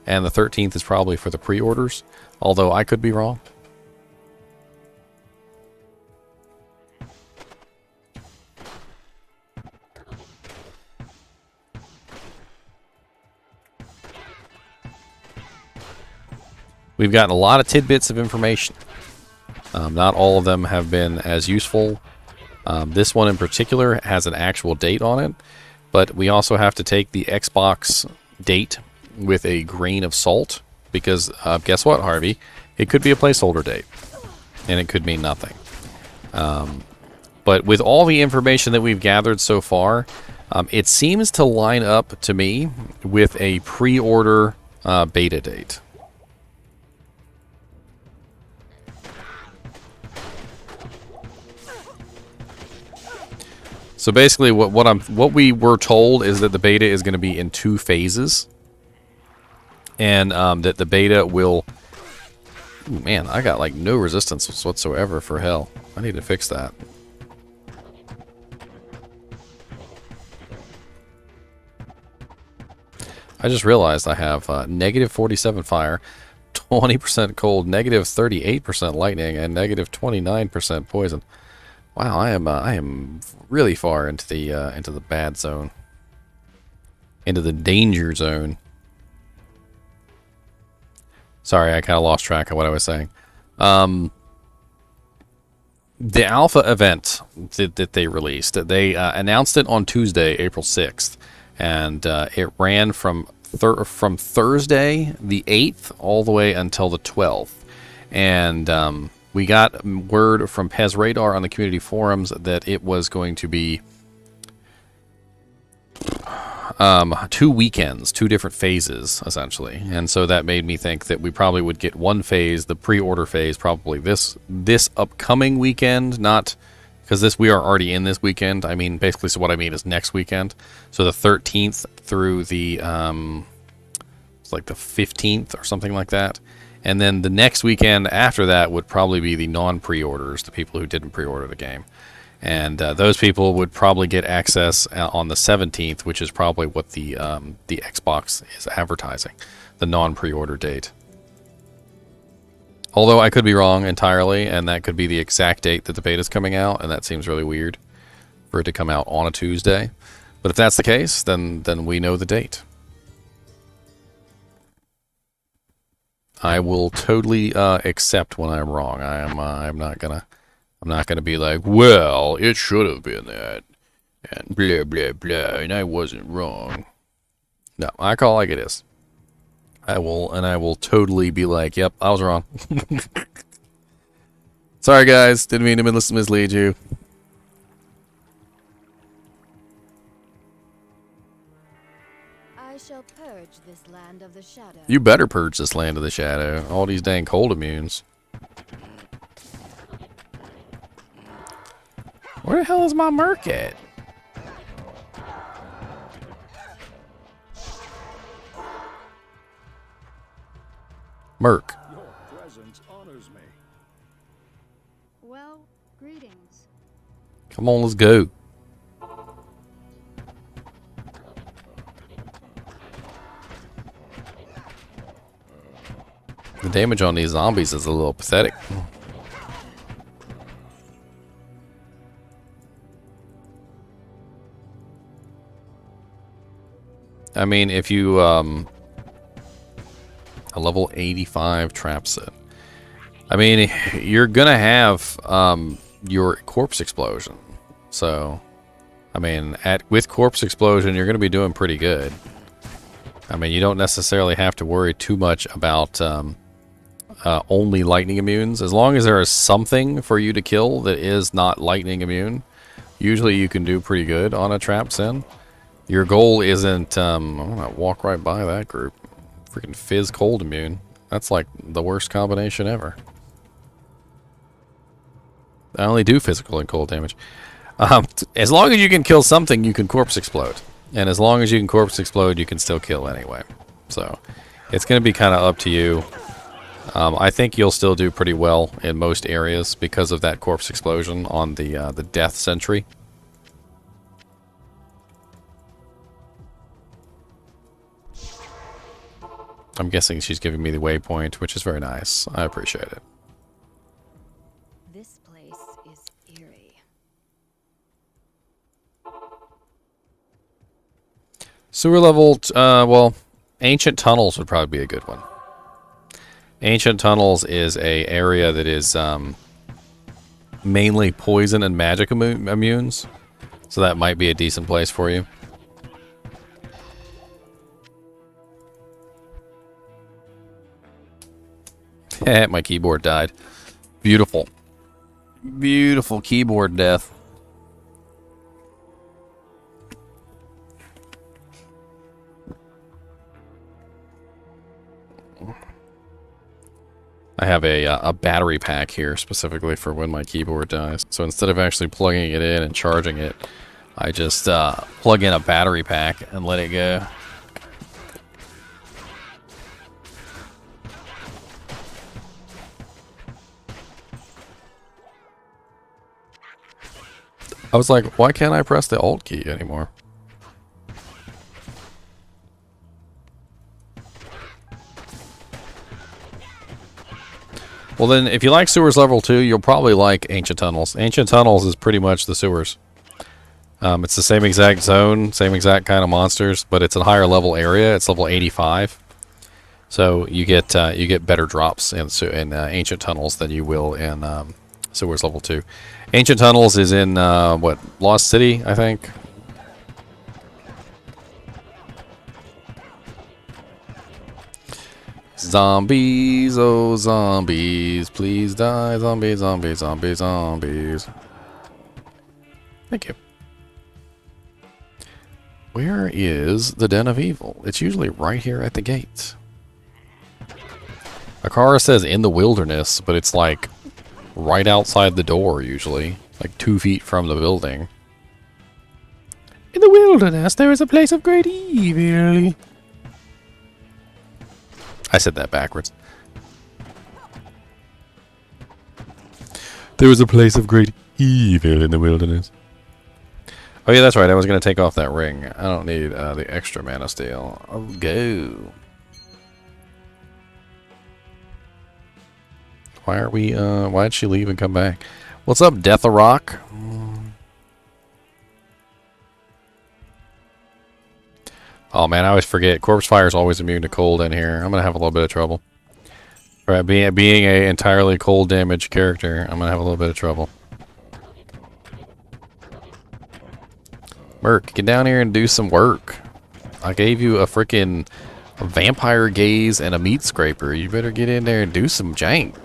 and the 13th is probably for the pre-orders, although I could be wrong. We've gotten a lot of tidbits of information. Not all of them have been as useful. This one in particular has an actual date on it, but we also have to take the Xbox date with a grain of salt, because guess what, Harvey? It could be a placeholder date, and it could mean nothing. But with all the information that we've gathered so far, it seems to line up to me with a pre-order beta date. So basically, what we were told is that the beta is going to be in 2 phases, and that the beta will. Ooh, man, I got like no resistance whatsoever for hell. I need to fix that. I just realized I have negative 47 fire, 20% cold, negative 38% lightning, and negative 29% poison. Wow, I am really far into the bad zone, into the danger zone. Sorry, I kind of lost track of what I was saying. The alpha event that they released, they announced it on Tuesday, April 6th, and it ran from Thursday the 8th all the way until the 12th. And we got word from Pez Radar on the community forums that it was going to be 2 weekends, 2 different phases, essentially. And so that made me think that we probably would get one phase, the pre-order phase, probably this upcoming weekend, not because we are already in this weekend. I mean, basically, so what I mean is next weekend. So the 13th through the, it's like the 15th or something like that. And then the next weekend after that would probably be the non-pre-orders, the people who didn't pre-order the game. And those people would probably get access on the 17th, which is probably what the Xbox is advertising, the non-pre-order date. Although I could be wrong entirely, and that could be the exact date that the beta is coming out, and that seems really weird for it to come out on a Tuesday. But if that's the case, then we know the date. I will totally accept when I'm wrong. I'm not gonna be like, well, it should have been that, and blah blah blah, and I wasn't wrong. No, I call it like it is. I will totally be like, yep, I was wrong. Sorry guys, didn't mean to mislead you. I shall purge this land of the shadow. You better purge this land of the shadow. All these dang cold immunes. Where the hell is my merc at? Merc. Your presence honors me. Well, greetings. Come on, let's go. The damage on these zombies is a little pathetic. I mean, if you, a level 85 trap set. I mean, you're gonna have, your corpse explosion. So, I mean, with corpse explosion, you're gonna be doing pretty good. I mean, you don't necessarily have to worry too much about, only lightning immunes. As long as there is something for you to kill that is not lightning immune, usually you can do pretty good on a trap sin. Your goal isn't, I'm gonna walk right by that group. Freaking fizz cold immune. That's like the worst combination ever. I only do physical and cold damage. As long as you can kill something, you can corpse explode. And as long as you can corpse explode, you can still kill anyway. So, it's gonna be kind of up to you. I think you'll still do pretty well in most areas because of that corpse explosion on the death sentry. I'm guessing she's giving me the waypoint, which is very nice. I appreciate it. This place is eerie. Sewer level, well, Ancient Tunnels would probably be a good one. Ancient Tunnels is a area that is mainly poison and magic immunes, so that might be a decent place for you. My keyboard died. Beautiful. Beautiful keyboard death. I have a battery pack here specifically for when my keyboard dies. So instead of actually plugging it in and charging it, I just plug in a battery pack and let it go. I was like, why can't I press the Alt key anymore? Well, then, if you like Sewers Level 2, you'll probably like Ancient Tunnels. Ancient Tunnels is pretty much the Sewers. It's the same exact zone, same exact kind of monsters, but it's a higher level area. It's level 85. So you get better drops in Ancient Tunnels than you will in Sewers Level 2. Ancient Tunnels is in, what, Lost City, I think? Zombies, oh zombies, please die. Zombies, zombies, zombies, zombies. Thank you. Where is the Den of Evil? It's usually right here at the gate. Akara says in the wilderness, but it's like right outside the door usually. Like 2 feet from the building. In the wilderness, there is a place of great evil. I said that backwards. There was a place of great evil in the wilderness. Oh yeah, that's right. I was going to take off that ring. I don't need the extra mana steel. I'll go. Why are we, why'd she leave and come back? What's up, Death of Rock? Oh man, I always forget. Corpse Fire is always immune to cold in here. I'm going to have a little bit of trouble. Right, being a entirely cold damage character, I'm going to have a little bit of trouble. Merc, get down here and do some work. I gave you a freaking vampire gaze and a meat scraper. You better get in there and do some jank.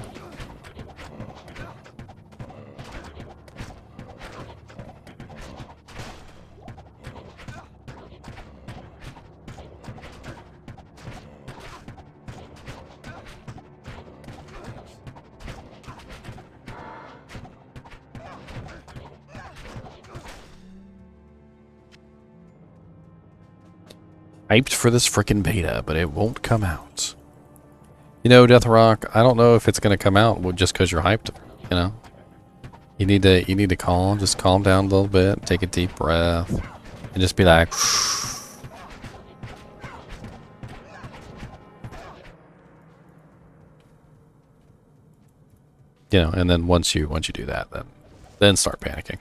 Hyped for this frickin' beta, but it won't come out. You know, Death Rock, I don't know if it's gonna come out just because you're hyped. You know, you need to calm down a little bit, take a deep breath, and just be like, you know. And then once you do that, then start panicking.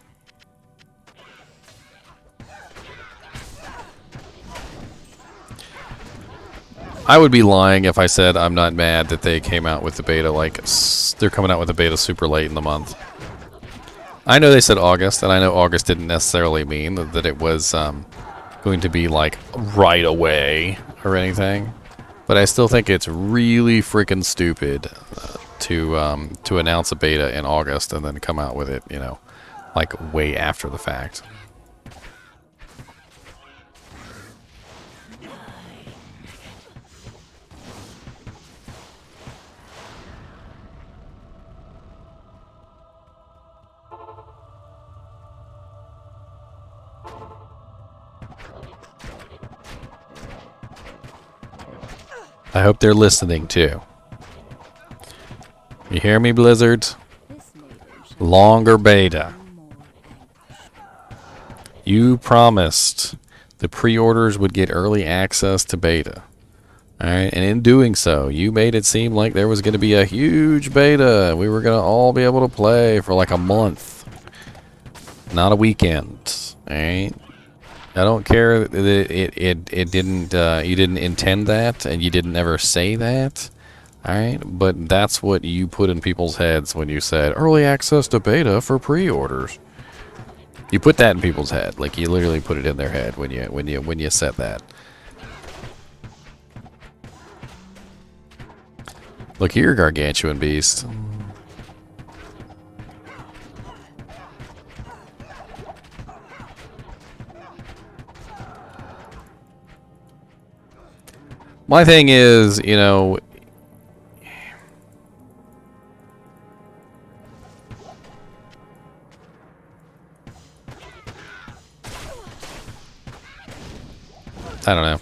I would be lying if I said I'm not mad that they came out with the beta, like, they're coming out with the beta super late in the month. I know they said August, and I know August didn't necessarily mean that it was going to be, like, right away or anything. But I still think it's really freaking stupid to announce a beta in August and then come out with it, you know, like, way after the fact. I hope they're listening too. You hear me, Blizzard? Longer beta. You promised the pre-orders would get early access to beta. Alright, and in doing so, you made it seem like there was going to be a huge beta. We were going to all be able to play for like a month. Not a weekend. Alright? I don't care that it didn't, you didn't intend that, and you didn't ever say that. Alright? But that's what you put in people's heads when you said, early access to beta for pre-orders. You put that in people's head. Like, you literally put it in their head when you said that. Look here, gargantuan beast. My thing is, you know, I don't know.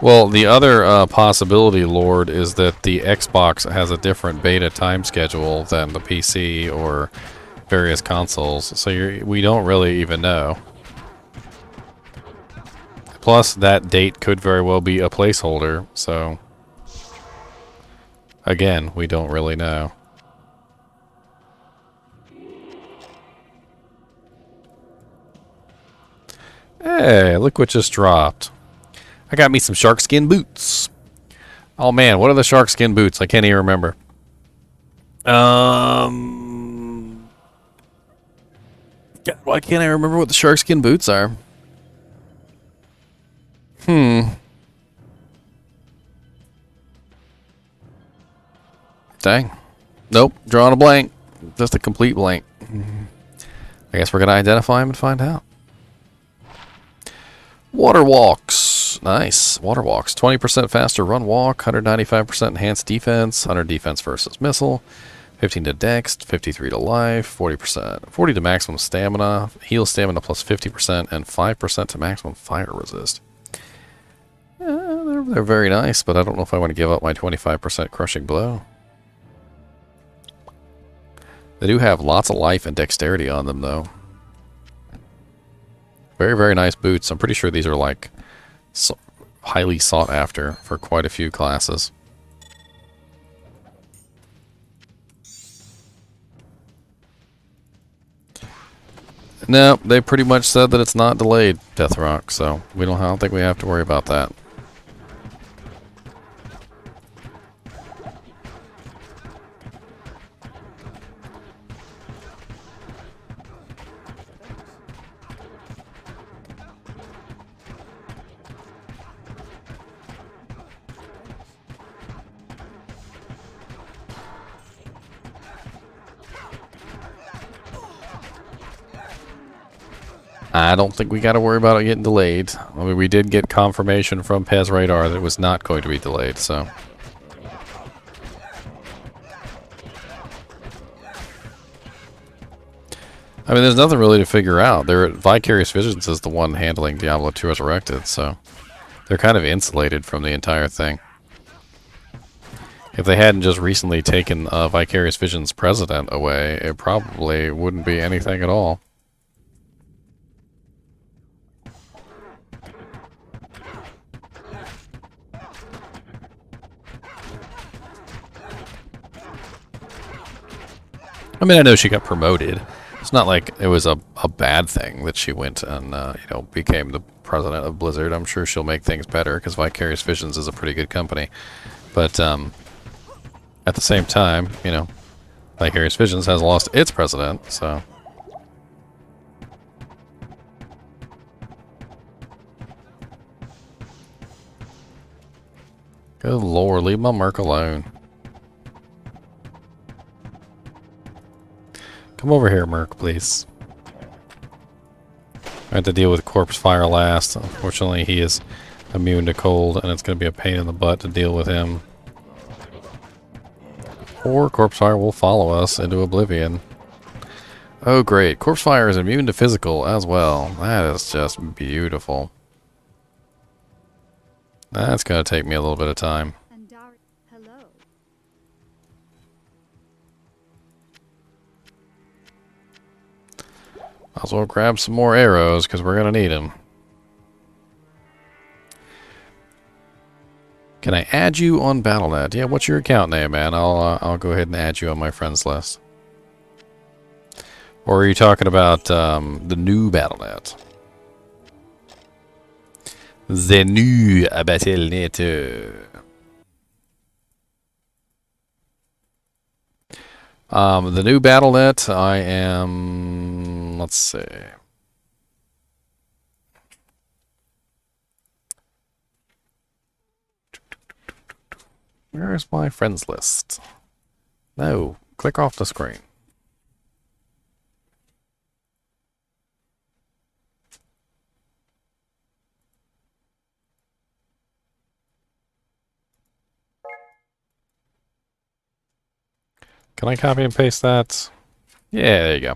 Well, the other possibility, Lord, is that the Xbox has a different beta time schedule than the PC or various consoles, so we don't really even know. Plus, that date could very well be a placeholder, so... Again, we don't really know. Hey, look what just dropped. I got me some shark skin boots. Oh man, what are the shark skin boots? I can't even remember. God, why can't I remember what the shark skin boots are? Dang. Nope, drawing a blank. Just a complete blank. I guess we're going to identify him and find out. Water walks. Nice. Water walks. 20% faster run walk, 195% enhanced defense, 100 defense versus missile, 15 to dex, 53 to life, 40%, 40 to maximum stamina, heal stamina plus 50%, and 5% to maximum fire resist. They're very nice, but I don't know if I want to give up my 25% crushing blow. They do have lots of life and dexterity on them, though. Very, very nice boots. I'm pretty sure these are, like, highly sought after for quite a few classes. No, they pretty much said that it's not delayed, Deathrock, so I don't think we have to worry about that. I don't think we got to worry about it getting delayed. I mean, we did get confirmation from Pez Radar that it was not going to be delayed, so. I mean, there's nothing really to figure out. Vicarious Visions is the one handling Diablo II Resurrected, so they're kind of insulated from the entire thing. If they hadn't just recently taken Vicarious Visions president away, it probably wouldn't be anything at all. I mean, I know she got promoted. It's not like it was a bad thing that she went and, you know, became the president of Blizzard. I'm sure she'll make things better because Vicarious Visions is a pretty good company. But at the same time, you know, Vicarious Visions has lost its president, so... Good lord, leave my merc alone. Come over here, Merc, please. I have to deal with Corpse Fire last. Unfortunately, he is immune to cold, and it's going to be a pain in the butt to deal with him. Or Corpse Fire will follow us into oblivion. Oh, great. Corpse Fire is immune to physical as well. That is just beautiful. That's going to take me a little bit of time. Hello. Might as well grab some more arrows, because we're going to need them. Can I add you on Battle.net? Yeah, what's your account name, man? I'll go ahead and add you on my friends list. Or are you talking about the new Battle.net? The new Battle.net. The new Battle.net, I am... Let's see. Where's my friends list? No, click off the screen. Can I copy and paste that? Yeah, there you go.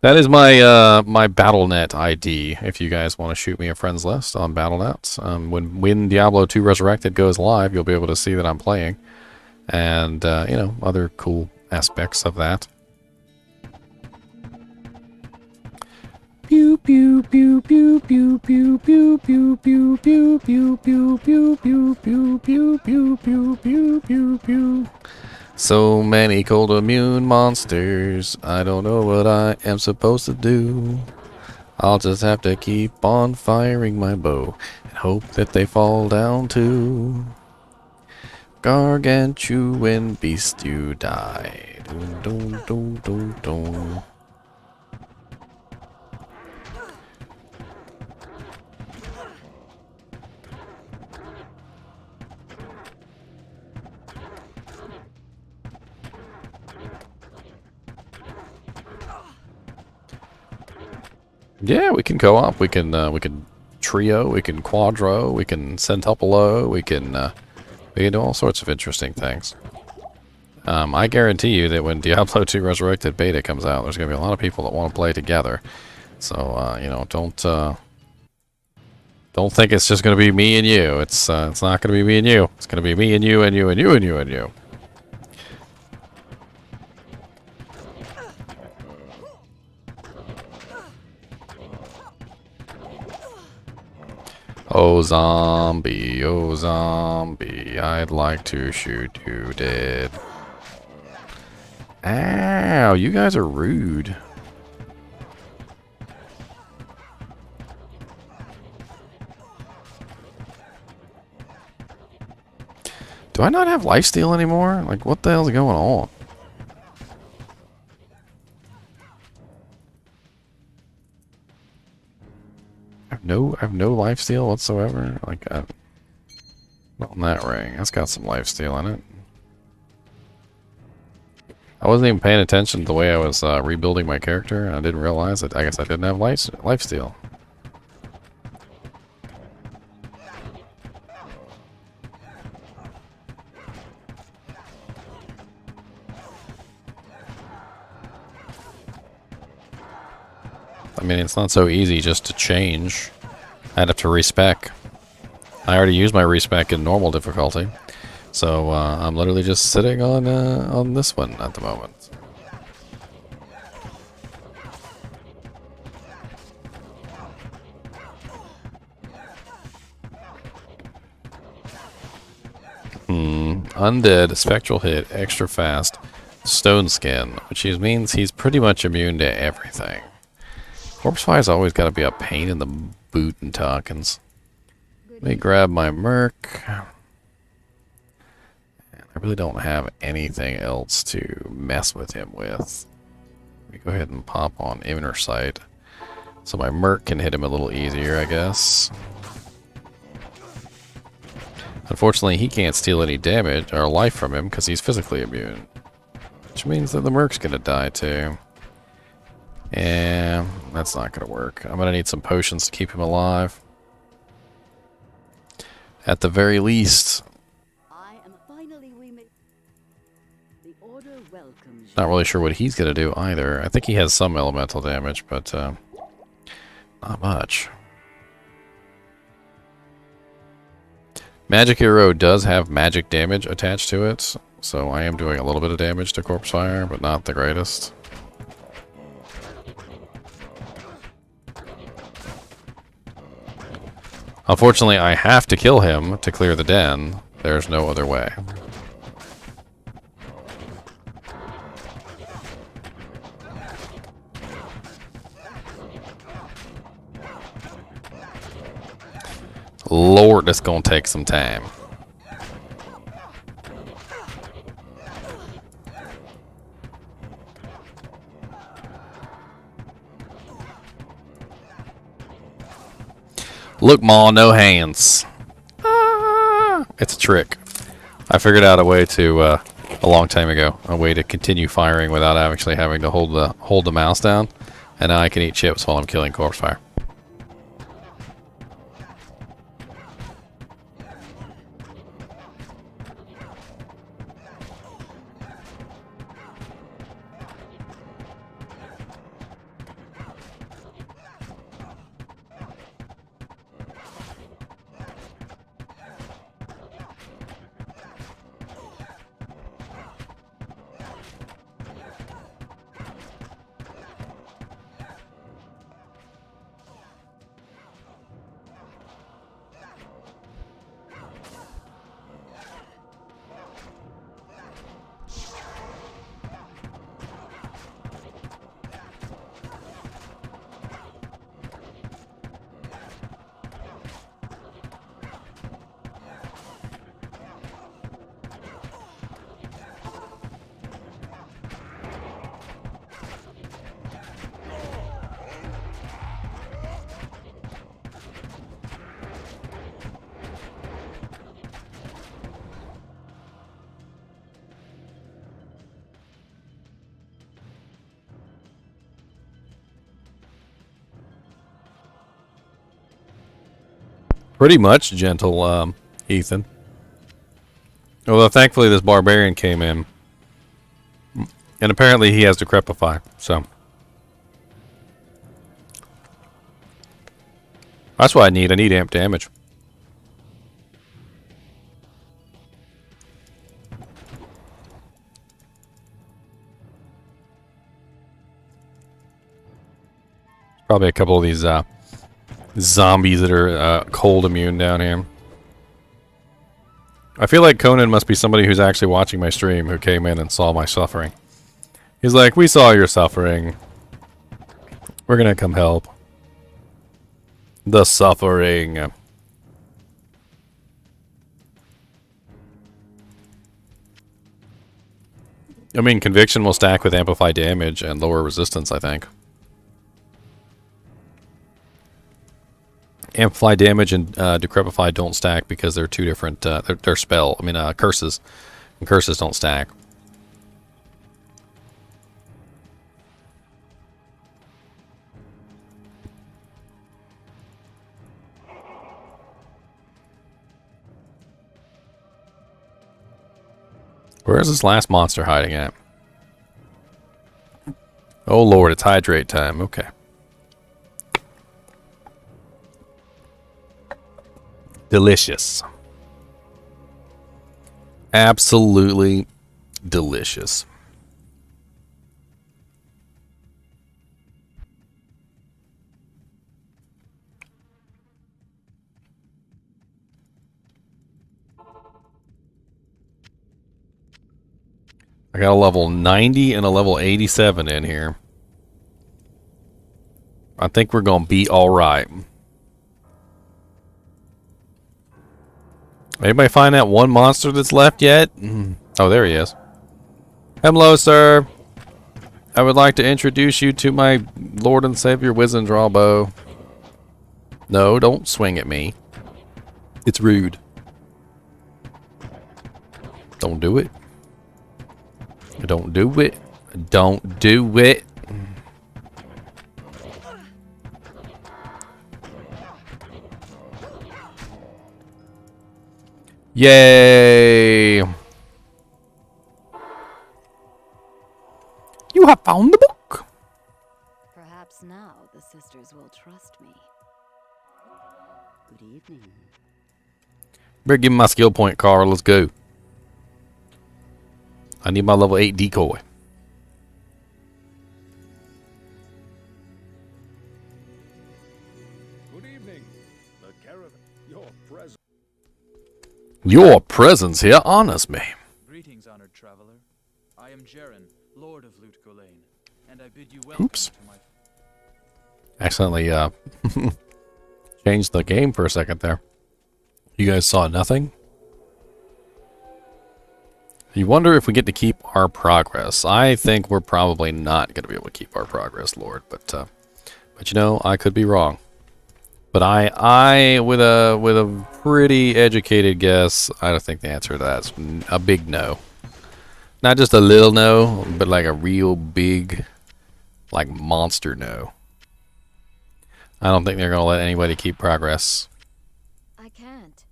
That is my my Battle.net ID. If you guys want to shoot me a friends list on Battle.net, when Diablo II Resurrected goes live, you'll be able to see that I'm playing, and you know, other cool aspects of that. Pew pew pew pew pew pew pew pew pew pew pew pew pew pew pew pew pew pew pew pew pew. So many cold immune monsters. I don't know what I am supposed to do. I'll just have to keep on firing my bow and hope that they fall down too. Gargantuan beast, you die. Dun, dun, dun, dun, dun. Yeah, we can co-op. We can trio. We can quadro. We can centuplo. We can do all sorts of interesting things. I guarantee you that when Diablo II Resurrected beta comes out, there's going to be a lot of people that want to play together. So you know, don't think it's just going to be me and you. It's not going to be me and you. It's going to be me and you and you and you and you and you. Oh zombie, I'd like to shoot you dead. Ow, you guys are rude. Do I not have lifesteal anymore? Like, what the hell's going on? I have no lifesteal whatsoever. Like, not on that ring. That's got some lifesteal in it. I wasn't even paying attention to the way I was rebuilding my character, and I didn't realize that I guess I didn't have lifesteal. I mean, it's not so easy just to change. I'd have to respec. I already used my respec in normal difficulty, so I'm literally just sitting on this one at the moment. Undead, spectral hit, extra fast, stone skin, which means he's pretty much immune to everything. Corpse Fire's always got to be a pain in the boot and talkins. Let me grab my Merc. I really don't have anything else to mess with him with. Let me go ahead and pop on Inner Sight. So my Merc can hit him a little easier, I guess. Unfortunately, he can't steal any damage or life from him because he's physically immune. Which means that the Merc's gonna die too. Yeah, that's not gonna work. I'm gonna need some potions to keep him alive. At the very least. I am finally the order welcomes you. Not really sure what he's gonna do either. I think he has some elemental damage, but not much. Magic Hero does have magic damage attached to it, so I am doing a little bit of damage to Corpse Fire, but not the greatest. Unfortunately, I have to kill him to clear the den. There's no other way. Lord, it's gonna take some time. Look, Ma, no hands. Ah, it's a trick. I figured out a way to, a long time ago, a way to continue firing without actually having to hold the mouse down, and now I can eat chips while I'm killing Corpse Fire. Pretty much gentle, Ethan. Although thankfully this barbarian came in. And apparently he has Decrepify, so. That's what I need. I need amp damage. Probably a couple of these zombies that are cold immune down here. I feel like Conan must be somebody who's actually watching my stream who came in and saw my suffering. He's like, we saw your suffering. We're gonna come help. The suffering. I mean, Conviction will stack with Amplify damage and lower resistance, I think. Amplify damage and Decrepify don't stack because they're two different, they're spell, I mean, curses. And curses don't stack. Where is this last monster hiding at? Oh lord, it's hydrate time. Okay. Delicious. Absolutely delicious. I got a level 90 and a level 87 in here. I think we're going to be alright. Anybody find that one monster that's left yet? Oh, there he is. Hello, sir. I would like to introduce you to my Lord and Savior Wizendraw bow. No, don't swing at me. It's rude. Don't do it. Don't do it. Don't do it. Yay! You have found the book. Perhaps now the sisters will trust me. Good evening. Better give me my skill point, Carl. Let's go. I need my level 8 decoy. Good evening. The caravan. Your presence. Your presence here honors me. Greetings, honored traveler. I am Jaren, Lord of Lut Gholein, and I bid you welcome Oops. to my... Accidentally changed the game for a second there. You guys saw nothing? You wonder if we get to keep our progress. I think we're probably not going to be able to keep our progress, Lord. But you know, I could be wrong. But I with a pretty educated guess, I don't think the answer to that's a big no. Not just a little no, but like a real big, like monster no. I don't think they're going to let anybody keep progress. I can't.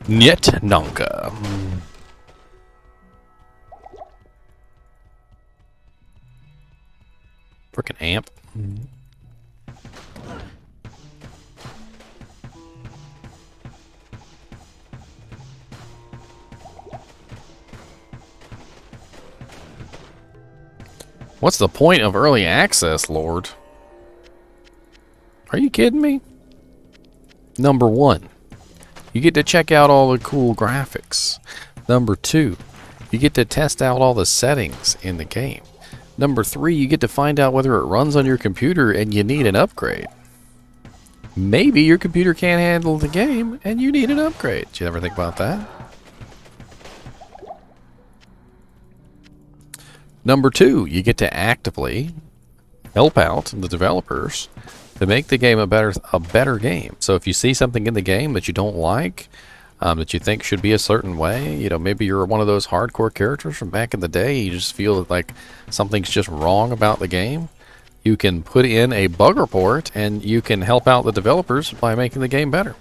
Niet Nonka. Frickin' amp. What's the point of early access, Lord? Are you kidding me? Number 1. You get to check out all the cool graphics. Number 2, you get to test out all the settings in the game. Number 3, you get to find out whether it runs on your computer and you need an upgrade. Maybe your computer can't handle the game and you need an upgrade. Did you ever think about that? Number 2, you get to actively help out the developers to make the game a better game. So if you see something in the game that you don't like, that you think should be a certain way, you know, maybe you're one of those hardcore characters from back in the day, you just feel that like something's just wrong about the game, you can put in a bug report and you can help out the developers by making the game better.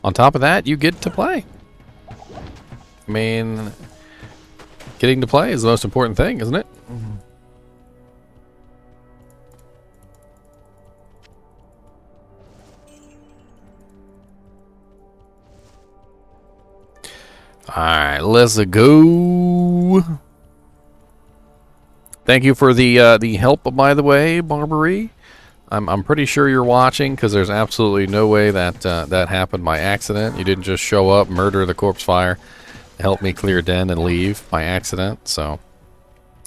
On top of that, you get to play. I mean, getting to play is the most important thing, isn't it? Alright, let's go. Thank you for the help, by the way, Barbary. I'm pretty sure you're watching, because there's absolutely no way that that happened by accident. You didn't just show up, murder the corpse fire, help me clear den, and leave by accident. So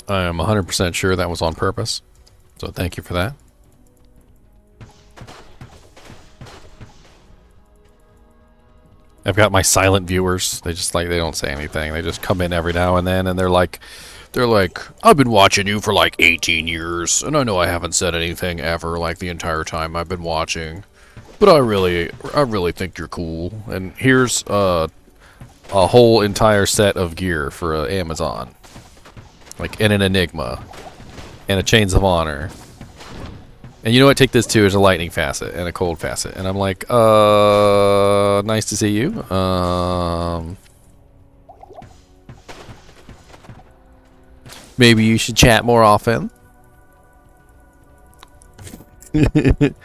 I am 100% sure that was on purpose. So thank you for that. I've got my silent viewers. They just they don't say anything. They just come in every now and then, and they're like, I've been watching you for like 18 years, and I know I haven't said anything ever like the entire time I've been watching, but I really think you're cool. And here's a whole entire set of gear for Amazon, like and an Enigma, and a Chains of Honor. And you know what? Take this too as a lightning facet and a cold facet. And I'm like, nice to see you. Maybe you should chat more often. That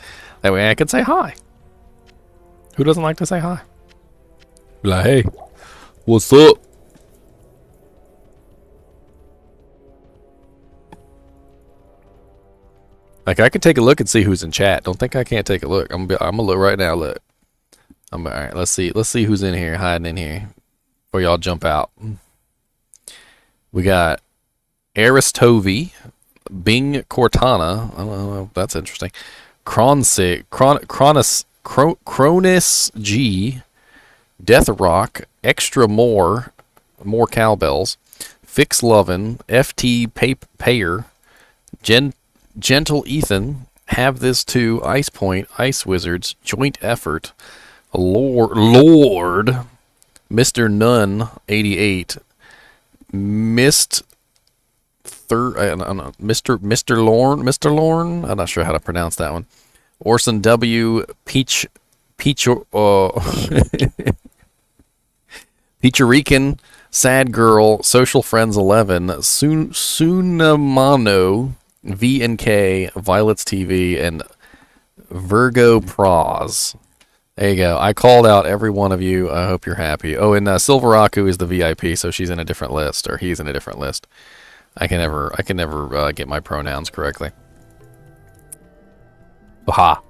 way I can say hi. Who doesn't like to say hi? Like, hey, what's up? Like, I could take a look and see who's in chat. Don't think I can't take a look. I'm gonna look right now. Look. All right. Let's see who's in here, hiding in here, before y'all jump out. We got Aristovi, Bing Cortana. Oh, that's interesting. Cronus G, Death Rock, Extra more cowbells, Fix Lovin', FT Payer, Gentle Ethan, Have This Too, Ice Point, Ice Wizards, Joint Effort, Lord, Mr. Nunn 88, Mr. Lorne, I'm not sure how to pronounce that one. Orson W, Peacherican, Sad Girl, Social Friends 11, Sunamano, V and K, Violet's TV, and Virgo Pros. There you go. I called out every one of you. I hope you're happy. Oh, and Silveraku is the VIP, so she's in a different list, or he's in a different list. I can never get my pronouns correctly. Aha.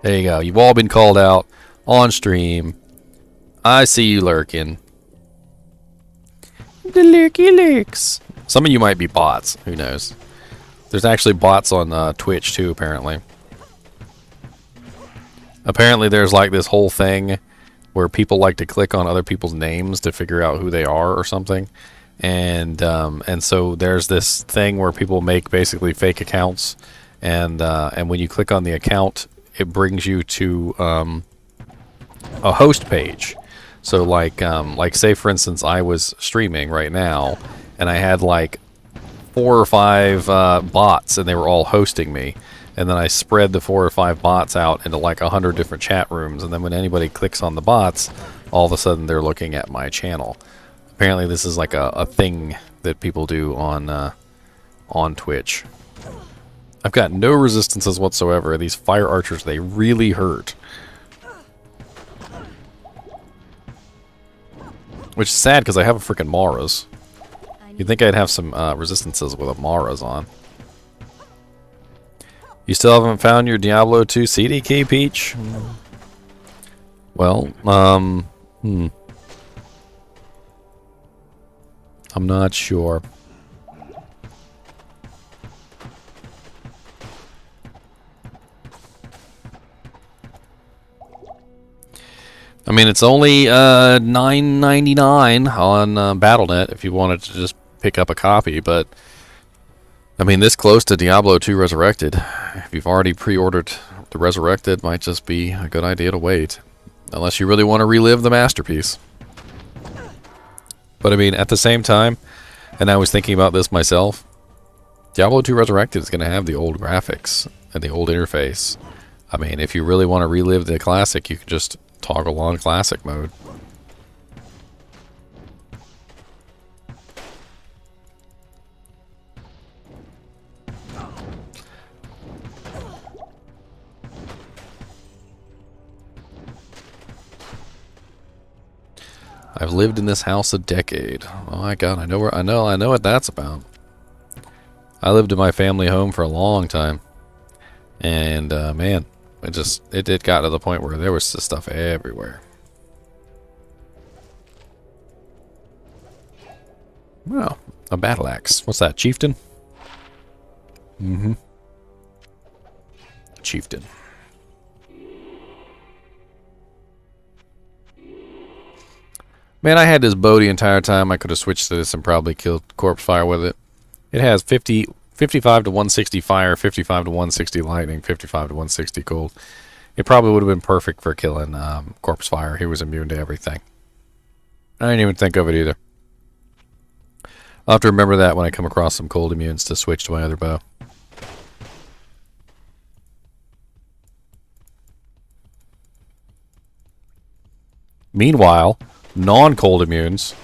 There you go. You've all been called out on stream. I see you lurking. The lurky lurks. Some of you might be bots. Who knows? There's actually bots on Twitch too, apparently. Apparently there's like this whole thing where people like to click on other people's names to figure out who they are or something. And so there's this thing where people make basically fake accounts, and when you click on the account, it brings you to a host page. So like say for instance I was streaming right now, and I had like 4 or 5 bots, and they were all hosting me. And then I spread the 4 or 5 bots out into like 100 different chat rooms. And then when anybody clicks on the bots, all of a sudden they're looking at my channel. Apparently this is like a thing that people do on Twitch. I've got no resistances whatsoever. These fire archers, they really hurt. Which is sad because I have a freaking Mara's. You'd think I'd have some resistances with a Mara's on. You still haven't found your Diablo 2 CD key, Peach? Well, I'm not sure. I mean, it's only $9.99 on BattleNet if you wanted to just pick up a copy, but I mean, this close to Diablo II Resurrected, if you've already pre-ordered the Resurrected might just be a good idea to wait. Unless you really want to relive the masterpiece. But I mean, at the same time, and I was thinking about this myself, Diablo II Resurrected is going to have the old graphics and the old interface. I mean, if you really want to relive the classic, you can just toggle on classic mode. I've lived in this house a decade. Oh my god, I know what that's about. I lived in my family home for a long time. And man, it got to the point where there was this stuff everywhere. Well, a battle axe. What's that, chieftain? Mm-hmm. Chieftain. Man, I had this bow the entire time. I could have switched to this and probably killed corpse fire with it. It has 55 to 160 fire, 55 to 160 lightning, 55 to 160 cold. It probably would have been perfect for killing corpse fire. He was immune to everything. I didn't even think of it either. I'll have to remember that when I come across some cold immunes to switch to my other bow. Meanwhile, non-cold immunes,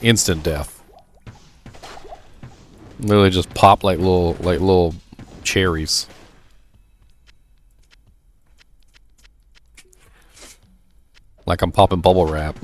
instant death. Literally just pop like little cherries. Like I'm popping bubble wrap.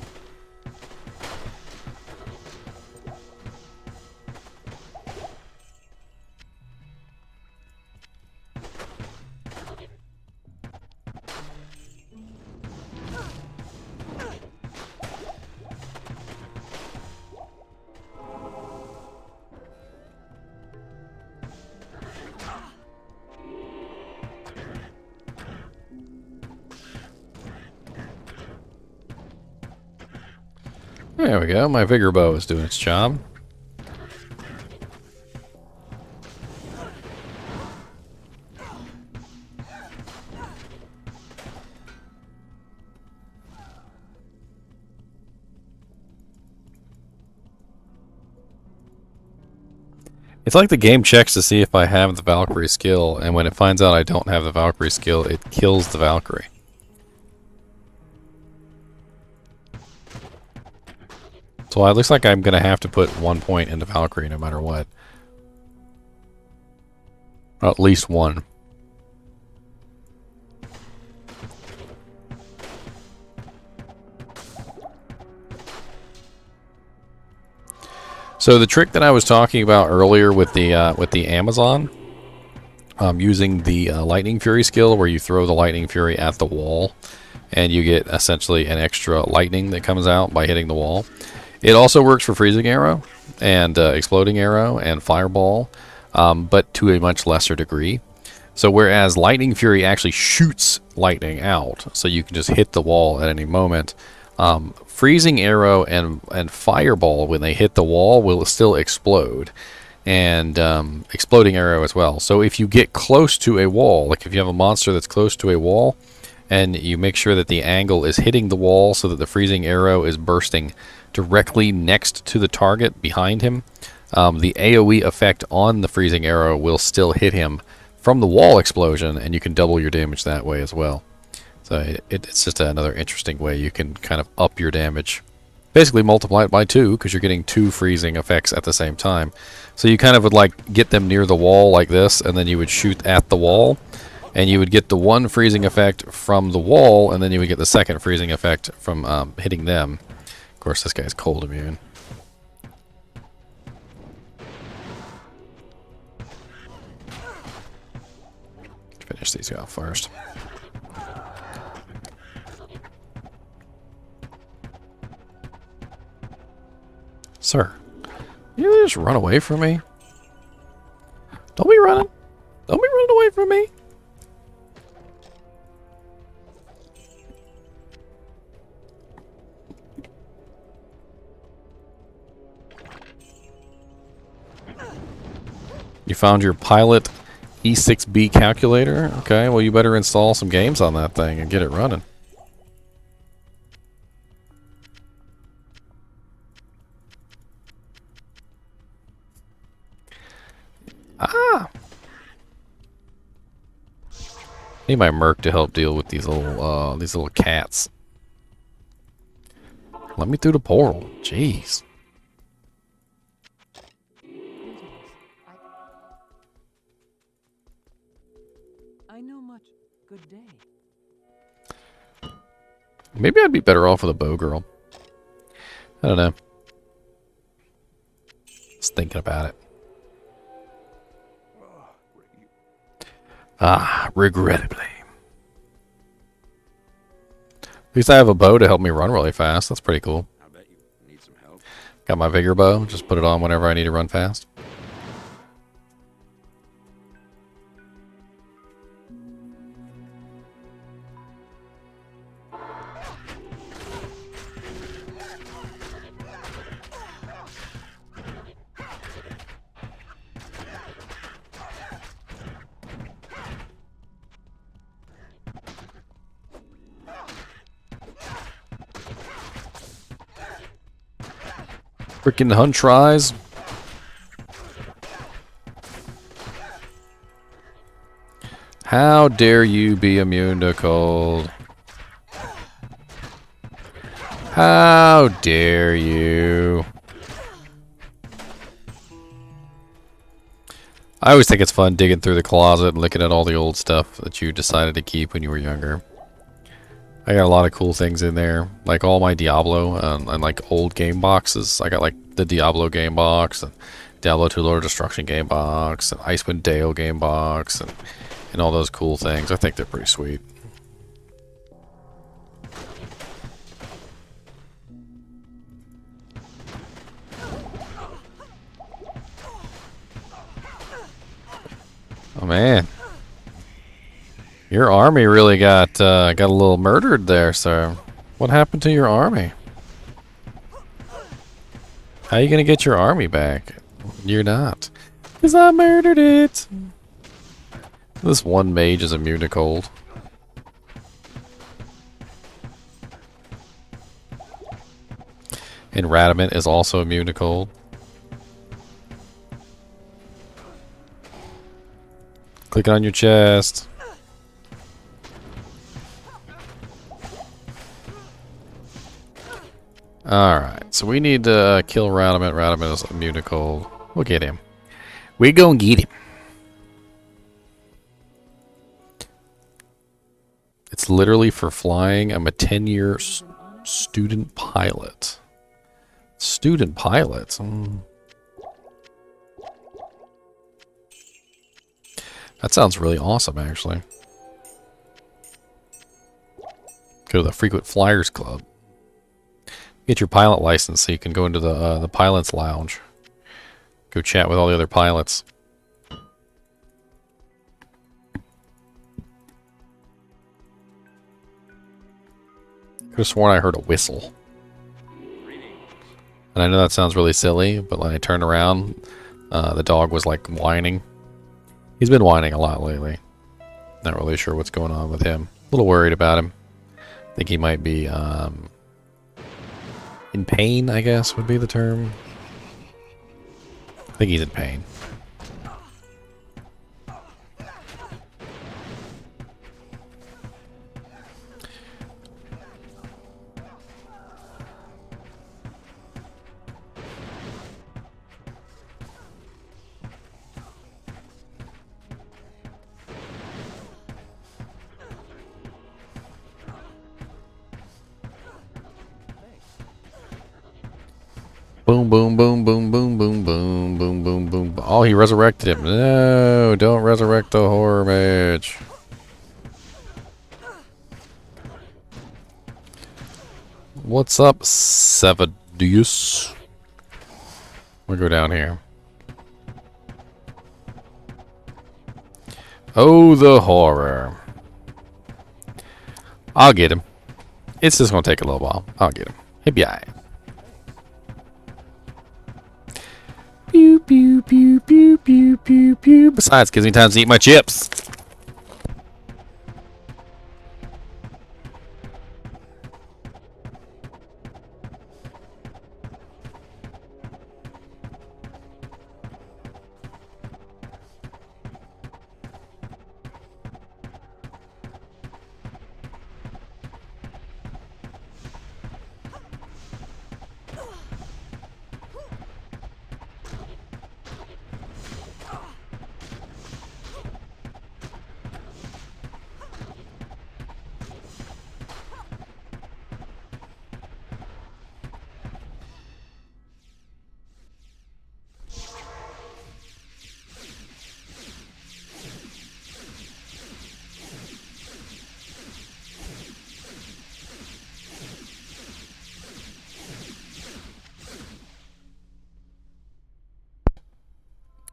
There we go. My vigor bow is doing its job. It's like the game checks to see if I have the Valkyrie skill, and when it finds out I don't have the Valkyrie skill, it kills the Valkyrie. So it looks like I'm going to have to put 1 point into Valkyrie no matter what. Or at least one. So the trick that I was talking about earlier with the Amazon, using the Lightning Fury skill where you throw the Lightning Fury at the wall and you get essentially an extra lightning that comes out by hitting the wall. It also works for Freezing Arrow and Exploding Arrow and Fireball, but to a much lesser degree. So whereas Lightning Fury actually shoots lightning out, so you can just hit the wall at any moment, Freezing Arrow and Fireball, when they hit the wall, will still explode. And Exploding Arrow as well. So if you get close to a wall, like if you have a monster that's close to a wall, and you make sure that the angle is hitting the wall so that the Freezing Arrow is bursting directly next to the target behind him, the AoE effect on the Freezing Arrow will still hit him from the wall explosion, and you can double your damage that way as well. So it's just another interesting way you can kind of up your damage. Basically multiply it by 2, because you're getting 2 freezing effects at the same time. So you kind of would like get them near the wall like this, and then you would shoot at the wall, and you would get the 1 freezing effect from the wall, and then you would get the 2nd freezing effect from hitting them. Of course, this guy's cold immune. Finish these off first. Sir, you just run away from me? Don't be running. Don't be running away from me. You found your pilot E6B calculator. Okay, well you better install some games on that thing and get it running. Ah! Need my merc to help deal with these little cats. Let me through the portal. Jeez. I know much. Good day. Maybe I'd be better off with a bow girl. I don't know. Just thinking about it. Ah, regrettably. At least I have a bow to help me run really fast. That's pretty cool. I bet you need some help. Got my vigor bow. Just put it on whenever I need to run fast. Freaking hunt tries. How dare you be immune to cold? How dare you? I always think it's fun digging through the closet and looking at all the old stuff that you decided to keep when you were younger. I got a lot of cool things in there, like all my Diablo and like old game boxes. I got like the Diablo game box, and Diablo II Lord Destruction game box, and Icewind Dale game box, and all those cool things. I think they're pretty sweet. Oh man. Your army really got a little murdered there, sir. What happened to your army? How are you gonna get your army back? You're not. 'Cause I murdered it. This one mage is immune to cold. And Refinement is also immune to cold. Click on your chest. Alright, so we need to kill Refinement. Refinement is immune to cold. We'll get him. We gonna get him. It's literally for flying. I'm a 10-year student pilot. Student pilot? That sounds really awesome, actually. Go to the Frequent Flyers Club. Get your pilot license so you can go into the pilot's lounge. Go chat with all the other pilots. Could have sworn I heard a whistle. And I know that sounds really silly, but when I turned around, the dog was like whining. He's been whining a lot lately. Not really sure what's going on with him. A little worried about him. Think he might be in pain, I guess would be the term. I think he's in pain. Boom, boom, boom, boom, boom, boom, boom, boom, boom, boom. Oh, he resurrected him. No, don't resurrect the horror mage. What's up, Sevadius? We'll go down here. Oh, the horror. I'll get him. It's just gonna take a little while. I'll get him. He'll be alright. Pew, pew, pew, pew, pew, pew, pew. Besides, gives me time to eat my chips.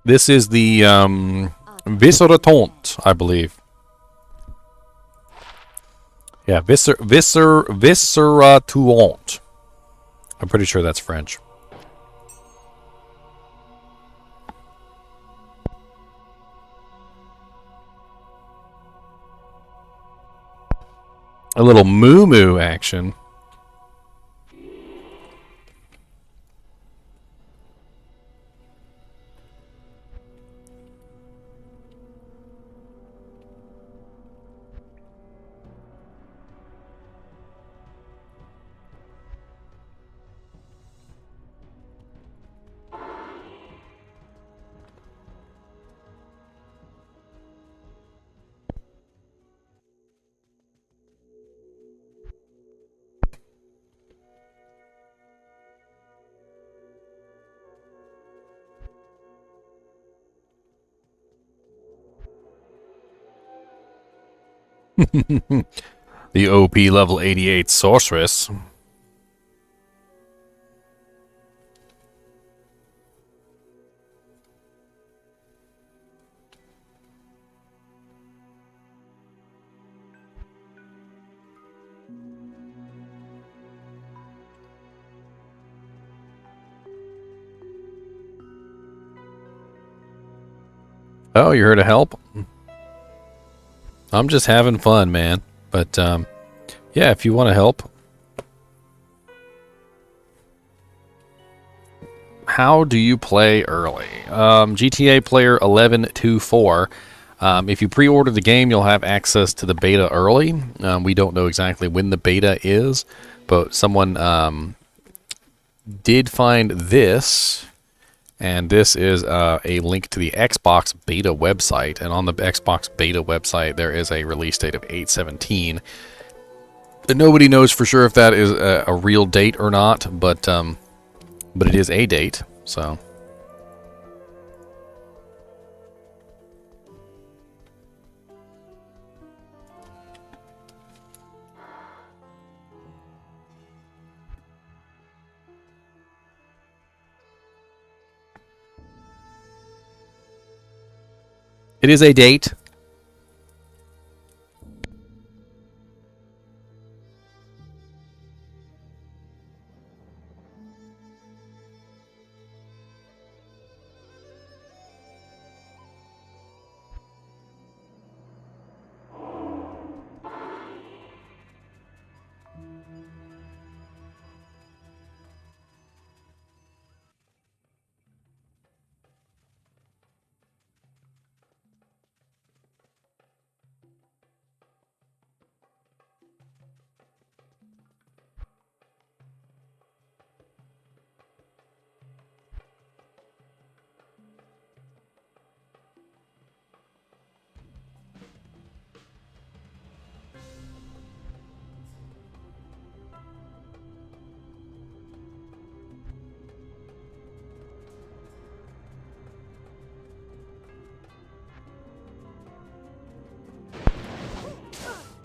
This is the Visceratant, I believe. Yeah, Visceratant. I'm pretty sure that's French. A little moo-moo action. The OP level 88 sorceress. Oh, you're here to help? I'm just having fun, man. But, yeah, if you want to help. How do you play early? GTA player 1124. If you pre-order the game, you'll have access to the beta early. We don't know exactly when the beta is, but someone did find this. And this is a link to the Xbox beta website. And on the Xbox beta website, there is a release date of 8/17. And nobody knows for sure if that is a real date or not, but it is a date, so. It is a date.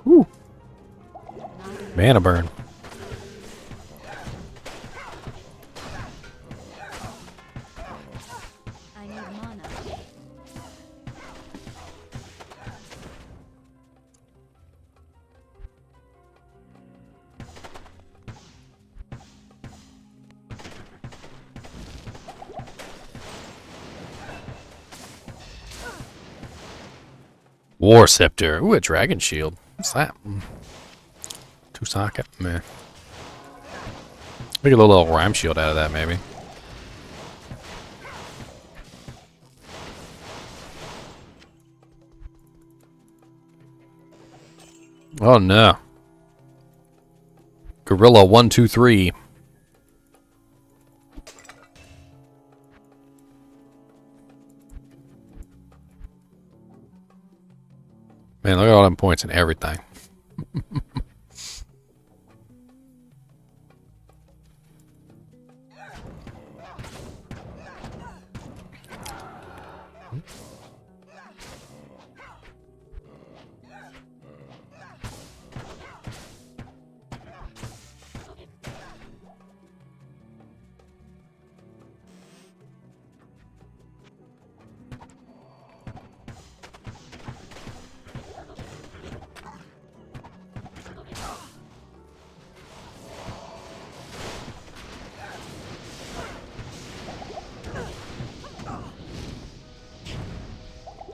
Woo. Mana burn. I need mana. War Scepter. Ooh, a Dragon Shield. What's that? Two socket. Meh. Make a little Rhyme Shield out of that, maybe. Oh no. Gorilla 123. Man, look at all them points and everything.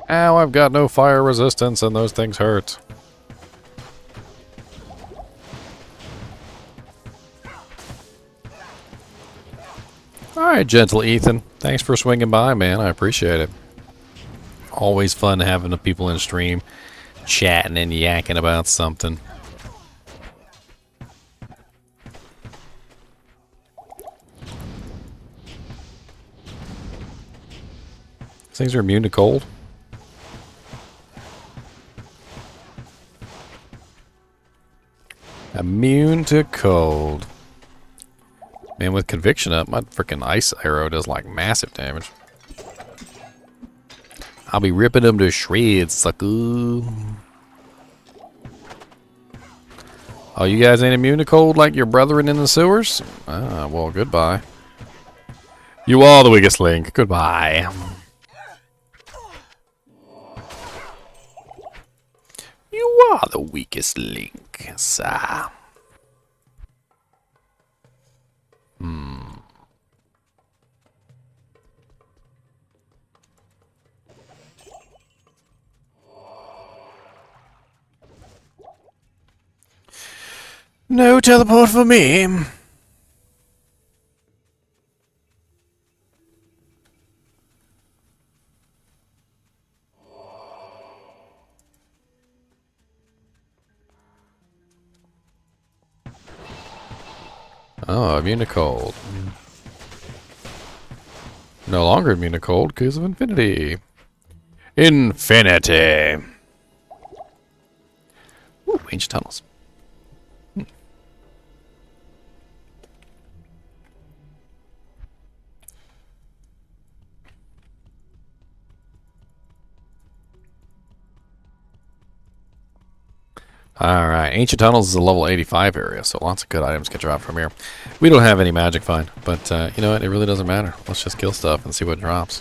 Ow, I've got no fire resistance and those things hurt. Alright, gentle Ethan. Thanks for swinging by, man. I appreciate it. Always fun having the people in stream chatting and yakking about something. These things are immune to cold. Immune to cold. Man, with conviction up, my freaking ice arrow does like massive damage. I'll be ripping them to shreds, sucker. Oh, you guys ain't immune to cold like your brethren in the sewers? Ah, well, goodbye. You are the weakest link. Goodbye. You are the weakest link, sir. No teleport for me. Oh, immune to cold. No longer immune to cold because of infinity. Infinity. Ooh, ancient tunnels. Alright, Ancient Tunnels is a level 85 area, so lots of good items get dropped from here. We don't have any magic find, but you know what, it really doesn't matter. Let's just kill stuff and see what drops.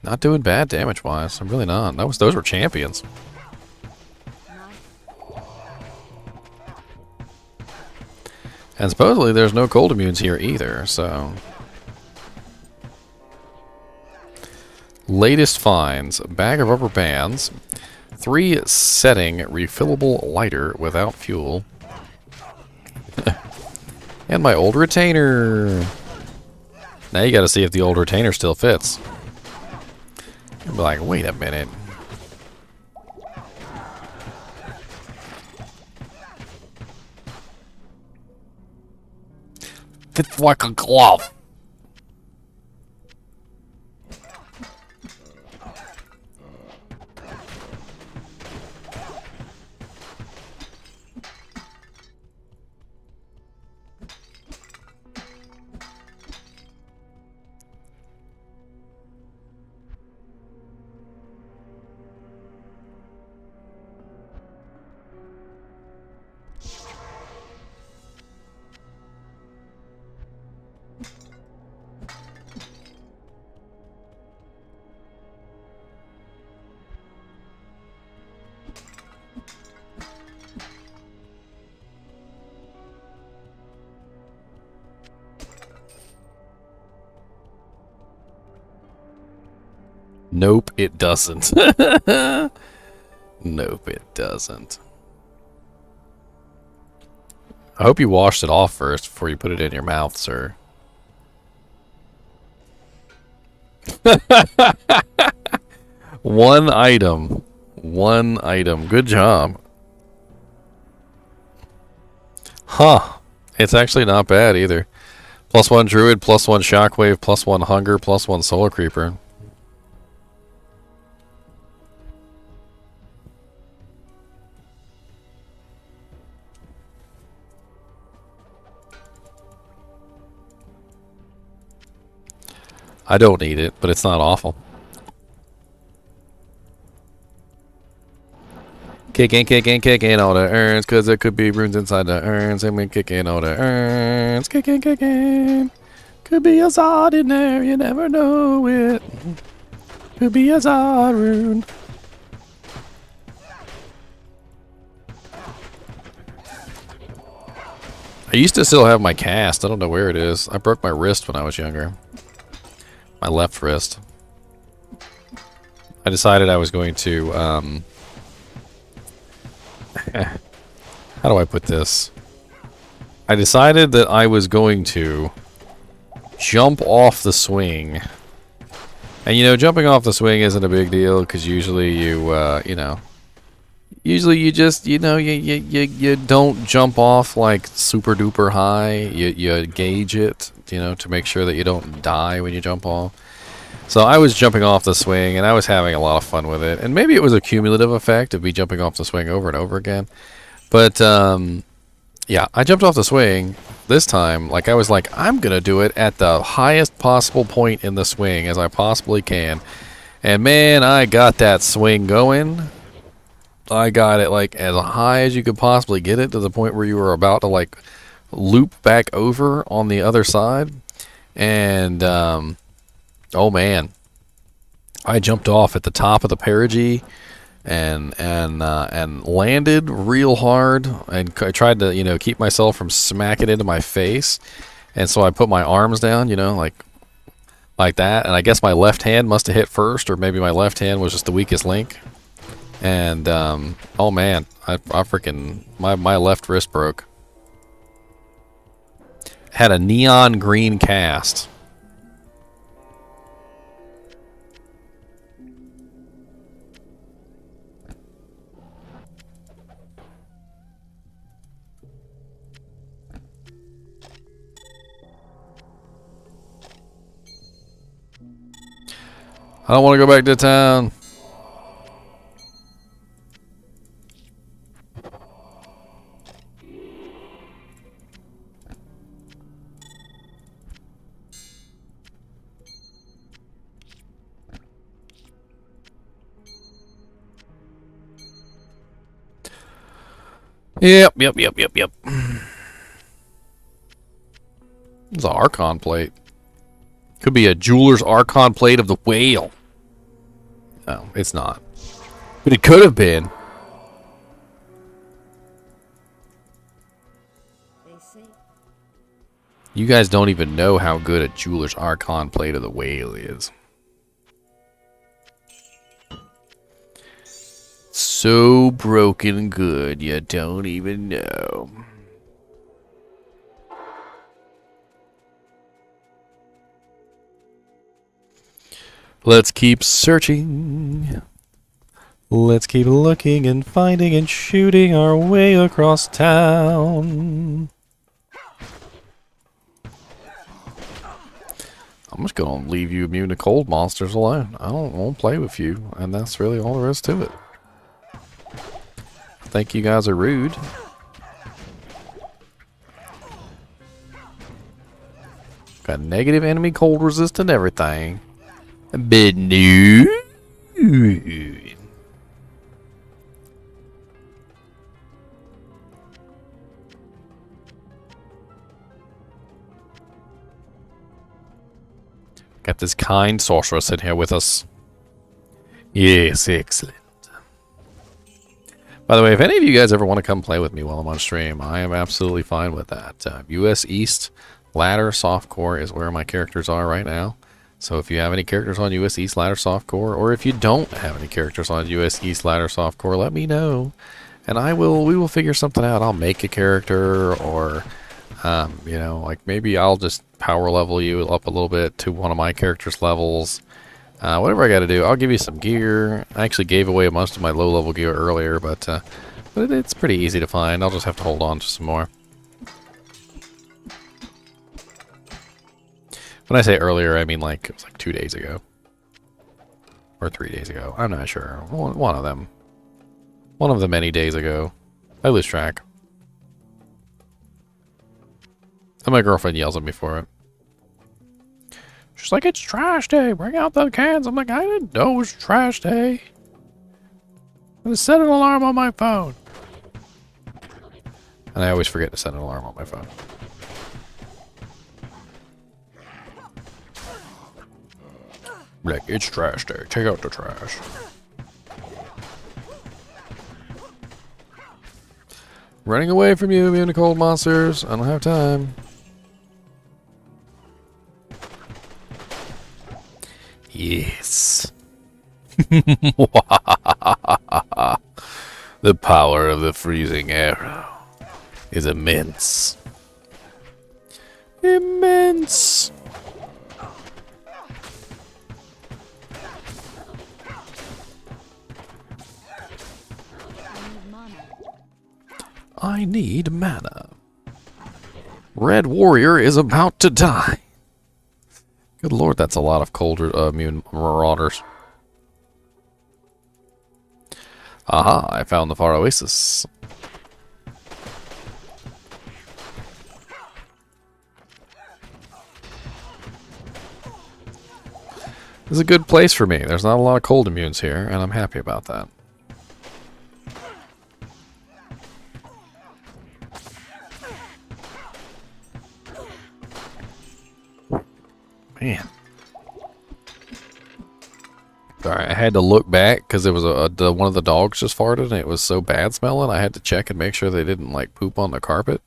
Not doing bad damage-wise, I'm really not. Those were champions. And supposedly there's no cold immunes here either, so... Latest finds. Bag of rubber bands. 3 setting refillable lighter without fuel. And my old retainer. Now you gotta see if the old retainer still fits. You'll be like, wait a minute. Fits like a glove. Nope, it doesn't. Nope, it doesn't. I hope you washed it off first before you put it in your mouth, sir. One item. One item. Good job. Huh. It's actually not bad either. +1 druid, +1 shockwave, +1 hunger, +1 solar creeper. I don't need it, but it's not awful. Kicking all the urns, cause there could be runes inside the urns, and we kicking all the urns, kicking. Could be a Zod in there, you never know it. Could be a Zod rune. I used to still have my cast, I don't know where it is. I broke my wrist when I was younger. My left wrist. I decided I was going to, how do I put this? I decided that I was going to jump off the swing. And you know, jumping off the swing isn't a big deal because usually usually you just, you don't jump off like super duper high. You gauge it, to make sure that you don't die when you jump off. So I was jumping off the swing and I was having a lot of fun with it. And maybe it was a cumulative effect of me jumping off the swing over and over again. But yeah, I jumped off the swing this time. Like I was like, I'm going to do it at the highest possible point in the swing as I possibly can. And man, I got that swing going. I got it like as high as you could possibly get it to the point where you were about to like loop back over on the other side. And oh man, I jumped off at the top of the perigee and landed real hard. And I tried to keep myself from smacking into my face. And so I put my arms down, like that. And I guess my left hand must have hit first, or maybe my left hand was just the weakest link. And oh man, I freaking my left wrist broke. Had a neon green cast. I don't want to go back to town. Yep. It's an Archon plate. Could be a jeweler's Archon plate of the whale. No, it's not. But it could have been. They say. You guys don't even know how good a jeweler's Archon plate of the whale is. So broken good, you don't even know. Let's keep searching. Let's keep looking and finding and shooting our way across town. I'm just gonna leave you immune to cold monsters alone. I won't play with you, and that's really all there is to it. I think you guys are rude. Got negative enemy cold resist and everything. But no. Got this kind sorceress in here with us. Yes, excellent. By the way, if any of you guys ever want to come play with me while I'm on stream, I am absolutely fine with that. US East Ladder Softcore is where my characters are right now. So if you have any characters on US East Ladder Softcore, or if you don't have any characters on US East Ladder Softcore, let me know, and we will figure something out. I'll make a character, or you know, like maybe I'll just power level you up a little bit to one of my characters' levels. Whatever I got to do, I'll give you some gear. I actually gave away most of my low level gear earlier, but it's pretty easy to find. I'll just have to hold on to some more. When I say earlier, I mean like it was like 2 days ago. Or 3 days ago. I'm not sure. One of them. One of the many days ago. I lose track. And my girlfriend yells at me for it. She's like, it's trash day. Bring out the cans. I'm like, I didn't know it was trash day. I'm gonna set an alarm on my phone. And I always forget to set an alarm on my phone. Like, it's trash day. Take out the trash. Running away from you, being the cold monsters. I don't have time. Yes. The power of the freezing arrow is immense. Immense. I need mana. Red Warrior is about to die. Good lord, that's a lot of cold immune marauders. Aha, I found the Far Oasis. This is a good place for me. There's not a lot of cold immunes here, and I'm happy about that. Man. Sorry, I had to look back because it was one of the dogs just farted and it was so bad smelling. I had to check and make sure they didn't like poop on the carpet.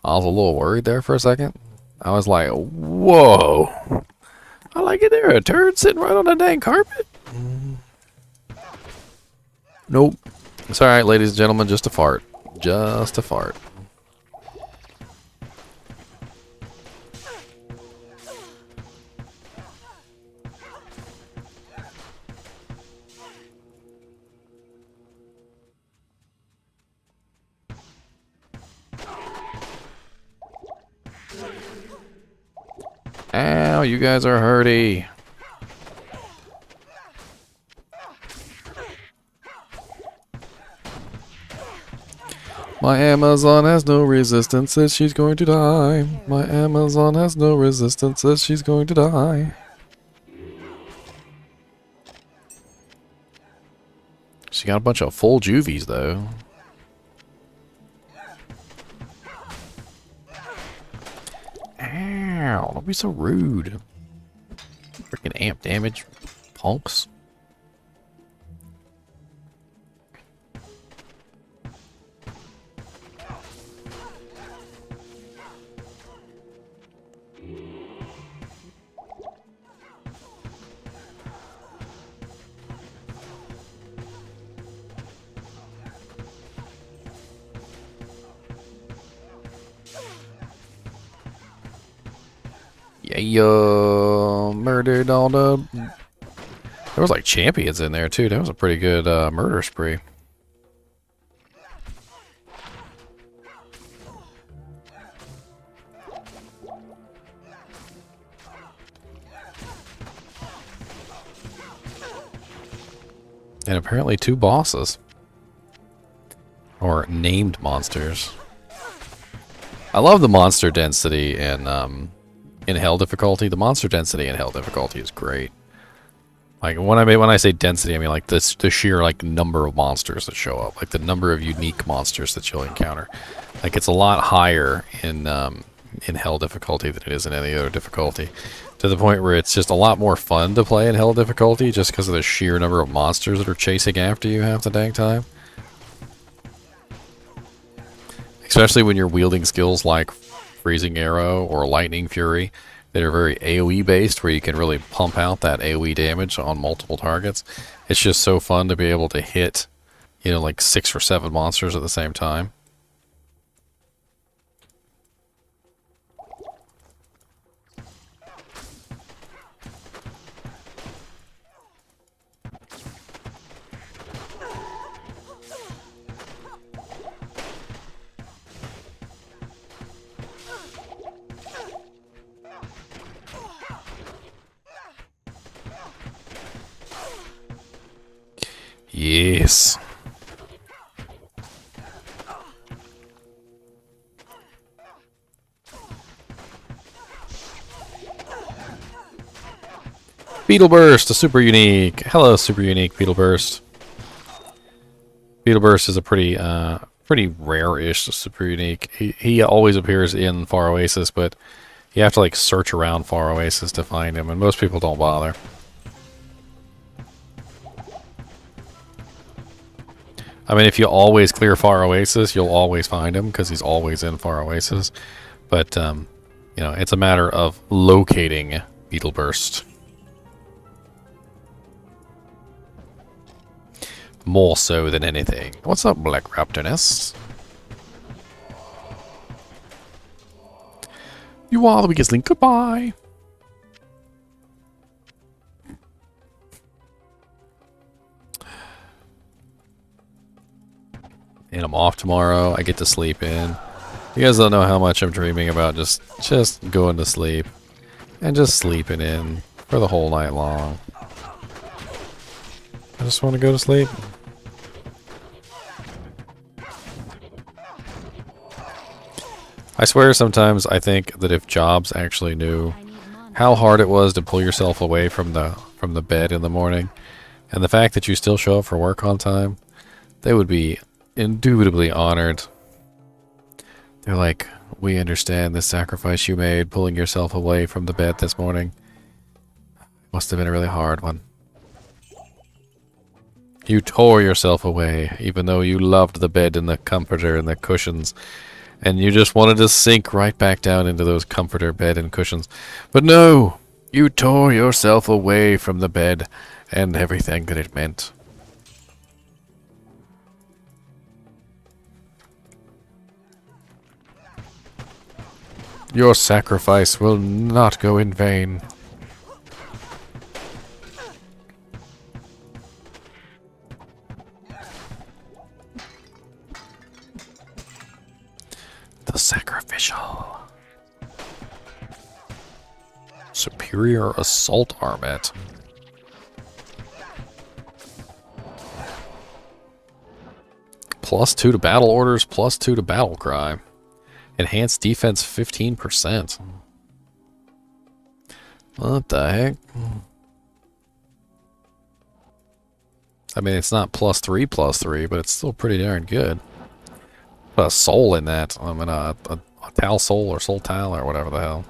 I was a little worried there for a second. I was like, whoa. I like it there. A turd sitting right on the dang carpet? Nope. It's alright, ladies and gentlemen. Just a fart. Just a fart. Ow, you guys are hurty. My Amazon has no resistance, says she's going to die. My Amazon has no resistance, says she's going to die. She got a bunch of full juvies, though. Ow, don't be so rude. Freaking amp damage, punks. Yeah, murdered all the... There was like champions in there too. That was a pretty good murder spree. And apparently 2 bosses. Or named monsters. I love the monster density in Hell difficulty. The monster density in Hell difficulty is great. Like when I say density, I mean like the sheer like number of monsters that show up, like the number of unique monsters that you'll encounter. Like it's a lot higher in Hell difficulty than it is in any other difficulty, to the point where it's just a lot more fun to play in Hell difficulty just because of the sheer number of monsters that are chasing after you half the dang time. Especially when you're wielding skills like Freezing Arrow or Lightning Fury, that are very AoE based, where you can really pump out that AoE damage on multiple targets. It's just so fun to be able to hit, you know, like 6 or 7 monsters at the same time. Yes. Beetle Burst, a super unique. Hello, super unique Beetle Burst. Beetle Burst is a pretty rare-ish super unique. He always appears in Far Oasis, but you have to like search around Far Oasis to find him, and most people don't bother. I mean, if you always clear Far Oasis, you'll always find him because he's always in Far Oasis. But you know, it's a matter of locating Beetle Burst. More so than anything. What's up, Black Raptor Nest? You are the weakest link. Goodbye. And I'm off tomorrow. I get to sleep in. You guys don't know how much I'm dreaming about just going to sleep. And just sleeping in for the whole night long. I just want to go to sleep. I swear sometimes I think that if Jobs actually knew how hard it was to pull yourself away from the bed in the morning, and the fact that you still show up for work on time, they would be indubitably honored. They're like, we understand the sacrifice you made pulling yourself away from the bed this morning. Must have been a really hard one. You tore yourself away, even though you loved the bed and the comforter and the cushions, and you just wanted to sink right back down into those comforter, bed, and cushions. But no! You tore yourself away from the bed and everything that it meant. Your sacrifice will not go in vain. The sacrificial. Superior assault armet. +2 to battle orders, +2 to battle cry. Enhanced defense 15%. What the heck? I mean, it's not +3/+3, but it's still pretty darn good. Put a soul in that. I mean, a Tal Soul or Soul Tal or whatever the hell.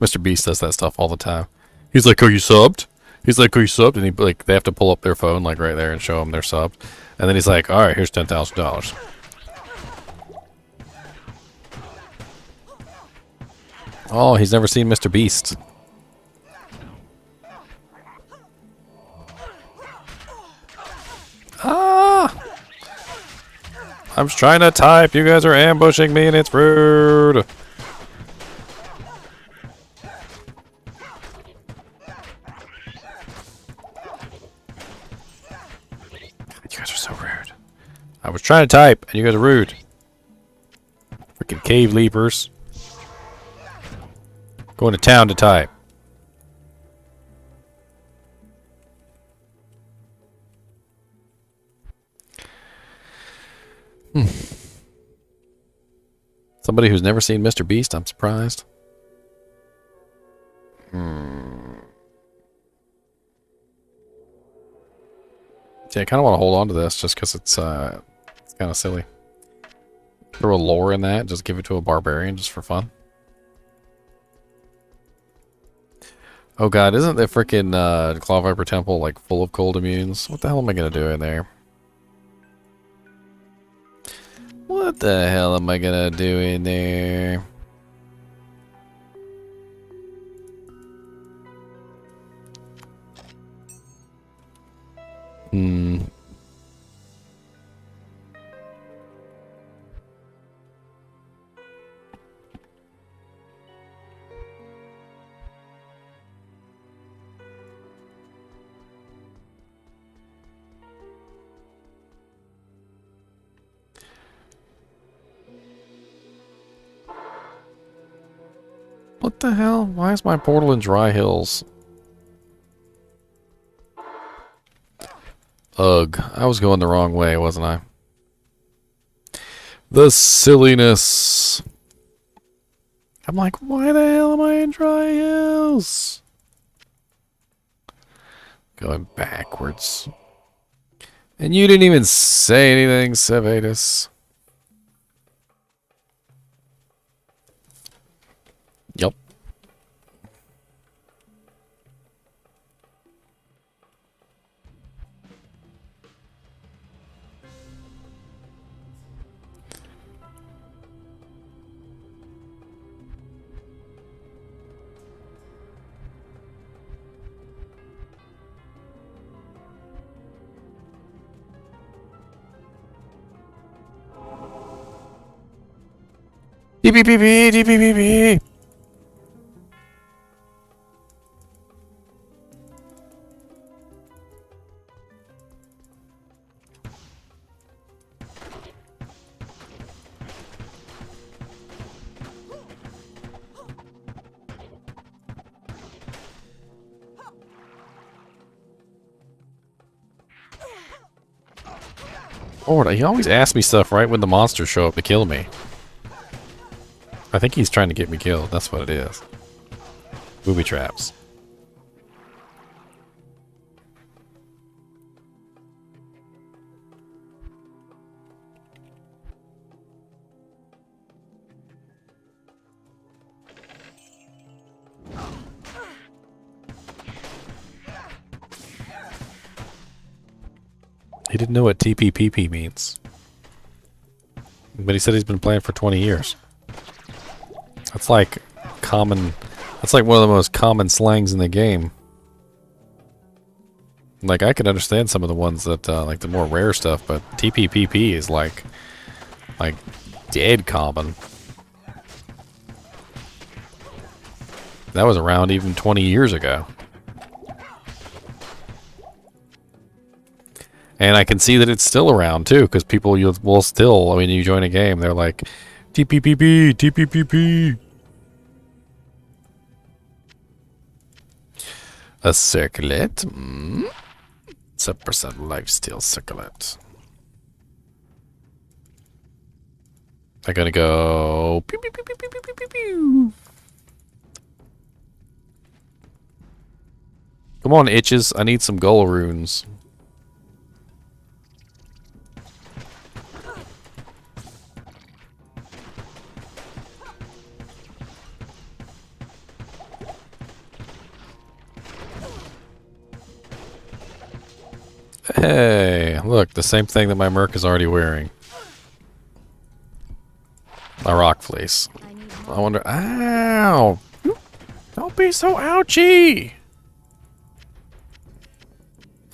Mr. Beast does that stuff all the time. He's like, "Are you subbed?" He's like, "Are you subbed?" And he like they have to pull up their phone like right there and show him they're subbed. And then he's like, "All right, here's $10,000." Oh, he's never seen Mr. Beast. I'm just trying to type. You guys are ambushing me and it's rude. You guys are so rude. I was trying to type and you guys are rude. Freaking cave leapers. Going to town to type. Somebody who's never seen Mr. Beast, I'm surprised. Yeah, I kind of want to hold on to this just because it's kind of silly. Throw a lore in that, just give it to a barbarian just for fun. Oh god, isn't the freaking Claw Viper Temple like full of cold immunes? What the hell am I gonna do in there? What the hell am I gonna do in there? What the hell? Why is my portal in Dry Hills? Ugh, I was going the wrong way, wasn't I? The silliness. I'm like, why the hell am I in Dry Hills? Going backwards. And you didn't even say anything, Sevatus. Yep. DPPP, DPPP. Lord, he always asks me stuff right when the monsters show up to kill me. I think he's trying to get me killed. That's what it is. Booby traps. He didn't know what TPPP means. But he said he's been playing for 20 years. That's like common. That's like one of the most common slangs in the game. Like, I can understand some of the ones that, like the more rare stuff, but TPPP is like dead common. That was around even 20 years ago. And I can see that it's still around too, because people will still, I mean, you join a game, they're like, TPPP, TPPP. A circlet? It's a percent lifesteal circlet. I'm gonna go. Pew, pew, pew, pew, pew, pew, pew, pew. Come on, itches. I need some goal runes. Hey, look, the same thing that my merc is already wearing. My rock fleece. I wonder. Ow! Don't be so ouchy!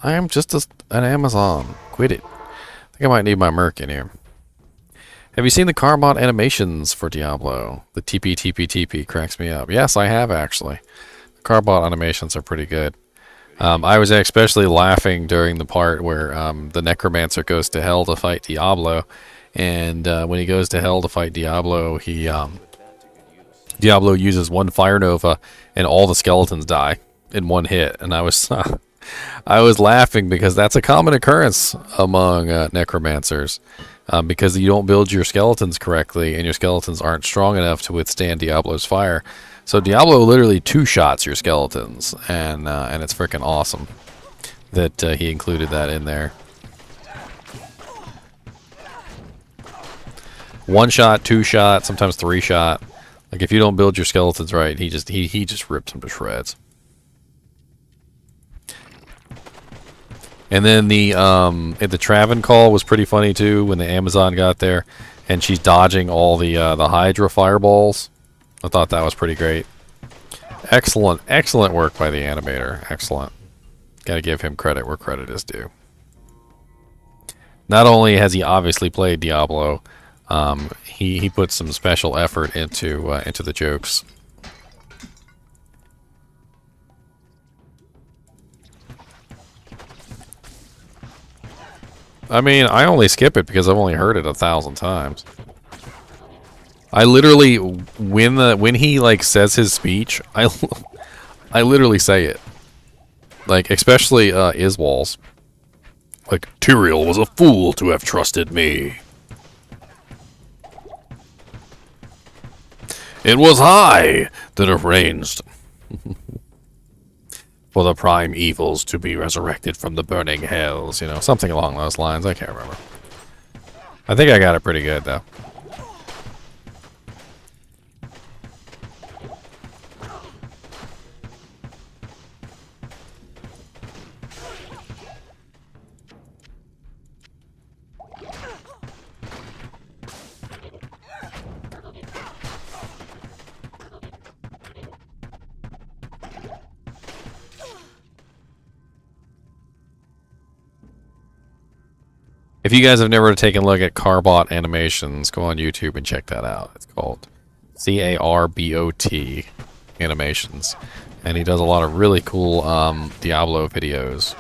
I am just an Amazon. Quit it. I think I might need my merc in here. Have you seen the Carbot animations for Diablo? The TP cracks me up. Yes, I have actually. The Carbot animations are pretty good. I was especially laughing during the part where the Necromancer goes to hell to fight Diablo, and when he goes to hell to fight Diablo, Diablo uses one Fire Nova, and all the skeletons die in one hit. And I was I was laughing because that's a common occurrence among Necromancers, because you don't build your skeletons correctly, and your skeletons aren't strong enough to withstand Diablo's fire. So Diablo literally two-shots your skeletons, and it's freaking awesome that he included that in there. One shot, two shot, sometimes three shot. Like if you don't build your skeletons right, he just rips them to shreds. And then the Traven call was pretty funny too when the Amazon got there, and she's dodging all the Hydra fireballs. I thought that was pretty great. Excellent work by the animator. Excellent. Got to give him credit where credit is due. Not only has he obviously played Diablo, he put some special effort into the jokes. I mean, I only skip it because I've only heard it 1,000 times. I literally, when he like says his speech, I literally say it. Like, especially Iswal's. Like, Tyrael was a fool to have trusted me. It was I that arranged for the prime evils to be resurrected from the burning hells. You know, something along those lines. I can't remember. I think I got it pretty good, though. If you guys have never taken a look at Carbot animations, go on YouTube and check that out. It's called Carbot animations, and he does a lot of really cool Diablo videos.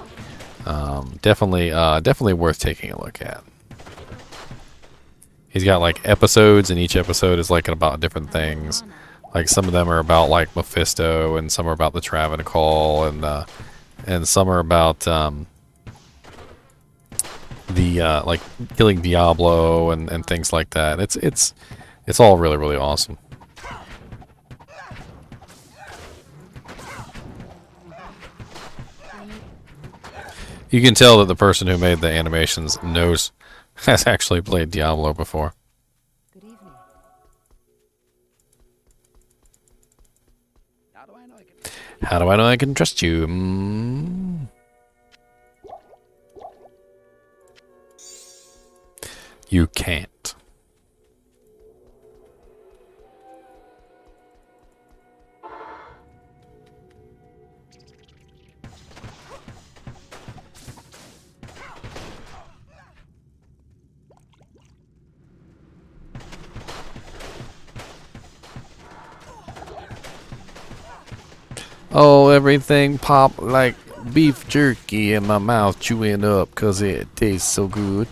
Definitely worth taking a look at. He's got like episodes, and each episode is like about different things. Like some of them are about like Mephisto, and some are about the Traven Call, and some are about like killing Diablo and things like that. It's all really awesome. You can tell that the person who made the animations has actually played Diablo before. Good evening. How do I know I can trust you? You can't. Oh, everything pop like beef jerky in my mouth, chewing up 'cause it tastes so good.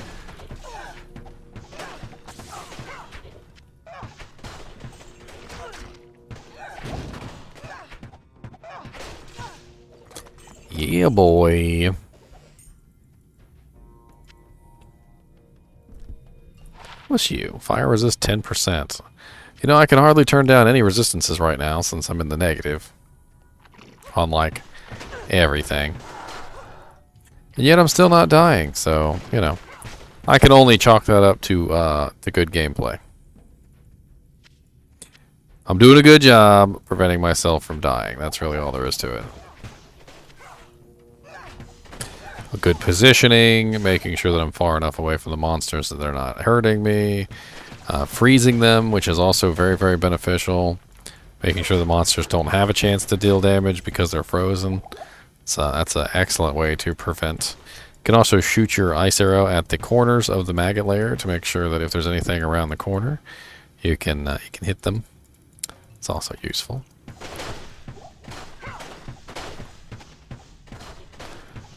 Yeah, boy. What's you? Fire resist 10%. You know, I can hardly turn down any resistances right now since I'm in the negative on, like, everything. And yet I'm still not dying, so, you know. I can only chalk that up to good gameplay. I'm doing a good job preventing myself from dying. That's really all there is to it. A good positioning, making sure that I'm far enough away from the monsters that they're not hurting me. Freezing them, which is also very beneficial. Making sure the monsters don't have a chance to deal damage because they're frozen. So that's an excellent way to prevent You can also shoot your ice arrow at the corners of the maggot layer to make sure that if there's anything around the corner, you can hit them. It's also useful.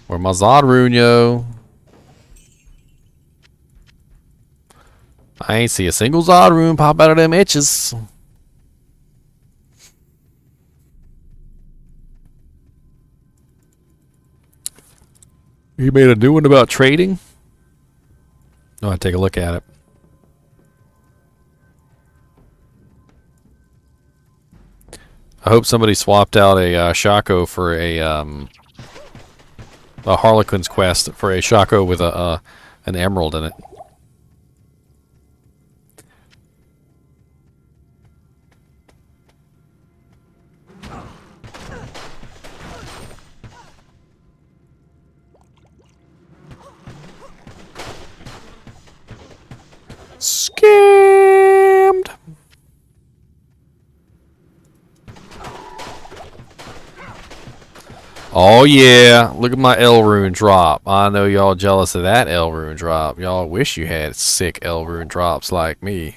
Where my Zod rune, yo? I ain't see a single Zod rune pop out of them itches. You made a new one about trading? Oh, I'd take a look at it. I hope somebody swapped out a Shaco for a Harlequin's quest for a Shaco with an emerald in it. Scammed. Oh yeah, look at my L rune drop. I know y'all jealous of that L rune drop. Y'all wish you had sick L rune drops like me.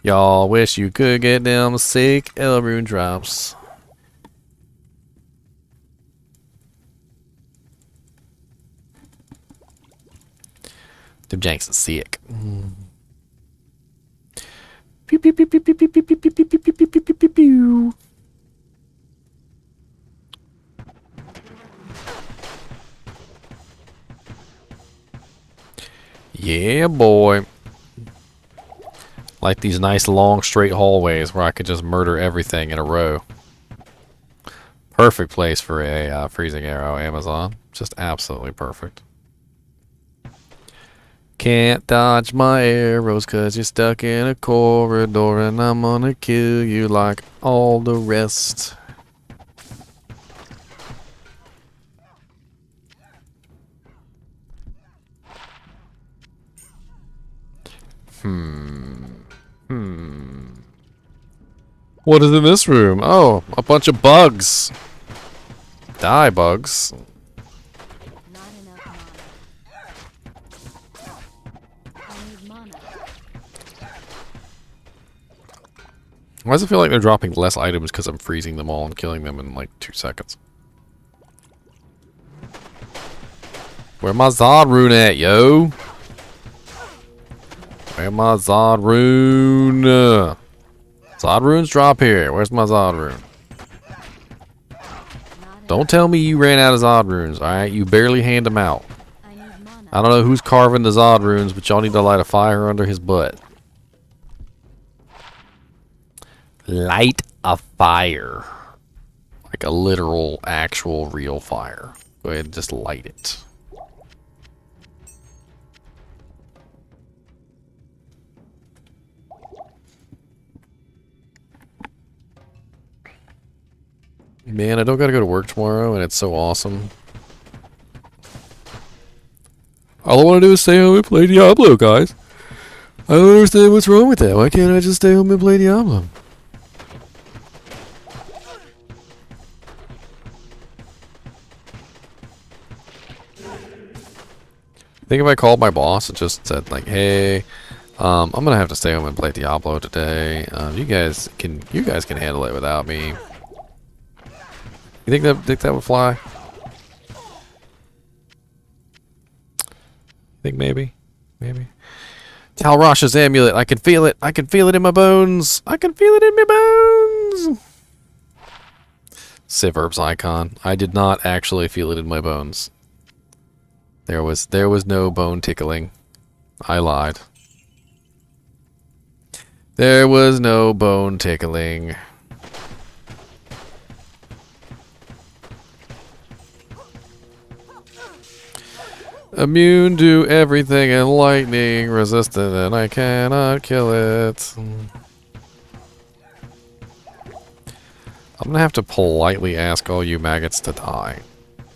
Y'all wish you could get them sick L rune drops. Them janks is sick. Pew pew pew pew pew pew pew pew pew pew pew pew pew pew pew. Yeah, boy. Like these nice long straight hallways where I could just murder everything in a row. Perfect place for a freezing arrow, Amazon. Just absolutely perfect. Can't dodge my arrows cause you're stuck in a corridor and I'm gonna kill you like all the rest. What is in this room? Oh, a bunch of bugs. Die, bugs. Not enough mana. I need mana. Why does it feel like they're dropping less items because I'm freezing them all and killing them in like 2 seconds? Where my Zod rune at, yo? Where my Zod rune? Zod runes drop here. Where's my Zod rune? Don't tell me you ran out of Zod runes, alright? You barely hand them out. I need mana. I don't know who's carving the Zod runes, but y'all need to light a fire under his butt. Light a fire. Like a literal, actual, real fire. Go ahead and just light it. Man, I don't gotta go to work tomorrow, and it's so awesome. All I want to do is stay home and play Diablo, guys. I don't understand what's wrong with that. Why can't I just stay home and play Diablo? I think if I called my boss and just said, like, hey, I'm gonna have to stay home and play Diablo today. You guys can handle it without me. You think that would fly? Think maybe? Tal Rasha's amulet. I can feel it. I can feel it in my bones. I can feel it in my bones. Sivherb's icon. I did not actually feel it in my bones. There was no bone tickling. I lied. There was no bone tickling. Immune to everything and lightning resistant, and I cannot kill it. I'm gonna have to politely ask all you maggots to die.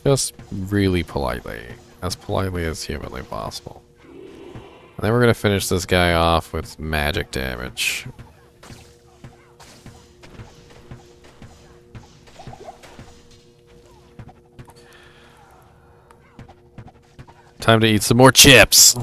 Just really politely. As politely as humanly possible. And then we're gonna finish this guy off with magic damage. Time to eat some more chips.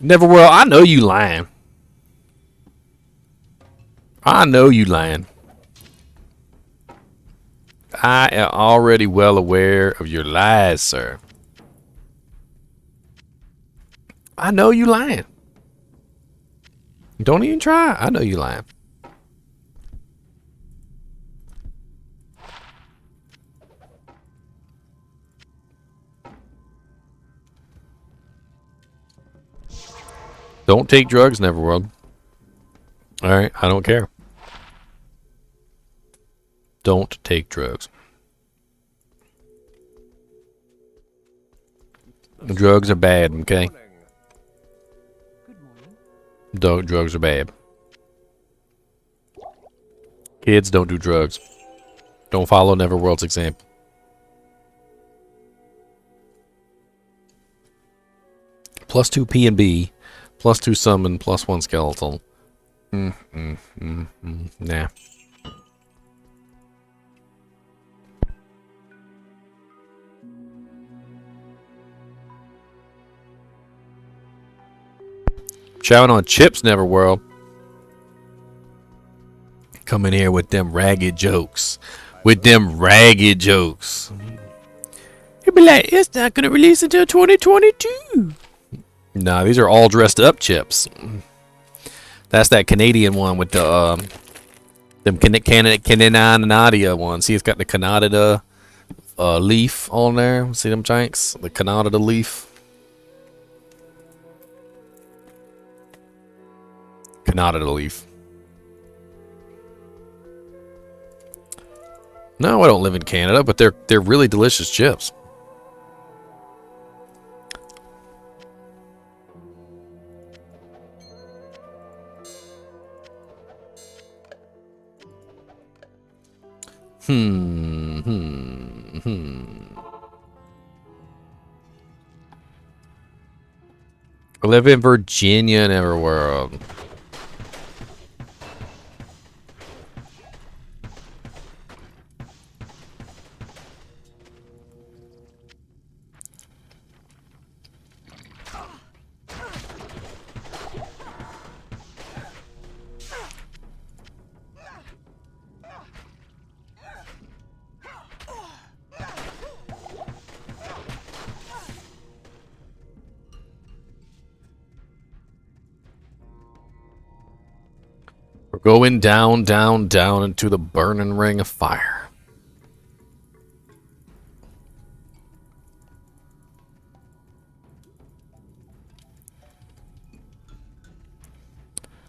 Neverworld, I know you lying. I know you lying. I am already well aware of your lies, sir. I know you lying. Don't even try. I know you lying. Don't take drugs, Neverworld. Alright, I don't care. Don't take drugs. Drugs are bad, okay? Drugs are bad. Kids, don't do drugs. Don't follow Neverworld's example. +2 P and B, +2 summon, +1 skeletal. Nah. Chowing on chips, Neverworld. Come in here with them ragged jokes. With them ragged jokes. You'll be like, it's not going to release until 2022. Nah, these are all dressed up chips. That's that Canadian one with the them Canada one. See, it's got the Canada leaf on there. See them giants? The Canada leaf. Canada leaf. No, I don't live in Canada, but they're really delicious chips. I live in Virginia, Neverworld. We're going down, down, down into the burning ring of fire.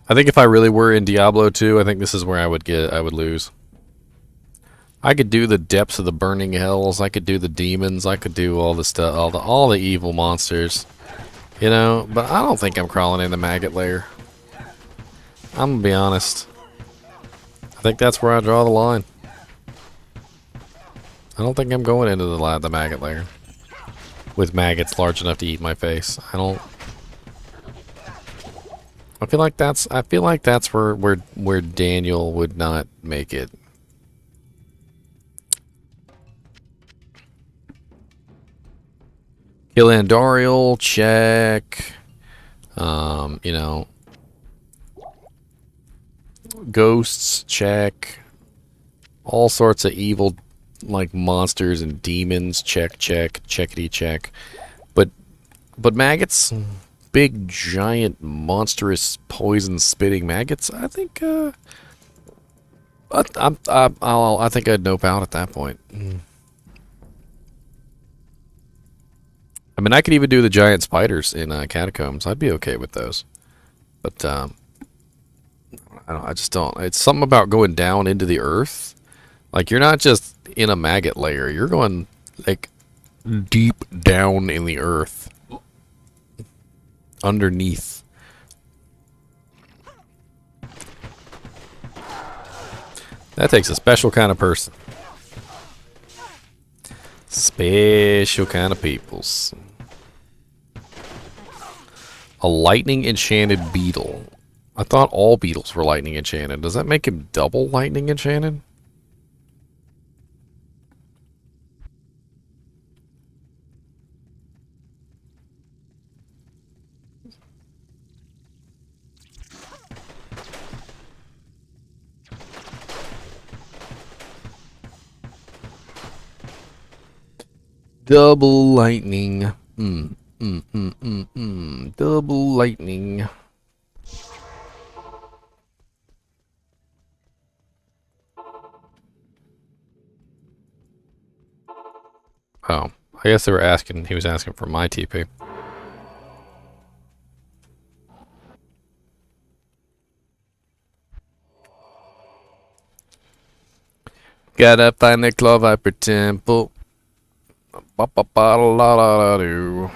I think if I really were in Diablo 2, I think this is where I would lose. I could do the depths of the burning hells. I could do the demons. I could do all the stuff, all the evil monsters, you know. But I don't think I'm crawling in the maggot lair. I'm gonna be honest. I think that's where I draw the line. I don't think I'm going into the maggot lair with maggots large enough to eat my face. I don't. I feel like that's where Daniel would not make it. Kill Andariel, check. You know, ghosts, check. All sorts of evil, like monsters and demons, check, checkity, check. But maggots, big, giant, monstrous, poison-spitting maggots. I think, I think I'd nope out at that point. I mean, I could even do the giant spiders in catacombs. I'd be okay with those. But I just don't. It's something about going down into the earth. Like, you're not just in a maggot layer. You're going, like, deep down in the earth. Underneath. That takes a special kind of person. Special kind of peoples. A lightning enchanted beetle. I thought all beetles were lightning enchanted. Does that make him double lightning enchanted? Double lightning. Double lightning. Oh, I guess they were asking. He was asking for my TP. Gotta find the Claw Viper Temple. Ba ba ba la la la do.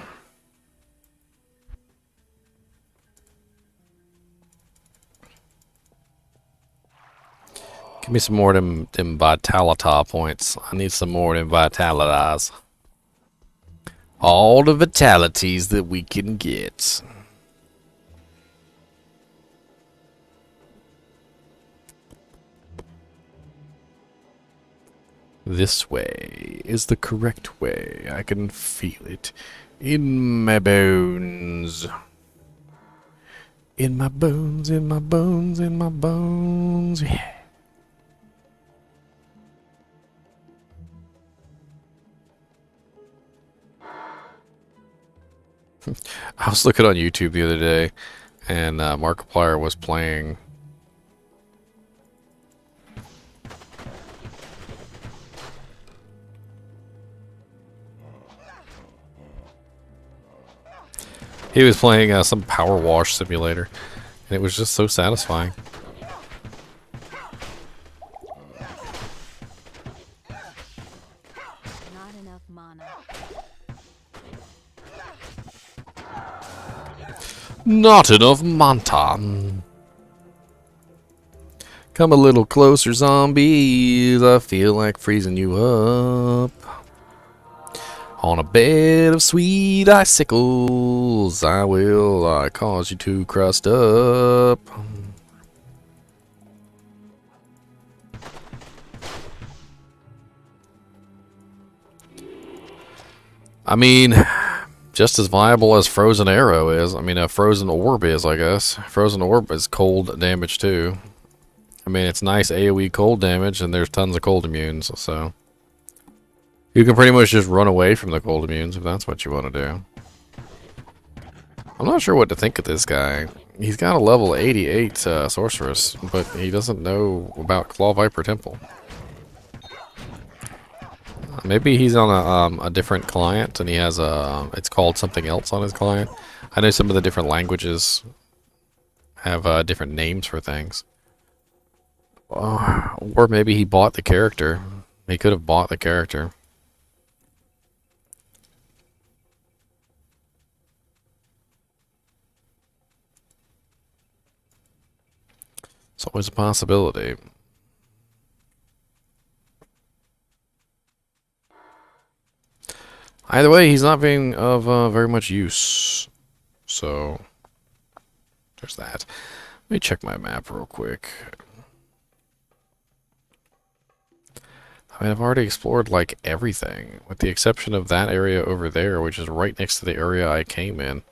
Give me some more of them Vitalita points. I need some more of them Vitalitas. All the Vitalities that we can get. This way is the correct way. I can feel it in my bones. In my bones, in my bones, in my bones. Yeah. I was looking on YouTube the other day, and Markiplier was playing. He was playing some power wash simulator, and it was just so satisfying. Not enough mana. Not enough manta. Come a little closer, zombies. I feel like freezing you up. On a bed of sweet icicles, I will cause you to crust up. I mean, just as viable as Frozen Arrow is. I mean, a Frozen Orb is, I guess. Frozen Orb is cold damage, too. I mean, it's nice AoE cold damage, and there's tons of cold immunes, so... You can pretty much just run away from the cold immunes if that's what you want to do. I'm not sure what to think of this guy. He's got a level 88 sorceress, but he doesn't know about Claw Viper Temple. Maybe he's on a different client and he has it's called something else on his client. I know some of the different languages have different names for things. Or maybe he bought the character. He could have bought the character. It's always a possibility. Either way, he's not being of very much use. So, there's that. Let me check my map real quick. I mean, I've already explored, like, everything, with the exception of that area over there, which is right next to the area I came in.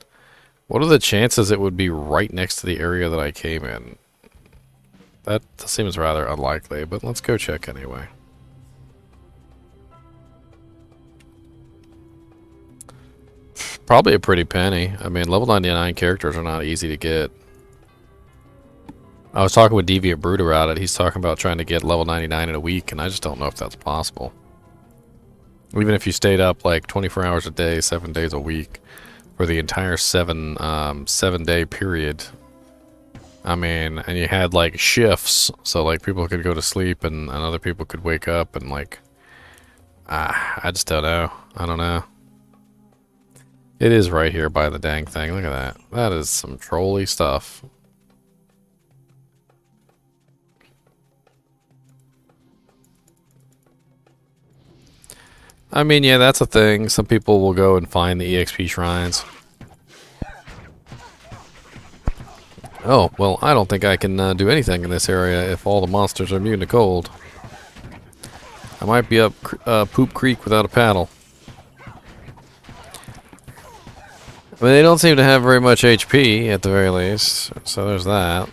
What are the chances it would be right next to the area that I came in? That seems rather unlikely, but let's go check anyway. Probably a pretty penny. I mean, level 99 characters are not easy to get. I was talking with Deviant Brute about it. He's talking about trying to get level 99 in a week, and I just don't know if that's possible. Even if you stayed up like 24 hours a day, 7 days a week, for the entire 7-day period. I mean, and you had like shifts, so like people could go to sleep and other people could wake up and like, I just don't know. I don't know. It is right here by the dang thing. Look at that. That is some trolly stuff. I mean, yeah, that's a thing. Some people will go and find the EXP shrines. Oh, well, I don't think I can do anything in this area if all the monsters are immune to cold. I might be up Poop Creek without a paddle. I mean, they don't seem to have very much HP, at the very least, so there's that.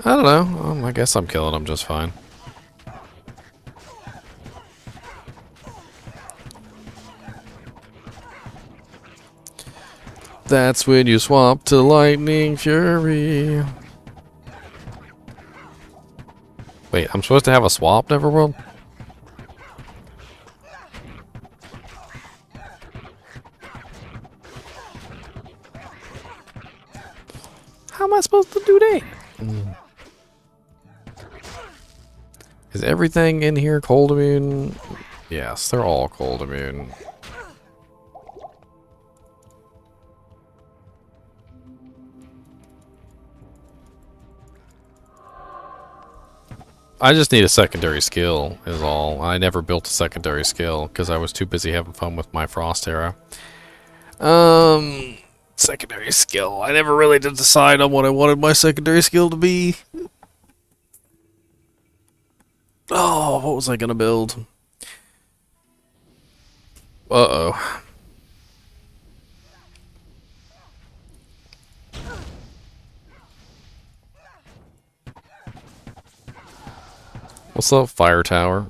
I don't know. I guess I'm killing them just fine. That's when you swap to Lightning Fury. Wait, I'm supposed to have a swap, Neverworld? How am I supposed to do that? Is everything in here cold immune? Yes, they're all cold immune. I just need a secondary skill, is all. I never built a secondary skill because I was too busy having fun with my Frost Arrow. Secondary skill. I never really did decide on what I wanted my secondary skill to be. Oh, what was I gonna build? Uh-oh. What's up, Fire Tower?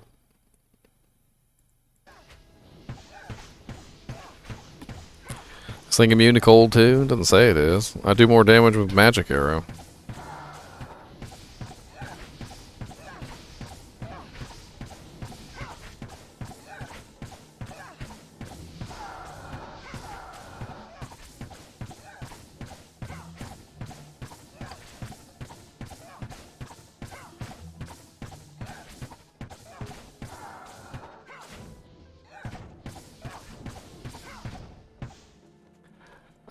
This thing immune to cold too? Doesn't say it is. I do more damage with Magic Arrow.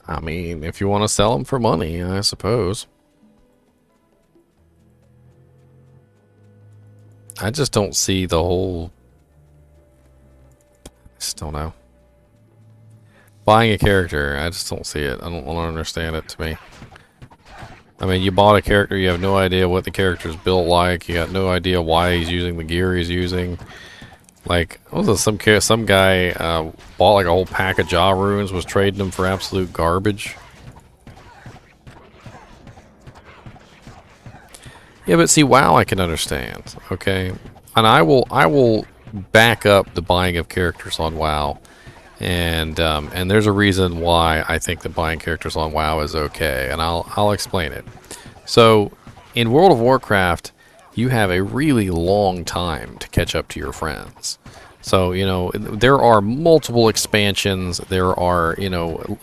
I mean, if you want to sell them for money, I suppose. I just don't see the whole... I just don't know. Buying a character, I just don't see it. I don't understand it to me. I mean, you bought a character, you have no idea what the character's built like, you got no idea why he's using the gear he's using. Like, what was it, some guy bought like a whole pack of Jaw Runes, was trading them for absolute garbage. Yeah, but see, WoW I can understand, okay? And I will back up the buying of characters on WoW. And there's a reason why I think that buying characters on WoW is okay, and I'll explain it. So, in World of Warcraft, you have a really long time to catch up to your friends. So, you know, there are multiple expansions, there are, you know,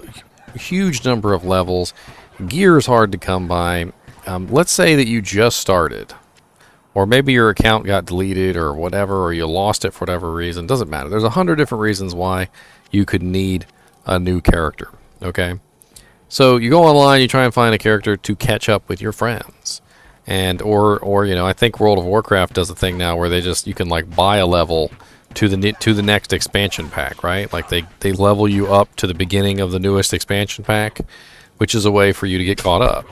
a huge number of levels. Gear is hard to come by. Let's say that you just started, or maybe your account got deleted or whatever, or you lost it for whatever reason. Doesn't matter. There's 100 different reasons why you could need a new character, okay? So you go online, you try and find a character to catch up with your friends. And or you know, I think World of Warcraft does a thing now where you can like buy a level to the next expansion pack, right? Like they level you up to the beginning of the newest expansion pack, which is a way for you to get caught up.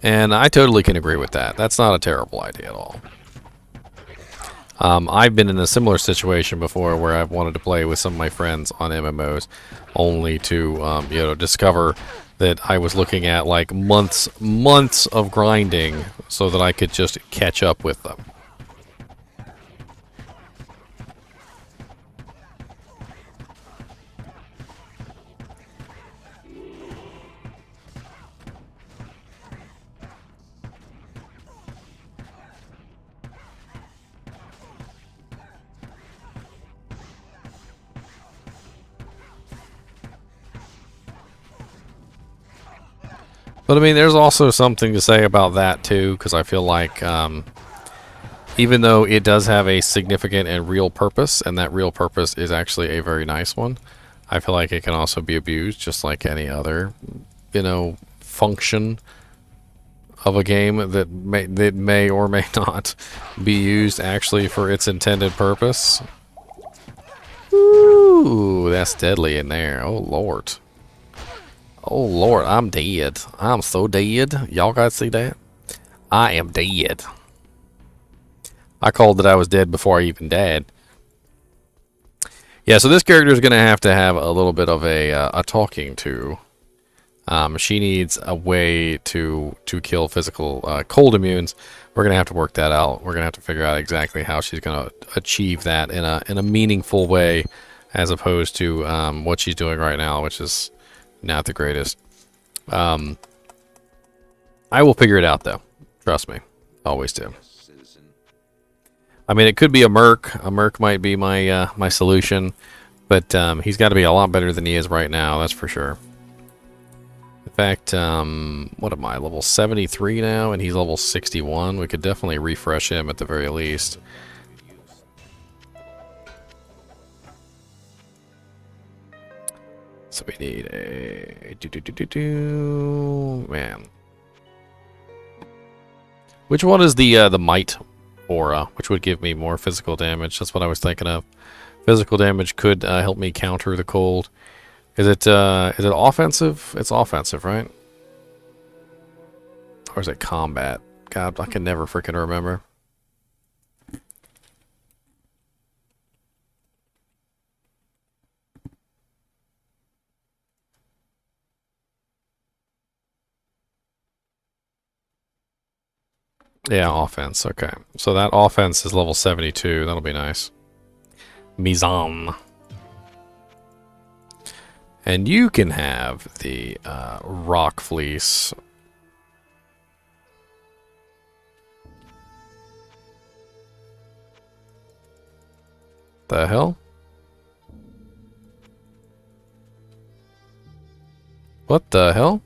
And I totally can agree with that. That's not a terrible idea at all. I've been in a similar situation before where I've wanted to play with some of my friends on MMOs, only to you know, discover that I was looking at like months of grinding so that I could just catch up with them. But I mean, there's also something to say about that too, because I feel like even though it does have a significant and real purpose, and that real purpose is actually a very nice one, I feel like it can also be abused just like any other, you know, function of a game that may or may not be used actually for its intended purpose. Ooh, that's deadly in there. Oh, Lord. Oh, Lord, I'm dead. I'm so dead. Y'all guys see that? I am dead. I called that I was dead before I even died. Yeah, so this character is going to have a little bit of a talking to. She needs a way to kill physical cold immunes. We're going to have to work that out. We're going to have to figure out exactly how she's going to achieve that in a meaningful way, as opposed to what she's doing right now, which is not the greatest. I will figure it out, though. Trust me. Always do. I mean, it could be a merc. A merc might be my my solution, but he's got to be a lot better than he is right now. That's for sure. In fact, what am I? Level 73 now, and he's level 61. We could definitely refresh him at the very least. So we need a man. Which one is the might aura, which would give me more physical damage? That's what I was thinking of. Physical damage could help me counter the cold. Is it offensive? It's offensive, right? Or is it combat? God, I can never freaking remember. Yeah, offense. Okay. So that offense is level 72. That'll be nice. Mizam. And you can have the rock fleece. The hell? What the hell?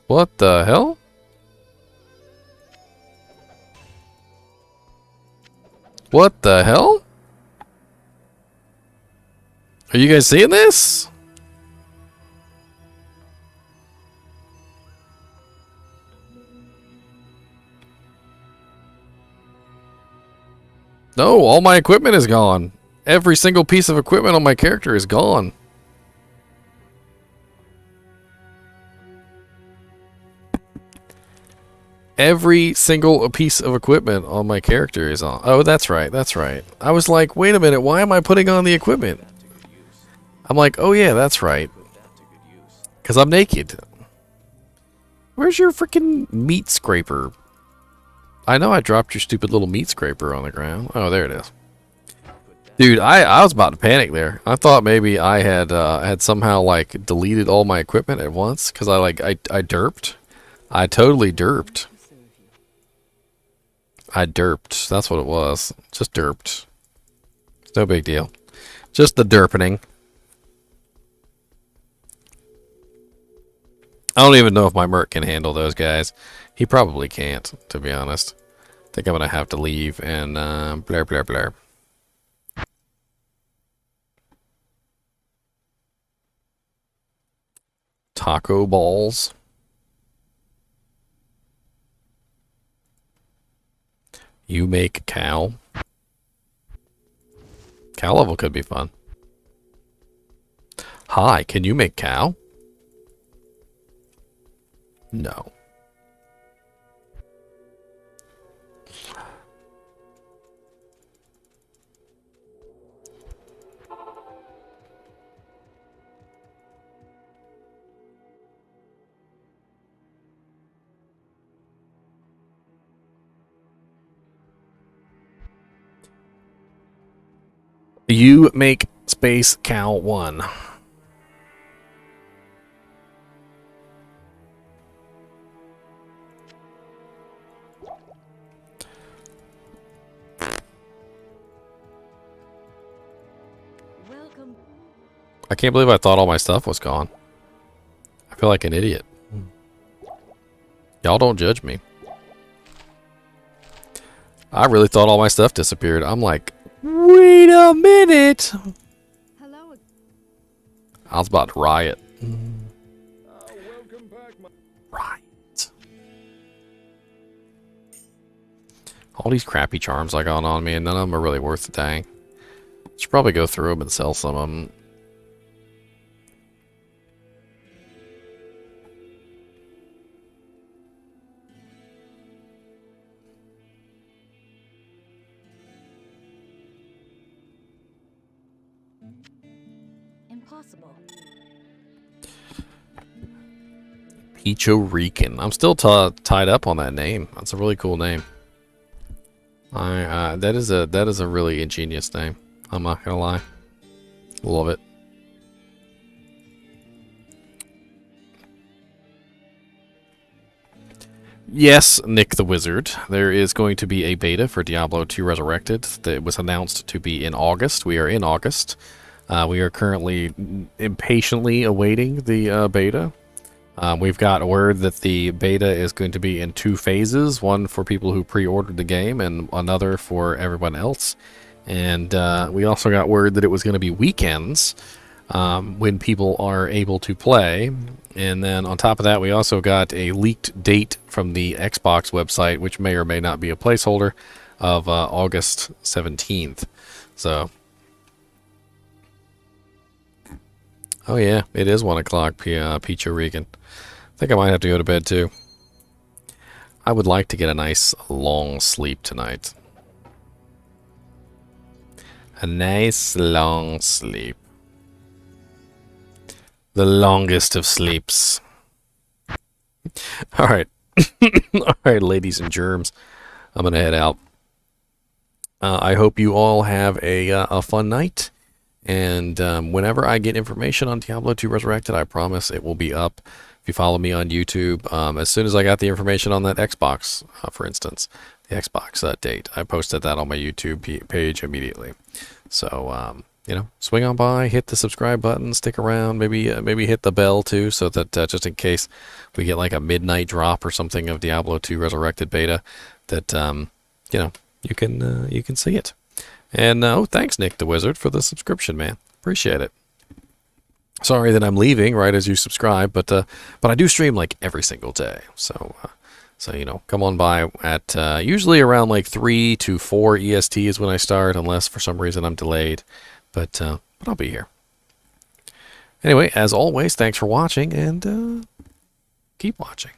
What the hell? What the hell? Are you guys seeing this? No, all my equipment is gone. Every single piece of equipment on my character is gone. Every single piece of equipment on my character is on. Oh, that's right. That's right. I was like, wait a minute. Why am I putting on the equipment? I'm like, oh yeah, that's right. Because I'm naked. Where's your freaking meat scraper? I know I dropped your stupid little meat scraper on the ground. Oh, there it is. Dude, I was about to panic there. I thought maybe I had somehow like deleted all my equipment at once because I derped. I totally derped. I derped. That's what it was. Just derped. It's no big deal. Just the derpening. I don't even know if my merc can handle those guys. He probably can't, to be honest. I think I'm going to have to leave and blur, blur, blur. taco balls. You make cow. Cow level could be fun. Hi, can you make cow? No. You make space cow 1. Welcome. I can't believe I thought all my stuff was gone. I feel like an idiot. Y'all don't judge me. I really thought all my stuff disappeared. I'm like, wait a minute. Hello. I was about to riot. Welcome back, my Right. All these crappy charms I got on me, and none of them are really worth the dang. Should probably go through them and sell some of them. Impossible. Picho Rican. I'm still tied up on that name. That's a really cool name. That is a really ingenious name. I'm not gonna lie. Love it. Yes, Nick the Wizard. There is going to be a beta for Diablo II Resurrected that was announced to be in August. We are in August. We are currently impatiently awaiting the beta. We've got word that the beta is going to be in 2 phases, one for people who pre-ordered the game and another for everyone else. And we also got word that it was going to be weekends when people are able to play. And then on top of that, we also got a leaked date from the Xbox website, which may or may not be a placeholder, of August 17th. So, oh yeah, it is 1 o'clock, Picho Regan. I think I might have to go to bed too. I would like to get a nice long sleep tonight. A nice long sleep. The longest of sleeps. Alright. Alright, ladies and germs. I'm going to head out. I hope you all have a fun night. And whenever I get information on Diablo II Resurrected, I promise it will be up. If you follow me on YouTube, as soon as I got the information on that Xbox, for instance, the Xbox date, I posted that on my YouTube page immediately. So, you know, swing on by, hit the subscribe button, stick around, maybe hit the bell too, so that just in case we get like a midnight drop or something of Diablo II Resurrected beta, that you know, you can see it. And oh, thanks Nick the Wizard for the subscription, man. Appreciate it. Sorry that I'm leaving right as you subscribe, but I do stream like every single day, so you know, come on by at usually around like 3 to 4 EST is when I start, unless for some reason I'm delayed. But I'll be here. Anyway, as always, thanks for watching, and keep watching.